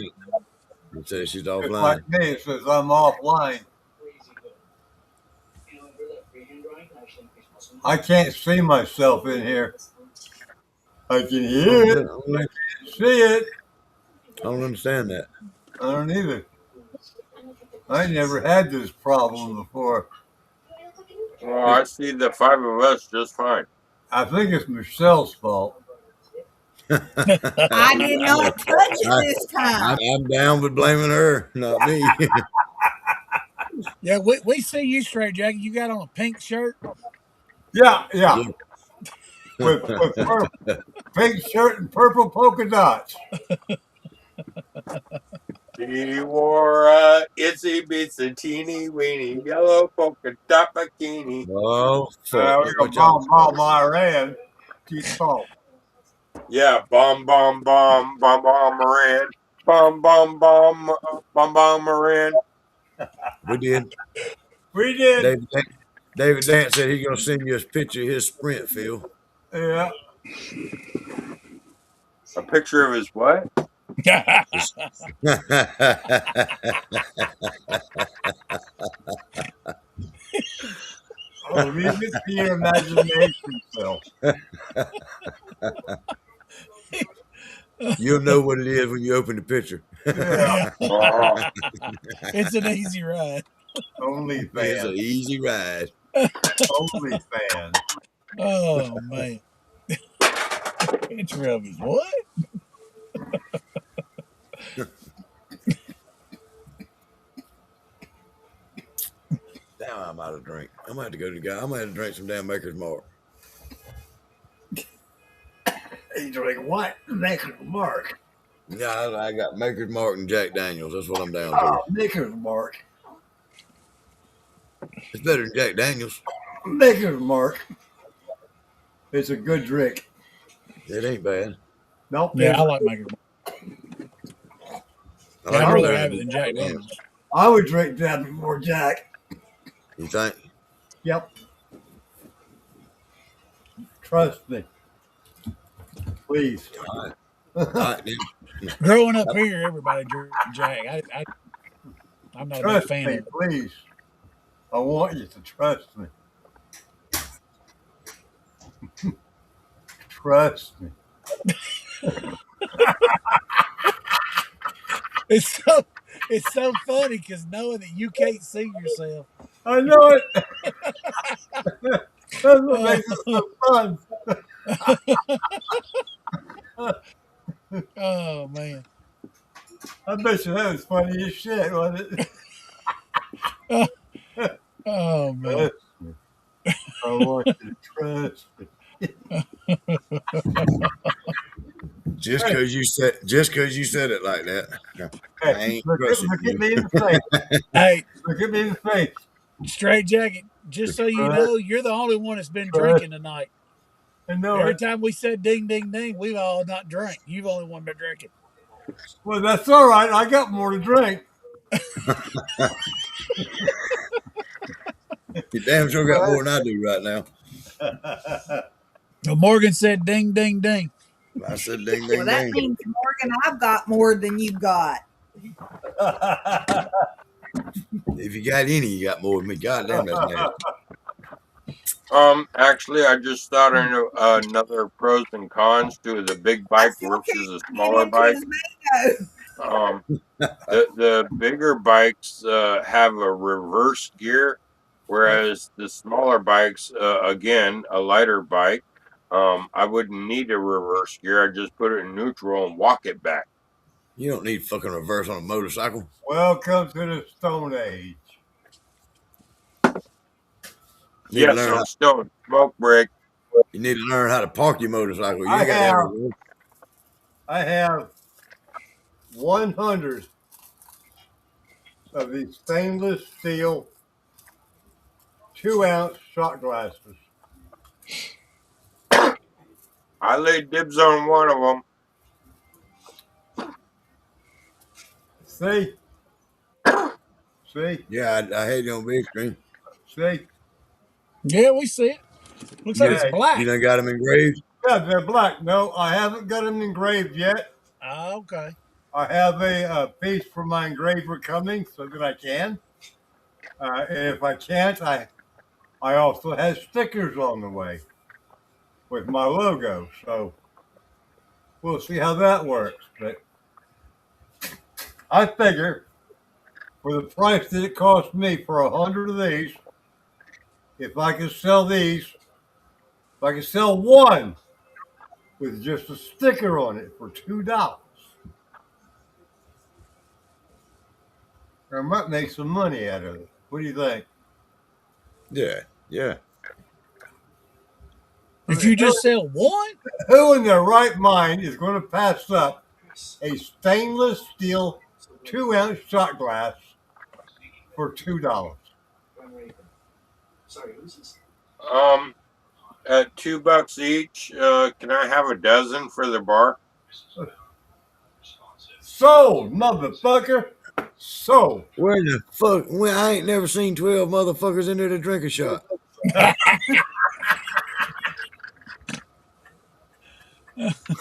It says she's Just offline. like me, it says I'm offline. I can't see myself in here. I can hear it. I can't see it. I don't understand that. I don't either. I never had this problem before. Well, I see the 5 of us just fine. I think it's Michelle's fault. I did not touch it this time. I'm down with blaming her, not me. Yeah, we see you, Straight Jacket. You got on a pink shirt. Yeah. with pink shirt and purple polka dots. She wore a itsy bitsy teeny weeny yellow polka dot bikini. Oh, fuck. Like a bomb Iran. Keep calm. Yeah, bomb, Moran. Bomb, Moran. We did. We did. David Dance said he's going to send you a picture of his sprint, Phil. Yeah. A picture of his what? Oh, leave it to your imagination, Phil. You'll know what it is when you open the picture. Yeah. It's an easy ride. Only fan. It's an easy ride. Only fan. Oh man. Picture of his what? Damn, I'm out of drink. I'm gonna have to go to the guy. I'm gonna have to drink some damn Maker's Mark. You drink what? Maker's Mark. Yeah, I got Maker's Mark and Jack Daniels. That's what I'm down to. Oh, Maker's Mark. It's better than Jack Daniels. Maker's Mark. It's a good drink. It ain't bad. Nope. Yeah, I like Maker's Mark. I like I'd it rather better have it than than Jack Daniels. I would drink that before Jack. You think? Yep. Trust me. Please. All right, then. Growing up here, everybody drank Jack. I'm not a big Trust fan me, of it. please. I want you to trust me. Trust me. It's so funny because knowing that you can't see yourself. I know it. That's what makes it so fun. Oh man. I bet you that was funny as shit, wasn't it? Oh man. I want you to trust me. Just because you said it like that, I Hey, ain't look trusting at you. me in the face. Hey, Look at me in the face. Straight Jacket, just so you know, you're the only one that's been drinking tonight. I know Every it. time we said ding, ding, ding, we've all not drank. You've only one been drinking. Well, that's all right. I got more to drink. You damn sure got more than I do right now. Well, Morgan said ding, ding, ding. I said ding, Well, ding, that ding. means, Morgan, I've got more than you've got. If you got any, you got more than me. God damn, that's nasty. Actually, I just thought I knew another pros and cons to the big I bike still versus a can't get smaller into bike. his mango. The bigger bikes have a reverse gear, whereas the smaller bikes, again, a lighter bike, I wouldn't need a reverse gear. I just put it in neutral and walk it back. You don't need fucking reverse on a motorcycle. Welcome to the Stone Age. You need to Yes, learn I'm how. still in smoke break. You need to learn how to park your motorcycle. You I ain't got to have have reverse. I have 100 of these stainless steel 2-ounce shot glasses. I laid dibs on one of them. See? See? Yeah, I hate it on big screen. See? Yeah, we see it. Looks like You, it's Hey, you black. done got them engraved? yeah, they're black. No, I haven't got them engraved yet. Okay. I have a piece for my engraver coming so that I can. And if I can't, I also have stickers on the way with my logo. So we'll see how that works. But I figure for the price that it cost me for 100 of these, if I could sell these, if I could sell one with just a sticker on it for $2, I might make some money out of it. What do you think? Yeah, yeah. I If mean, you just sell one, who in their right mind is going to pass up a stainless steel 2-ounce shot glass for $2? Um, at $2 each, can I have a dozen for the bar? Sold, motherfucker. Sold. Where the fuck? Well, I ain't never seen 12 motherfuckers in there to drink a shot.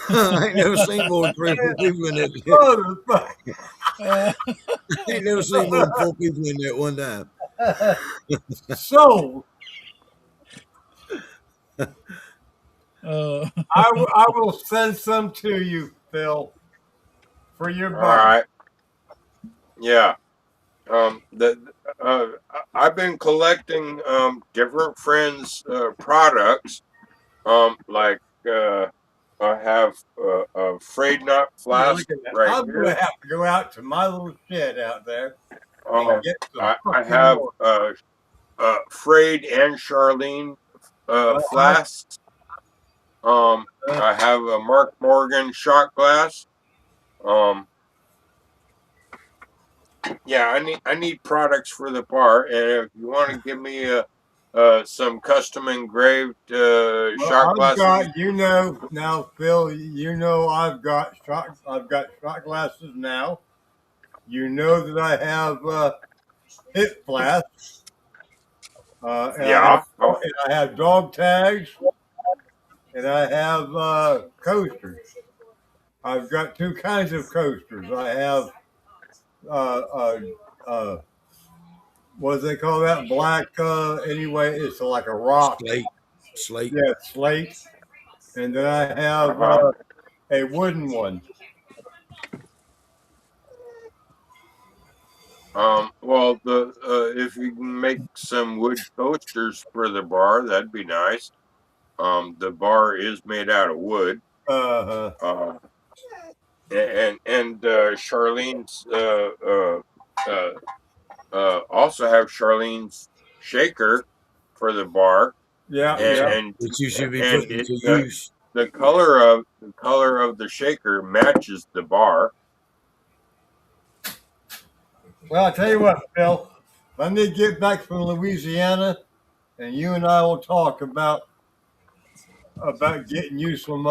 I ain't never seen more than 3 or 4 people in that shit. Motherfucker. uh, I ain't never seen more than 4 people in there at one time. Sold. uh, I will send some to you, Phil, for your All bike. right. Yeah. The I've been collecting different friends' products. Like I have a frayed nut Yeah, look flask at that. right I'm going here. to have to go out to my little shed out there and Um, get some I fucking have more. Frayed and Charlene Uh-huh. flasks. I have a Mark Morgan shot glass. Um, yeah, I need products for the bar, and if you want to give me some custom engraved Well, shot I've glasses, got, now, Phil, I've got shot glasses now. You know that I have hip flasks, yeah, and I have dog tags, and I have coasters. I've got two kinds of coasters. I have uh, uh, uh, what do they call that? Black. Anyway, it's like a rock. Slate. Yeah, slate. And then I have uh-huh. a wooden one. Well, the if you can make some wood coasters for the bar, that'd be nice. The bar is made out of wood. Uh, Uh, and Charlene's uh, also have Charlene's shaker for the bar, yeah, Which yeah. you, and which you should be and putting it to use. the color of the shaker matches the bar. Well, I'll tell you what, Phil. Let me get back from Louisiana, and you and I will talk about about getting you some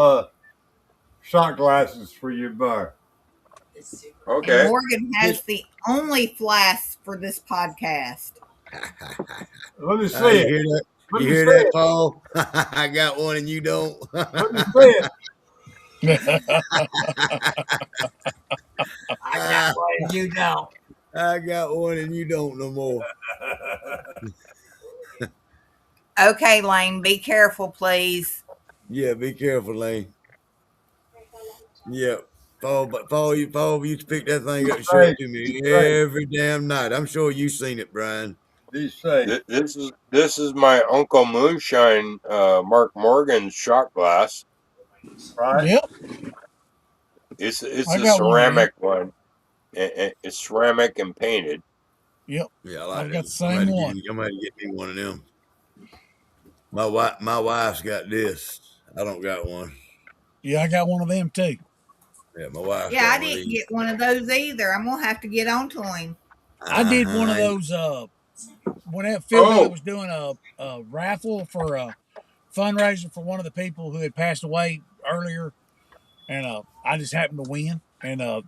shot glasses for your bar. And Okay. Morgan has the only flask for this podcast. Let me You see it. hear that? Let You me hear see that, it. Paul? I got one and you don't. Let me see it. I got one, you don't. I got one and you don't no more. Okay, Lane, be careful, please. Yeah, be careful, Lane. Yeah. Paul, you used to pick that thing up and show Right. it to me Right. every damn night. I'm sure you've seen it, Brian. These say. This is my Uncle Moonshine, Mark Morgan's shot glass. Right. Yep. It's I a got one of them. ceramic one. It's ceramic and painted. Yep. Yeah, I like I've got that. the same one. I'm gonna get me one of them. My wife's got this. I don't got one. Yeah, I got one of them too. Yeah, my wife's Yeah, got I one of didn't these. get one of those either. I'm gonna have to get onto him. I did one of Uh-huh. those when that field guy Oh, was doing a raffle for a fundraiser for one of the people who had passed away earlier, and I just happened to win, and I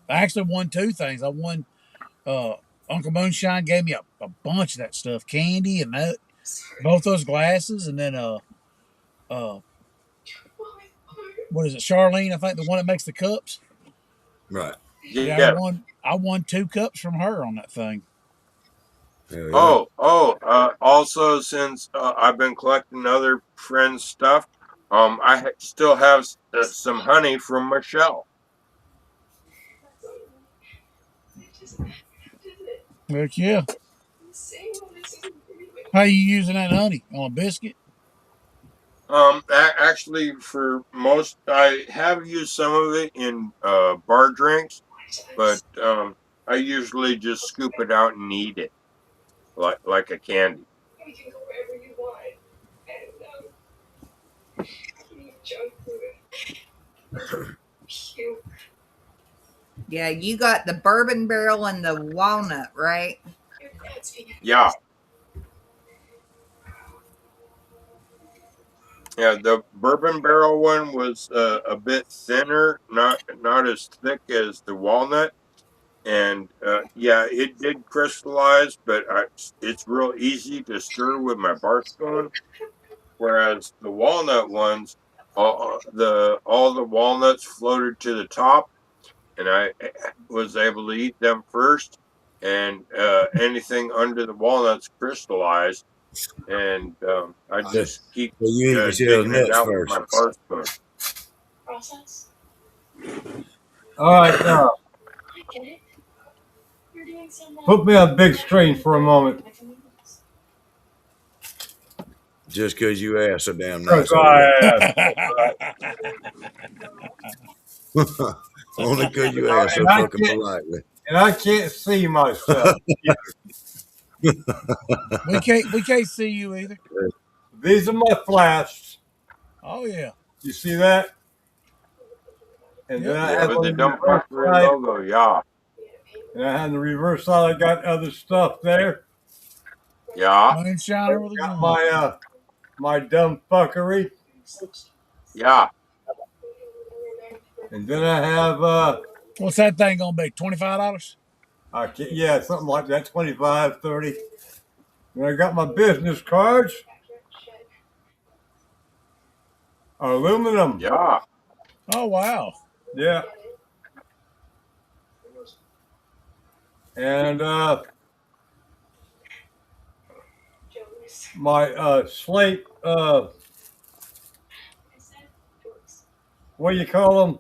actually won two things. I won uh, Uncle Moonshine gave me a bunch of that stuff, candy and that, both those glasses, and then uh, what is it, Charlene? I think the one that makes the cups. Right. Yeah, yeah. I won two cups from her on that thing. Hell yeah. Also, since I've been collecting other friends' stuff, still have some honey from Michelle. Heck yeah. How you using that honey on a biscuit? Actually, for most, I have used some of it in bar drinks, but I usually just scoop it out and eat it like a candy. Yeah, you got the bourbon barrel and the walnut, right? Yeah, yeah. The bourbon barrel one was a bit thinner, not as thick as the walnut, and yeah, it did crystallize, but it's real easy to stir with my bar spoon. Whereas the walnut ones, all the walnuts floated to the top, and I was able to eat them first, and anything under the walnuts crystallized, and I So, just keep you eat Michelle's digging it nuts out with first. my bar spoon. All right, now put me on big screen for a moment. Just because you asked so damn Because nice over I there. asked. Only because you asked so And I fucking can't, politely. and I can't see myself. We can't see you either. These are my flasks. Oh yeah. You see that? And then Yep. I Yeah, have with on the the reverse Dumbfuckery side. logo, yeah, And I have the reverse side. I got other stuff there. yeah, Moonshiner with a Got gun. my dumb fuckery. yeah. And then I have What's that thing gonna be? $25? yeah, something like that, 25, 30. And I got my business cards. Aluminum. Yeah. Oh wow. Yeah. And my slate what do you call them?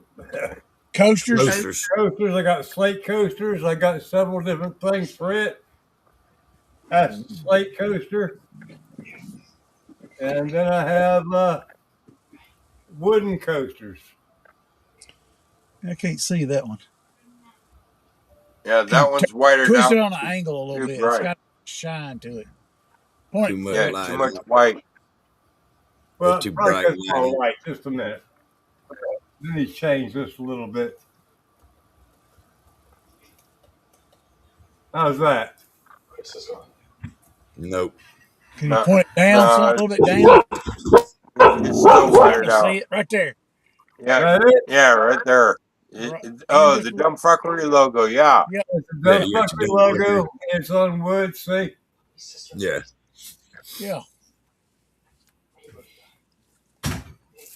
Coasters. Roasters. Coasters. I got slate coasters. I got several different things for it. That's the slate coaster. And then I have wooden coasters. I can't see that one. Yeah, that one's whited Twist out. it on an angle a little Too bit. It's bright. got shine to it. Point. Too much Yeah, light. too much white. Well, too probably bright because and my lighty. light. Just a minute. Let me change this a little bit. How's that? Nope. Can you point it down some, a little bit down? It's still I whited can see out. it right there. Yeah, That it? yeah, right there. Right. Oh, the dumb fuckery logo. Yeah. Yep. It's a Yeah, dumb you got fucking your dumb fucker. logo. It's on wood. See, Yeah. Yeah.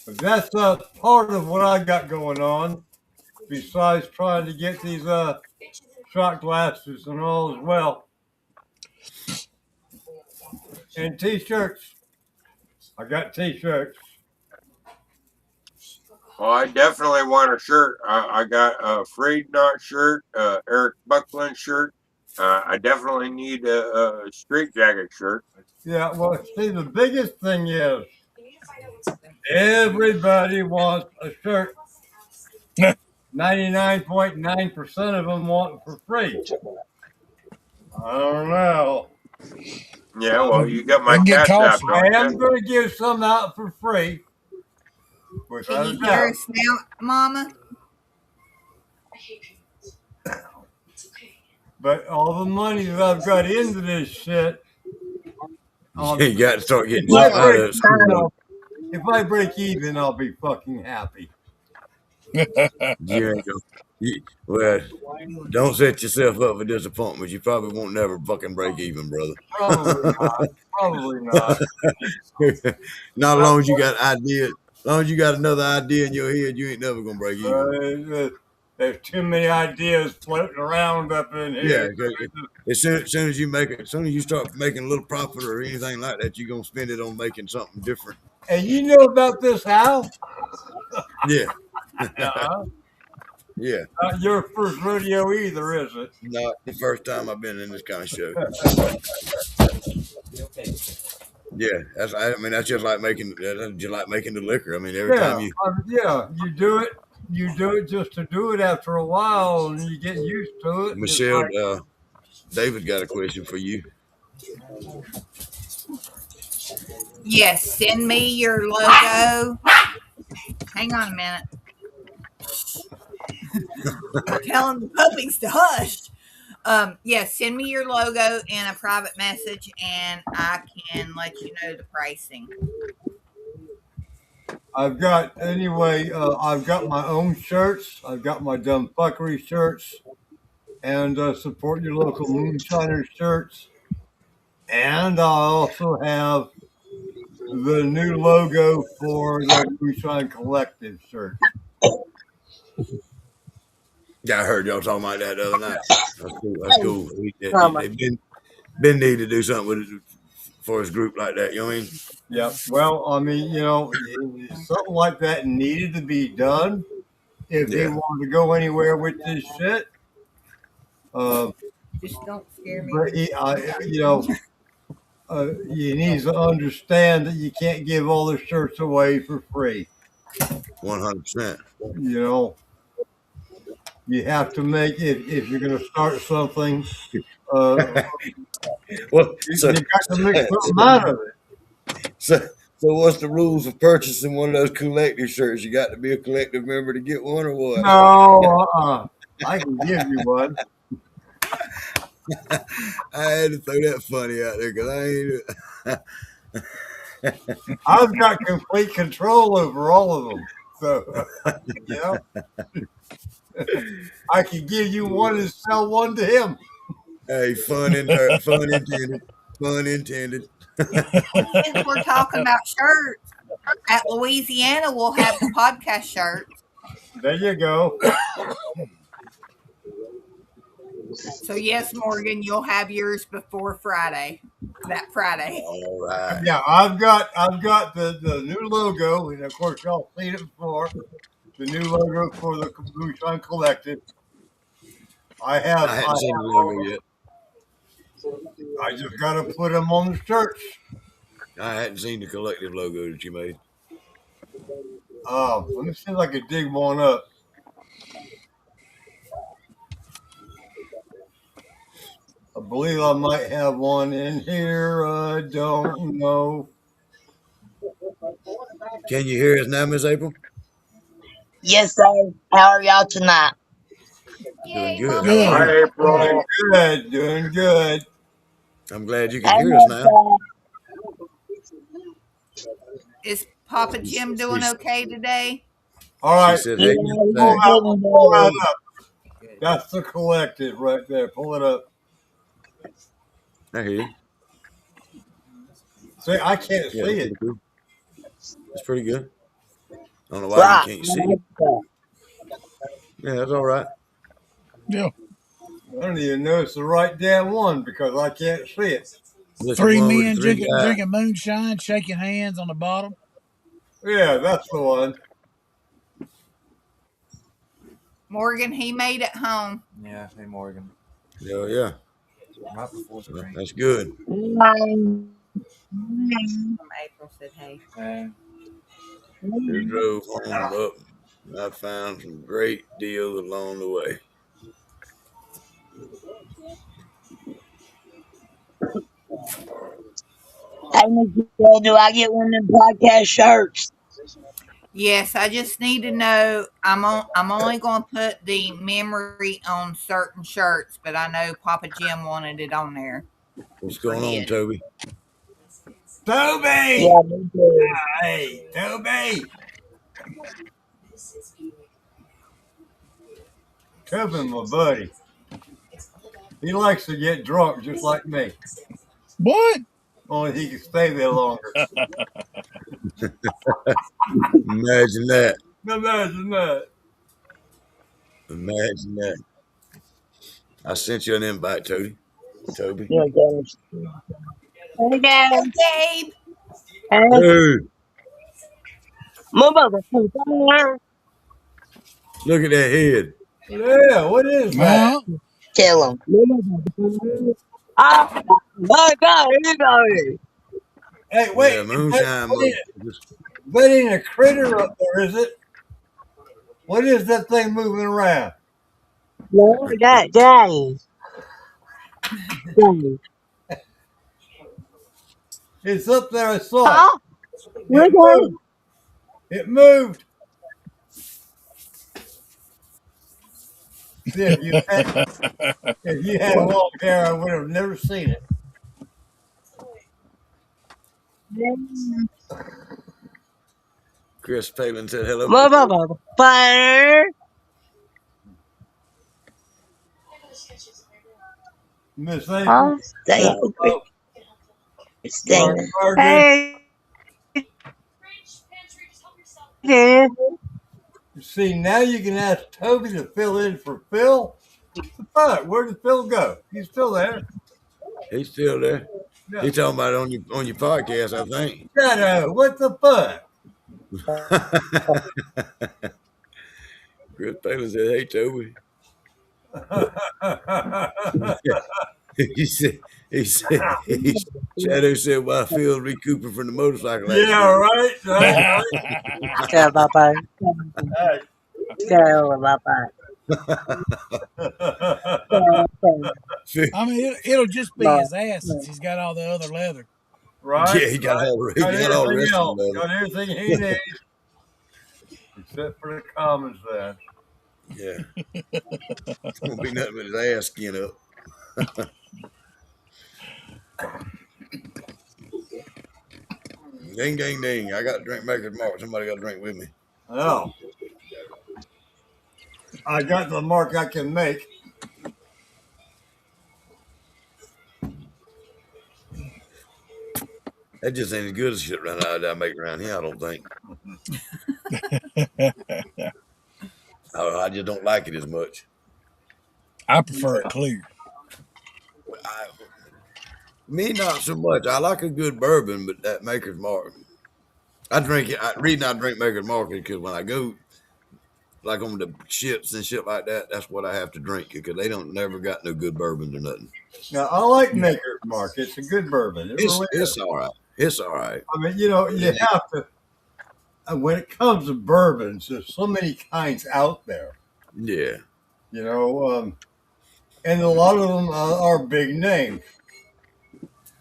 but that's part of what I got going on. Besides trying to get these shot glasses and all as well, and t-shirts. I got t-shirts. Well, I definitely want a shirt. I got a Freed Knot shirt, Eric Buckland shirt. I definitely need a Street Jacket shirt. Yeah, well, see, the biggest thing is everybody wants a shirt. 99.9% of them want it for free. I don't know. Yeah, well, you got They my can get Cash App, costly. I don't am you? going to give some out for free, Can without a you hear doubt. us now, Mama? But all the money that I've got into this shit, You got to start getting if I something out break of it. even, if I break even, I'll be fucking happy. You ain't gonna, well, don't set yourself up for disappointment. You probably won't never fucking break even, brother. Probably not. Probably not. Not as long as you got ideas. As long as you got another idea in your head, you ain't never gonna break even. There's too many ideas floating around up in Yeah, here. 'cause as soon as you make it, as soon as you start making a little profit or anything like that, you're gonna spend it on making something different. And you know about this house? Yeah, Uh-huh. yeah. Not your first rodeo either, is it? Not the first time I've been in this kind of show. Yeah, I mean, that's just like making the liquor. I mean, every time you You do it. You do it just to do it. After a while, and you get used to it. It's Michelle, like, David got a question for you. Yes, send me your logo. Hang on a minute. I'm telling the puppies to hush. Yes, send me your logo in a private message and I can let you know the pricing. I've got my own shirts. I've got my dumb fuckery shirts, and support your local moonshiner shirts. And I also have the new logo for the Moonshine Collective shirts. Yeah, I heard y'all talking about that the other night. That's cool. That's cool. They've been need to do something with it for his group like that. You know what I mean? Yeah. Well, I mean, something like that needed to be done if he Yeah. wanted to go anywhere with this shit. Just don't scare me. But he needs to understand that you can't give all the shirts away for free. 100%. You know, you have to make if you're going to start something. Well, You got to make something out of it. So what's the rules of purchasing one of those collective shirts? You got to be a collective member to get one, or what? No, I can give you one. I had to throw that funny out there because I ain't. I've got complete control over all of them. So, I can give you one and sell one to him. Hey, fun intended. Fun intended. Since we're talking about shirts, at Louisiana, we'll have the podcast shirts. There you go. So yes, Morgan, you'll have yours before Friday. That Friday. All right. Yeah, I've got the new logo, and of course y'all seen it before. The new logo for the Moonshine Collective. I hadn't seen the logo yet. I just got to put them on the shirts. I hadn't seen the collective logo that you made. Let me see if I can dig one up. I believe I might have one in here. I don't know. Can you hear us now, Miss April? Yes, sir. How are y'all tonight? Doing good. Good. How are Hi, you? April. Doing good. I'm glad you can hear us now. Papa Jim doing okay today? All She right, said, Yeah, "Hey, we pull just thanks." getting that better. up. That's the collective right there. Pull it up. I hear you. See, I can't Yeah, see that's it. pretty good. That's pretty good. I don't know why you Right. can't I see like it. that. Yeah, that's all right. Yeah. I don't even know it's the right damn one because I can't see it. That's the Three one with the men three eyes. drinking moonshine, shaking hands on the bottom. Yeah, that's the one. Morgan, he made it home. Yeah, hey Morgan. Yeah, yeah. Right before the rain. That's good. April said, "Hey." Just drove home up. I found some great deals along the way. Hey, Michelle, do I get one of them podcast shirts? Yes, I just need to know. I'm only going to put the memory on certain shirts, but I know Papa Jim wanted it on there. What's going on, Forget. Toby? Toby! Yeah, me too. Hey, Toby! Toby, my buddy. He likes to get drunk just like me. What? Only he can stay there longer. Imagine that. Imagine that. Imagine that. I sent you an invite, Toby. Toby. Yeah, guys. Hey, Hey, guys. Gabe. Hey, Hey, my mother. look at that head. Yeah, what is that? Uh-huh. Tell him. Ah, my God, here goes. Hey, wait. Yeah, moonshine moose. That ain't a critter up there, is it? What is that thing moving around? Lord, that James. James. It's up there. I saw it. Huh? It Look at it. moved. It moved. See, if you had long hair, I would have never seen it. Chris Palin said hello. My mother. Fire. Miss April. Huh? Stay Miss open. Stay. Margaret. Hey. Yeah. See, now you can ask Toby to fill in for Phil. But where did Phil go? He's still there. He's still there. Yeah. He's talking about it on your podcast, I think. Shadow, what the fuck? Chris Palin said, "Hey, Toby." he said, Shadow said, "Why Phil recouping from the motorcycle accident?" Yeah, right. Tell Papa. Hey. Tell Papa. I mean, it'll just be his ass since he's got all the other leather. Right. Yeah, he got all the Got rest everything of else. the Got everything he needs. Except for the common sense. Yeah. It's gonna be nothing but his ass skin up. Ding ding ding. I got to drink Maker's Mark. Somebody got to drink with me. Oh. I got the mark I can make. That just ain't as good as shit right now that I make around here, I don't think. I just don't like it as much. I prefer it clear. Me, not so much. I like a good bourbon, but that Maker's Mark, I drink it. Reason I drink Maker's Mark is because when I go, like on the ships and shit like that, that's what I have to drink because they don't never got no good bourbons or nothing. Now, I like Maker's Mark. It's a good bourbon. It's all right. It's all right. I mean, you have to, when it comes to bourbons, there's so many kinds out there. Yeah. And a lot of them are big names.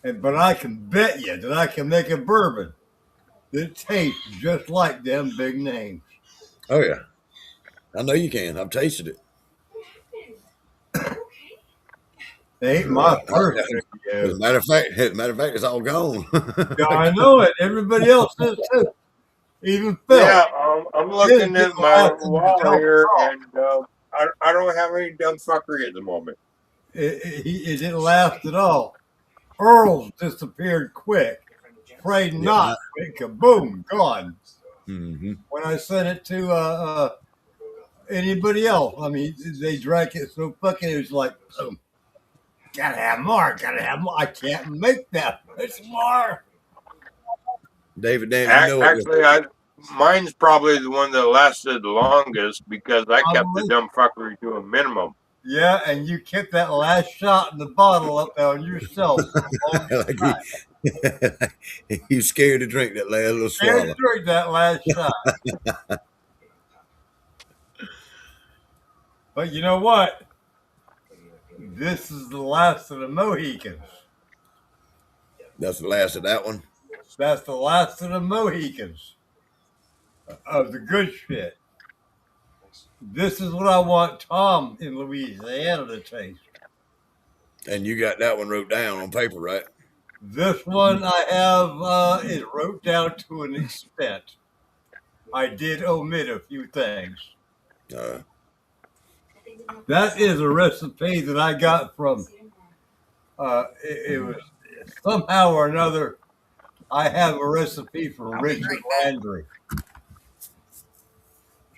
But I can bet you that I can make a bourbon that tastes just like them big names. Oh, yeah. I know you can. I've tasted it. They ain't my first. As a matter of fact, it's all gone. Yeah, I know it. Everybody else is too. Even Phil. Yeah, I'm looking didn't at my last in the wall dump here, at all. and I don't have any dumb fuckery at the moment. It didn't last at all. Earl's disappeared quick. Afraid Yeah. not. Quick, kaboom, gone. Mm-hmm. When I sent it to anybody else, I mean, they drank it so fucking. It was like, boom. Gotta have more. Gotta have more. I can't make that much more. David, damn, you know it. Actually, mine's probably the one that lasted the longest because I kept the dumb fuckery to a minimum. Yeah, and you kept that last shot in the bottle up there on yourself. You scared to drink that last little Scared swallow. to drink that last shot. But you know what? This is the last of the Mohicans. That's the last of that one. That's the last of the Mohicans of the good shit. This is what I want Tom in Louisiana to taste. And you got that one wrote down on paper, right? This one I have is wrote down to an extent. I did omit a few things. That is a recipe that I got from. It was somehow or another. I have a recipe from Richard Landry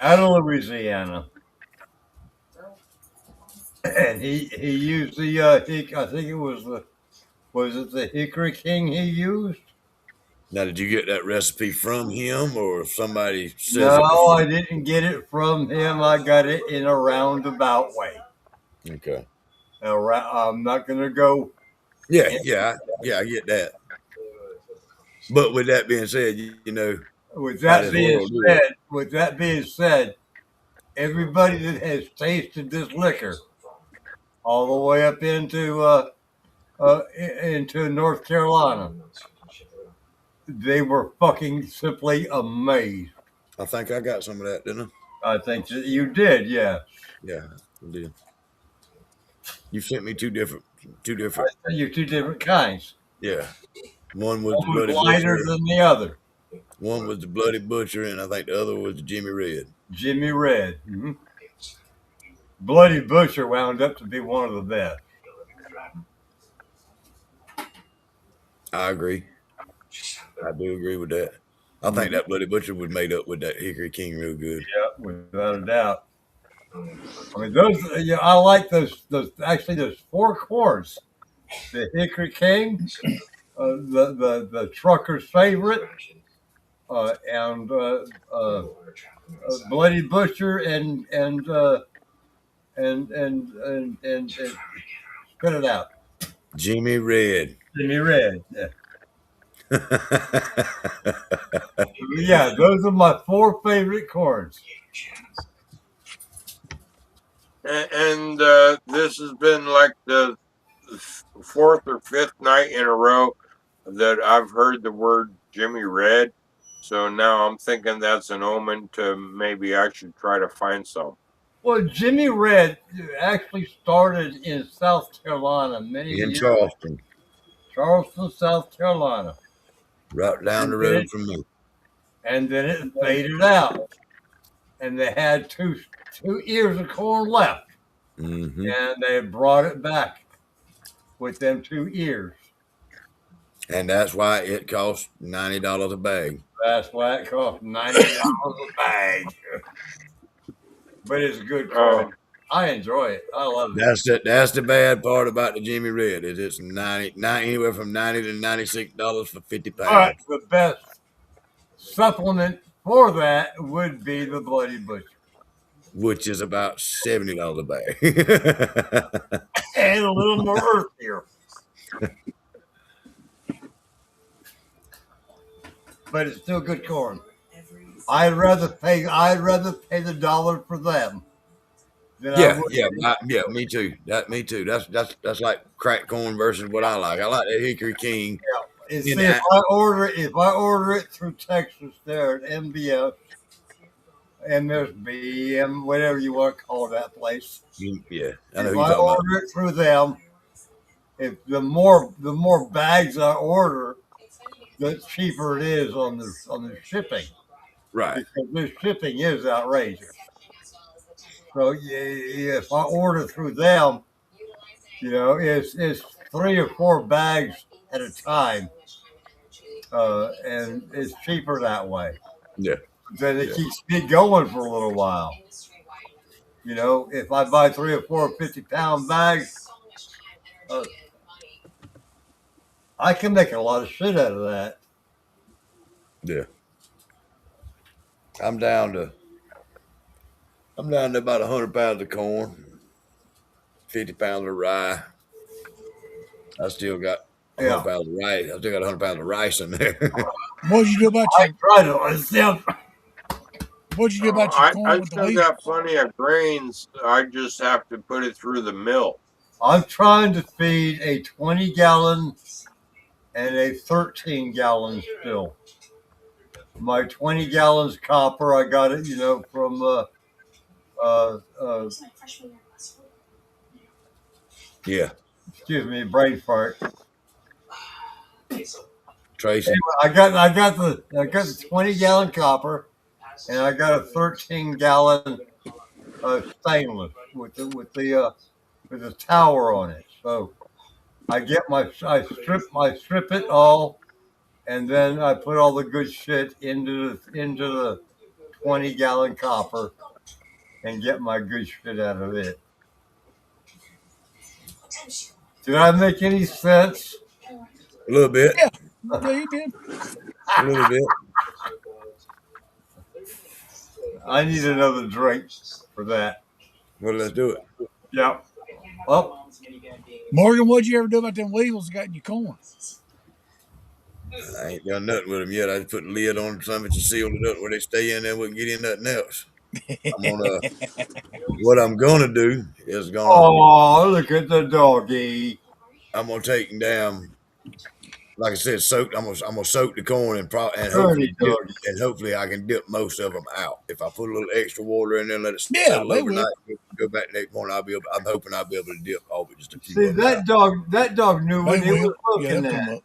out of Louisiana, and he used the I think it was the Hickory King he used. Now, did you get that recipe from him, or if somebody says No, it before? I didn't get it from him. I got it in a roundabout way. Okay. I'm not gonna go. Yeah, I get that. But with that being said, you know, With that being said, everybody that has tasted this liquor, all the way up into North Carolina, they were fucking simply amazed. I think I got some of that, didn't I think that you did, yeah. Yeah, I did. You sent me two different. I sent you two different kinds. Yeah, one was the One Bloody was lighter Butcher. than the other. One was the Bloody Butcher, and I think the other was the Jimmy Red. Jimmy Red. Mm-hmm. Bloody Butcher wound up to be one of the best. I agree. I do agree with that. I think that Bloody Butcher was made up with that Hickory King real good. Yeah, without a doubt. I mean, those. Yeah, I like those. Actually, there's 4 cords. The Hickory King, the trucker's favorite, and Bloody Butcher, and spit it out. Jimmy Red. Jimmy Red. Yeah. Yeah, those are my 4 favorite cords. And this has been like the 4th or 5th night in a row that I've heard the word Jimmy Red. So now I'm thinking that's an omen to maybe I should try to find some. Well, Jimmy Red actually started in South Carolina many years ago. Charleston, South Carolina. Right down the road from me. And then it faded out. And they had two ears of corn left. Mm-hmm. And they brought it back with them 2 ears. And that's why it costs $90 a bag. That's why it costs $90 a bag. But it's a good corn. I enjoy it. I love it. That's the bad part about the Jimmy Red. It's anywhere from $90 to $96 for 50 pounds. But the best supplement for that would be the Bloody Butcher, which is about $70 a bag, and a little more earthier. But it's still good corn. I'd rather pay the dollar for them. Yeah, me too. Me too. That's like cracked corn versus what I like. I like that Hickory King. Yeah. See, if I order it through Texas there at MBS, MSB, whatever you want to call that place. Yeah, I know. If I order it through them, if the more bags I order, the cheaper it is on the shipping. Right. because this shipping is outrageous. So yeah, if I order through them, it's 3 or 4 bags at a time, and it's cheaper that way. Yeah. Then it Yeah. keeps me going for a little while. If I buy 3 or 4 50-pound bags, I can make a lot of shit out of that. Yeah. I'm down to about 100 pounds of corn, 50 pounds of rye. I still got 100 Yeah. pounds of rice. I still got 100 pounds of rice in there. What'd you do about I your try to myself. What'd you do about your corn I with the still got weasels? plenty of grains. I just have to put it through the mill. I'm trying to feed a 20-gallon and a 13-gallon still. My 20 gallons copper, I got it, from uh, uh, Yeah. excuse me, brain fart. Tracy. Anyway, I got the 20-gallon copper, and I got a 13-gallon stainless with the tower on it. So I strip it all, and then I put all the good shit into the 20-gallon copper and get my good shit out of it. Did I make any sense? A little bit. Yeah, yeah, you did. A little bit. I need another drink for that. Well, let's do it. Yeah. Well, Morgan, what'd you ever do about them weasels that got in your corn? I ain't done nothing with them yet. I just put the lid on some and sealed it up where they stay in there. We can get in nothing else. What I'm gonna do is oh, look at the doggy. I'm gonna take them down. Like I said, soak. I'm gonna soak the corn and Dirty doggy. hopefully I can dip most of them out. If I put a little extra water in there, and let it Yeah, settle they overnight, will. go back next morning. I'm hoping I'll be able to dip off with just a few See, of them out. that dog knew They what he was will. Yeah, looking they'll come at. up.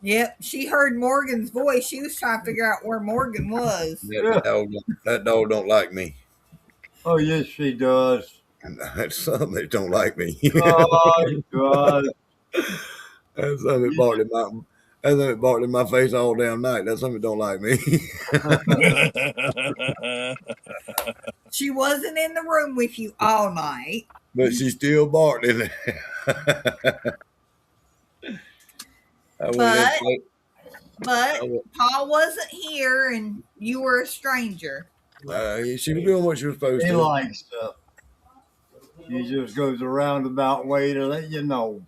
Yep, she heard Morgan's voice. She was trying to figure out where Morgan was. Yeah. That dog don't like me. Oh, yes, she does. That's something that don't like me. Oh, God. That's something that barked in my face all damn night. That's something that don't like me. She wasn't in the room with you all night. But she still barked in there. But Paul wasn't here and you were a stranger. She was doing what she was supposed He to. likes stuff. He just goes a roundabout way to let you know.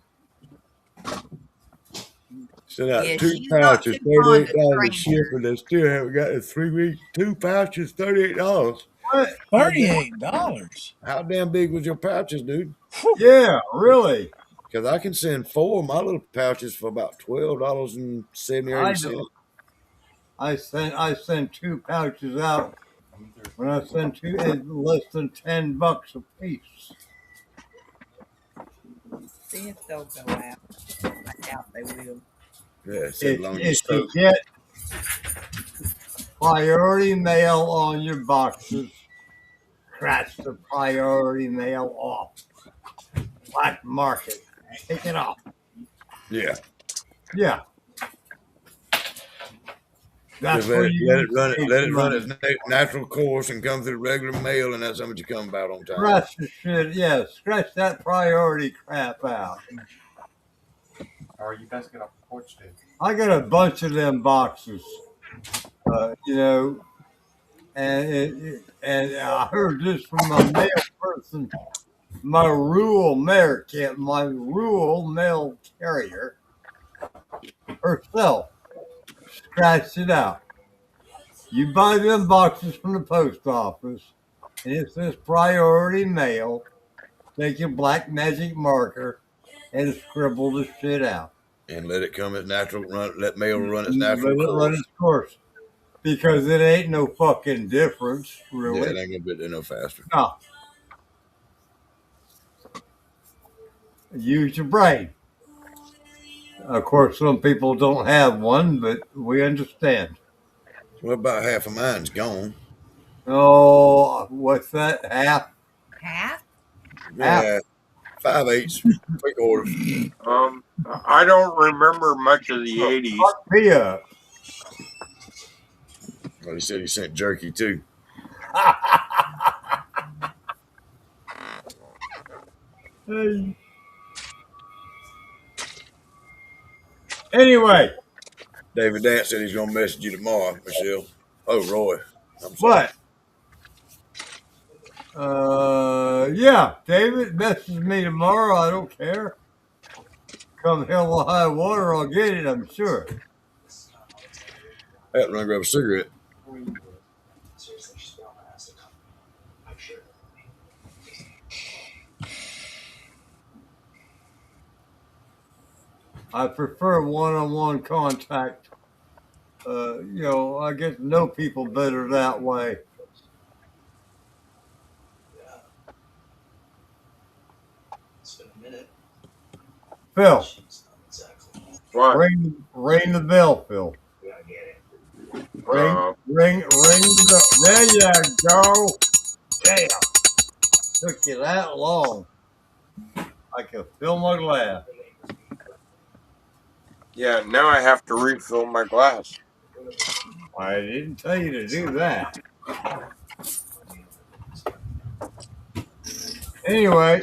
Sent out Yeah, 2 she's not pouches, too fond of $38 to ship, strangers. and they still haven't got it 3 weeks. 2 pouches, $38. What? $38. How damn big was your pouches, dude? Yeah, really. Because I can send 4 of my little pouches for about $12.70 or I 80 cents. know. I sent 2 pouches out. When I send 2, it's less than $10 a piece. See if they'll go out. I doubt they will. Yeah, send long If you get priority mail on your boxes, scratch the priority mail off. Black market. Take it off. Yeah. Yeah. That's Just where you let it run its natural course and come through regular mail, and that's something you come about on time. Scratch the shit. Yeah, scratch that priority crap out. Or you best get off the porch, dude. I got a bunch of them boxes, and I heard this from my mail person, my rural mail carrier herself. Scratch it out. You buy them boxes from the post office, and it says priority mail. Take your black magic marker and scribble the shit out. And let it come its natural run. Let mail run its natural Let it course. run its course. Because it ain't no fucking difference, really. Yeah, it ain't gonna be there no faster. No. Use your brain. Of course, some people don't have one, but we understand. Well, about half of mine's gone. Oh, what's that? Half? Half? Half. Yeah, 5/8, 3/4. I don't remember much of the '80s. Fuck me up. Well, he said he sent jerky too. Anyway, David Dance said he's gonna message you tomorrow, Michelle. Oh, Roy. I'm sorry. what? Yeah, David, message me tomorrow. I don't care. Come hell or high water, I'll get it, I'm sure. I had to run grab a cigarette. I prefer one-on-one contact. I get to know people better that way. Phil, What? ring the bell, Phil. Ring the bell. There you go. Damn. Took you that long. I can fill my glass. Yeah, now I have to refill my glass. I didn't tell you to do that. Anyway.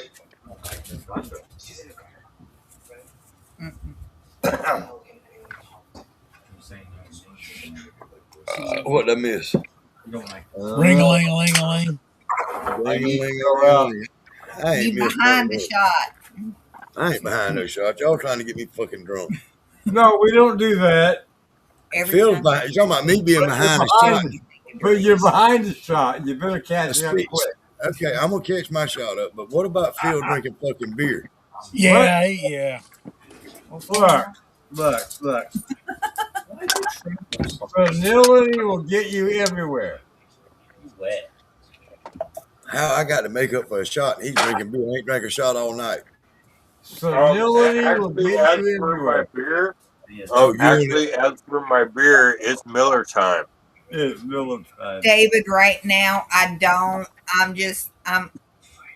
What did I miss? Ring-a-ling-a-ling-a-ling. I ain't You missed behind the nothing. shot. I ain't behind no shot. Y'all trying to get me fucking drunk. No, we don't do that. Phil's behind. You're talking about me being behind the shot. But you're behind the shot. You better catch it up quick. Okay, I'm gonna catch my shot up. But what about Phil drinking fucking beer? Yeah, yeah. Look. Vanillity will get you everywhere. Wet. How I got to make up for a shot? He's drinking beer. I ain't drank a shot all night. Vanillity will Actually, get as you for my everywhere. beer, Oh, as for my beer, it's Miller time. It's Miller time. David, right now,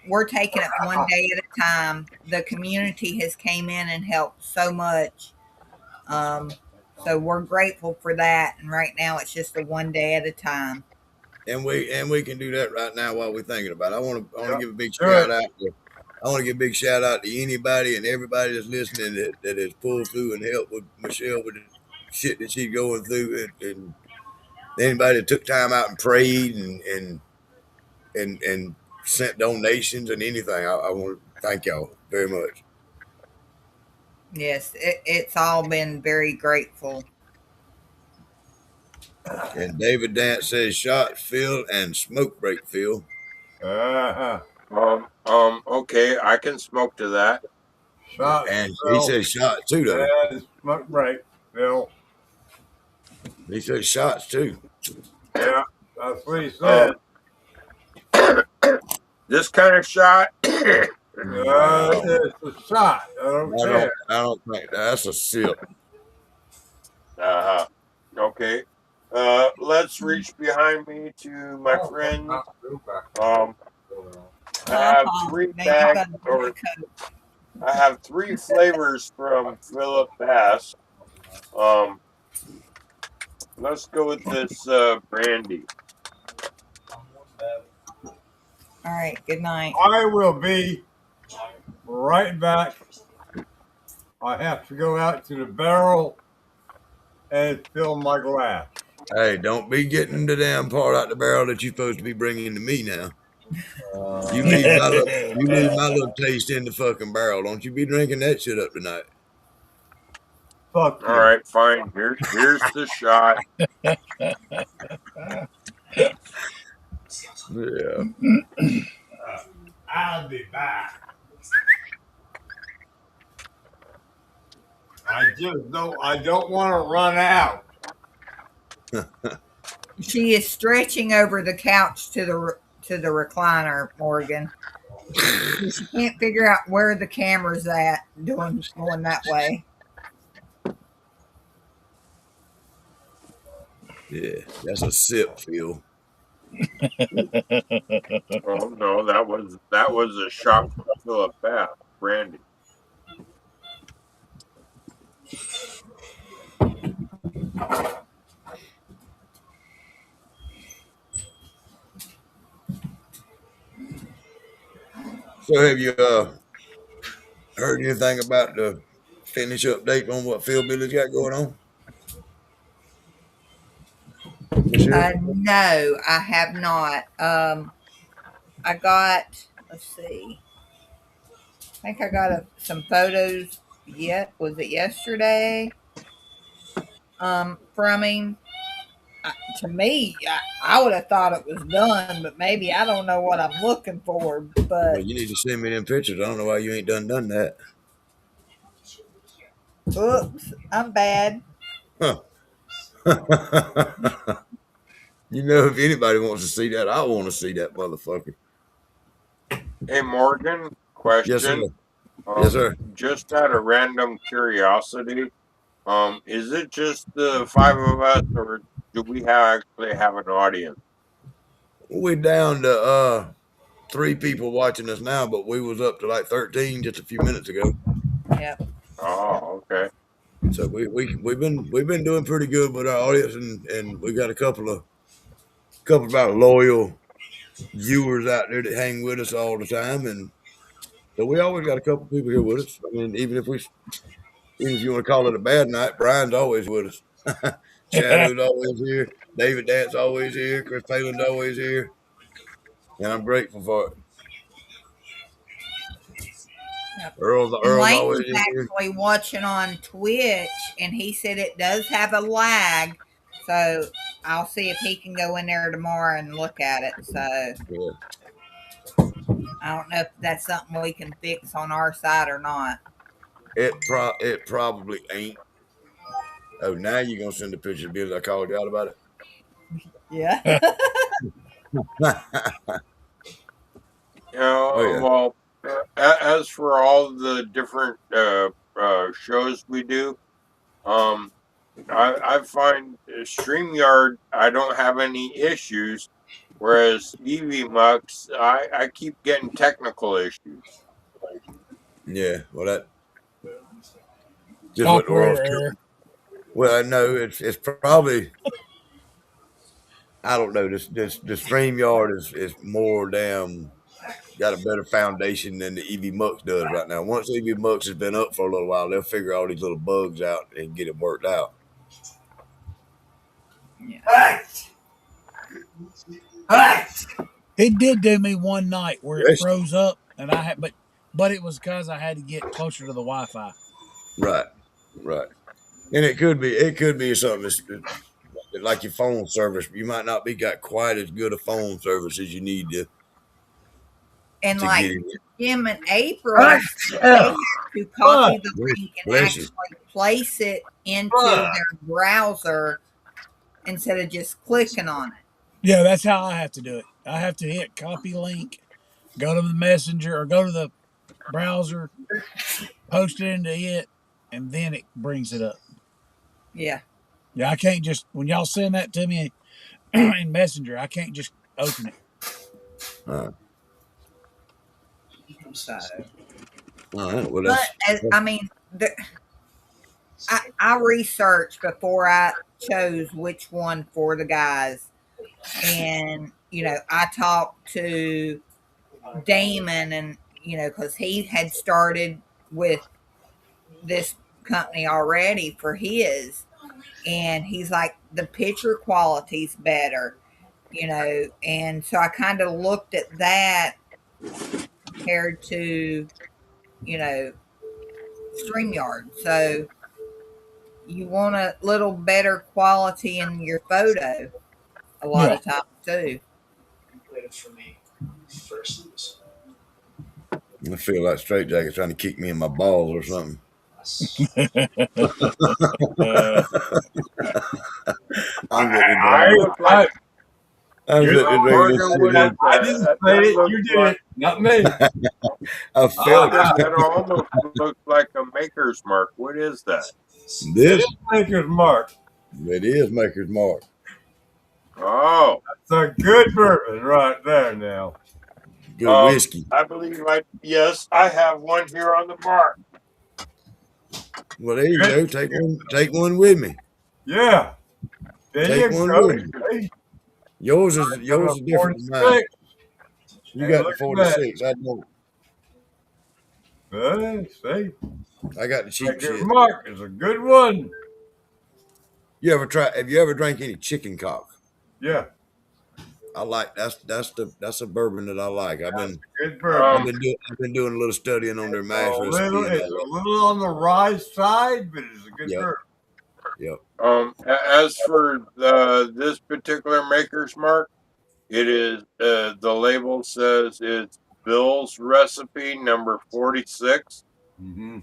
we're taking it one day at a time. The community has came in and helped so much. So we're grateful for that. And right now it's just a one day at a time. And we can do that right now while we're thinking about it. I want to give a big shout out. I want to give a big shout out to anybody and everybody that's listening that has pulled through and helped with Michelle with the shit that she's going through, and anybody that took time out and prayed and sent donations and anything. I want to thank y'all very much. Yes, it's all been very grateful. And David Dance says shot Phil and smoke break Phil. Okay, I can smoke to that. Shot. And he says shot too, though. Yeah, smoke break, Phil. He says shots too. Yeah, that's what he said. This kind of shot. It's a shot. I don't care. I don't think that's a sip. Okay. Let's reach behind me to my friend. I have three flavors from Philip Bass. Let's go with this brandy. All right, good night. I will be right back. I have to go out to the barrel and fill my glass. Hey, don't be getting the damn part out the barrel that you're supposed to be bringing to me now. You leave my little taste in the fucking barrel. Don't you be drinking that shit up tonight. Fuck you. All right, fine. Here's the shot. Yeah. I'll be back. I don't want to run out. She is stretching over the couch to the recliner, Morgan. She can't figure out where the camera's at going that way. Yeah, that's a sip, Phil. Oh no, that was a shot full of fat brandy. So have you heard anything about the finish update on what Phil Billy's got going on this year? No, I have not. I got, let's see, I think I got some photos yet. Was it yesterday? From him. To me, I would have thought it was done, but maybe I don't know what I'm looking for. Well, But you need to send me them pictures. I don't know why you ain't done that. oops, I'm bad. Huh. You know, if anybody wants to see that, I want to see that motherfucker. Hey Morgan, Yes, sir. question. Yes, sir. Just out of random curiosity, is it just the five of us, or do we actually have an audience? We're down to 3 people watching us now, but we was up to like 13 just a few minutes ago. Yep. Oh, okay. So we've been doing pretty good with our audience, and we got a couple of our loyal viewers out there that hang with us all the time, and so we always got a couple of people here with us. I mean, even if you want to call it a bad night, Brian's always with us. Shadow's always here. David Dant's always here. Chris Palin's always here, and I'm grateful for it. Yep. And Earl's Lane always was in here. actually watching on Twitch, and he said it does have a lag. So I'll see if he can go in there tomorrow and look at it. So Yeah. I don't know if that's something we can fix on our side or not. It probably ain't. Oh, now you're gonna send a picture of Billy. I called you out about Yeah. it. Oh yeah. Well, as for all the different shows we do, um, I find StreamYard, I don't have any issues, whereas EVMux, I keep getting technical issues. Yeah. Well, that just what the world's. Operator error. Well, I know it's probably. I don't know. The StreamYard is more damn got a better foundation than the EV Mux does right now. Once EV Mux has been up for a little while, they'll figure all these little bugs out and get it worked out. Yeah. It did do me one night where it Yes. froze up, and I had, but it was because I had to get closer to the Wi-Fi. Right. Right. And it could be something that's like your phone service. You might not be got quite as good a phone service as you need And to like get it. Jim and April, they had to copy the link and Bless you. actually place it into their browser instead of just clicking on it. Yeah, that's how I have to do it. I have to hit copy link, go to the messenger or go to the browser, post it into it, and then it brings it up. Yeah. Yeah, I can't just when y'all send that to me in Messenger, I can't just open it. So, All right. Well, but that's I mean, I researched before I chose which one for the guys, and I talked to Damon, and because he had started with this company already for his, and he's like the picture quality's better, and so I kind of looked at that compared to you know StreamYard. So you want a little better quality in your photo a lot Yeah. of times too. I feel like Straight Jacket's trying to kick me in my balls or something. I'm getting I look like I'm sitting there ready to Morgan. What is see I that? didn't say That it. looks You did like it, not me. I felt that, it. that almost looks like a maker's mark. What is that? It This is Maker's Mark. it is Maker's Mark. Oh, It's a good bourbon right there now. Good whiskey. I believe I have one here on the bar. Well, there you go. Take one with me. Yeah. There Take you one go. with me. See? Yours I is got yours a is different than mine. 46. You And got the look at that. 46. I don't. See? I got the cheap Thank you, shit. Mark. It's a good one. Have you ever drank any chicken cock? Yeah. I like that's a bourbon that I like. Good bourbon. I've been doing a little studying on their mash recipe and It's all a that. little on the rye side, but it's a good Yep. bourbon. Yep. As for this particular maker's mark, it is the label says it's Bill's recipe number 46. Mm-hmm.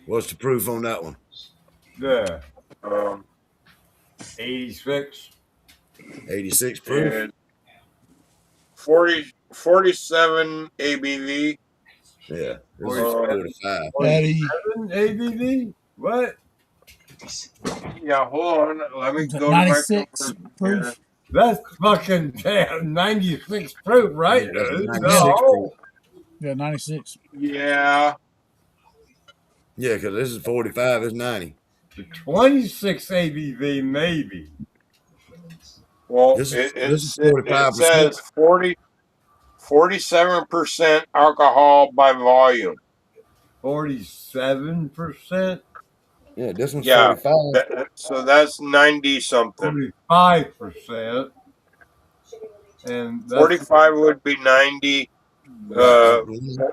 What's the proof on that one? Yeah. Um, 86. 86 proof. and 47 ABV. Yeah. This is 47. 45. 47 ABV? What? Yeah, hold on. Let me go to my 96 conversion here. proof. That's fucking damn 96 proof, right? That's It's 96 proof. Yeah, 96. Yeah. Yeah, because this is 45. It's 90. The 26 ABV, maybe. Well, This it is it 45%. says 47% alcohol by volume. 47%? Yeah, this one's Yeah. 45. So that's 90 something. 45%. And that's 45 would be 90. Right.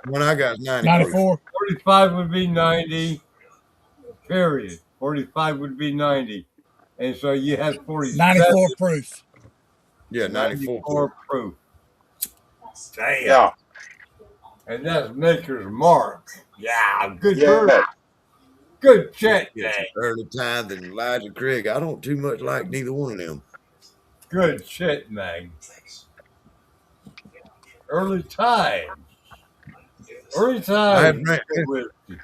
When I got is 90 proof. 94. 45 would be 90, period. 45 would be 90. And so you have 47. 94 proof. Yeah, 94 proof. Damn. Yeah. And that's Maker's Mark. Yeah, good Yeah. bourbon. Good check, It's Dang. early time than Elijah Craig. I don't too much like neither one of them. Good shit, man. Early times. Early times. I have drank. whiskey.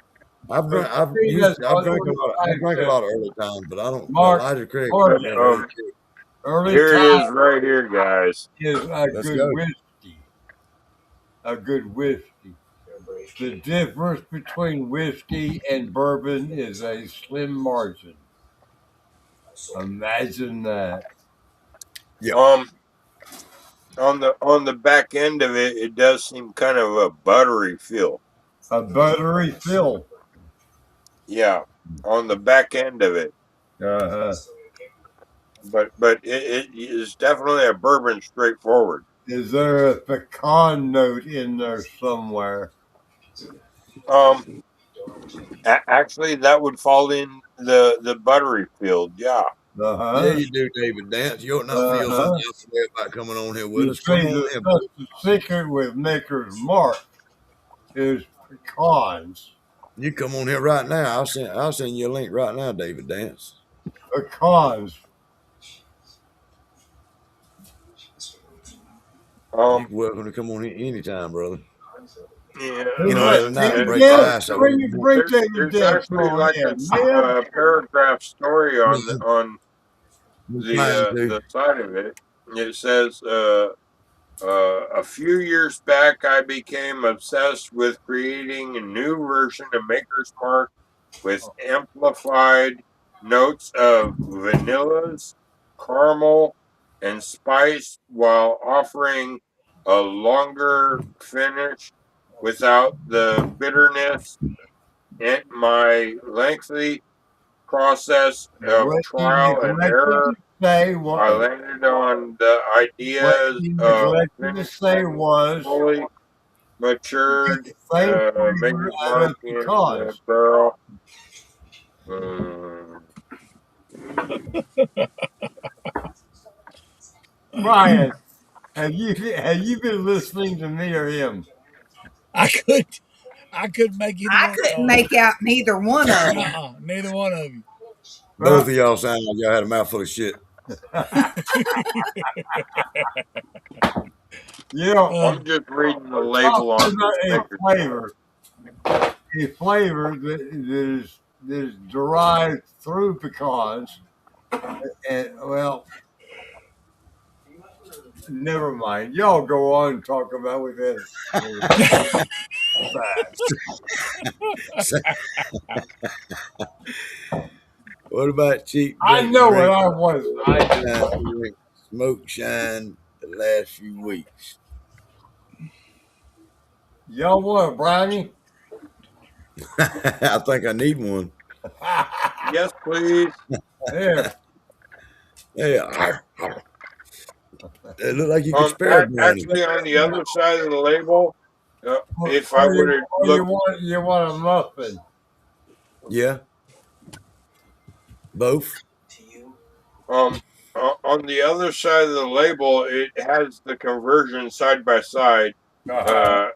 I've drank a lot of early times, but I don't. Mark, Elijah Craig. Mark, early Here it time is right here, guys. is a Let's good go. whiskey. A good whiskey. The difference between whiskey and bourbon is a slim margin. Imagine that. Yeah. On the back end of it, it does seem kind of a buttery feel. A buttery feel. Yeah, on the back end of it. Uh-huh. But it is definitely a bourbon straightforward. Is there a pecan note in there somewhere? Actually, that would fall in the buttery field. Yeah. Uh-huh. Yeah, you do, David Dance. You ought not feel something else about coming on here with You us. Come see, on in. the secret with Maker's Mark is pecans. You come on here right now. I'll send you a link right now, David Dance. Pecans. You're welcome to come on here anytime, brother. Yeah. You know, break the ice. There's actually like a paragraph story on the side of it. It says, a few years back, I became obsessed with creating a new version of Maker's Mark with amplified notes of vanillas, caramel, and spice while offering a longer finish without the bitterness. And my lengthy process of trial and error, I landed on the ideas of fully matured Maker's Mark in the barrel. Brian, have you been listening to me or him? I couldn't make either I one. couldn't make out neither one of them. Neither one of you. Both of y'all sound like y'all had a mouthful of shit. You know, I'm just reading the label on a flavor that is derived through pecans And well, never mind. Y'all go on and talk about with it. What about cheap I drink and know what drink? I was. I Drink, smoke shine the last few weeks. y'all want a brownie? I think I need one. Yes, please. Here. Yeah, it looked like you could spare a brownie. Actually, on the other side of the label, if I Or would you, have or looked, you want a muffin? Yeah, both. on the other side of the label, it has the conversion side by side. Uh-huh.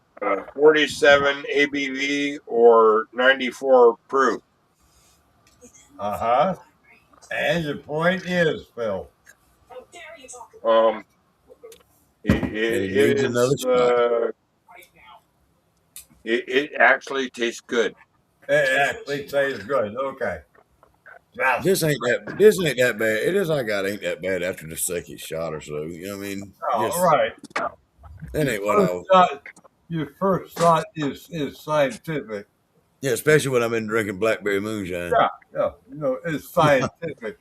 47 ABV or 94 proof. Uh-huh. And the point is, Phil. Um, And it it needs is another shot. it actually tastes good. It actually tastes good. Okay. Now, This ain't that bad. It is I got ain't that bad after the second shot or so. You know what I mean? all Just right. that Your ain't what I first was. thought, your first thought is scientific. Yeah, especially when I've been drinking blackberry moonshine. Yeah, yeah. No, it's scientific.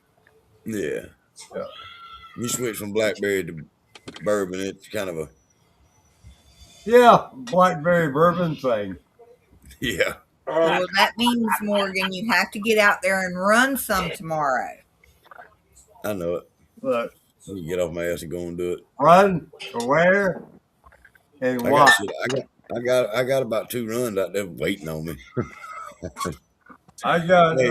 Yeah. Yeah. You switch from blackberry to bourbon, it's kind of a Yeah, blackberry bourbon thing. yeah. Well, that means, Morgan, you have to get out there and run some tomorrow. I know it. Look, You can get off my ass and go and do it. run to where and I got why? shit. I got about 2 runs out there waiting on me. I got. Hey,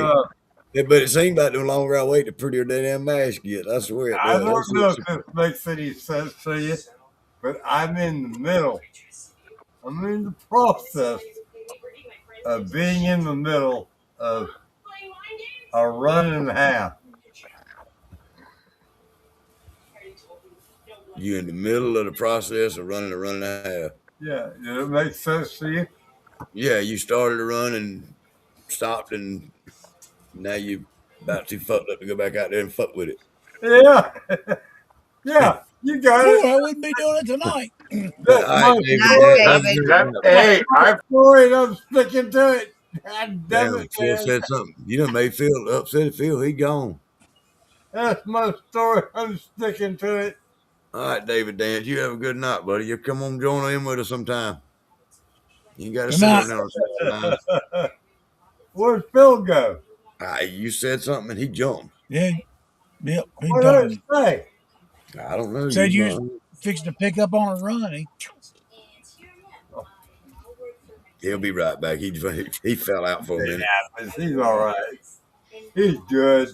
yeah, but it seems like the longer I wait, the prettier that damn mask get. I swear it I does. don't know if this makes any sense to you, but I'm in the middle. I'm in the process of being in the middle of a run and a half. You in the middle of the process of running a run and a half. Yeah, does it make sense to you? Yeah, you started to run and stopped, and now you about too fucked up to go back out there and fuck with it. Yeah, yeah, you got Boy, it. I wouldn't be doing it tonight. All That's right, my David. Not story. David. That's Hey, my story, and I'm sticking to it. God damn Damn, it, Phil man. said something. You done made Phil upset. Phil, he gone. That's my story. I'm sticking to it. All right, David Dance, you have a good night, buddy. You come on, join in with us sometime. You ain't got to Good sit night. up there on the sidelines. Where'd Phil go? You said something and he jumped. Yeah, yep, he What did done. it say? I don't know. Said You you was might. fixing to pick up on a run. He'll be right back. He fell out for a It minute. happens. He's all right. He's good.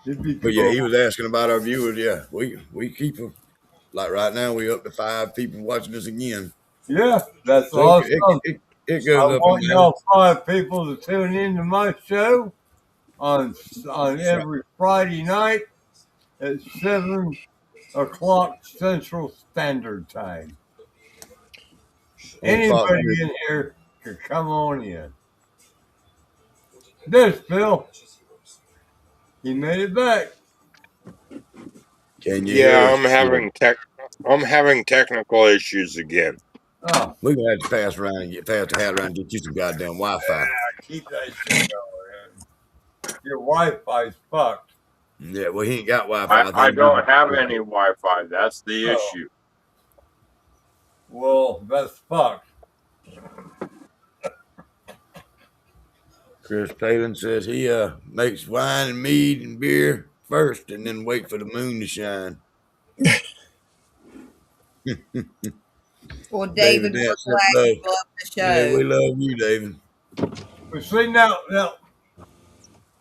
He'd be But yeah, cool. he was asking about our viewers. Yeah, we keep like right now we up to 5 people watching us again. Yeah, that's So awesome. it I goes up and want down. y'all 5 people to tune into my show on every Friday night at 7 o'clock Central Standard Time. On Fox Anybody News. in here can come on in. This Bill, he made it back. Can you hear Yeah, us? I'm having technical issues again. Oh, We're gonna have to pass around and pass the hat around and get you some goddamn Wi-Fi. keep that shit going. Your Wi-Fi's fucked. Yeah, well he ain't got Wi-Fi. I I think don't have any Wi-Fi. That's the Oh, issue. well, that's fucked. Chris Palin says he makes wine and mead and beer first and then wait for the moon to shine. Well, David David, we're Dance said glad love. you love the Yeah, show. we love you, David. But see now,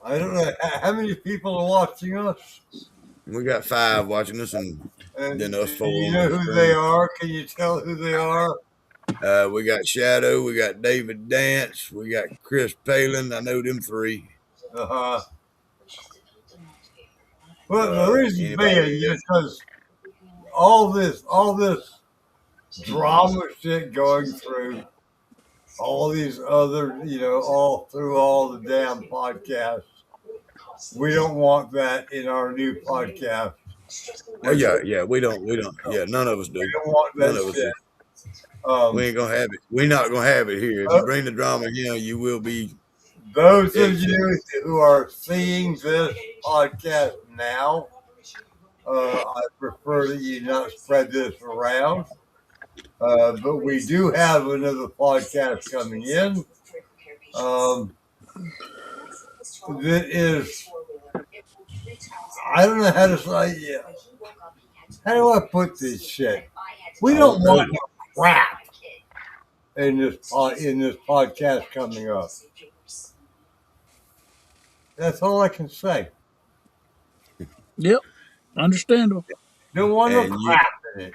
I don't know how many people are watching us. We got 5 watching us and And then us 4 do you on know the who they screen. are? Can you tell who they are? We got Shadow, we got David Dance, we got Chris Palin. I know them 3. Uh-huh. Well, the reason Anybody being else? because all this drama shit going through all these other, all through all the damn podcasts. We don't want that in our new podcast. Oh yeah. We don't. Yeah, none of us We do. don't want None that of us shit. do. We ain't gonna have it. We're not gonna have it here. If you bring the drama here, you will be. Those of you who are seeing this podcast now, I prefer that you not spread this around. But we do have another podcast coming in. That is, I don't know how to say it. How do I put this shit? We don't want no crap in this podcast coming up. That's all I can say. Yep, understandable. Don't want no And crap in it.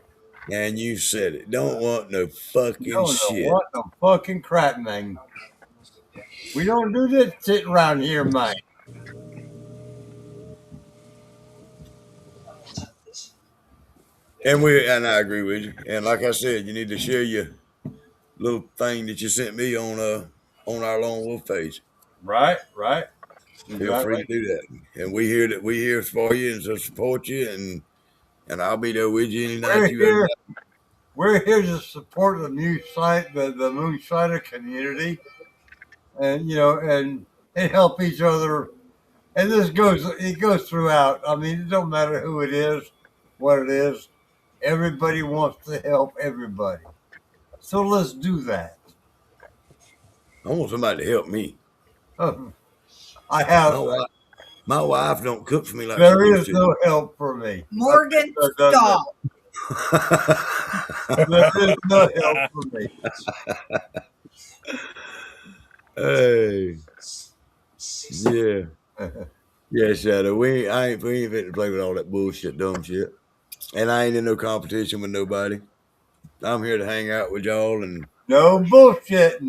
And you said it. Don't want no fucking shit. Want no fucking crap, man. We don't do this shit around here, man. And I agree with you. And like I said, you need to share your little thing that you sent me on our Lone Wolf page. Right. Feel free to do that. And we here for you and to support you, and I'll be there with you any night We're here to support the the moonshiner community, and and help each other. And it goes throughout. I mean, it don't matter who it is, what it is. Everybody wants to help everybody. So let's do that. I want somebody to help me. I have. My wife don't cook for me like there she is used to. no help for me. Morgan, stop. There is no help for me. Hey. Yeah. Yeah, Shadow. We ain't fit to play with all that bullshit, dumb shit. And I ain't in no competition with nobody. I'm here to hang out with y'all and no bullshit.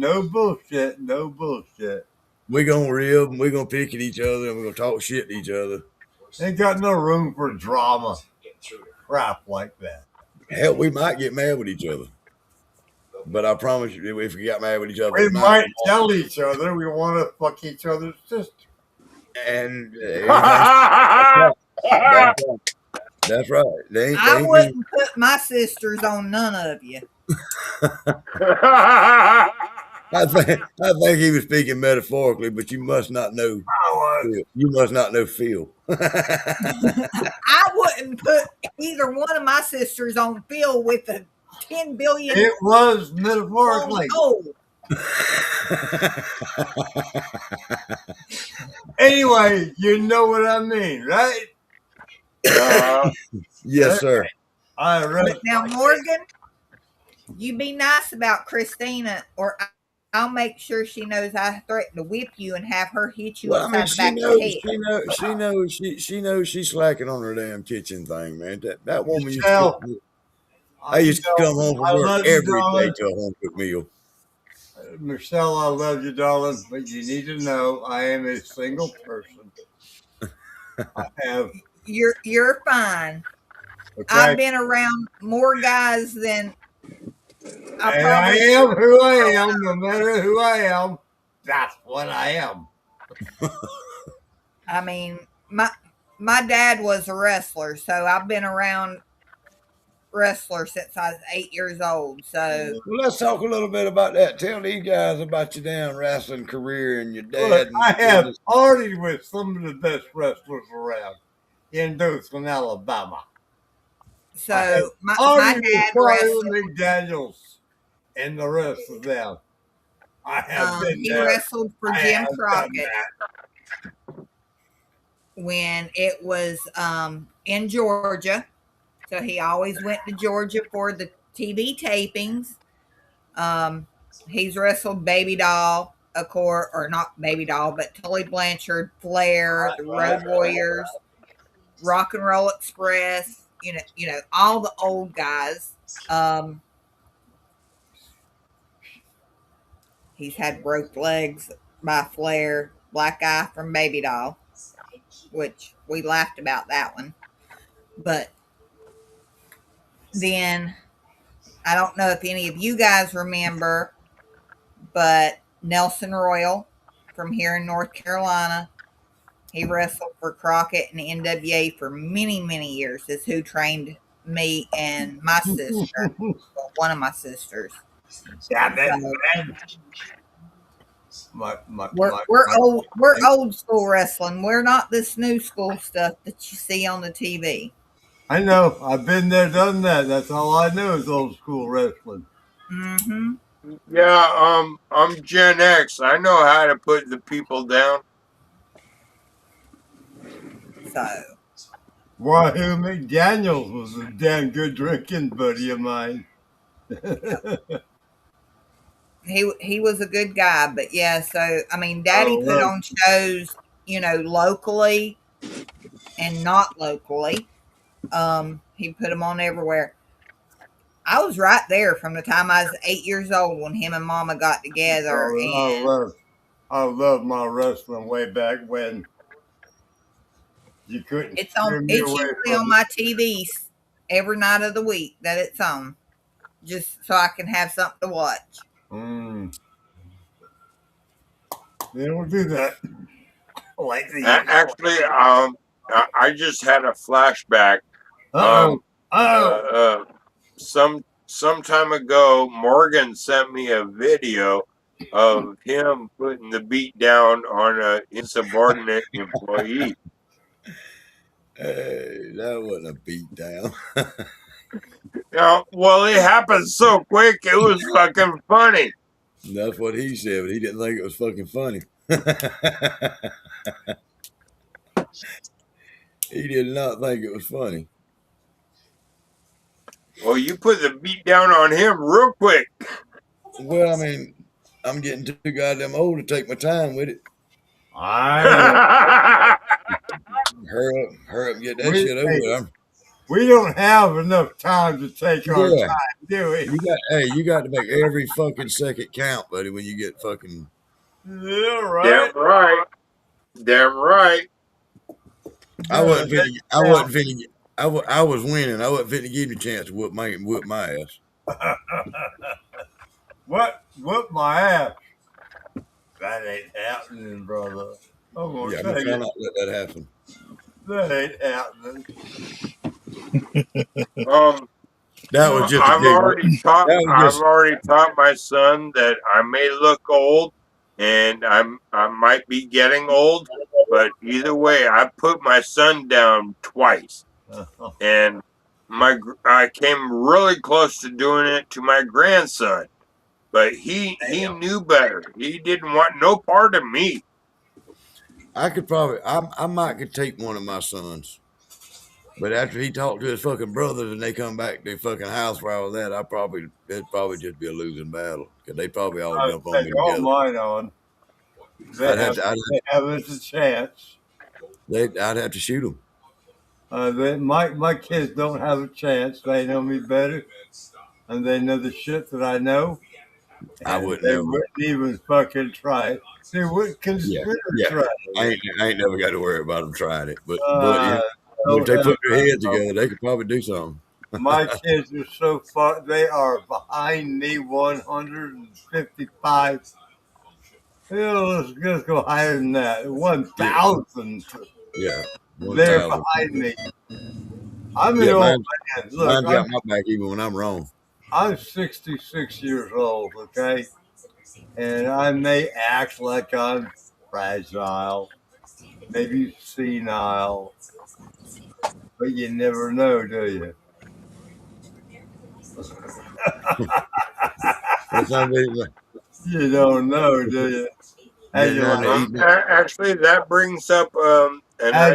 We're gonna rib and we're gonna pick at each other and we're gonna talk shit to each other. Ain't got no room for drama. Crap like that. Hell, we might get mad with each other. But I promise you, if we got mad with each other, we might tell each other we want to fuck each other's sister. And that's right. I wouldn't put my sisters on none of you. I think he was speaking metaphorically, but you must not know. Phil. You must not know Phil. I wouldn't put either one of my sisters on Phil with the 10 billion. It was metaphorically. Oh. Anyway, you know what I mean, right? Yes, sir. All right. Now, Morgan, you be nice about Christina, or I'll make sure she knows I threatened to whip you and have her hit you upside the back of the head. She knows she's slacking on her damn kitchen thing, man. That woman used Michelle, to I used to come home from work every day to a home cooked meal. Michelle, I love you, darling, but you need to know I am a single person. I have. You're fine. Okay. I've been around more guys than I am who I am. No matter who I am, that's what I am. I mean, my dad was a wrestler, so I've been around wrestlers since I was 8 years old. So let's talk a little bit about that. Tell these guys about your damn wrestling career and your dad. Look, I have partied with some of the best wrestlers around in Dothan, Alabama. So my dad wrestled McDaniels and the rest of them. I have been he wrestled for Jim Crockett when it was in Georgia. So he always went to Georgia for the TV tapings. He's wrestled Baby Doll, of course, or not Baby Doll, but Tully Blanchard, Flair, the Road Warriors, Rock and Roll Express. You know, all the old guys. He's had broke legs by Flair, black eye from Baby Doll, which we laughed about that one. But then, I don't know if any of you guys remember, but Nelson Royal from here in North Carolina, He wrestled for Crockett and NWA for many, many years. Is who trained me and my sister, well, one of my sisters. Yeah, that So my we're old school wrestling. We're not this new school stuff that you see on the TV. I know. I've been there, done that. That's all I know is old school wrestling. Mm-hmm. Yeah, I'm Gen X. I know how to put the people down. So Why, who McDaniels was a damn good drinking buddy of mine. he was a good guy, but yeah. So I mean, Daddy Oh, put look. on shows, locally and not locally. He put them on everywhere. I was right there from the time I was 8 years old when him and Mama got together, and I love my wrestling way back when you couldn't it's on. steer me It's away usually from on my TV every night of the week that it's on, just so I can have something to watch. it. They don't do that. Like the Actually, I just had a flashback. Uh-oh. Some time ago, Morgan sent me a video of him putting the beat down on a insubordinate employee. Hey, that wasn't a beat down. Well, it happened so quick, it was fucking funny. That's what he said, but he didn't think it was fucking funny. He did not think it was funny. Well, you put the beat down on him real quick. Well, I mean, I'm getting too goddamn old to take my time with it. I Hurry up and get that shit over with. We don't have enough time to take our time, do we? You got to make every fucking second count, buddy, when you get fucking. Yeah, right. Damn right. Damn right. I wasn't finna. I was winning. I wasn't finna give you a chance to whoop my ass. What? Whoop my ass? That ain't happening, brother. I'm gonna Yeah, tell I'm you. trying not to let that happen. That ain't happening. That was just a I've gig. already taught my son that I may look old and I might be getting old, but either way, I put my son down twice. And I came really close to doing it to my grandson, but he knew better. He didn't want no part of me. I might could take one of my sons, but after he talked to his fucking brothers and they come back to the fucking house where I was at, it'd probably just be a losing battle because they probably all jump on me All together. mine on. They haven't a chance. I'd have to shoot them. My kids don't have a chance. They know me better, and they know the shit that I know. I wouldn't They know. wouldn't even fucking try it. They wouldn't consider trying it. I ain't never got to worry about them trying it, but if they put their heads together, they could probably do something. My kids are so far; they are behind me 155. Let's go higher than that. 1,000. Yeah, 1,000. They're behind me. I'm an old man. Look, mine got my back even when I'm wrong. I'm 66 years old, okay? And I may act like I'm fragile, maybe senile, but you never know, do you? You don't know, do you? Actually, that brings up, and I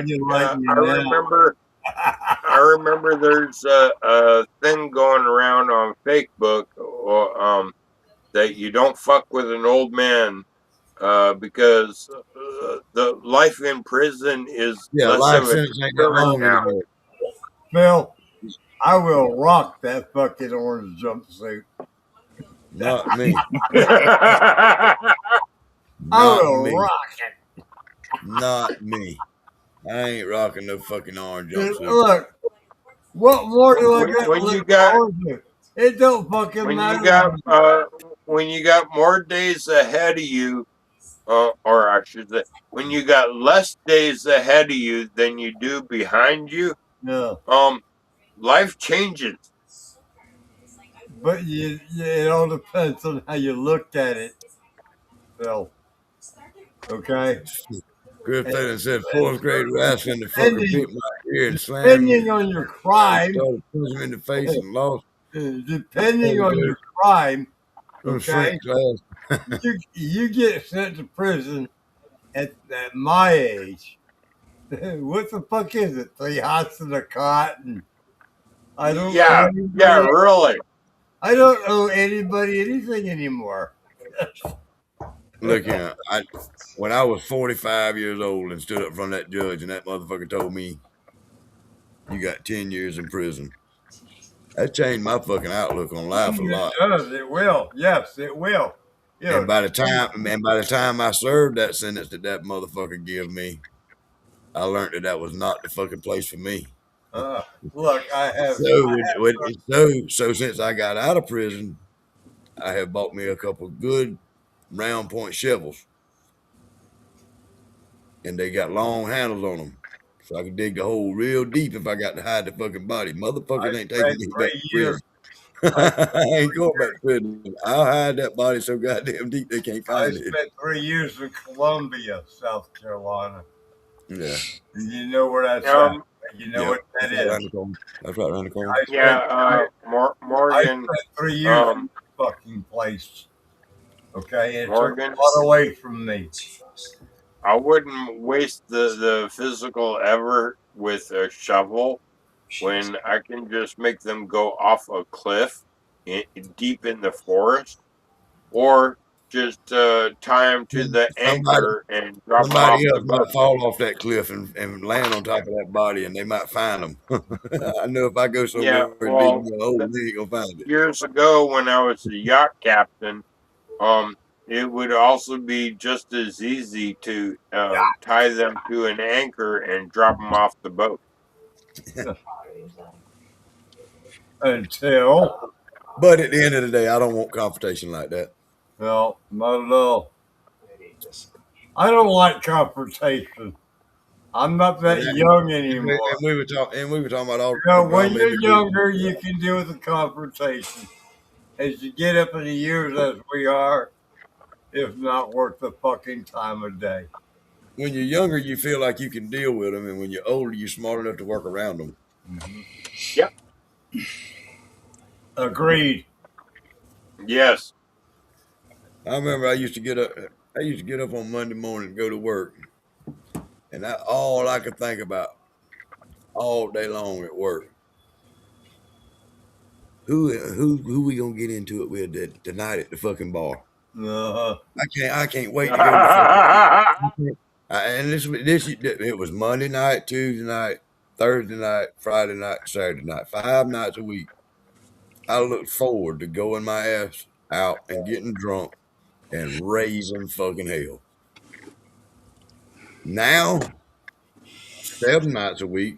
remember there's a thing going around on Facebook, or that you don't fuck with an old man, because the life in prison is less life of a sentence ain't that long anymore. Phil, I will rock that fucking orange jumpsuit. Not me. I will rock it. Not me. I ain't rocking no fucking orange jumpsuit. Look, what more do I got? It don't fucking matter. When you got more days ahead of you, or I should say, when you got less days ahead of you than you do behind you, No, life changes. but it all depends on how you looked at it, Phil. Okay, Chris and, Taylor said and fourth grade wrestling, the fucker depending bit my ear and slammed me depending on your and crime, started punching him in the face and lost. depending on your crime, Some okay, shrink class. you get sent to prison at my age. What the fuck is it? 3 hots and a cot, and I don't owe Yeah, yeah, anybody. really. I don't owe anybody anything anymore. Look here, when I was 45 years old and stood up in front of that judge and that motherfucker told me, you got 10 years in prison. That changed my fucking outlook on life a lot. It does. It will. Yes, it will. You And know, by the time I served that sentence that motherfucker give me, I learned that was not the fucking place for me. look, So since I got out of prison, I have bought me a couple good round point shovels, and they got long handles on them, so I can dig the hole real deep if I got to hide the fucking body. I Motherfuckers ain't taking spent me back to 3 years. prison. I ain't going back to prison. I'll hide that body so goddamn deep they can't I find it. spent 3 years in Columbia, South Carolina. Yeah. And you know where that's at. You know what that That's right is. around the corner. That's right around the corner. I Morgan. spent 3 years in this fucking place. Okay, it took Morgan, a lot away from me. I wouldn't waste the physical effort with a shovel when I can just make them go off a cliff deep in the forest, or just tie them to the Somebody, anchor and drop them off somebody the else boat. might fall off that cliff and land on top of that body, and they might find them. I know if I go Yeah, somewhere and dig well, a hole, they ain't gonna find it. years ago when I was a yacht captain, um, it would also be just as easy to tie them to an anchor and drop them off the boat. Until, But at the end of the day, I don't want confrontation like that. well, not at all. I don't like confrontation. I'm not that young anymore. And we were talking about all You know, the when drama in you're the group. younger, you can deal with the confrontation. As you get up in the years as we are, it's not worth the fucking time of day. When you're younger, you feel like you can deal with them, and when you're older, you're smart enough to work around them. Yep. Agreed. Yes. I remember I used to get up. I used to get up on Monday morning and go to work, and all I could think about all day long at work. Who we gonna get into it with tonight at the fucking bar? I can't wait to go to the fucking. And it was Monday night, Tuesday night, Thursday night, Friday night, Saturday night, 5 nights a week. I look forward to going my ass out and getting drunk and raising fucking hell. Now, 7 nights a week,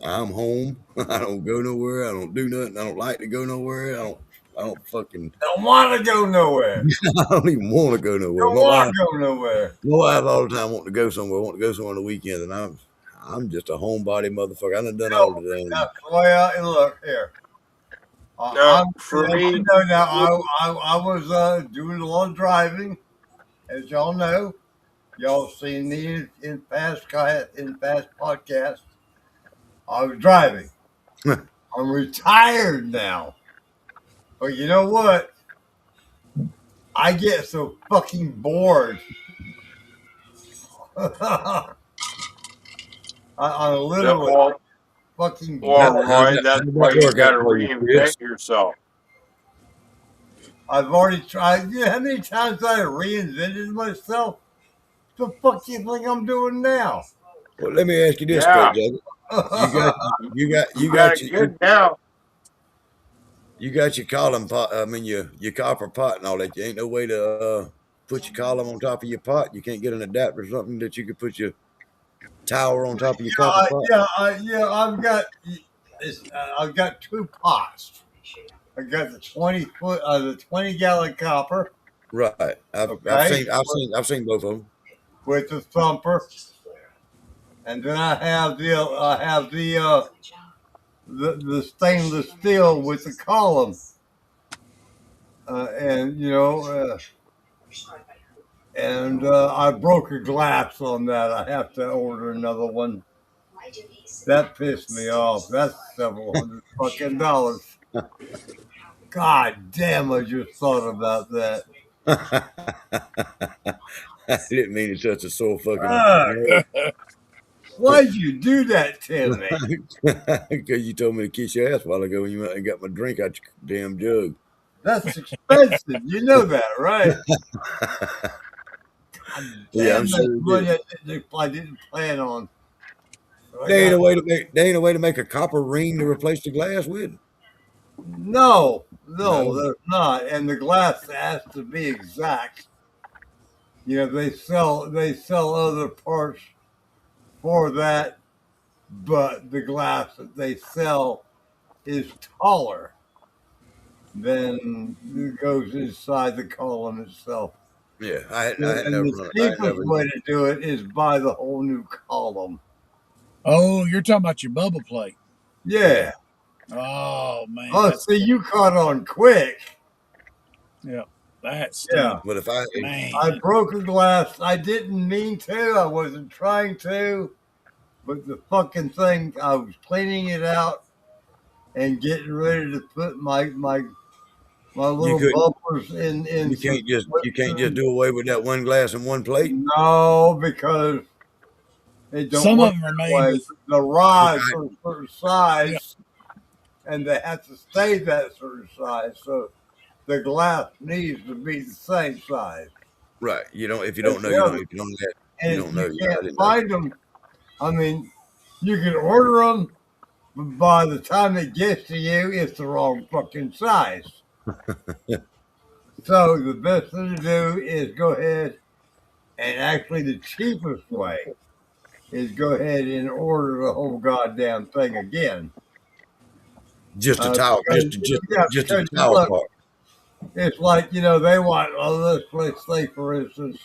I'm home. I don't go nowhere. I don't do nothing. I don't like to go nowhere. I don't fucking. Don't want to go nowhere. I don't even want to go nowhere. Don't want to go nowhere. My wife all the time wanting to go somewhere. Want to go somewhere on the weekend, and I'm just a homebody motherfucker. I done all the damn. That's the way I look here. For me, you know, now I was doing a lot of driving, as y'all know. Y'all seen me in past podcasts. I was driving. I'm retired now. But you know what? I get so fucking bored. I literally fucking bored. Roy, that's why you got to reinvent yourself. I've already tried. You know how many times I reinvented myself? The fuck you think I'm doing now? Well, let me ask you this, Straight Jacket. You got your now. You got your column pot. I mean your copper pot and all that. You ain't no way to put your column on top of your pot. You can't get an adapter or something that you could put your tower on top of your copper pot. I've got 2 pots. I got the 20 gallon copper, Right. I've Okay, seen both of them. with the thumper, and then I have the stainless steel with the column, and I broke a glass on that. I have to order another one. That pissed me off. That's several hundred fucking dollars. God damn! I just thought about that. I didn't mean to touch a sore fucking Fuck. nerve. Why'd you do that to me? Because you told me to kiss your ass a while ago when you went and got my drink out your damn jug. That's expensive. You know that, right? Yeah, Damn, I'm that's sure you money did. I didn't plan on. So I There ain't got a way to make a copper ring to replace the glass with. no, No. there's not. And the glass has to be exact. They sell other parts for that, but the glass that they sell is taller than it goes inside the column itself. Yeah, I had And never the run. I had cheapest never way even. to do it is buy the whole new column. Oh, you're talking about your bubble plate. Yeah. Yeah. Oh man. Oh, see, you caught on quick. Yeah. That Yeah. stunk. But if Man. I broke a glass. I didn't mean to. I wasn't trying to. But the fucking thing, I was cleaning it out and getting ready to put my you little couldn't, bumpers in some you can't just slips. do away with that one glass and one plate. No, because it don't Some work of them are that made way. with The rods Right. are a certain yeah. size, and they have to stay that certain size. So the glass needs to be the same size. Right. You don't. If you As don't know, the you don't. other. If you don't have, you And if don't know. you You know. I can't didn't know. find them, I mean, you can order them, but by the time it gets to you, it's the wrong fucking size. So the best thing to do is go ahead and actually the cheapest way is go ahead and order the whole goddamn thing again. Just a towel. Because, yeah, Just a because towel look, part. it's like, they want, let's say, for instance,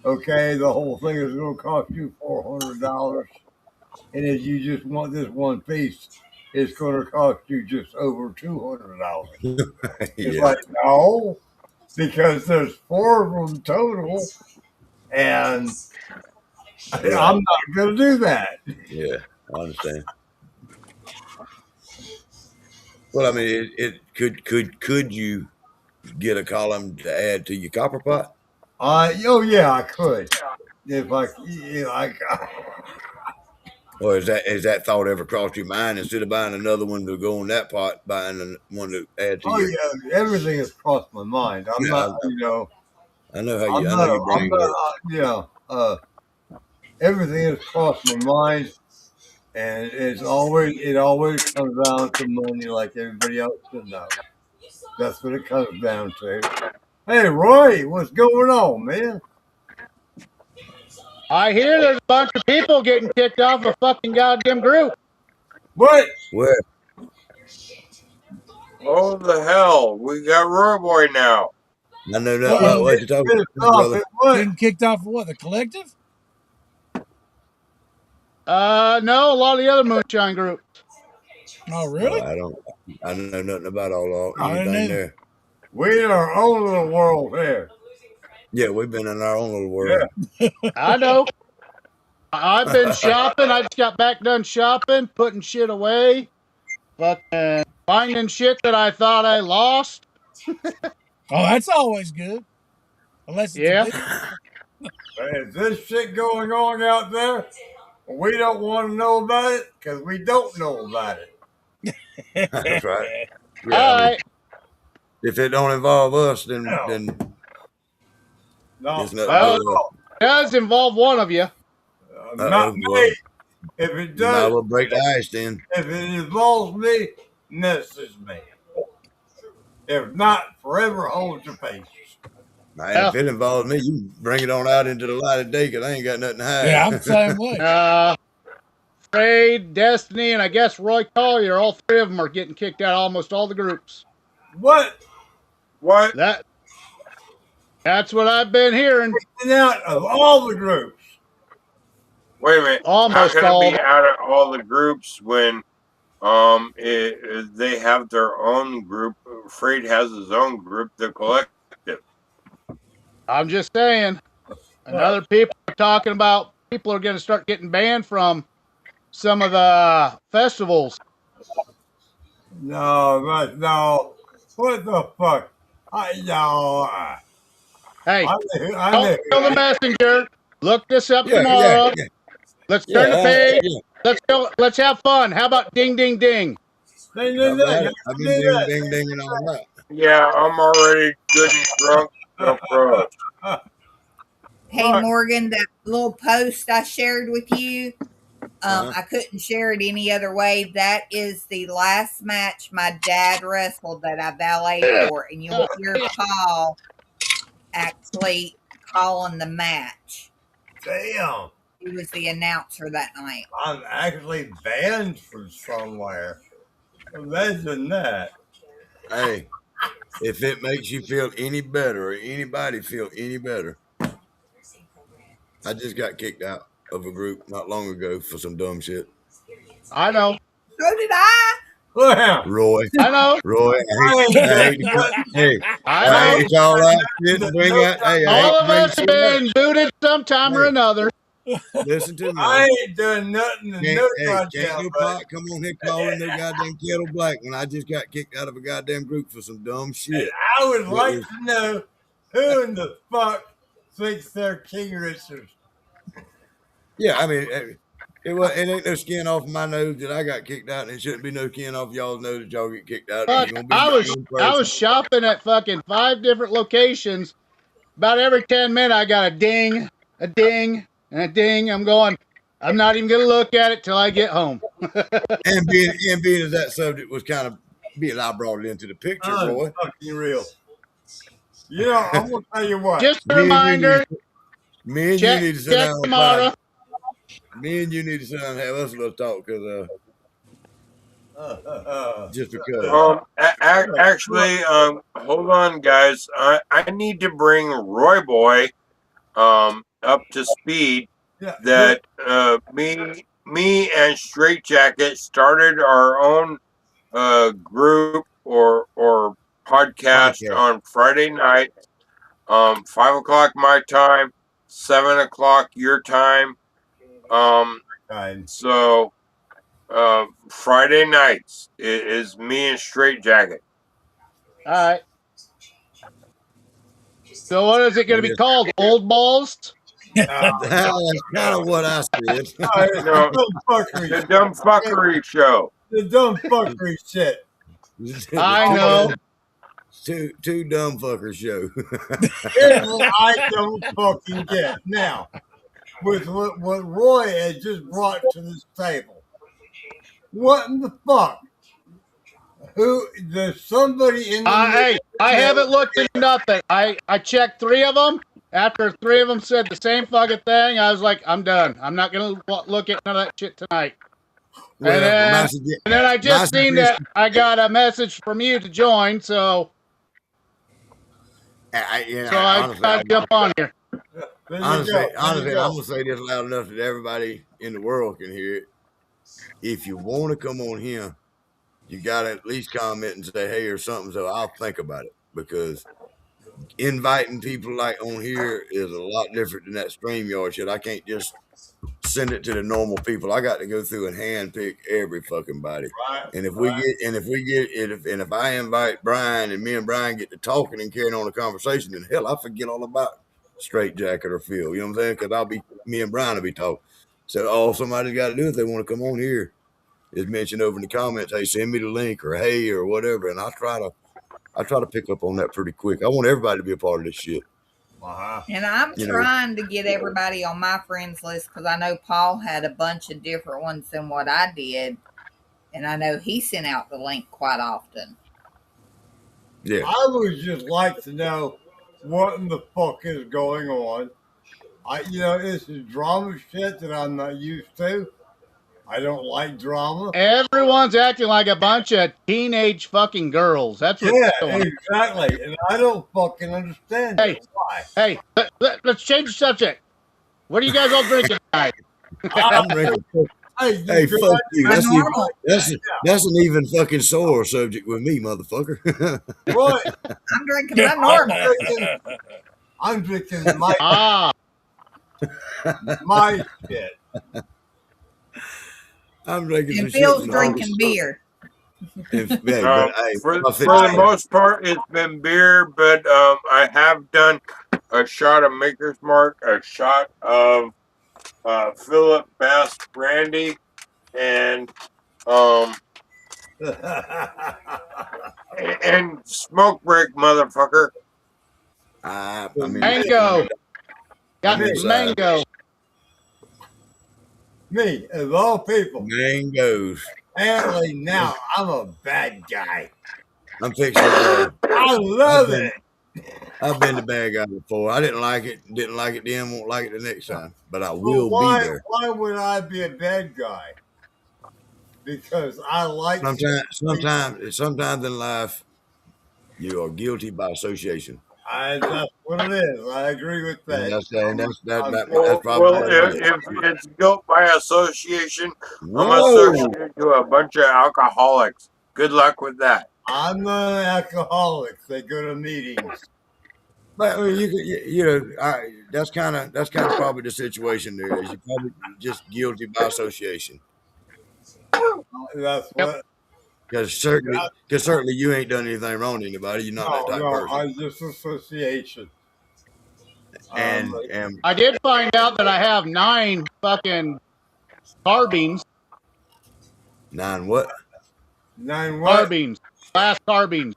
okay, the whole thing is going to cost you $400. And if you just want this one piece, it's going to cost you just over $200. It's Yeah. like, no, because there's four of them total, and Right. I'm not going to do that. Yeah. I understand. Well, I mean, it could you get a column to add to your copper pot? Oh yeah, I could if I, Or is that thought ever crossed your mind instead of buying another one to go on that pot, buying one to add to oh your? yeah, everything has crossed my mind. I'm Yeah, not, I know your I'm brain not, works. yeah, everything has crossed my mind, and it always comes down to money, like everybody else should know. That's what it comes down to. Hey, Roy, what's going on, man? I hear there's a bunch of people getting kicked off a fucking goddamn group. What? Where? Oh the hell! We got Roy Boy now. I know nothing Uh about oh. what you're talking Pissed about, off brother. at what? Getting kicked off of what? The collective? No, a lot of the other moonshine groups. Oh, Oh, really? I know nothing about I didn't anything either. there. We in our own little world here. Yeah, we've been in our own little world. Yeah. I know. I've been shopping. I just got back done shopping, putting shit away, fucking finding shit that I thought I lost. Oh, that's always good. Unless it's a Yeah. big. Is this shit going on out there? We don't want to know about it because we don't know about it. That's right. Yeah, I All mean, right. if it don't involve us, then No, no, it's nothing Well, it but does involve one of you. not well, me. If it you might as does, well break the ice then. if it involves me, this is me. If not, forever hold your peace. And if it involves me, you can bring it on out into the light of day because I ain't got nothing to hide. Yeah, I'm the same way. Trade, Destiny, and I guess Roy Collier, all three of them are getting kicked out of almost all the groups. What? What? That That's what I've been hearing. And out of all the groups. Wait a minute. How Almost can it all. be out of all the groups when they have their own group? Freight has his own group, the collective. I'm just saying. And other people are talking about people are going to start getting banned from some of the festivals. No, no. What the fuck? No. Hey, I don't knew kill the that. messenger. Look this up Yeah, yeah, tomorrow. yeah, Let's yeah, turn the page. yeah. Let's go. Let's have fun. How about ding, ding, ding? Ding, How ding, ding. about I it? I've been knew ding, that. ding, ding, and all that. Yeah, I'm already good and drunk to approach. Hey, Morgan, that little post I shared with you, I couldn't share it any other way. That is the last match my dad wrestled that I valeted for, and you'll hear Paul actually calling the match. Damn. He was the announcer that night. I'm actually banned from somewhere. Imagine that. Hey, if it makes you feel any better or anybody feel any better, I just got kicked out of a group not long ago for some dumb shit. I know. So did I. Well, Roy, I know. Roy, I hate to, hey, I I know. hate to call out shit and bring out, hey, I hate All to of bring us have shit out. been booted sometime or Hey, another. listen to me. I ain't doing nothing to Can't nobody else, no buddy. pot come on here calling no goddamn kettle black when I just got kicked out of a goddamn group for some dumb shit. I would It like was, to know who in the fuck thinks they're King Richards. yeah, I mean, it ain't no skin off my nose that I got kicked out, and it shouldn't be no skin off y'all's nose that y'all get kicked out. If Fuck, you're gonna be one I was person, shopping at fucking 5 different locations. About every 10 minutes, I got a ding, and a ding. I'm going. I'm not even gonna look at it till I get home. and being as that subject was kind of being I brought it into the picture, Roy. Fucking real. You know, I'm gonna tell you what. Just a Me and you reminder. me and you Check need to sit check down and tomorrow. find. Me and you need to sit down and have us a little talk because just because. Actually, hold on, guys. I need to bring Roy Boy up to speed Yeah, that me and Straight Jacket started our own group or podcast Podcast. on Friday night, 5 o'clock my time, 7 o'clock your time. So Friday nights is me and Straight Jacket. All right. So what is it going to be called? Old balls? That's kind of what I said. No, the dumb fuckery show. The dumb fuckery shit. I know. Two dumb fuckers show. Here's what I don't fucking get. Now, with what Roy has just brought to this table, what in the fuck? Who, there's somebody in the Hey, I haven't looked at nothing. I checked 3 of them. After 3 of them said the same fucking thing, I was like, I'm done. I'm not gonna look at none of that shit tonight. Well, and then I just seen that I got a message from you to join, so I gotta jump on here. Honestly, I'm gonna say this loud enough that everybody in the world can hear it. If you want to come on here, you gotta at least comment and say hey or something, so I'll think about it. Because inviting people like on here is a lot different than that StreamYard shit. I can't just send it to the normal people. I got to go through and hand pick every fucking body. And if if I invite Brian and me and Brian get to talking and carrying on a conversation, then hell, I forget all about Straight Jacket or Phil. You know what I'm saying? Because me and Brian will be talking. So all somebody's got to do if they want to come on here is mention over in the comments, hey, send me the link or hey or whatever, and I try to pick up on that pretty quick. I want everybody to be a part of this shit. And I'm trying to get everybody on my friends list because I know Paul had a bunch of different ones than what I did. And I know he sent out the link quite often. Yeah. I would just like to know what in the fuck is going on. This is drama shit that I'm not used to. I don't like drama. Everyone's acting like a bunch of teenage fucking girls. That's what's Yeah, going on. exactly. And I don't fucking understand Hey, it. Why? hey, let's change the subject. What are you guys all drinking tonight? I'm drinking. Hey, Hey, good. fuck you. My normal. That's an even fucking sore subject with me, motherfucker. What? I'm drinking my normal. I'm drinking my Ah, my shit. I'm drinking some And shit Phil's from drinking beer. Hey, but hey, For I'm for the fixing most part, it's been beer, but I have done a shot of Maker's Mark, a shot of Philip Bass Brandy, and um and Smoke Break, motherfucker. I mean, mango. Got I'm inside. mango. Me, of all people. Mangoes. Apparently now I'm a bad guy. I'm fixing. I love it. I've been the bad guy before. I didn't like it. Didn't like it then. Won't like it the next time. But I But will be there. why would I be a bad guy? Because I like Sometimes in life, you are guilty by association. that's what it is. I agree with And that. that's probably Well, what it is. if it's guilt by association, I'm Whoa! associated to a bunch of alcoholics. Good luck with that. I'm not an alcoholic. They go to meetings. But I mean, that's kind of probably the situation. There is you're probably just guilty by association. That's Yep. what. Because certainly you ain't done anything wrong to anybody. You're not that type of No, person. I just association. And I did find out that I have 9 fucking carbines. 9 what? 9 what? Carbines. Glass carbines.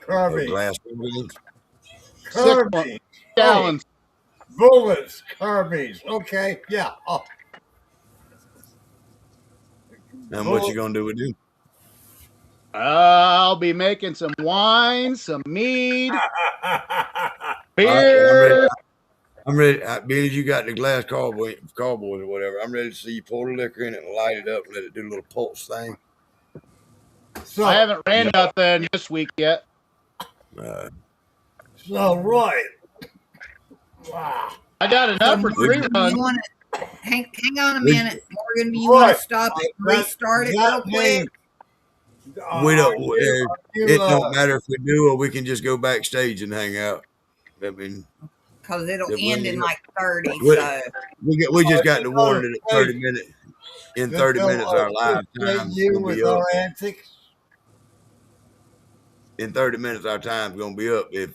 Oh, Carbine. glass carbines. 6 Carbine. gallons. Bullets. Carbines. Okay. Yeah. Oh. And what you gonna do with them? I'll be making some wine, some mead, All right, beer. I'm ready. Being as you got the glass cardboard or whatever, I'm ready to see you pour the liquor in it and light it up and let it do a little pulse thing. So I haven't ran nothing this week yet. right. Wow. I got enough for 3 runs. You want to hang on a minute, Morgan? Do you want to stop it and restart it real quick? We don't. It don't matter if we do or we can just go backstage and hang out. I mean, because it'll end in like 30. We just got to warn it at 30 minutes. In 30 minutes, our live time will be up. Antics. In 30 minutes, our time's going to be up. If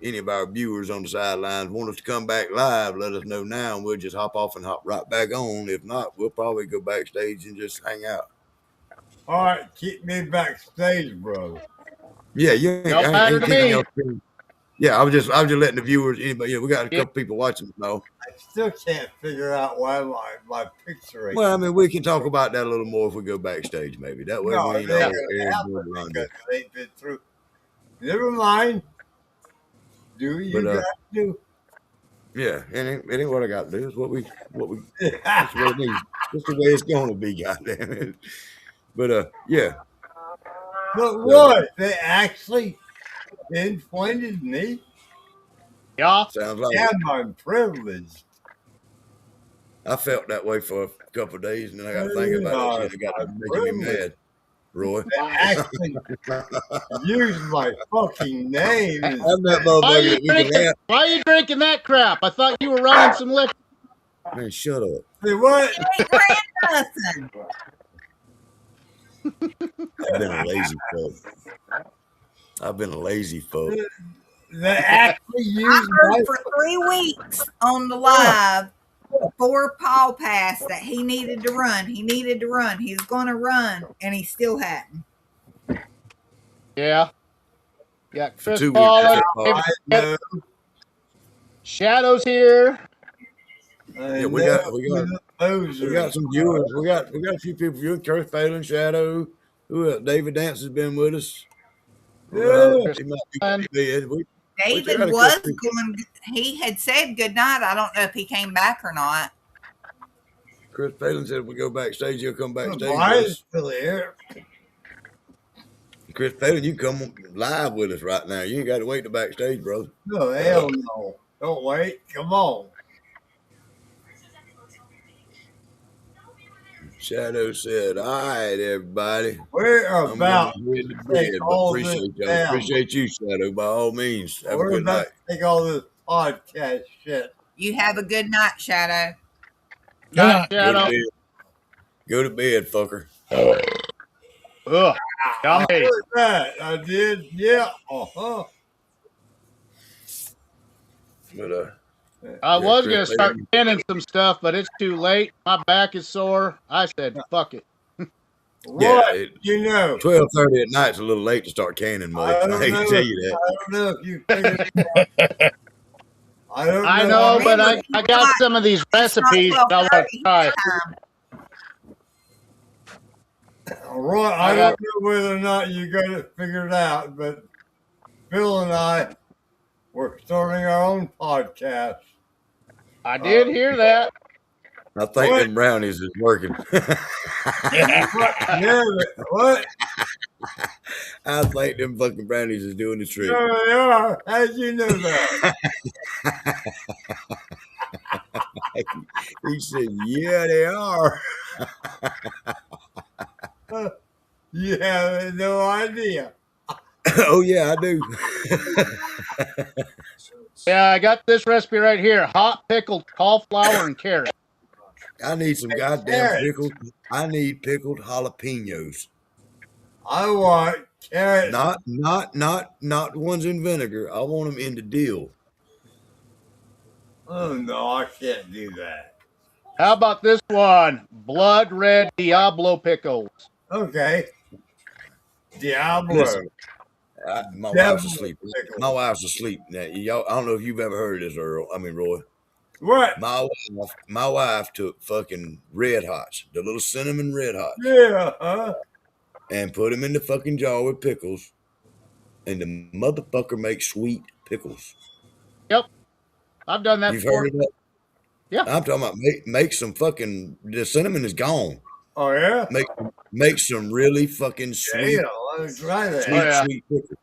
any of our viewers on the sidelines want us to come back live, let us know now, and we'll just hop off and hop right back on. If not, we'll probably go backstage and just hang out. All right, keep me backstage, brother. Yeah, you ain't, Don't I matter ain't to keeping me. y'all. Yeah, I was just letting the viewers. Anybody, we got a couple people watching know. I still can't figure out why my picture ain't. Well, I mean, we can talk about that a little more if we go backstage, maybe. That way we ain't all aired because it ain't been through. Never mind. Do you got to do? Yeah, it ain't what I got to do. It's what we. It's what it needs. It's the way it's going to be. Goddamn it. But yeah. But what? They actually pinpointed me? Yeah. Sounds like Damn, I'm privileged. I felt that way for a couple of days, and then I got to think about it. It got to making me mad, Roy. They actually used my fucking name. I'm that motherfucker. Why are you drinking that crap? I thought you were running some liquor. Man, shut up. Say what? Nothing. I've been a lazy fuck. I've been a lazy fuck. They actually used I heard for 3 weeks on the live before Paul passed that he needed to run. He needed to run. He was going to run, and he still hadn't. Yeah. Yeah, Chris 2 Paul. weeks. Shadow's here. Yeah, we got some viewers. We got a few people viewing. Chris Phelan, Shadow. Who else? David Dance has been with us. David was going. He had said good night. I don't know if he came back or not. Chris Palin said if we go backstage, he'll come backstage with Mine is us. still here. Chris Palin, you can come live with us right now. You ain't got to wait to backstage, brother. No, hell no. Don't wait. Come on. Shadow said, "All right, everybody. We're I'm about going to to head to take bed, but all this appreciate y'all. down. Appreciate you, Shadow. By all means, have a We're good about night. to take all this podcast shit. You have a good night, Shadow. Night, Go to Shadow. bed. Go to bed, fucker." Ugh. I Yummy. heard that. I did. Yeah. Uh-huh. But I yeah, was Chris gonna start Palin. canning some stuff, but it's too late. My back is sore. I said, "Fuck it." What? Yeah, You know. 12:30 at night's a little late to start canning much. I hate to tell you that. I don't know if you figured it out. I don't I know. know, but Remember, I got some of these it's not recipes that I want to 12:30 try. time. Roy, I don't know whether or not you got it figured out, but Phil and I were starting our own podcast. I did hear that. I think them brownies is working. Yeah, what? I think them fucking brownies is doing the trick. There they are. How'd you know that? He said, "Yeah, they are." You have no idea. Oh yeah, I do. Yeah, I got this recipe right here: hot pickled cauliflower and carrot. I need some goddamn pickled. I need pickled jalapenos. I want carrots. Not ones in vinegar. I want them in the dill. Oh no, I can't do that. How about this one? Blood red Diablo pickles. Okay. Diablo. Listen, my wife's asleep. My wife's asleep now. Y'all, I don't know if you've ever heard of this, Earl. I mean, Roy. What? My wife took fucking Red Hots, the little cinnamon Red Hots. Yeah. And put them in the fucking jar with pickles. And the motherfucker makes sweet pickles. Yep. I've done that You've before. heard of that? Yeah. I'm talking about make some fucking, the cinnamon is gone. Oh yeah? Make some really fucking sweet, Yeah, let me try that. sweet pickles.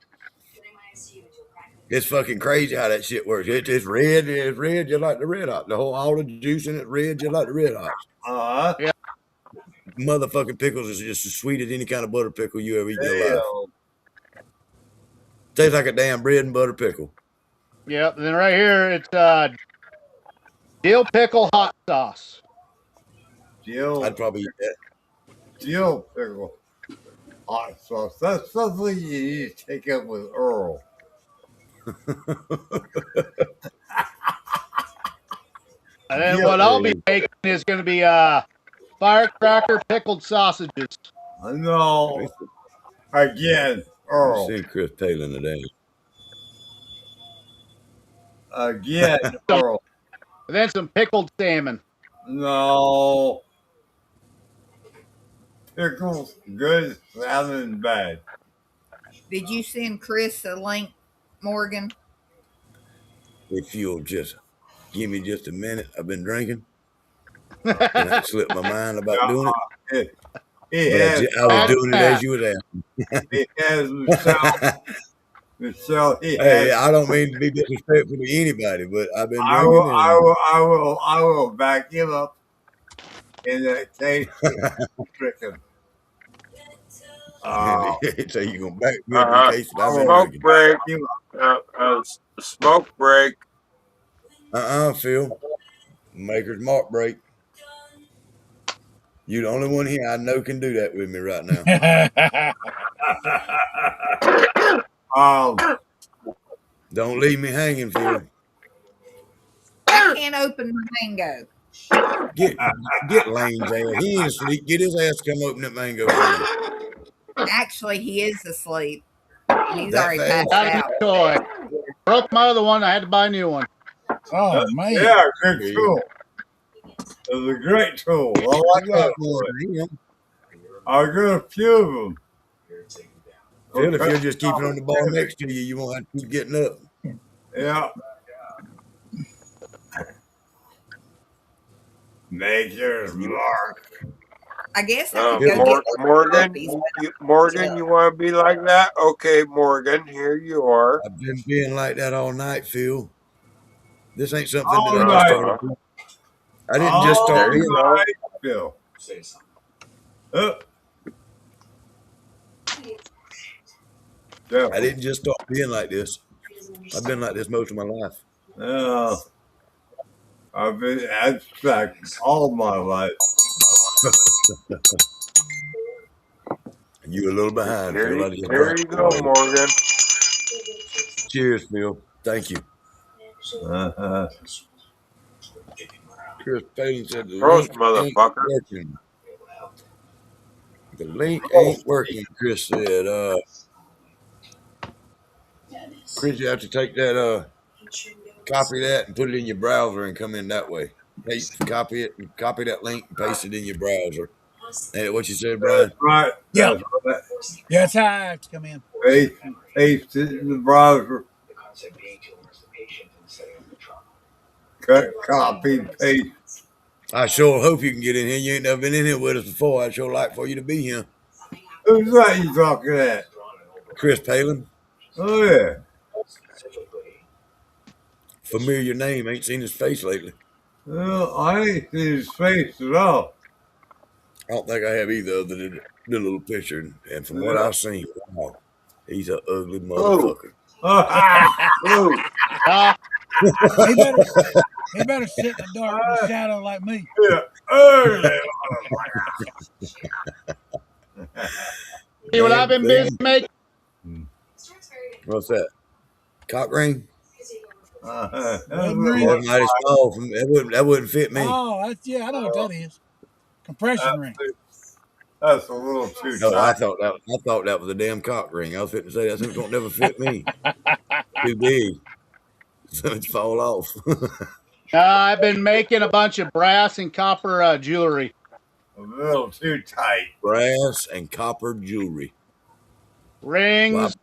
It's fucking crazy how that shit works. It's red. It's red just like the Red Hot. All the juice in it red just like the Red Hot. Yeah. Motherfucking pickles is just as sweet as any kind of butter pickle you ever eat in your life. Tastes like a damn bread and butter pickle. Yep. And then right here, it's dill pickle hot sauce. Dill. I'd probably eat that. Dill pickle hot sauce. That's something you need to take up with Earl. And then what I'll be making is going to be firecracker pickled sausages. No. Again, Earl. See Chris Palin today. Again, Earl. And then some pickled salmon. No. Pickles, good, salmon, bad. Did you send Chris a link, Morgan? If you'll just give me just a minute, I've been drinking. And I slipped my mind about doing it. I was doing it as you was asking. He has Michelle. Hey, I don't mean to be disrespectful to anybody, but I've been drinking. I will back him up in that case. Drinking. So you gonna back me up in case I've been Smoke drinking. break. Smoke break. Phil. Maker's mark break. You the only one here I know can do that with me right now. Don't leave me hanging, Phil. I can't open my mango. Get Lane's ass. He ain't asleep. Get his ass to come open that mango for you. Actually, he is asleep. He's That already fast? passed out. Toy. Broke my other one. I had to buy a new one. Oh man. Yeah, good tool. It was a great tool. I like that one. I got a few of them. Phil, if you'll just keep it on the bar next to you, you won't have to keep getting up. Yeah. Nature's mark. I guess I could go Here, get Morgan, puppies, but Morgan, you want to be like that? Okay, Morgan, here you are. I've been being like that all night, Phil. This ain't something that all I just night, started. I didn't just all start There being. you go. night, Phil. Up, I careful. didn't just start being like this. I've been like this most of my life. I've been abstract all my life. You a little behind, Phil. I just There drank you the go, Kool-Aid. Morgan. Cheers, Phil. Thank you. Uh-huh. Chris Palin said the Prost, link ain't motherfucker. working. The link ain't working, Chris said. Chris, you have to take that, copy that and put it in your browser and come in that way. Hey, copy it and copy that link and paste it in your browser. Ain't what you said, That's Brian? right. Yeah. That's right. Yeah, that's how I have to come in. Paste it in the browser. Cut, copy, paste. I sure hope you can get in here. You ain't never been in here with us before. I'd sure like for you to be here. Who's that you talking at? Chris Palin. Oh, yeah. Familiar name. Ain't seen his face lately. Well, I ain't seen his face at all. I don't think I have either, other than the little picture. And from what Yeah. I've seen, wow, he's an ugly Who? motherfucker. Who? He better he better sit in the dark in the shadow like me. Yeah. Early. See what I've been busy making? What's that? Cock ring? That's Wedding what ring. That's mighty small. That wouldn't fit me. Oh, that's yeah, I know what that is. Compression ring. that's a little too No, tight. I thought that was a damn cock ring. I was fitting to say that something don't never fit me. Too big. So it's fall off. I've been making a bunch of brass and copper jewelry. A little too tight. Brass and copper jewelry. Rings,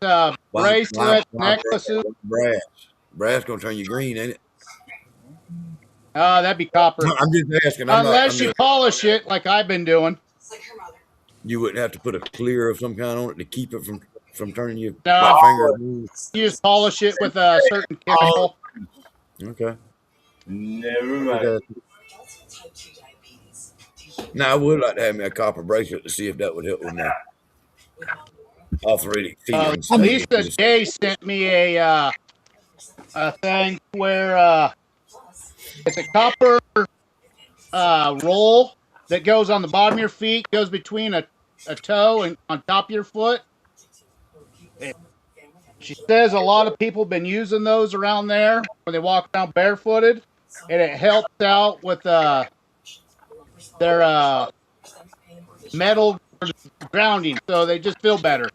bracelets, necklaces. Brass? Brass gonna turn you green, ain't it? That'd be copper. I'm just asking. Unless you polish it like I've been doing. You wouldn't have to put a clear of some kind on it to keep it from turning you No, like finger. you just polish it with a certain chemical. Okay. Never mind. Okay. Now I would like to have me a copper bracelet to see if that would help with my arthritic feelings. Lisa J sent me a thing where it's a copper roll that goes on the bottom of your feet, goes between a toe and on top of your foot. She says a lot of people have been using those around there when they walk around barefooted, and it helps out with their metal grounding, so they just feel better.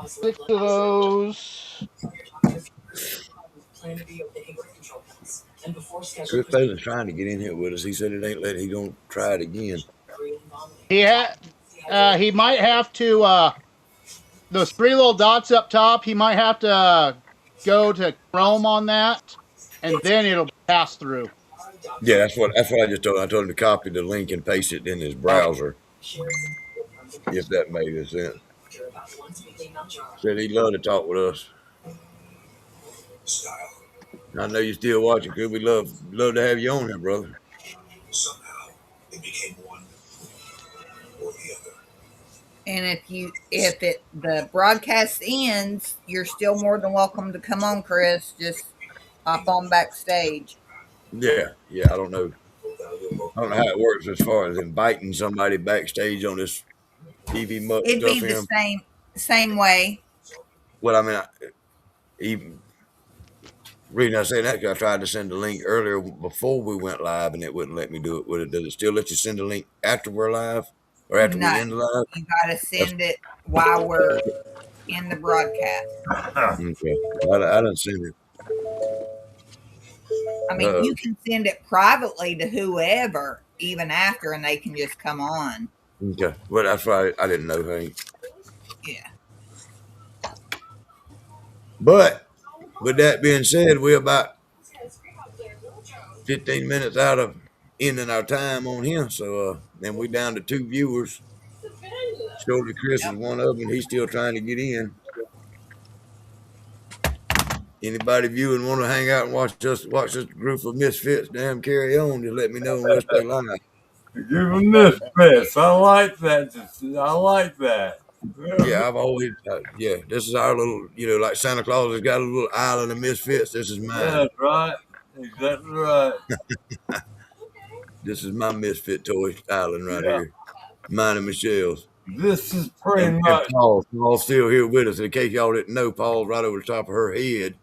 6 of those. Chris Taylor's trying to get in here with us. He said it ain't let. He gonna try it again. He might have to. Those 3 little dots up top. He might have to go to Chrome on that, and then it'll pass through. Yeah, that's what I just told him. I told him to copy the link and paste it in his browser. If that made any sense. Said he'd love to talk with us. I know you're still watching, because we love to have you on here, brother. Somehow it became one or the other. And if the broadcast ends, you're still more than welcome to come on, Chris. Just hop on backstage. Yeah. I don't know how it works as far as inviting somebody backstage on this TV muck It'd stuff be the here. same way. Well, I mean, even reason I say that, because I tried to send a link earlier before we went live, and it wouldn't let me do it. Does it still let you send a link after we're live or after No, we end live? you got to send it while we're in the broadcast. Okay, I didn't send it. I mean, you can send it privately to whoever, even after, and they can just come on. Okay, well, that's why I didn't know. Hey, Yeah. but With that being said, we're about 15 minutes out of ending our time on here. So, then we down to 2 viewers. Surely Chris is one of them. He's still trying to get in. Anybody viewing want to hang out and watch this group of misfits? Damn, carry on. Just let me know and we'll stay live. Give them this fist. I like that. I like that. Yeah, I've always, yeah, this is our little, like Santa Claus has got a little island of misfits. This is mine. That's right. Exactly right. This is my misfit toy island right here. Mine and Michelle's. This is pretty And much. Paul's still here with us. In case y'all didn't know, Paul's right over the top of her head.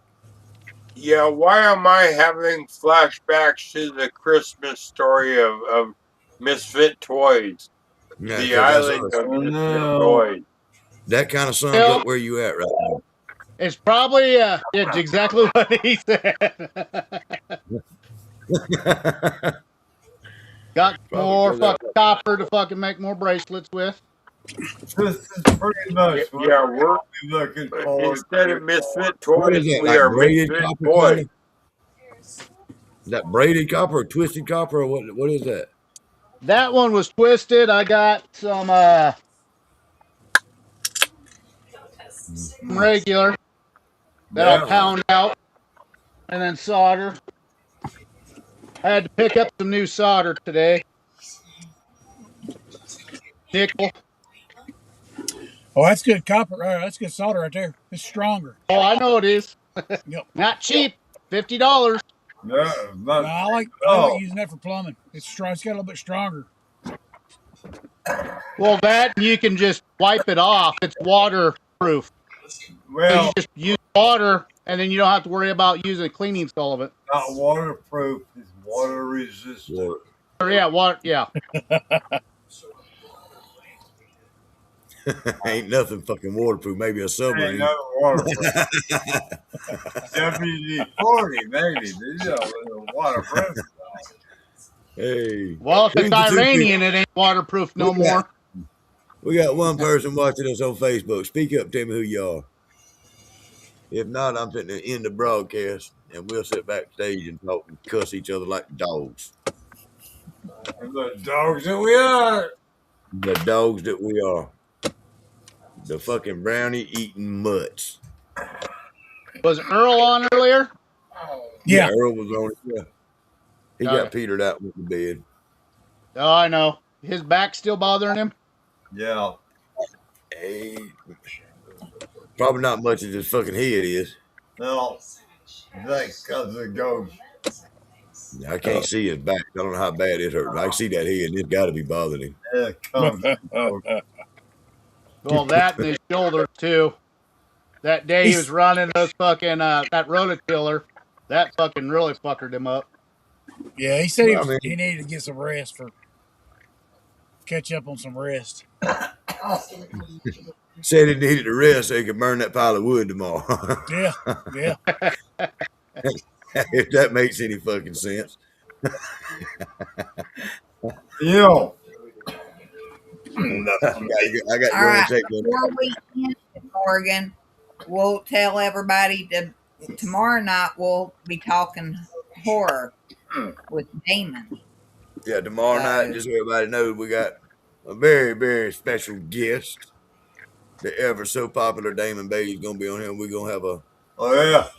Yeah, why am I having flashbacks to the Christmas story of Misfit Toys? Yeah, The 'cause island that's of Misfit Toys. That kind of sums Bill? up where you at right now. It's probably it's exactly what he said. Got more fucking copper to fucking make more bracelets with. This is pretty much what Yeah, we're looking for. instead of Misfit What Toys, is that, we like are braided Misfit copper? Boys. Is that braided copper or twisted copper or what is that? That one was twisted. I got some regular that I'll pound out and then solder. I had to pick up some new solder today. Nickel. Oh, that's good copper. That's good solder right there. It's stronger. Oh, I know it is. Yep. Not cheap. $50. No, I like using that for plumbing. It's strong. It's got a little bit stronger. Well, that you can just wipe it off. It's waterproof. Well, so you just use water, and then you don't have to worry about using a cleaning solvent. Not waterproof. It's water resistant. Yeah, water. Yeah. Ain't nothing fucking waterproof. Maybe a submarine. Ain't nothing waterproof. WD-40, maybe. Waterproof. Hey. Well, if it's Iranian, it ain't waterproof no more. We got one person watching us on Facebook. Speak up, tell me who you are. If not, I'm fitting to end the broadcast, and we'll sit backstage and talk and cuss each other like dogs. The dogs that we are. The dogs that we are. The fucking brownie eating mutts. Was Earl on earlier? Yeah. Earl was on it. Yeah. He got petered out with the bed. Oh, I know. His back's still bothering him? Yeah. Hey, probably not much as his fucking head is. No. That's because it goes. I can't see his back. I don't know how bad it hurt. I can see that head, and it's got to be bothering him. Yeah, it comes. Well, that and his shoulders, too. That day he was running those fucking, that rototiller, that fucking really fuckered him up. Yeah, he said he needed to get some rest catch up on some rest. Said he needed to rest so he could burn that pile of wood tomorrow. Yeah. If that makes any fucking sense. Yo. I got All right, before we end, Morgan, we'll tell everybody tomorrow night we'll be talking horror with Damon. Yeah, tomorrow night, just so everybody knows, we got a very, very special guest. The ever so popular Damon Bailey's going to be on here. We're going to have a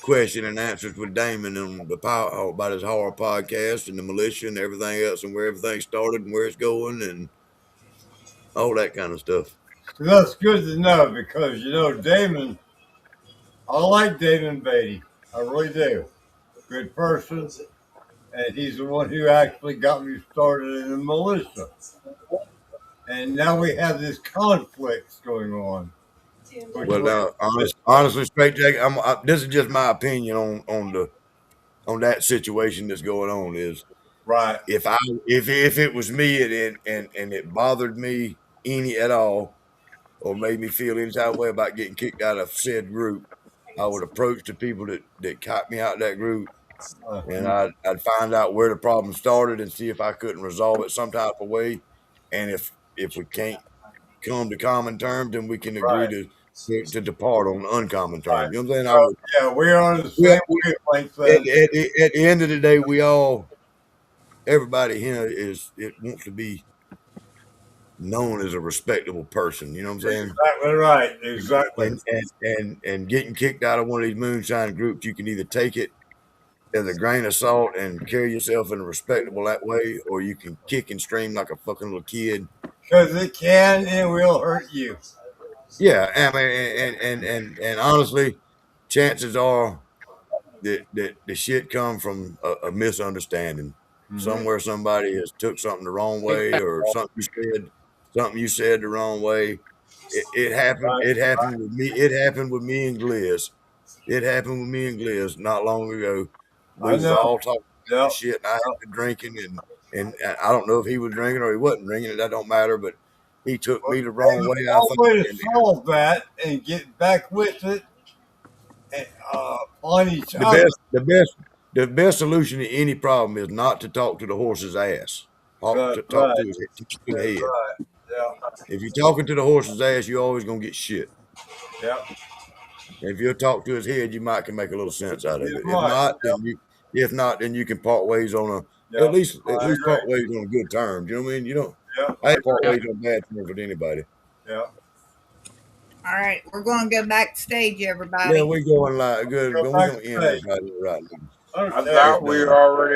question and answers with Damon on the about his horror podcast and the militia and everything else and where everything started and where it's going and all that kind of stuff. That's good to know because, Damon, I like Damon Beatty. I really do. Good person. And he's the one who actually got me started in the militia. And now we have this conflict going on. Well, now, honestly, straight Jake, this is just my opinion on that situation that's going on. Is right. If it was me and it bothered me any at all, or made me feel any type of way about getting kicked out of said group, I would approach the people that kicked me out of that group, and I'd find out where the problem started and see if I couldn't resolve it some type of way, and if we can't come to common terms, then we can agree to to depart on uncommon terms. You know what I'm saying? So, yeah, we're on the same wavelength. At the end of the day, everybody here wants to be known as a respectable person. You know what I'm saying? Exactly right. Exactly. And getting kicked out of one of these moonshine groups, you can either take it as a grain of salt and carry yourself in a respectable that way, or you can kick and scream like a fucking little kid. Because it can and will hurt you. Yeah, I mean, and honestly, chances are that the shit come from a misunderstanding. Somewhere somebody has took something the wrong way, or something you said the wrong way. It happened. Right. It happened with me. It happened with me and Gliss. It happened with me and Gliss not long ago. We I was know. all talking about Yep. shit, and I had been drinking, and I don't know if he was drinking or he wasn't drinking. That don't matter. But he took me the wrong way. I One way to think. solve that and get back with it on each other. The best solution to any problem is not to talk to the horse's ass. Talk That's to right. his That's head. right. Yeah. If you're talking to the horse's ass, you're always gonna get shit. Yeah. If you talk to his head, you might can make a little sense out of it. Right. If not, then you can part ways on Yeah. at least I agree. part ways on good terms. You know what I mean? You don't. Yeah. I ain't part ways on bad terms with anybody. Yeah. All right, we're going to go backstage, everybody. Yeah, we going like good. Go We're back gonna to end stage. this right now. I Okay. thought we were already